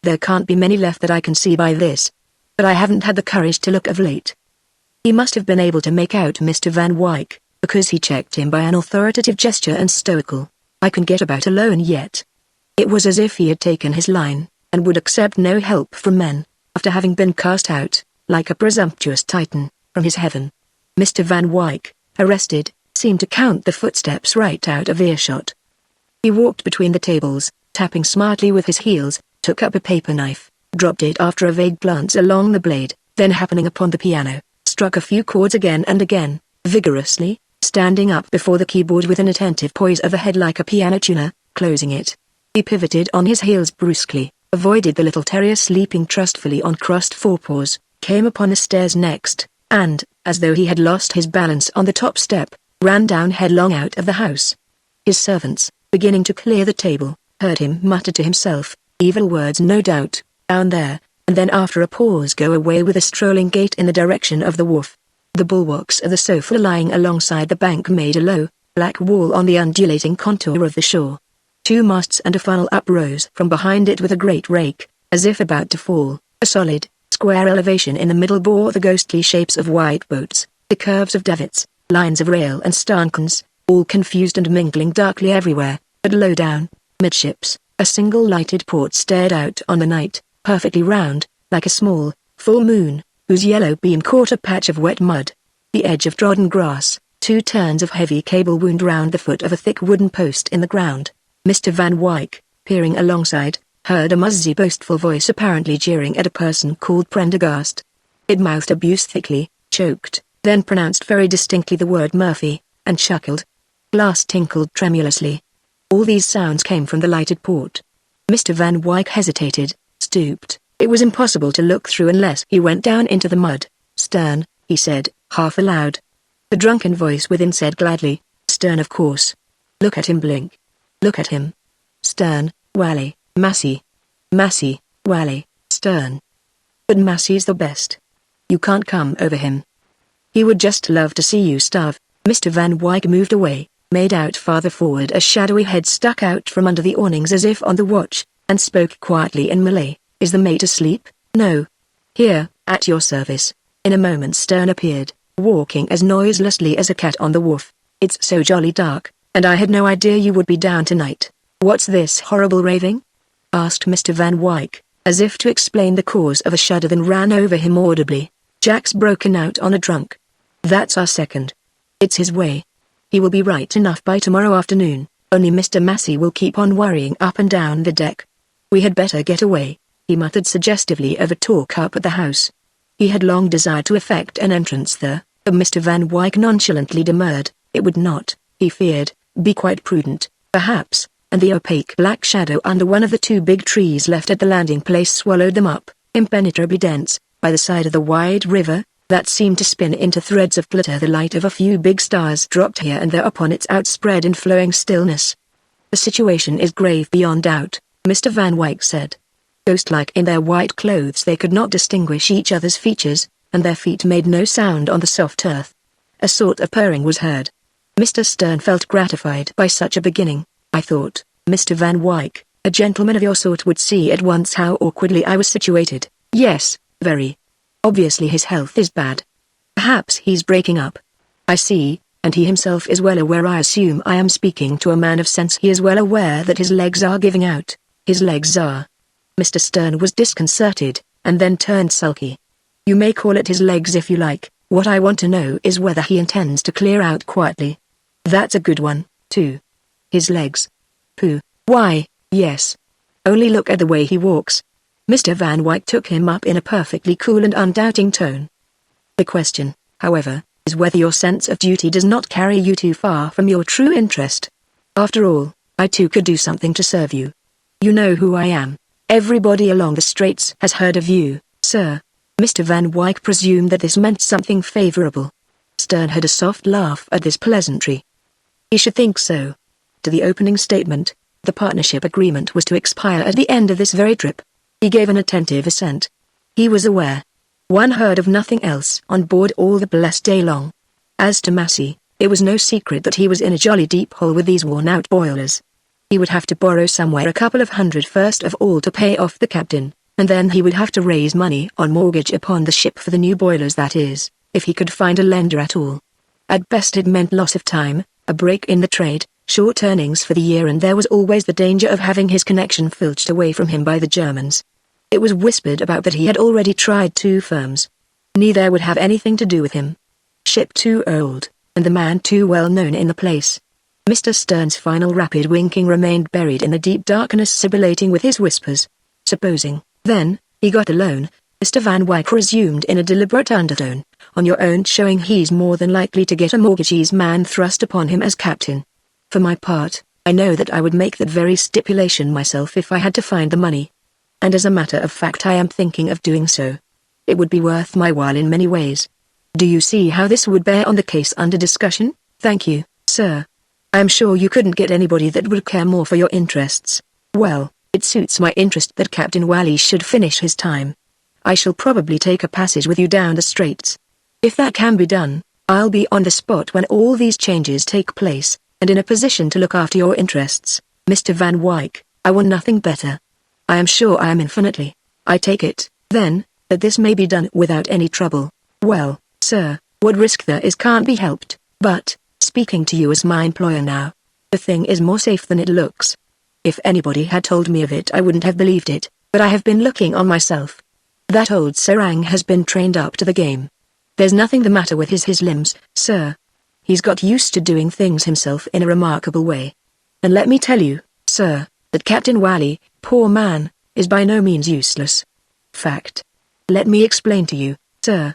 There can't be many left that I can see by this. But I haven't had the courage to look of late. He must have been able to make out Mr. Van Wyck, because he checked him by an authoritative gesture and stoical, "I can get about alone yet." It was as if he had taken his line, and would accept no help from men, after having been cast out, like a presumptuous titan, from his heaven. Mr. Van Wyck, arrested, seemed to count the footsteps right out of earshot. He walked between the tables, tapping smartly with his heels, took up a paper knife, dropped it after a vague glance along the blade, then happening upon the piano, struck a few chords again and again, vigorously, standing up before the keyboard with an attentive poise of the head like a piano tuner, closing it. He pivoted on his heels brusquely, avoided the little terrier sleeping trustfully on crossed forepaws, came upon the stairs next, and, as though he had lost his balance on the top step, ran down headlong out of the house. His servants, beginning to clear the table, heard him mutter to himself, evil words no doubt, down there, and then after a pause go away with a strolling gait in the direction of the wharf. The bulwarks of the sofa lying alongside the bank made a low, black wall on the undulating contour of the shore. 2 masts and a funnel uprose from behind it with a great rake, as if about to fall. A solid, square elevation in the middle bore the ghostly shapes of white boats, the curves of davits, lines of rail and stanchions, all confused and mingling darkly everywhere, but low down, midships, a single lighted port stared out on the night, perfectly round, like a small, full moon, whose yellow beam caught a patch of wet mud. The edge of trodden grass, 2 turns of heavy cable wound round the foot of a thick wooden post in the ground. Mr. Van Wyck, peering alongside, heard a muzzy boastful voice apparently jeering at a person called Prendergast. It mouthed abuse thickly, choked, then pronounced very distinctly the word Murphy, and chuckled. Glass tinkled tremulously. All these sounds came from the lighted port. Mr. Van Wyck hesitated, stooped. It was impossible to look through unless he went down into the mud. "Stern," he said, half aloud. The drunken voice within said gladly, "Stern of course. Look at him blink. Look at him. Stern, Wally, Massey. Massey, Wally, Stern. But Massey's the best. You can't come over him. He would just love to see you starve." Mr. Van Wyck moved away, made out farther forward a shadowy head stuck out from under the awnings as if on the watch, and spoke quietly in Malay. "Is the mate asleep?" "No. Here, at your service." In a moment Stern appeared, walking as noiselessly as a cat on the wharf. "It's so jolly dark, and I had no idea you would be down tonight. What's this horrible raving?" asked Mr. Van Wyck, as if to explain the cause of a shudder, then ran over him audibly. "Jack's broken out on a drunk. That's our second. It's his way. He will be right enough by tomorrow afternoon, only Mr. Massey will keep on worrying up and down the deck. We had better get away," he muttered suggestively of a talk up at the house. He had long desired to effect an entrance there, but Mr. Van Wyck nonchalantly demurred. It would not, he feared, be quite prudent, perhaps, and the opaque black shadow under one of the 2 big trees left at the landing place swallowed them up, impenetrably dense, by the side of the wide river, that seemed to spin into threads of glitter. The light of a few big stars dropped here and there upon its outspread in flowing stillness. "The situation is grave beyond doubt," Mr. Van Wyck said. Ghost-like in their white clothes they could not distinguish each other's features, and their feet made no sound on the soft earth. A sort of purring was heard. Mr. Stern felt gratified by such a beginning. "I thought, Mr. Van Wyck, a gentleman of your sort would see at once how awkwardly I was situated." "Yes, very. Obviously his health is bad. Perhaps he's breaking up." "I see, and he himself is well aware. I assume I am speaking to a man of sense. He is well aware that his legs are giving out." "His legs are?" Mr. Stern was disconcerted, and then turned sulky. "You may call it his legs if you like. What I want to know is whether he intends to clear out quietly." "That's a good one, too. His legs. Pooh. Why, yes. Only look at the way he walks." Mr. Van Wyck took him up in a perfectly cool and undoubting tone. "The question, however, is whether your sense of duty does not carry you too far from your true interest. After all, I too could do something to serve you. You know who I am. Everybody along the Straits has heard of you, sir." Mr. Van Wyck presumed that this meant something favorable. Stern had a soft laugh at this pleasantry. "He should think so." To the opening statement, The partnership agreement was to expire at the end of this very trip. He gave an attentive assent. He was aware. One heard of nothing else on board all the blessed day long. As to Massey, it was no secret that he was in a jolly deep hole with these worn-out boilers. He would have to borrow somewhere a couple of hundred first of all to pay off the captain, and then he would have to raise money on mortgage upon the ship for the new boilers, that is, if he could find a lender at all. At best it meant loss of time, a break in the trade, short earnings for the year, and there was always the danger of having his connection filched away from him by the Germans. It was whispered about that he had already tried 2 firms. Neither would have anything to do with him. Ship too old, and the man too well known in the place. Mr. Stern's final rapid winking remained buried in the deep darkness, sibilating with his whispers. Supposing, then, he got a loan, Mr. Van Wyck resumed in a deliberate undertone, on your own showing he's more than likely to get a mortgagee's man thrust upon him as captain. For my part, I know that I would make that very stipulation myself if I had to find the money. And as a matter of fact I am thinking of doing so. It would be worth my while in many ways. Do you see how this would bear on the case under discussion? Thank you, sir. I am sure you couldn't get anybody that would care more for your interests. Well, it suits my interest that Captain Wally should finish his time. I shall probably take a passage with you down the Straits. If that can be done, I'll be on the spot when all these changes take place, and in a position to look after your interests, Mr. Van Wyck. I want nothing better. I am sure I am infinitely. I take it, then, that this may be done without any trouble. Well, sir, what risk there is can't be helped, but, speaking to you as my employer now, the thing is more safe than it looks. If anybody had told me of it I wouldn't have believed it, but I have been looking on myself. That old serang has been trained up to the game. There's nothing the matter with his limbs, sir. He's got used to doing things himself in a remarkable way. And let me tell you, sir, that Captain Wally, poor man, is by no means useless. Fact. Let me explain to you, sir.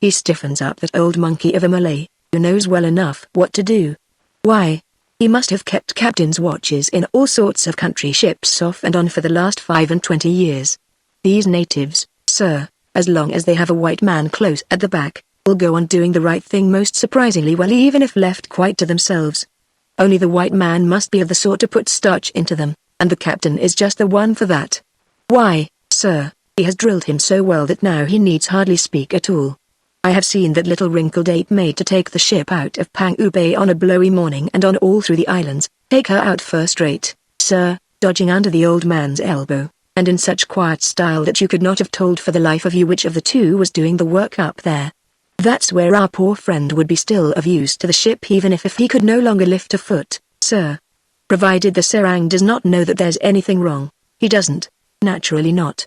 He stiffens up, that old monkey of a Malay, who knows well enough what to do. Why, he must have kept captain's watches in all sorts of country ships off and on for the last 25 years. These natives, sir, as long as they have a white man close at the back, will go on doing the right thing most surprisingly well, even if left quite to themselves. Only the white man must be of the sort to put starch into them, and the captain is just the one for that. Why, sir, he has drilled him so well that now he needs hardly speak at all. I have seen that little wrinkled ape made to take the ship out of Pangu Bay on a blowy morning and on all through the islands, take her out first rate, sir, dodging under the old man's elbow, and in such quiet style that you could not have told for the life of you which of the two was doing the work up there. That's where our poor friend would be still of use to the ship, even if he could no longer lift a foot, sir. Provided the serang does not know that there's anything wrong. He doesn't, naturally not.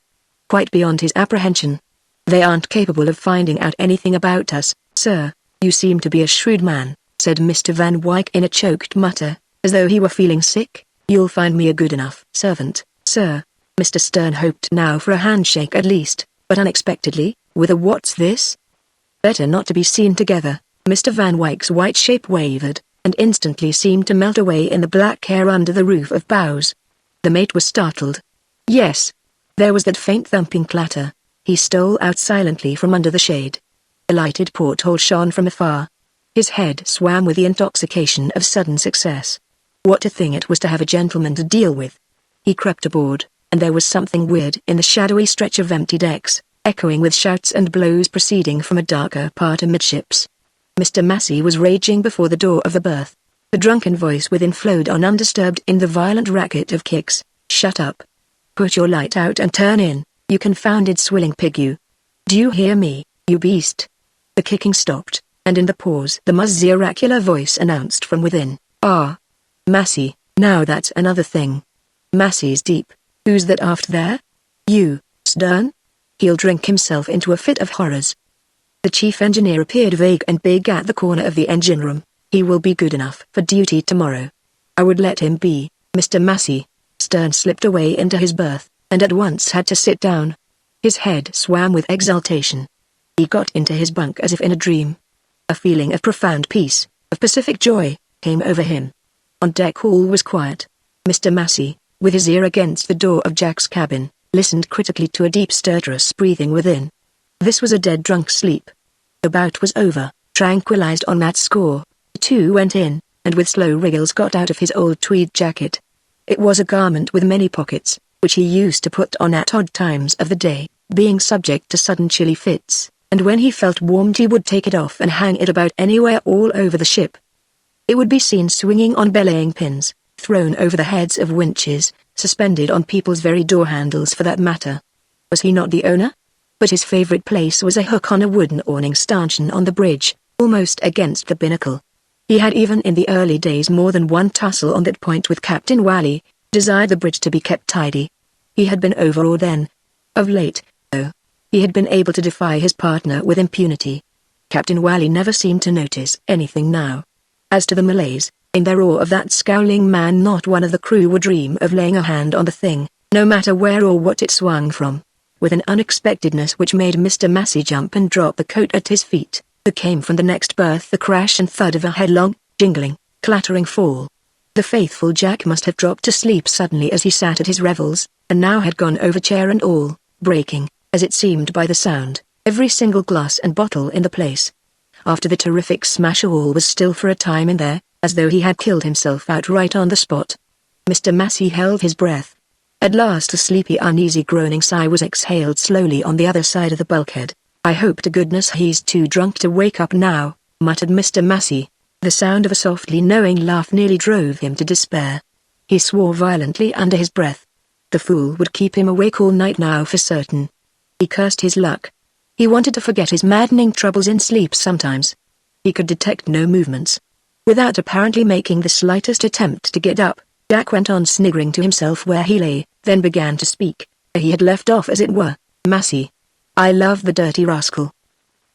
Quite beyond his apprehension. They aren't capable of finding out anything about us, sir. You seem to be a shrewd man, said Mr. Van Wyck in a choked mutter, as though he were feeling sick. You'll find me a good enough servant, sir. Mr. Stern hoped now for a handshake at least, but unexpectedly, with a "What's this?" Better not to be seen together. Mr. Van Wyck's white shape wavered, and instantly seemed to melt away in the black air under the roof of boughs. The mate was startled. Yes. There was that faint thumping clatter. He stole out silently from under the shade. A lighted porthole shone from afar. His head swam with the intoxication of sudden success. What a thing it was to have a gentleman to deal with. He crept aboard, and there was something weird in the shadowy stretch of empty decks, echoing with shouts and blows proceeding from a darker part amidships. Mr. Massey was raging before the door of the berth. The drunken voice within flowed on undisturbed in the violent racket of kicks. Shut up. Put your light out and turn in, you confounded swilling pig you. Do you hear me, you beast? The kicking stopped, and in the pause the muzzy oracular voice announced from within, Ah. Massey, now that's another thing. Massey's deep. Who's that aft there? You, Stern? He'll drink himself into a fit of horrors. The chief engineer appeared vague and big at the corner of the engine room. He will be good enough for duty tomorrow. I would let him be, Mr. Massey. Stern slipped away into his berth, and at once had to sit down. His head swam with exultation. He got into his bunk as if in a dream. A feeling of profound peace, of pacific joy, came over him. On deck all was quiet. Mr. Massey, with his ear against the door of Jack's cabin, listened critically to a deep stertorous breathing within. This was a dead drunk sleep. The bout was over. Tranquilized on that score, the two went in, and with slow wriggles got out of his old tweed jacket. It was a garment with many pockets, which he used to put on at odd times of the day, being subject to sudden chilly fits, and when he felt warmed he would take it off and hang it about anywhere all over the ship. It would be seen swinging on belaying pins, thrown over the heads of winches, suspended on people's very door handles for that matter. Was he not the owner? But his favorite place was a hook on a wooden awning stanchion on the bridge, almost against the binnacle. He had even in the early days more than one tussle on that point with Captain Wally, desired the bridge to be kept tidy. He had been overawed then. Of late, though, he had been able to defy his partner with impunity. Captain Wally never seemed to notice anything now. As to the Malays, in their awe of that scowling man, not one of the crew would dream of laying a hand on the thing, no matter where or what it swung from. With an unexpectedness which made Mr. Massey jump and drop the coat at his feet, there came from the next berth the crash and thud of a headlong, jingling, clattering fall. The faithful Jack must have dropped to sleep suddenly as he sat at his revels, and now had gone over chair and all, breaking, as it seemed by the sound, every single glass and bottle in the place. After the terrific smash all was still for a time in there, as though he had killed himself outright on the spot. Mr. Massey held his breath. At last a sleepy uneasy groaning sigh was exhaled slowly on the other side of the bulkhead. "I hope to goodness he's too drunk to wake up now," muttered Mr. Massey. The sound of a softly knowing laugh nearly drove him to despair. He swore violently under his breath. The fool would keep him awake all night now for certain. He cursed his luck. He wanted to forget his maddening troubles in sleep sometimes. He could detect no movements. Without apparently making the slightest attempt to get up, Jack went on sniggering to himself where he lay, then began to speak. He had left off as it were. "Massey. I love the dirty rascal.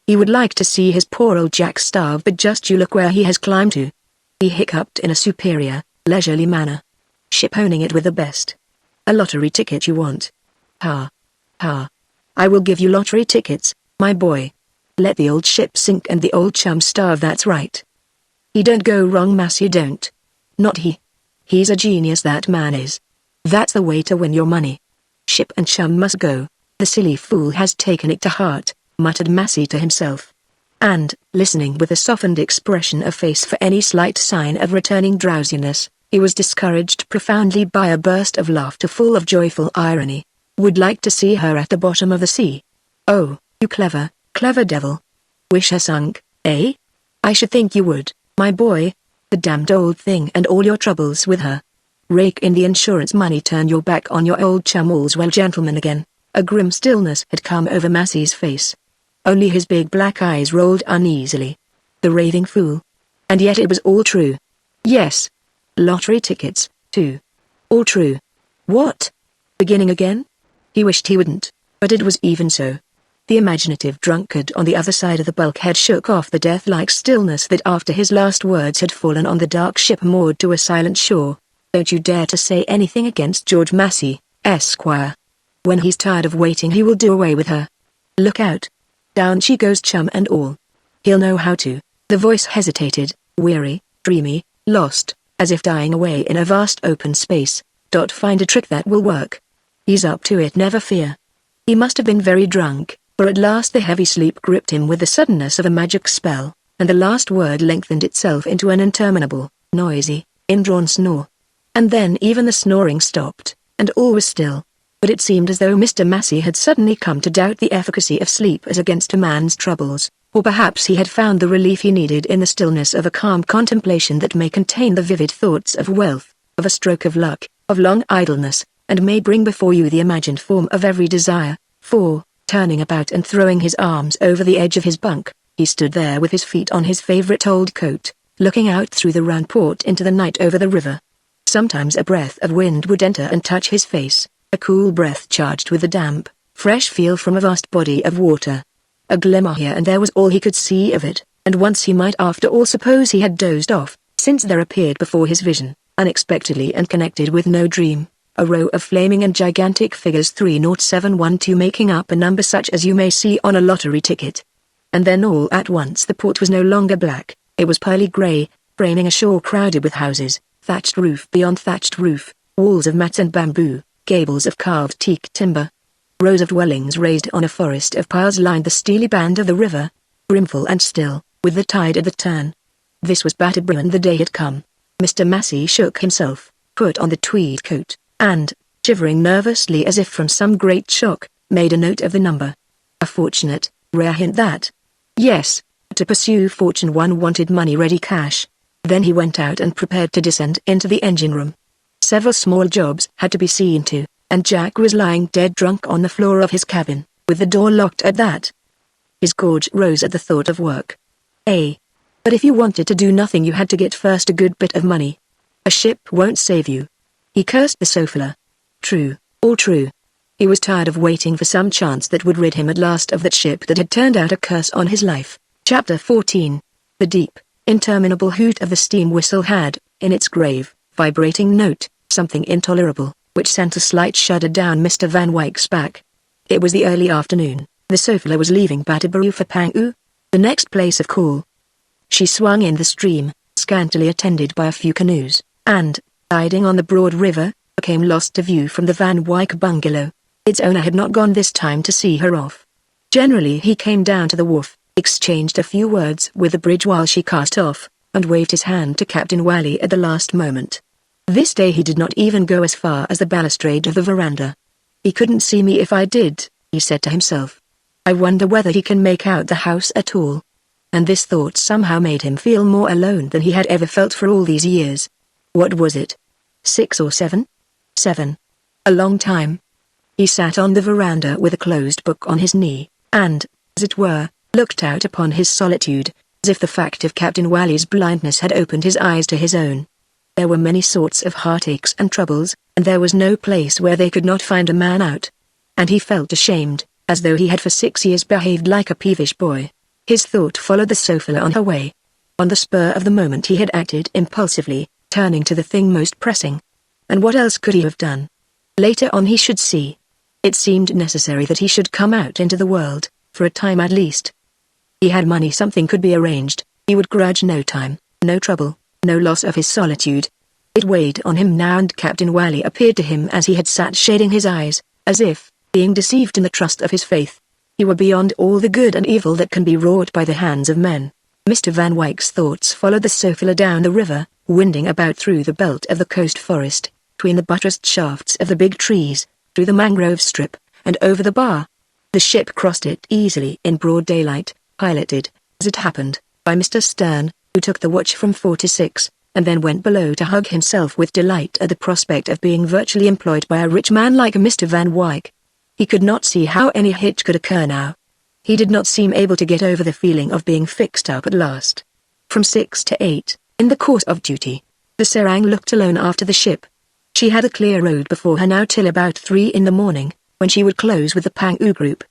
He would like to see his poor old Jack starve, but just you look where he has climbed to." He hiccuped in a superior, leisurely manner. "Ship owning it with the best. A lottery ticket you want? Ha. Ha. I will give you lottery tickets, my boy. Let the old ship sink and the old chum starve, that's right. He don't go wrong, Massey, don't. Not he. He's a genius, that man is. That's the way to win your money. Ship and chum must go. The silly fool has taken it to heart," muttered Massey to himself. And, listening with a softened expression of face for any slight sign of returning drowsiness, he was discouraged profoundly by a burst of laughter full of joyful irony. "Would like to see her at the bottom of the sea? Oh, you clever, clever devil. Wish her sunk, eh? I should think you would, my boy. The damned old thing and all your troubles with her. Rake in the insurance money, turn your back on your old chum, all's well, gentlemen." Again, a grim stillness had come over Massey's face. Only his big black eyes rolled uneasily. The raving fool. And yet it was all true. Yes. Lottery tickets, too. All true. What? Beginning again? He wished he wouldn't, but it was even so. The imaginative drunkard on the other side of the bulkhead shook off the death-like stillness that after his last words had fallen on the dark ship moored to a silent shore. "Don't you dare to say anything against George Massey, Esquire. When he's tired of waiting he will do away with her. Look out. Down she goes, chum and all. He'll know how to." The voice hesitated, weary, dreamy, lost, as if dying away in a vast open space. "Find a trick that will work. He's up to it, never fear." He must have been very drunk, for at last the heavy sleep gripped him with the suddenness of a magic spell, and the last word lengthened itself into an interminable, noisy, indrawn snore. And then even the snoring stopped, and all was still. But it seemed as though Mr. Massey had suddenly come to doubt the efficacy of sleep as against a man's troubles, or perhaps he had found the relief he needed in the stillness of a calm contemplation that may contain the vivid thoughts of wealth, of a stroke of luck, of long idleness, and may bring before you the imagined form of every desire. For, turning about and throwing his arms over the edge of his bunk, he stood there with his feet on his favorite old coat, looking out through the round port into the night over the river. Sometimes a breath of wind would enter and touch his face, a cool breath charged with the damp, fresh feel from a vast body of water. A glimmer here and there was all he could see of it, and once he might after all suppose he had dozed off, since there appeared before his vision, unexpectedly and connected with no dream, a row of flaming and gigantic figures 30712 making up a number such as you may see on a lottery ticket. And then all at once the port was no longer black, it was pearly grey, framing a shore crowded with houses, thatched roof beyond thatched roof, walls of mats and bamboo, gables of carved teak timber. Rows of dwellings raised on a forest of piles lined the steely band of the river, brimful and still, with the tide at the turn. This was Batterbrim, and the day had come. Mr. Massey shook himself. put on the tweed coat, and, shivering nervously as if from some great shock, made a note of the number. A fortunate, rare hint that. Yes, to pursue fortune one wanted money-ready cash. Then he went out and prepared to descend into the engine room. Several small jobs had to be seen to, and Jack was lying dead drunk on the floor of his cabin, with the door locked at that. His gorge rose at the thought of work. But if you wanted to do nothing you had to get first a good bit of money. A ship won't save you. He cursed the sofa. True, all true. He was tired of waiting for some chance that would rid him at last of that ship that had turned out a curse on his life. Chapter 14. The deep, interminable hoot of the steam whistle had, in its grave, vibrating note, something intolerable, which sent a slight shudder down Mr. Van Wyck's back. It was the early afternoon. The sofa was leaving Batterborough for Pangu, the next place of call. She swung in the stream, scantily attended by a few canoes, and, gliding on the broad river, became lost to view from the Van Wyck bungalow. Its owner had not gone this time to see her off. Generally he came down to the wharf, exchanged a few words with the bridge while she cast off, and waved his hand to Captain Wally at the last moment. This day he did not even go as far as the balustrade of the veranda. He couldn't see me if I did, he said to himself. I wonder whether he can make out the house at all. And this thought somehow made him feel more alone than he had ever felt for all these years. What was it? 6 or 7? 7. A long time. He sat on the veranda with a closed book on his knee, and, as it were, looked out upon his solitude, as if the fact of Captain Wally's blindness had opened his eyes to his own. There were many sorts of heartaches and troubles, and there was no place where they could not find a man out. And he felt ashamed, as though he had for 6 years behaved like a peevish boy. His thought followed the sofa on her way. On the spur of the moment he had acted impulsively, turning to the thing most pressing. And what else could he have done? Later on he should see. It seemed necessary that he should come out into the world, for a time at least. He had money, something could be arranged. He would grudge no time, no trouble, no loss of his solitude. It weighed on him now, and Captain Wally appeared to him as he had sat shading his eyes, as if, being deceived in the trust of his faith, he were beyond all the good and evil that can be wrought by the hands of men. Mr. Van Wyck's thoughts followed the sofa down the river, winding about through the belt of the coast forest, between the buttressed shafts of the big trees, through the mangrove strip, and over the bar. The ship crossed it easily in broad daylight, piloted, as it happened, by Mr. Stern, who took the watch from 4 to 6, and then went below to hug himself with delight at the prospect of being virtually employed by a rich man like Mr. Van Wyck. He could not see how any hitch could occur now. He did not seem able to get over the feeling of being fixed up at last. From 6 to 8, in the course of duty, the Serang looked alone after the ship. She had a clear road before her now till about 3 in the morning, when she would close with the Pangu group.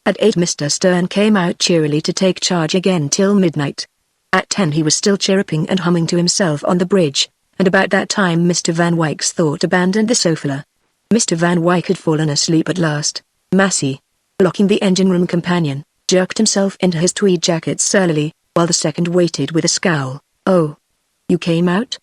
At 8 Mr. Stern came out cheerily to take charge again till midnight. At 10 he was still chirruping and humming to himself on the bridge, and about that time Mr. Van Wyck's thought abandoned the sofa. Mr. Van Wyck had fallen asleep at last. Massey, locking the engine room companion, jerked himself into his tweed jacket surlily, while the second waited with a scowl. Oh. You came out?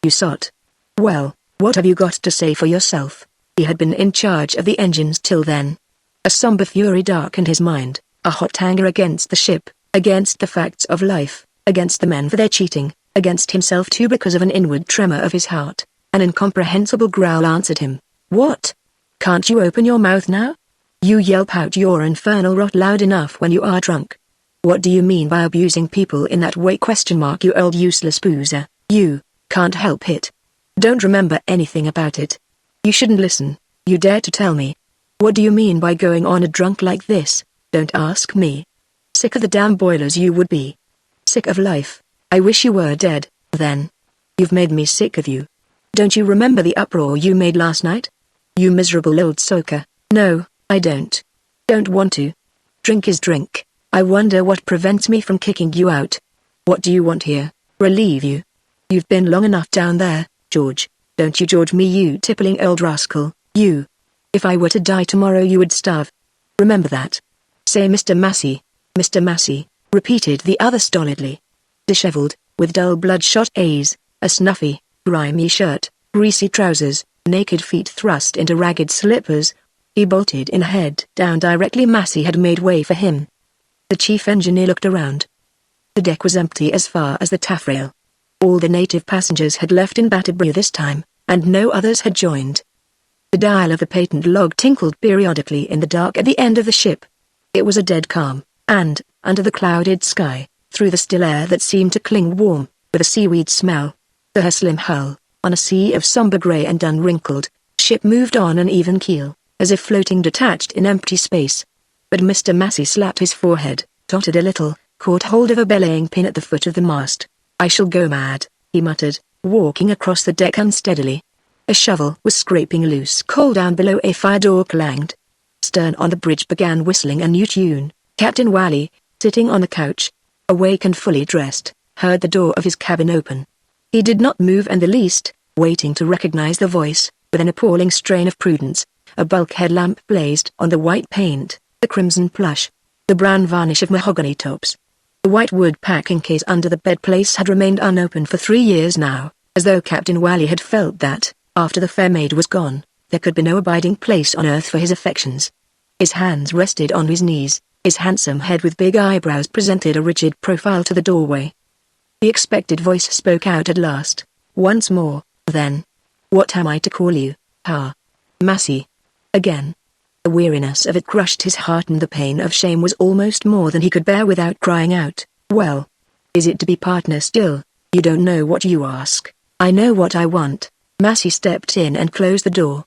You sot. Well, what have you got to say for yourself? He had been in charge of the engines till then. A somber fury darkened his mind, a hot anger against the ship, against the facts of life, against the men for their cheating, against himself too because of an inward tremor of his heart. An incomprehensible growl answered him. What? Can't you open your mouth now? You yelp out your infernal rot loud enough when you are drunk. What do you mean by abusing people in that way? You old useless boozer. You can't help it. Don't remember anything about it. You shouldn't listen. You dare to tell me. What do you mean by going on a drunk like this? Don't ask me. Sick of the damn boilers you would be. Sick of life. I wish you were dead, then. You've made me sick of you. Don't you remember the uproar you made last night? You miserable old soaker. No, I don't. Don't want to. Drink is drink. I wonder what prevents me from kicking you out. What do you want here? Relieve you. You've been long enough down there, George. Don't you George me, you tippling old rascal, you. If I were to die tomorrow you would starve. Remember that. Say Mr. Massey. Mr. Massey, repeated the other stolidly. Disheveled, with dull bloodshot eyes, a snuffy, grimy shirt, greasy trousers, naked feet thrust into ragged slippers, he bolted in head down directly Massey had made way for him. The chief engineer looked around. The deck was empty as far as the taffrail. All the native passengers had left in Batterborough this time, and no others had joined. The dial of the patent log tinkled periodically in the dark at the end of the ship. It was a dead calm, and, under the clouded sky, through the still air that seemed to cling warm, with a seaweed smell, her slim hull, on a sea of somber grey and unwrinkled, ship moved on an even keel, as if floating detached in empty space. But Mr. Massey slapped his forehead, tottered a little, caught hold of a belaying pin at the foot of the mast. "I shall go mad," he muttered, walking across the deck unsteadily. A shovel was scraping loose coal down below. A fire door clanged. Stern on the bridge began whistling a new tune. Captain Wally, sitting on the couch, awake and fully dressed, heard the door of his cabin open. He did not move in the least, waiting to recognize the voice. With an appalling strain of prudence, a bulkhead lamp blazed on the white paint, the crimson plush, the brown varnish of mahogany tops. The white wood packing case under the bedplace had remained unopened for 3 years now, as though Captain Wally had felt that, after the fair maid was gone, there could be no abiding place on earth for his affections. His hands rested on his knees, his handsome head with big eyebrows presented a rigid profile to the doorway. The expected voice spoke out at last, once more, then. "What am I to call you, Pa? Massey?" Again. The weariness of it crushed his heart, and the pain of shame was almost more than he could bear without crying out. "Well, is it to be partner still? You don't know what you ask." "I know what I want." Massey stepped in and closed the door.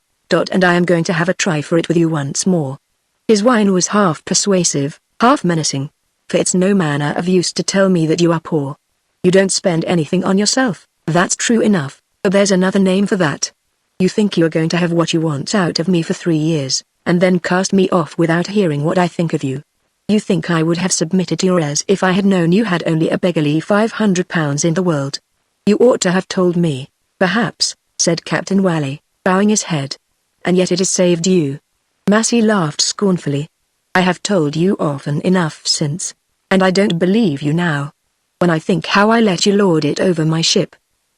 "And I am going to have a try for it with you once more." His whine was half persuasive, half menacing. "For it's no manner of use to tell me that you are poor. You don't spend anything on yourself, that's true enough, but there's another name for that. You think you are going to have what you want out of me for 3 years, and then cast me off without hearing what I think of you. You think I would have submitted to your airs if I had known you had only a beggarly £500 in the world. You ought to have told me, perhaps," said Captain Wally, bowing his head. "And yet it has saved you." Massey laughed scornfully. "I have told you often enough since, and I don't believe you now. When I think how I let you lord it over my ship.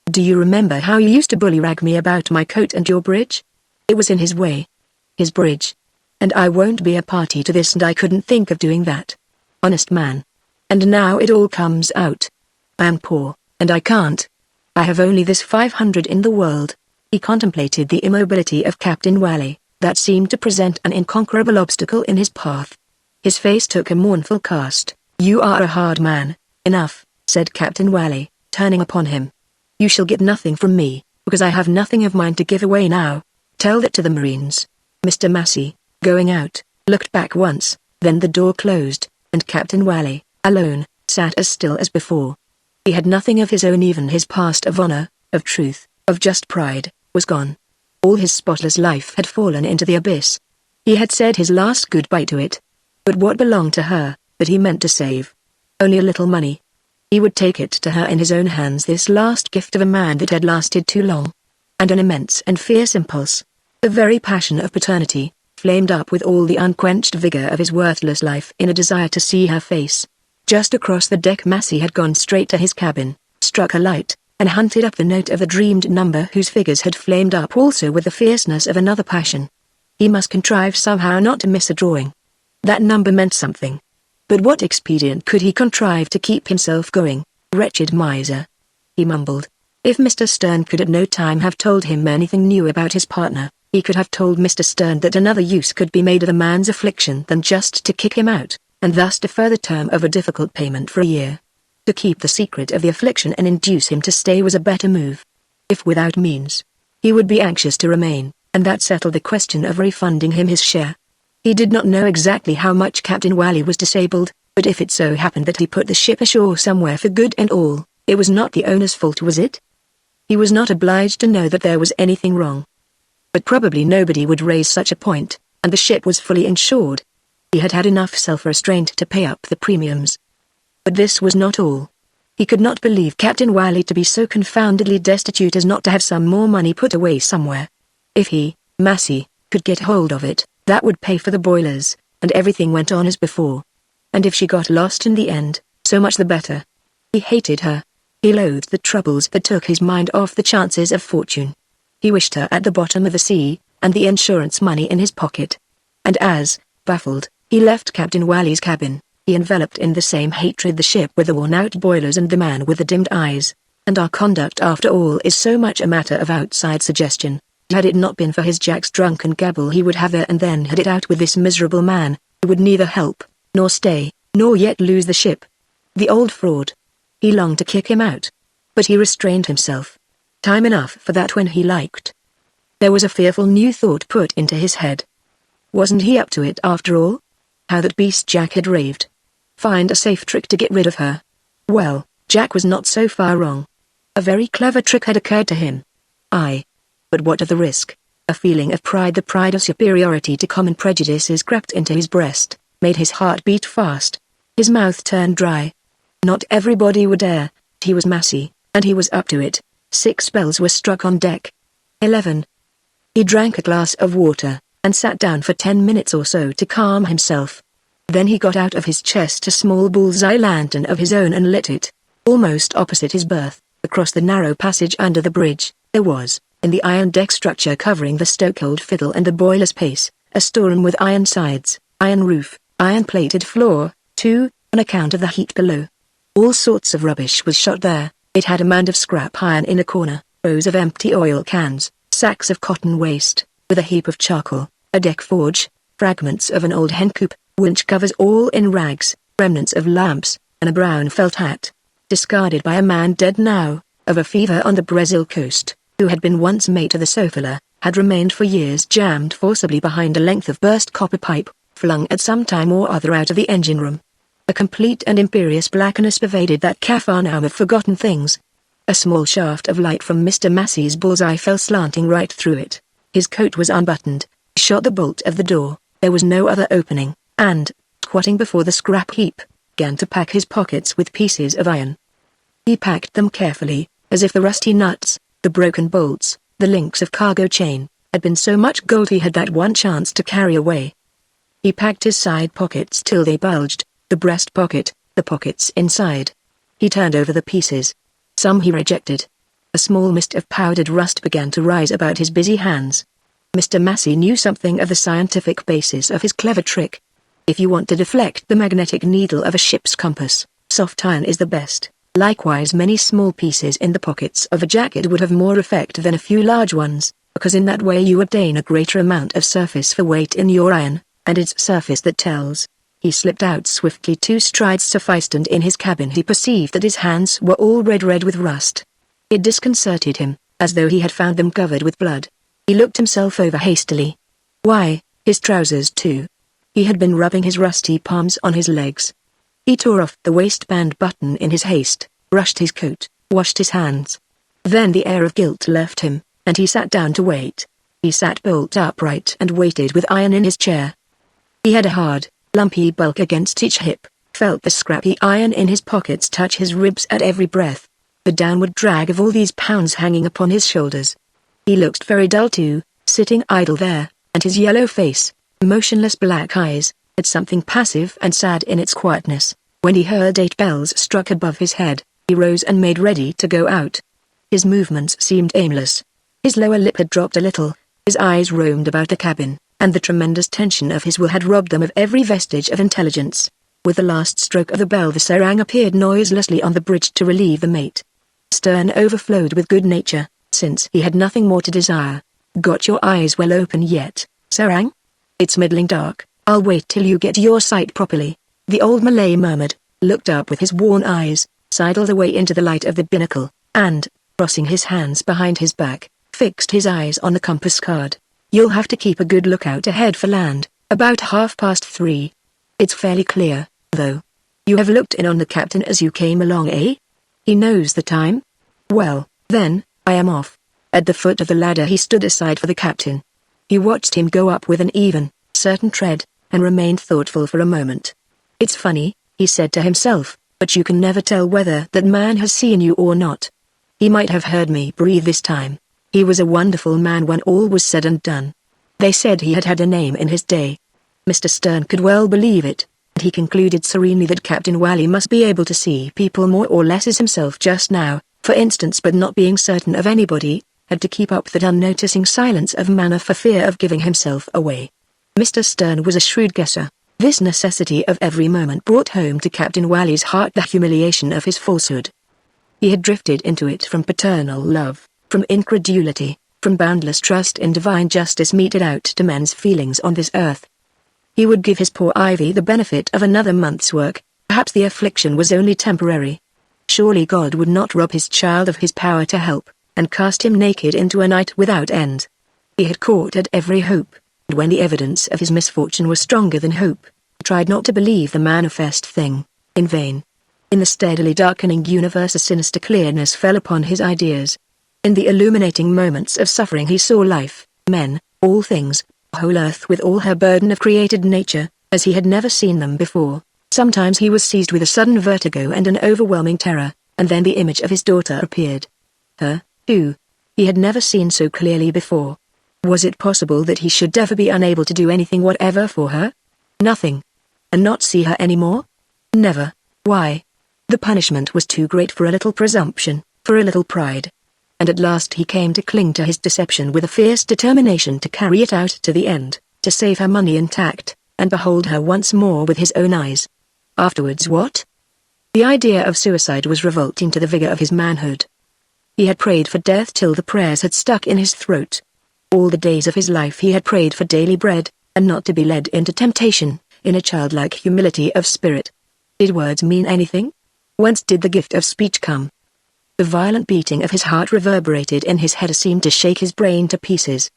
Do you remember how you used to bullyrag me about my coat and your bridge? It was in his way. His bridge. And I won't be a party to this, and I couldn't think of doing that. Honest man. And now it all comes out. I am poor, and I can't. I have only this 500 in the world." He contemplated the immobility of Captain Wally, that seemed to present an inconquerable obstacle in his path. His face took a mournful cast. "You are a hard man." "Enough," said Captain Wally, turning upon him. "You shall get nothing from me, because I have nothing of mine to give away now. Tell that to the Marines." Mr. Massey, going out, looked back once, then the door closed, and Captain Wally, alone, sat as still as before. He had nothing of his own, even his past of honor, of truth, of just pride, was gone. All his spotless life had fallen into the abyss. He had said his last goodbye to it. But what belonged to her, that he meant to save? Only a little money. He would take it to her in his own hands, this last gift of a man that had lasted too long. And an immense and fierce impulse, the very passion of paternity, flamed up with all the unquenched vigor of his worthless life in a desire to see her face. Just across the deck Massey had gone straight to his cabin, struck a light, and hunted up the note of the dreamed number whose figures had flamed up also with the fierceness of another passion. He must contrive somehow not to miss a drawing. That number meant something. But what expedient could he contrive to keep himself going, wretched miser? He mumbled. If Mr. Stern could at no time have told him anything new about his partner, he could have told Mr. Stern that another use could be made of the man's affliction than just to kick him out, and thus defer the term of a difficult payment for a year. To keep the secret of the affliction and induce him to stay was a better move. If without means, he would be anxious to remain, and that settled the question of refunding him his share. He did not know exactly how much Captain Wally was disabled, but if it so happened that he put the ship ashore somewhere for good and all, it was not the owner's fault, was it? He was not obliged to know that there was anything wrong. But probably nobody would raise such a point, and the ship was fully insured. He had had enough self-restraint to pay up the premiums. But this was not all. He could not believe Captain Wally to be so confoundedly destitute as not to have some more money put away somewhere. If he, Massey, could get hold of it, that would pay for the boilers, and everything went on as before. And if she got lost in the end, so much the better. He hated her. He loathed the troubles that took his mind off the chances of fortune. He wished her at the bottom of the sea, and the insurance money in his pocket. And as, baffled, he left Captain Wally's cabin, he enveloped in the same hatred the ship with the worn-out boilers and the man with the dimmed eyes. And our conduct after all is so much a matter of outside suggestion. Had it not been for his Jack's drunken gabble he would have there and then had it out with this miserable man, who would neither help, nor stay, nor yet lose the ship. The old fraud. He longed to kick him out. But he restrained himself. Time enough for that when he liked. There was a fearful new thought put into his head. Wasn't he up to it after all? How that beast Jack had raved. Find a safe trick to get rid of her. Well, Jack was not so far wrong. A very clever trick had occurred to him. Aye. But what of the risk? A feeling of pride, the pride of superiority to common prejudices, crept into his breast, made his heart beat fast. His mouth turned dry. Not everybody would dare. He was Massey, and he was up to it. 6 bells were struck on deck. 11. He drank a glass of water, and sat down for 10 minutes or so to calm himself. Then he got out of his chest a small bull's-eye lantern of his own and lit it. Almost opposite his berth, across the narrow passage under the bridge, there was, in the iron deck structure covering the stokehold fiddle and the boiler's pace, a storeroom with iron sides, iron roof, iron-plated floor, too, on account of the heat below. All sorts of rubbish was shot there. It had a mound of scrap iron in a corner, rows of empty oil cans, sacks of cotton waste, with a heap of charcoal, a deck forge, fragments of an old hen coop, winch covers all in rags, remnants of lamps, and a brown felt hat, discarded by a man dead now, of a fever on the Brazil coast, who had been once mate to the Sophia, had remained for years jammed forcibly behind a length of burst copper pipe, flung at some time or other out of the engine room. A complete and imperious blackness pervaded that Capharnaum of forgotten things. A small shaft of light from Mr. Massey's bull's-eye fell slanting right through it. His coat was unbuttoned. He shot the bolt of the door. There was no other opening, and, squatting before the scrap heap, began to pack his pockets with pieces of iron. He packed them carefully, as if the rusty nuts, the broken bolts, the links of cargo chain, had been so much gold he had that one chance to carry away. He packed his side pockets till they bulged, the breast pocket, the pockets inside. He turned over the pieces. Some he rejected. A small mist of powdered rust began to rise about his busy hands. Mr. Massey knew something of the scientific basis of his clever trick. If you want to deflect the magnetic needle of a ship's compass, soft iron is the best. Likewise, many small pieces in the pockets of a jacket would have more effect than a few large ones, because in that way you obtain a greater amount of surface for weight in your iron, and it's surface that tells. He slipped out swiftly. 2 strides sufficed, and in his cabin he perceived that his hands were all red with rust. It disconcerted him, as though he had found them covered with blood. He looked himself over hastily. Why, his trousers too. He had been rubbing his rusty palms on his legs. He tore off the waistband button in his haste, brushed his coat, washed his hands. Then the air of guilt left him, and he sat down to wait. He sat bolt upright and waited with iron in his chair. He had a hard, lumpy bulk against each hip, felt the scrappy iron in his pockets touch his ribs at every breath. The downward drag of all these pounds hanging upon his shoulders. He looked very dull too, sitting idle there, and his yellow face, motionless black eyes, had something passive and sad in its quietness. When he heard 8 bells struck above his head, he rose and made ready to go out. His movements seemed aimless. His lower lip had dropped a little, his eyes roamed about the cabin, and the tremendous tension of his will had robbed them of every vestige of intelligence. With the last stroke of the bell the serang appeared noiselessly on the bridge to relieve the mate. Stern overflowed with good nature, since he had nothing more to desire. Got your eyes well open yet, serang? It's middling dark. I'll wait till you get your sight properly. The old Malay murmured, looked up with his worn eyes, sidled away into the light of the binnacle, and, crossing his hands behind his back, fixed his eyes on the compass card. You'll have to keep a good lookout ahead for land, about 3:30. It's fairly clear, though. You have looked in on the captain as you came along, eh? He knows the time? Well, then, I am off. At the foot of the ladder he stood aside for the captain. He watched him go up with an even, certain tread, and remained thoughtful for a moment. It's funny, he said to himself, but you can never tell whether that man has seen you or not. He might have heard me breathe this time. He was a wonderful man when all was said and done. They said he had had a name in his day. Mr. Stern could well believe it, and he concluded serenely that Captain Wally must be able to see people more or less as himself just now, for instance, but not being certain of anybody, had to keep up that unnoticing silence of manner for fear of giving himself away. Mr. Stern was a shrewd guesser. This necessity of every moment brought home to Captain Wally's heart the humiliation of his falsehood. He had drifted into it from paternal love, from incredulity, from boundless trust in divine justice meted out to men's feelings on this earth. He would give his poor Ivy the benefit of another month's work. Perhaps the affliction was only temporary. Surely God would not rob his child of his power to help, and cast him naked into a night without end. He had caught at every hope, and when the evidence of his misfortune was stronger than hope, he tried not to believe the manifest thing. In vain. In the steadily darkening universe a sinister clearness fell upon his ideas. In the illuminating moments of suffering he saw life, men, all things, whole earth with all her burden of created nature, as he had never seen them before. Sometimes he was seized with a sudden vertigo and an overwhelming terror, and then the image of his daughter appeared. Her, too. He had never seen so clearly before. Was it possible that he should ever be unable to do anything whatever for her? Nothing. And not see her anymore? Never. Why? The punishment was too great for a little presumption, for a little pride. And at last he came to cling to his deception with a fierce determination to carry it out to the end, to save her money intact, and behold her once more with his own eyes. Afterwards what? The idea of suicide was revolting to the vigor of his manhood. He had prayed for death till the prayers had stuck in his throat. All the days of his life he had prayed for daily bread, and not to be led into temptation, in a childlike humility of spirit. Did words mean anything? Whence did the gift of speech come? The violent beating of his heart reverberated in his head, seemed to shake his brain to pieces.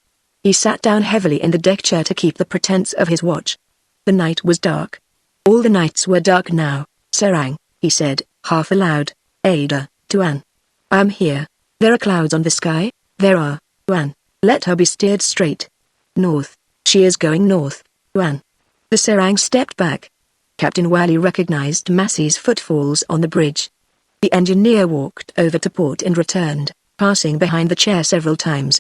He sat down heavily in the deck chair to keep the pretense of his watch. The night was dark. All the nights were dark now. Serang, he said, half aloud, Ada, Tuan. I am here. There are clouds on the sky. There are, Tuan. Let her be steered straight. North. She is going north, Tuan. The Serang stepped back. Captain Wally recognized Massey's footfalls on the bridge. The engineer walked over to port and returned, passing behind the chair several times.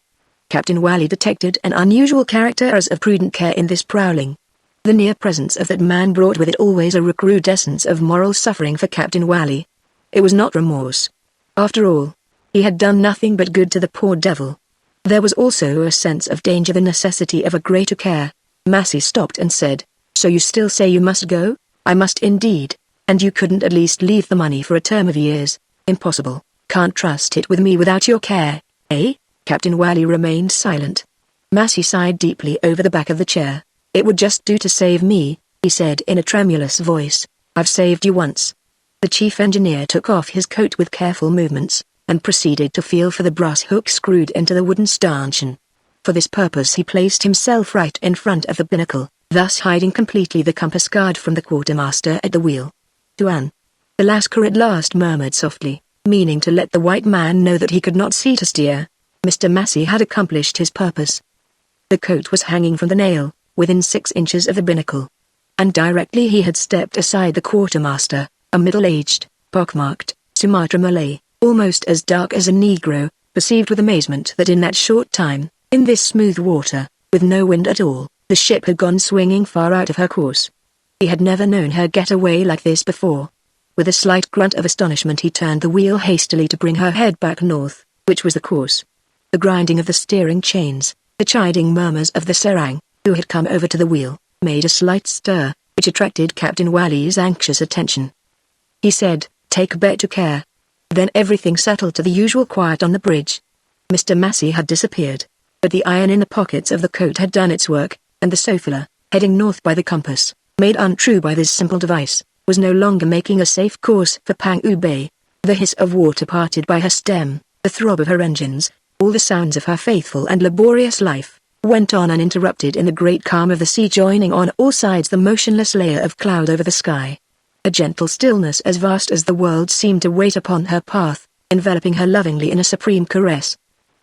Captain Wally detected an unusual character as of prudent care in this prowling. The near presence of that man brought with it always a recrudescence of moral suffering for Captain Wally. It was not remorse. After all, he had done nothing but good to the poor devil. There was also a sense of danger, the necessity of a greater care. Massey stopped and said, "So you still say you must go?" "I must indeed. And you couldn't at least leave the money for a term of years?" "Impossible. Can't trust it with me without your care, eh?" Captain Wally remained silent. Massey sighed deeply over the back of the chair. "It would just do to save me," he said in a tremulous voice. "I've saved you once." The chief engineer took off his coat with careful movements, and proceeded to feel for the brass hook screwed into the wooden stanchion. For this purpose he placed himself right in front of the binnacle, thus hiding completely the compass card from the quartermaster at the wheel. "Tuan." The Lascar at last murmured softly, meaning to let the white man know that he could not see to steer. Mr. Massey had accomplished his purpose. The coat was hanging from the nail, within 6 inches of the binnacle. And directly he had stepped aside the quartermaster, a middle-aged, pockmarked, Sumatra Malay, almost as dark as a Negro, perceived with amazement that in that short time, in this smooth water, with no wind at all, the ship had gone swinging far out of her course. He had never known her get away like this before. With a slight grunt of astonishment he turned the wheel hastily to bring her head back north, which was the course. The grinding of the steering chains, the chiding murmurs of the Serang, who had come over to the wheel, made a slight stir, which attracted Captain Wally's anxious attention. He said, "Take better care." Then everything settled to the usual quiet on the bridge. Mr. Massey had disappeared, but the iron in the pockets of the coat had done its work, and the Sophia, heading north by the compass, made untrue by this simple device, was no longer making a safe course for Pangu Bay. The hiss of water parted by her stem, the throb of her engines, all the sounds of her faithful and laborious life, went on uninterrupted in the great calm of the sea, joining on all sides the motionless layer of cloud over the sky. A gentle stillness as vast as the world seemed to wait upon her path, enveloping her lovingly in a supreme caress.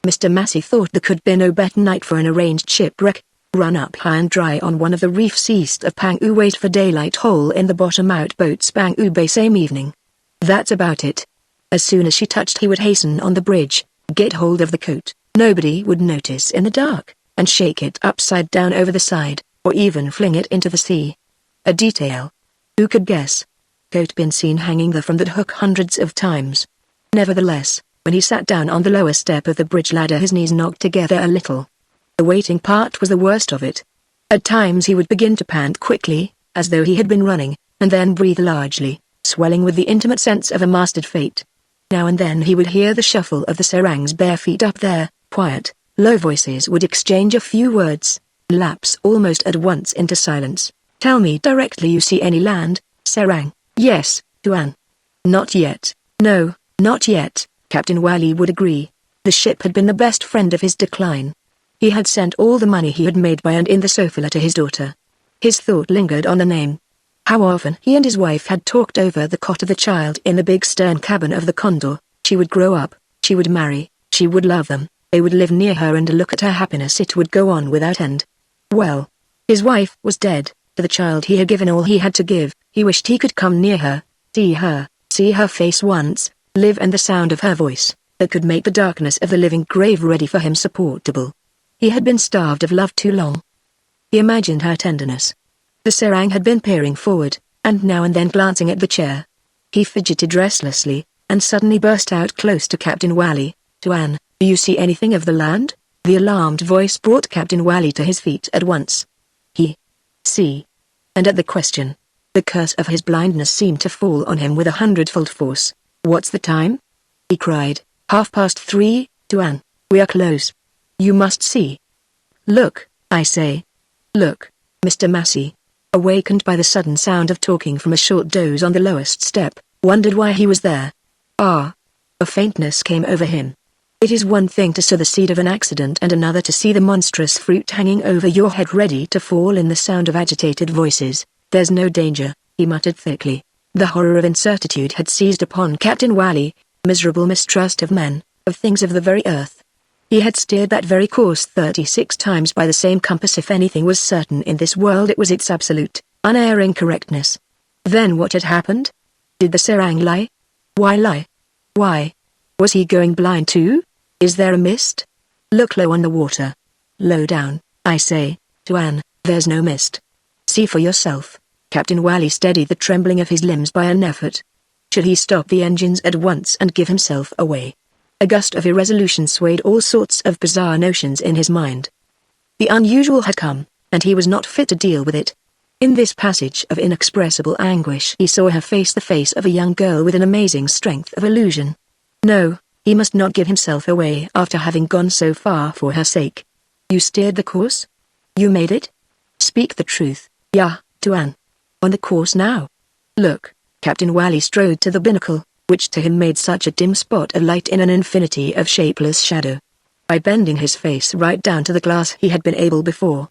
Mr. Massey thought there could be no better night for an arranged shipwreck. Run up high and dry on one of the reefs east of Pangu, wait for daylight, hole in the bottom out boats Pangu Bay same evening. That's about it. As soon as she touched he would hasten on the bridge, get hold of the coat, nobody would notice in the dark, and shake it upside down over the side, or even fling it into the sea. A detail. Who could guess? Coat been seen hanging there from that hook hundreds of times. Nevertheless, when he sat down on the lower step of the bridge ladder his knees knocked together a little. The waiting part was the worst of it. At times he would begin to pant quickly, as though he had been running, and then breathe largely, swelling with the intimate sense of a mastered fate. Now and then he would hear the shuffle of the serang's bare feet up there. Quiet, low voices would exchange a few words, lapse almost at once into silence. "Tell me directly you see any land, serang." "Yes, Tuan." "Not yet." "No, not yet," Captain Wally would agree. The ship had been the best friend of his decline. He had sent all the money he had made by and in the Sofala to his daughter. His thought lingered on the name. How often he and his wife had talked over the cot of the child in the big stern cabin of the Condor. She would grow up, she would marry, she would love them, they would live near her and look at her happiness. It would go on without end. Well, his wife was dead. To the child he had given all he had to give. He wished he could come near her, see her face once, live and the sound of her voice, that could make the darkness of the living grave ready for him supportable. He had been starved of love too long. He imagined her tenderness. The serang had been peering forward, and now and then glancing at the chair. He fidgeted restlessly, and suddenly burst out close to Captain Wally. "Tuan, do you see anything of the land?" The alarmed voice brought Captain Wally to his feet at once. See. And at the question, the curse of his blindness seemed to fall on him with 100-fold force. "What's the time?" he cried. "3:30, Tuan. We are close. You must see. Look, I say. Look." Mr. Massey, awakened by the sudden sound of talking from a short doze on the lowest step, wondered why he was there. A faintness came over him. It is one thing to sow the seed of an accident and another to see the monstrous fruit hanging over your head ready to fall in the sound of agitated voices. "There's no danger," he muttered thickly. The horror of incertitude had seized upon Captain Wally, miserable mistrust of men, of things of the very earth. He had steered that very course 36 times by the same compass. If anything was certain in this world it was its absolute, unerring correctness. Then what had happened? Did the serang lie? Why lie? Why? Was he going blind too? Is there a mist? Look low on the water. Low down, I say, Tuan, there's no mist. See for yourself. Captain Wally steadied the trembling of his limbs by an effort. Should he stop the engines at once and give himself away? A gust of irresolution swayed all sorts of bizarre notions in his mind. The unusual had come, and he was not fit to deal with it. In this passage of inexpressible anguish he saw her face, the face of a young girl with an amazing strength of illusion. No, he must not give himself away after having gone so far for her sake. "You steered the course? You made it? Speak the truth." "Yeah, Tuan. On the course now. Look." Captain Wally strode to the binnacle, which to him made such a dim spot of light in an infinity of shapeless shadow. By bending his face right down to the glass he had been able before.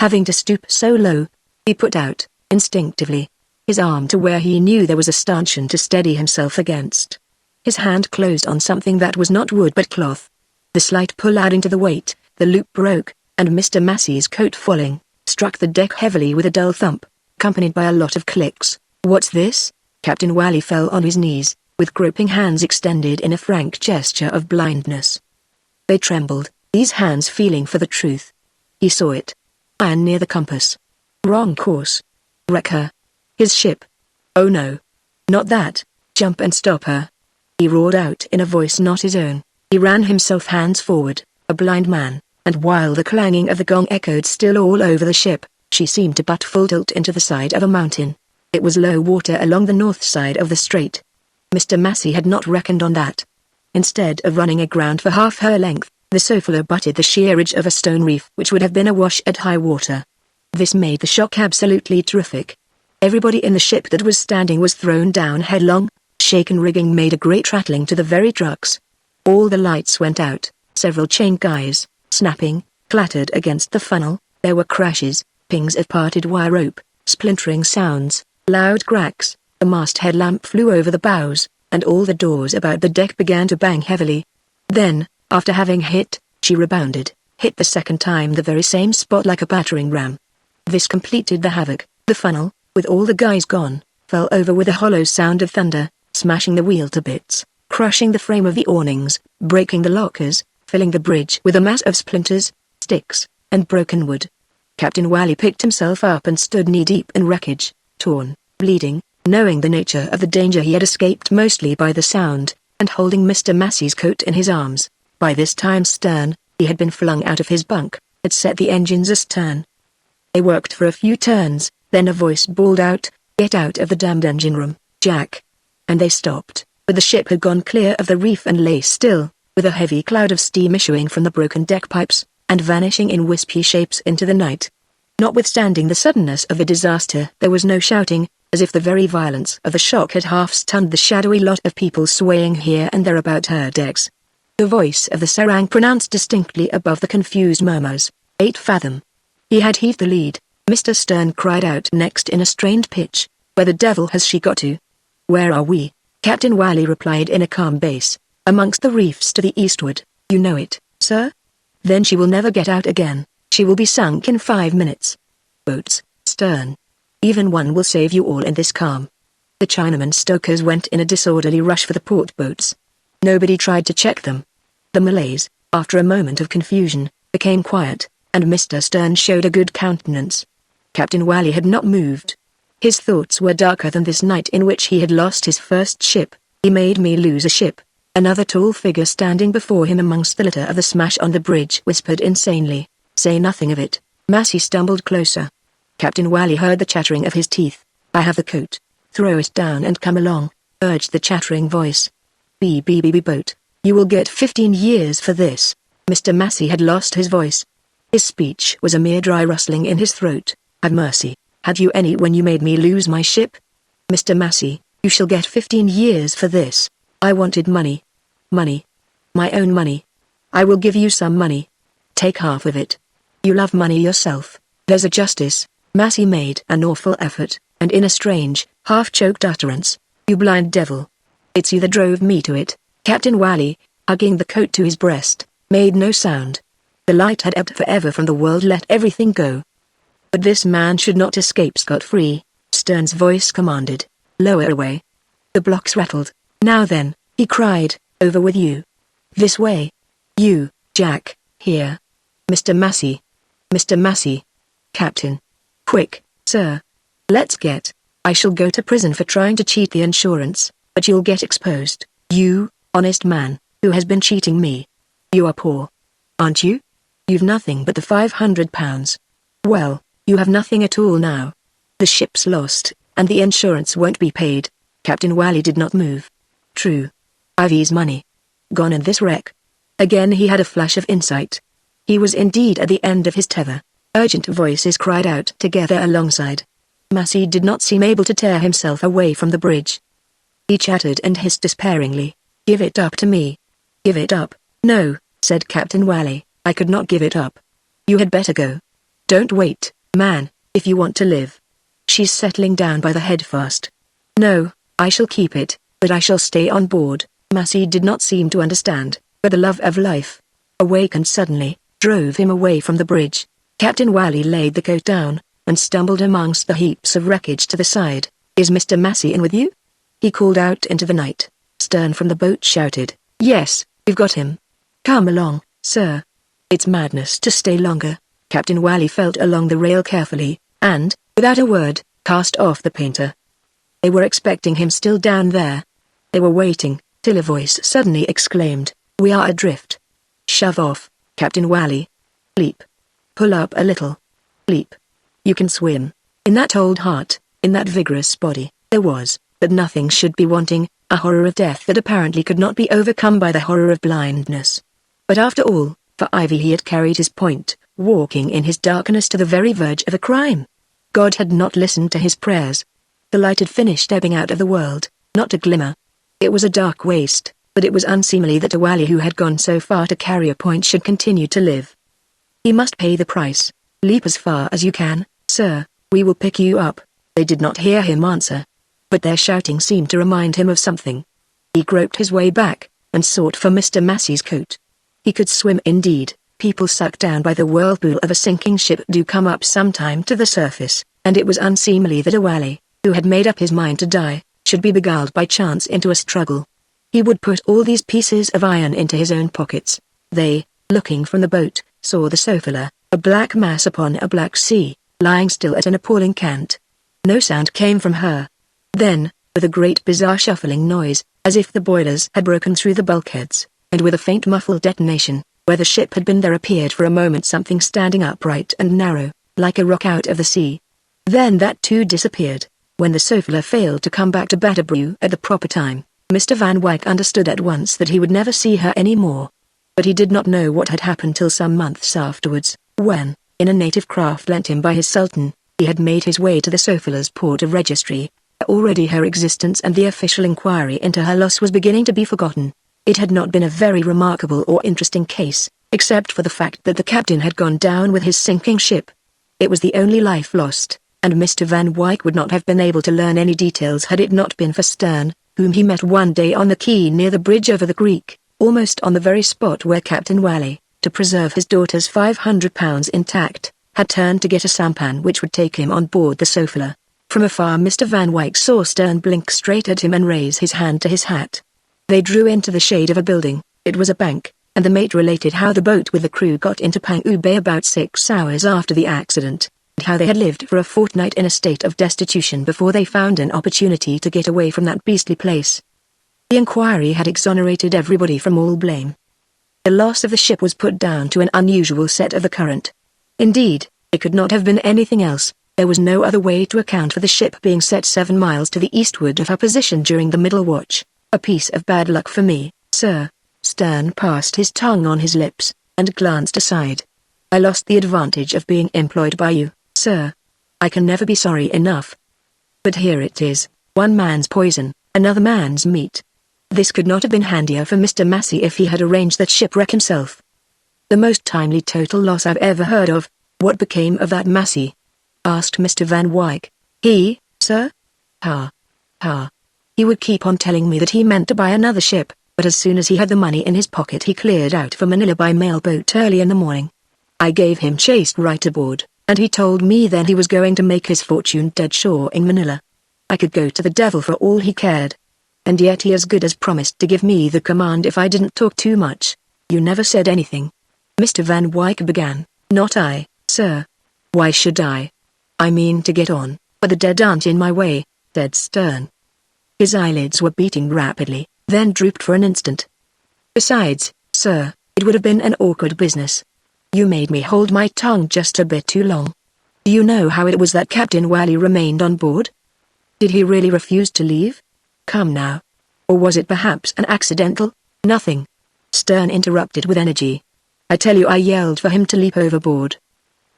Having to stoop so low, he put out, instinctively, his arm to where he knew there was a stanchion to steady himself against. His hand closed on something that was not wood but cloth. The slight pull adding to the weight, the loop broke, and Mr. Massey's coat falling, struck the deck heavily with a dull thump, accompanied by a lot of clicks. "What's this?" Captain Wally fell on his knees, with groping hands extended in a frank gesture of blindness. They trembled, these hands feeling for the truth. He saw it. Iron near the compass. Wrong course. Wreck her. His ship. Oh no. Not that. Jump and stop her. He roared out in a voice not his own. He ran himself hands forward, a blind man, and while the clanging of the gong echoed still all over the ship, she seemed to butt full tilt into the side of a mountain. It was low water along the north side of the strait. Mr. Massey had not reckoned on that. Instead of running aground for half her length, the Sofala butted the sheer edge of a stone reef which would have been awash at high water. This made the shock absolutely terrific. Everybody in the ship that was standing was thrown down headlong. Shaken rigging made a great rattling to the very trucks. All the lights went out, several chain guys, snapping, clattered against the funnel. There were crashes, pings of parted wire rope, splintering sounds, loud cracks. The masthead lamp flew over the bows, and all the doors about the deck began to bang heavily. Then, after having hit, she rebounded, hit the second time the very same spot like a battering ram. This completed the havoc. The funnel, with all the guys gone, fell over with a hollow sound of thunder, smashing the wheel to bits, crushing the frame of the awnings, breaking the lockers, filling the bridge with a mass of splinters, sticks, and broken wood. Captain Wally picked himself up and stood knee-deep in wreckage, torn, bleeding, knowing the nature of the danger he had escaped mostly by the sound, and holding Mr. Massey's coat in his arms. By this time stern, he had been flung out of his bunk, had set the engines astern. They worked for a few turns, then a voice bawled out, "Get out of the damned engine room, Jack." And they stopped. but the ship had gone clear of the reef and lay still, with a heavy cloud of steam issuing from the broken deck pipes, and vanishing in wispy shapes into the night. Notwithstanding the suddenness of the disaster, there was no shouting, as if the very violence of the shock had half-stunned the shadowy lot of people swaying here and there about her decks. The voice of the sarang pronounced distinctly above the confused murmurs, 8 fathom. He had heaved the lead. Mr. Stern cried out next in a strained pitch, "Where the devil has she got to?" "Where are we?" Captain Wally replied in a calm bass. "Amongst the reefs to the eastward, you know it, sir? Then she will never get out again. She will be sunk in 5 minutes. Boats, Stern. Even one will save you all in this calm." The Chinaman stokers went in a disorderly rush for the port boats. Nobody tried to check them. The Malays, after a moment of confusion, became quiet, and Mr. Stern showed a good countenance. Captain Wally had not moved. His thoughts were darker than this night in which he had lost his first ship. "He made me lose a ship." Another tall figure standing before him amongst the litter of the smash on the bridge whispered insanely, "Say nothing of it." Massey stumbled closer. Captain Wally heard the chattering of his teeth. "I have the coat. Throw it down and come along," urged the chattering voice. "BBB boat, you will get 15 years for this." Mr. Massey had lost his voice. His speech was a mere dry rustling in his throat. "Have mercy, had you any when you made me lose my ship?" "Mr. Massey, you shall get 15 years for this. I wanted money. Money. My own money. I will give you some money. Take half of it. You love money yourself. There's a justice." Massey made an awful effort, and in a strange, half-choked utterance, "You blind devil. It's you that drove me to it." Captain Wally, hugging the coat to his breast, made no sound. The light had ebbed forever from the world. Let everything go. But this man should not escape scot-free. Stern's voice commanded, "Lower away." The blocks rattled. "Now then," he cried, "over with you. This way. You, Jack, here. Mr. Massey. Mr. Massey. Captain. Quick, sir. Let's get. I shall go to prison for trying to cheat the insurance, but you'll get exposed. You, honest man, who has been cheating me. You are poor. Aren't you? You've nothing but the £500. Well, you have nothing at all now. The ship's lost, and the insurance won't be paid." Captain Wally did not move. "True. Ivy's money. Gone in this wreck." Again he had a flash of insight. He was indeed at the end of his tether. Urgent voices cried out together alongside. Massey did not seem able to tear himself away from the bridge. He chattered and hissed despairingly, "Give it up to me." "Give it up?" "No," said Captain Wally, "I could not give it up. You had better go. Don't wait, man, if you want to live. She's settling down by the head fast." "No, I shall keep it, but I shall stay on board." Massey did not seem to understand, but the love of life, awakened suddenly, drove him away from the bridge. Captain Wally laid the coat down, and stumbled amongst the heaps of wreckage to the side. "Is Mr. Massey in with you?" he called out into the night. Stern from the boat shouted, "Yes, we've got him. Come along, sir. It's madness to stay longer." Captain Wally felt along the rail carefully, and, without a word, cast off the painter. They were expecting him still down there. They were waiting, till a voice suddenly exclaimed, "We are adrift." "Shove off, Captain Wally. Leap. Pull up a little. Leap. You can swim." In that old heart, in that vigorous body, there was, but nothing should be wanting, a horror of death that apparently could not be overcome by the horror of blindness. But after all, for Ivy he had carried his point, walking in his darkness to the very verge of a crime. God had not listened to his prayers. The light had finished ebbing out of the world, not to glimmer. It was a dark waste, but it was unseemly that a Wally who had gone so far to carry a point should continue to live. He must pay the price. "Leap as far as you can, sir, we will pick you up." They did not hear him answer. But their shouting seemed to remind him of something. He groped his way back, and sought for Mr. Massey's coat. He could swim indeed. People sucked down by the whirlpool of a sinking ship do come up sometime to the surface, and it was unseemly that a Wally, who had made up his mind to die, should be beguiled by chance into a struggle. He would put all these pieces of iron into his own pockets. They, looking from the boat, saw the Sophia, a black mass upon a black sea, lying still at an appalling cant. No sound came from her. Then, with a great bizarre shuffling noise, as if the boilers had broken through the bulkheads, and with a faint muffled detonation, where the ship had been there appeared for a moment something standing upright and narrow, like a rock out of the sea. Then that too disappeared, when the Sophia failed to come back to Batterbrew at the proper time. Mr. Van Wyck understood at once that he would never see her any more. But he did not know what had happened till some months afterwards, when, in a native craft lent him by his sultan, he had made his way to the Sofala's port of registry. Already her existence and the official inquiry into her loss was beginning to be forgotten. It had not been a very remarkable or interesting case, except for the fact that the captain had gone down with his sinking ship. It was the only life lost, and Mr. Van Wyck would not have been able to learn any details had it not been for Stern, whom he met one day on the quay near the bridge over the creek, almost on the very spot where Captain Wally, to preserve his daughter's £500 intact, had turned to get a sampan which would take him on board the Sofala. From afar Mr. Van Wyck saw Stern blink straight at him and raise his hand to his hat. They drew into the shade of a building. It was a bank, and the mate related how the boat with the crew got into Pangu Bay about 6 hours after the accident, and how they had lived for a fortnight in a state of destitution before they found an opportunity to get away from that beastly place. The inquiry had exonerated everybody from all blame. The loss of the ship was put down to an unusual set of the current. Indeed, it could not have been anything else. There was no other way to account for the ship being set 7 miles to the eastward of her position during the middle watch. A piece of bad luck for me, sir. Stern passed his tongue on his lips, and glanced aside. I lost the advantage of being employed by you, sir. I can never be sorry enough. But here it is, one man's poison, another man's meat. This could not have been handier for Mr. Massey if he had arranged that shipwreck himself. The most timely total loss I've ever heard of. What became of that Massey? Asked Mr. Van Wyck. He, sir? Ha. Ha. He would keep on telling me that he meant to buy another ship, but as soon as he had the money in his pocket he cleared out for Manila by mailboat early in the morning. I gave him chase right aboard, and he told me then he was going to make his fortune dead sure in Manila. I could go to the devil for all he cared. And yet he as good as promised to give me the command if I didn't talk too much. You never said anything. Mr. Van Wyck began. Not I, sir. Why should I? I mean to get on, but the dead aren't in my way, said Stern. His eyelids were beating rapidly, then drooped for an instant. Besides, sir, it would have been an awkward business. You made me hold my tongue just a bit too long. Do you know how it was that Captain Wally remained on board? Did he really refuse to leave? Come now. Or was it perhaps an accidental? Nothing. Stern interrupted with energy. I tell you I yelled for him to leap overboard.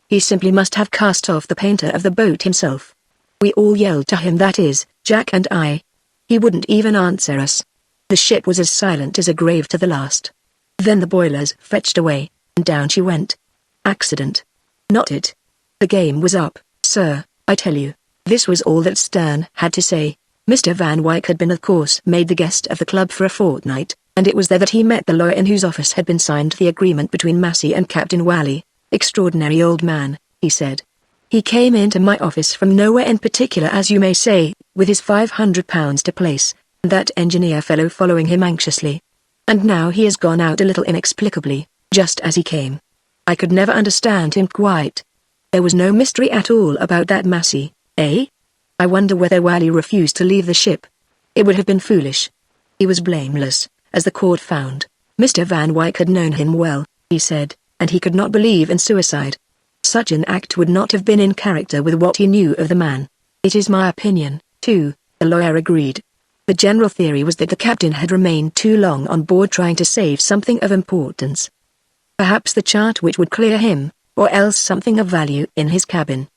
He simply must have cast off the painter of the boat himself. We all yelled to him, that is, Jack and I. He wouldn't even answer us. The ship was as silent as a grave to the last. Then the boilers fetched away, and down she went. Accident. Not it. The game was up, sir, I tell you. This was all that Stern had to say. Mr. Van Wyck had been of course made the guest of the club for a fortnight, and it was there that he met the lawyer in whose office had been signed the agreement between Massey and Captain Wally. Extraordinary old man, he said. He came into my office from nowhere in particular, as you may say, with his £500 to place, and that engineer fellow following him anxiously. And now he has gone out a little inexplicably, just as he came. I could never understand him quite. There was no mystery at all about that Massey, eh? I wonder whether Wally refused to leave the ship. It would have been foolish. He was blameless, as the court found. Mr. Van Wyck had known him well, he said, and he could not believe in suicide. Such an act would not have been in character with what he knew of the man. It is my opinion, too, the lawyer agreed. The general theory was that the captain had remained too long on board trying to save something of importance. Perhaps the chart which would clear him, or else something of value in his cabin.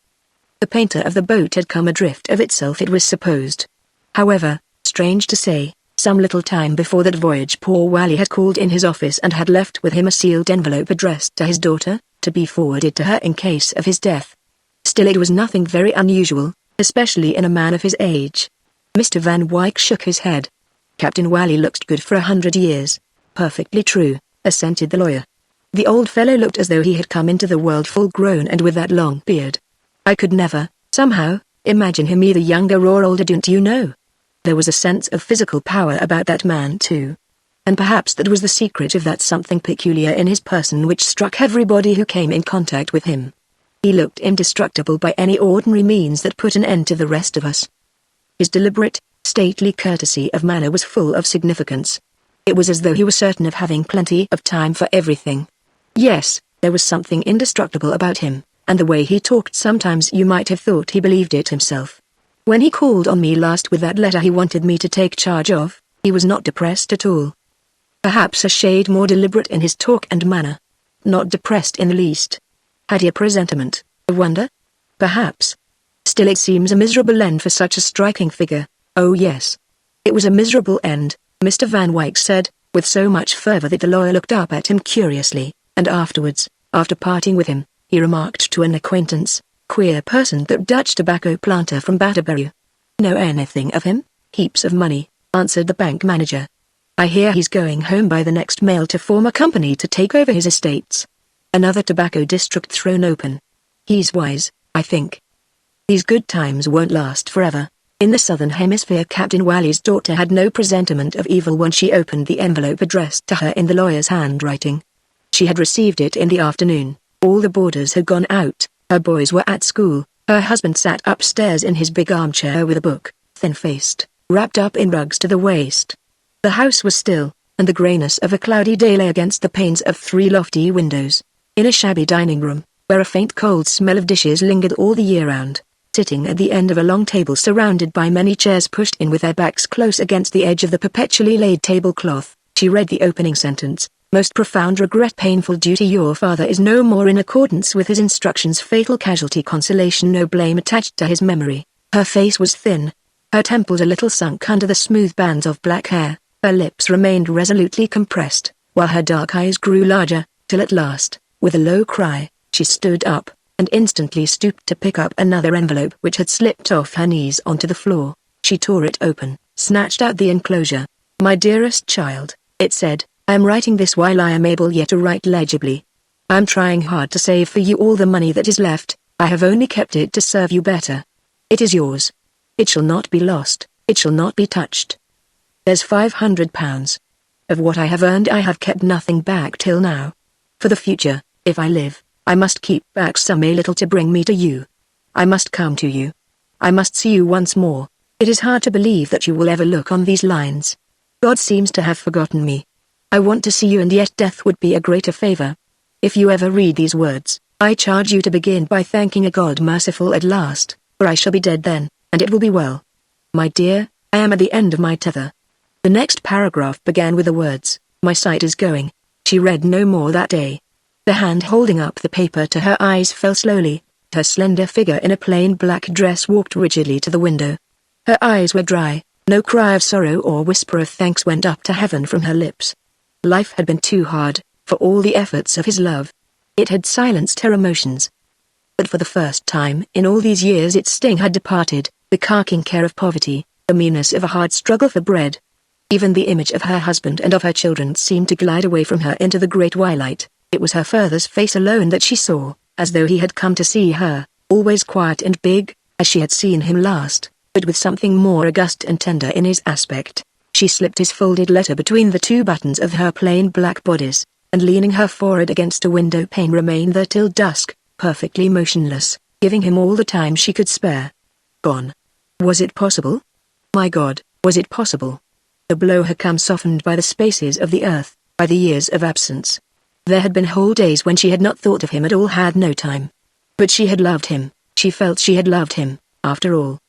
The painter of the boat had come adrift of itself, it was supposed. However, strange to say, some little time before that voyage poor Wally had called in his office and had left with him a sealed envelope addressed to his daughter, to be forwarded to her in case of his death. Still it was nothing very unusual, especially in a man of his age. Mr. Van Wyck shook his head. Captain Wally looked good for 100 years. Perfectly true, assented the lawyer. The old fellow looked as though he had come into the world full grown and with that long beard. I could never, somehow, imagine him either younger or older, don't you know? There was a sense of physical power about that man too. And perhaps that was the secret of that something peculiar in his person which struck everybody who came in contact with him. He looked indestructible by any ordinary means that put an end to the rest of us. His deliberate, stately courtesy of manner was full of significance. It was as though he was certain of having plenty of time for everything. Yes, there was something indestructible about him, and the way he talked sometimes you might have thought he believed it himself. When he called on me last with that letter he wanted me to take charge of, He was not depressed at all. Perhaps a shade more deliberate in his talk and manner. Not depressed in the least. Had he a presentiment, a wonder? Perhaps. Still it seems a miserable end for such a striking figure. Oh yes. It was a miserable end, Mr. Van Wyck said, with so much fervor that the lawyer looked up at him curiously, and afterwards, after parting with him, he remarked to an acquaintance, "Queer person that Dutch tobacco planter from Batterbury. Know anything of him?" "Heaps of money," answered the bank manager. "I hear he's going home by the next mail to form a company to take over his estates. Another tobacco district thrown open. He's wise, I think. These good times won't last forever." In the southern hemisphere, Captain Wally's daughter had no presentiment of evil when she opened the envelope addressed to her in the lawyer's handwriting. She had received it in the afternoon. All the boarders had gone out, her boys were at school, her husband sat upstairs in his big armchair with a book, thin-faced, wrapped up in rugs to the waist. The house was still, and the greyness of a cloudy day lay against the panes of 3 lofty windows. In a shabby dining room, where a faint cold smell of dishes lingered all the year round, sitting at the end of a long table surrounded by many chairs pushed in with their backs close against the edge of the perpetually laid tablecloth, she read the opening sentence, "Most profound regret, painful duty. Your father is no more in accordance with his instructions. Fatal casualty. Consolation. No blame attached to his memory." Her face was thin, her temples a little sunk under the smooth bands of black hair, her lips remained resolutely compressed, while her dark eyes grew larger, till at last, with a low cry, she stood up, and instantly stooped to pick up another envelope which had slipped off her knees onto the floor. She tore it open, snatched out the enclosure. "My dearest child," it said, "I am writing this while I am able yet to write legibly. I am trying hard to save for you all the money that is left. I have only kept it to serve you better. It is yours. It shall not be lost, it shall not be touched. There's £500. Of what I have earned I have kept nothing back till now. For the future, if I live, I must keep back some a little to bring me to you. I must come to you. I must see you once more. It is hard to believe that you will ever look on these lines. God seems to have forgotten me. I want to see you, and yet death would be a greater favor. If you ever read these words, I charge you to begin by thanking a God merciful at last, for I shall be dead then, and it will be well. My dear, I am at the end of my tether." The next paragraph began with the words, "My sight is going." She read no more that day. The hand holding up the paper to her eyes fell slowly. Her slender figure in a plain black dress walked rigidly to the window. Her eyes were dry, no cry of sorrow or whisper of thanks went up to heaven from her lips. Life had been too hard, for all the efforts of his love. It had silenced her emotions. But for the first time in all these years its sting had departed, the carking care of poverty, the meanness of a hard struggle for bread. Even the image of her husband and of her children seemed to glide away from her into the great twilight. It was her father's face alone that she saw, as though he had come to see her, always quiet and big, as she had seen him last, but with something more august and tender in his aspect. She slipped his folded letter between the 2 buttons of her plain black bodice, and leaning her forehead against a window pane remained there till dusk, perfectly motionless, giving him all the time she could spare. Gone. Was it possible? My God, was it possible? The blow had come softened by the spaces of the earth, by the years of absence. There had been whole days when she had not thought of him at all, had no time. But she had loved him, she felt she had loved him, after all.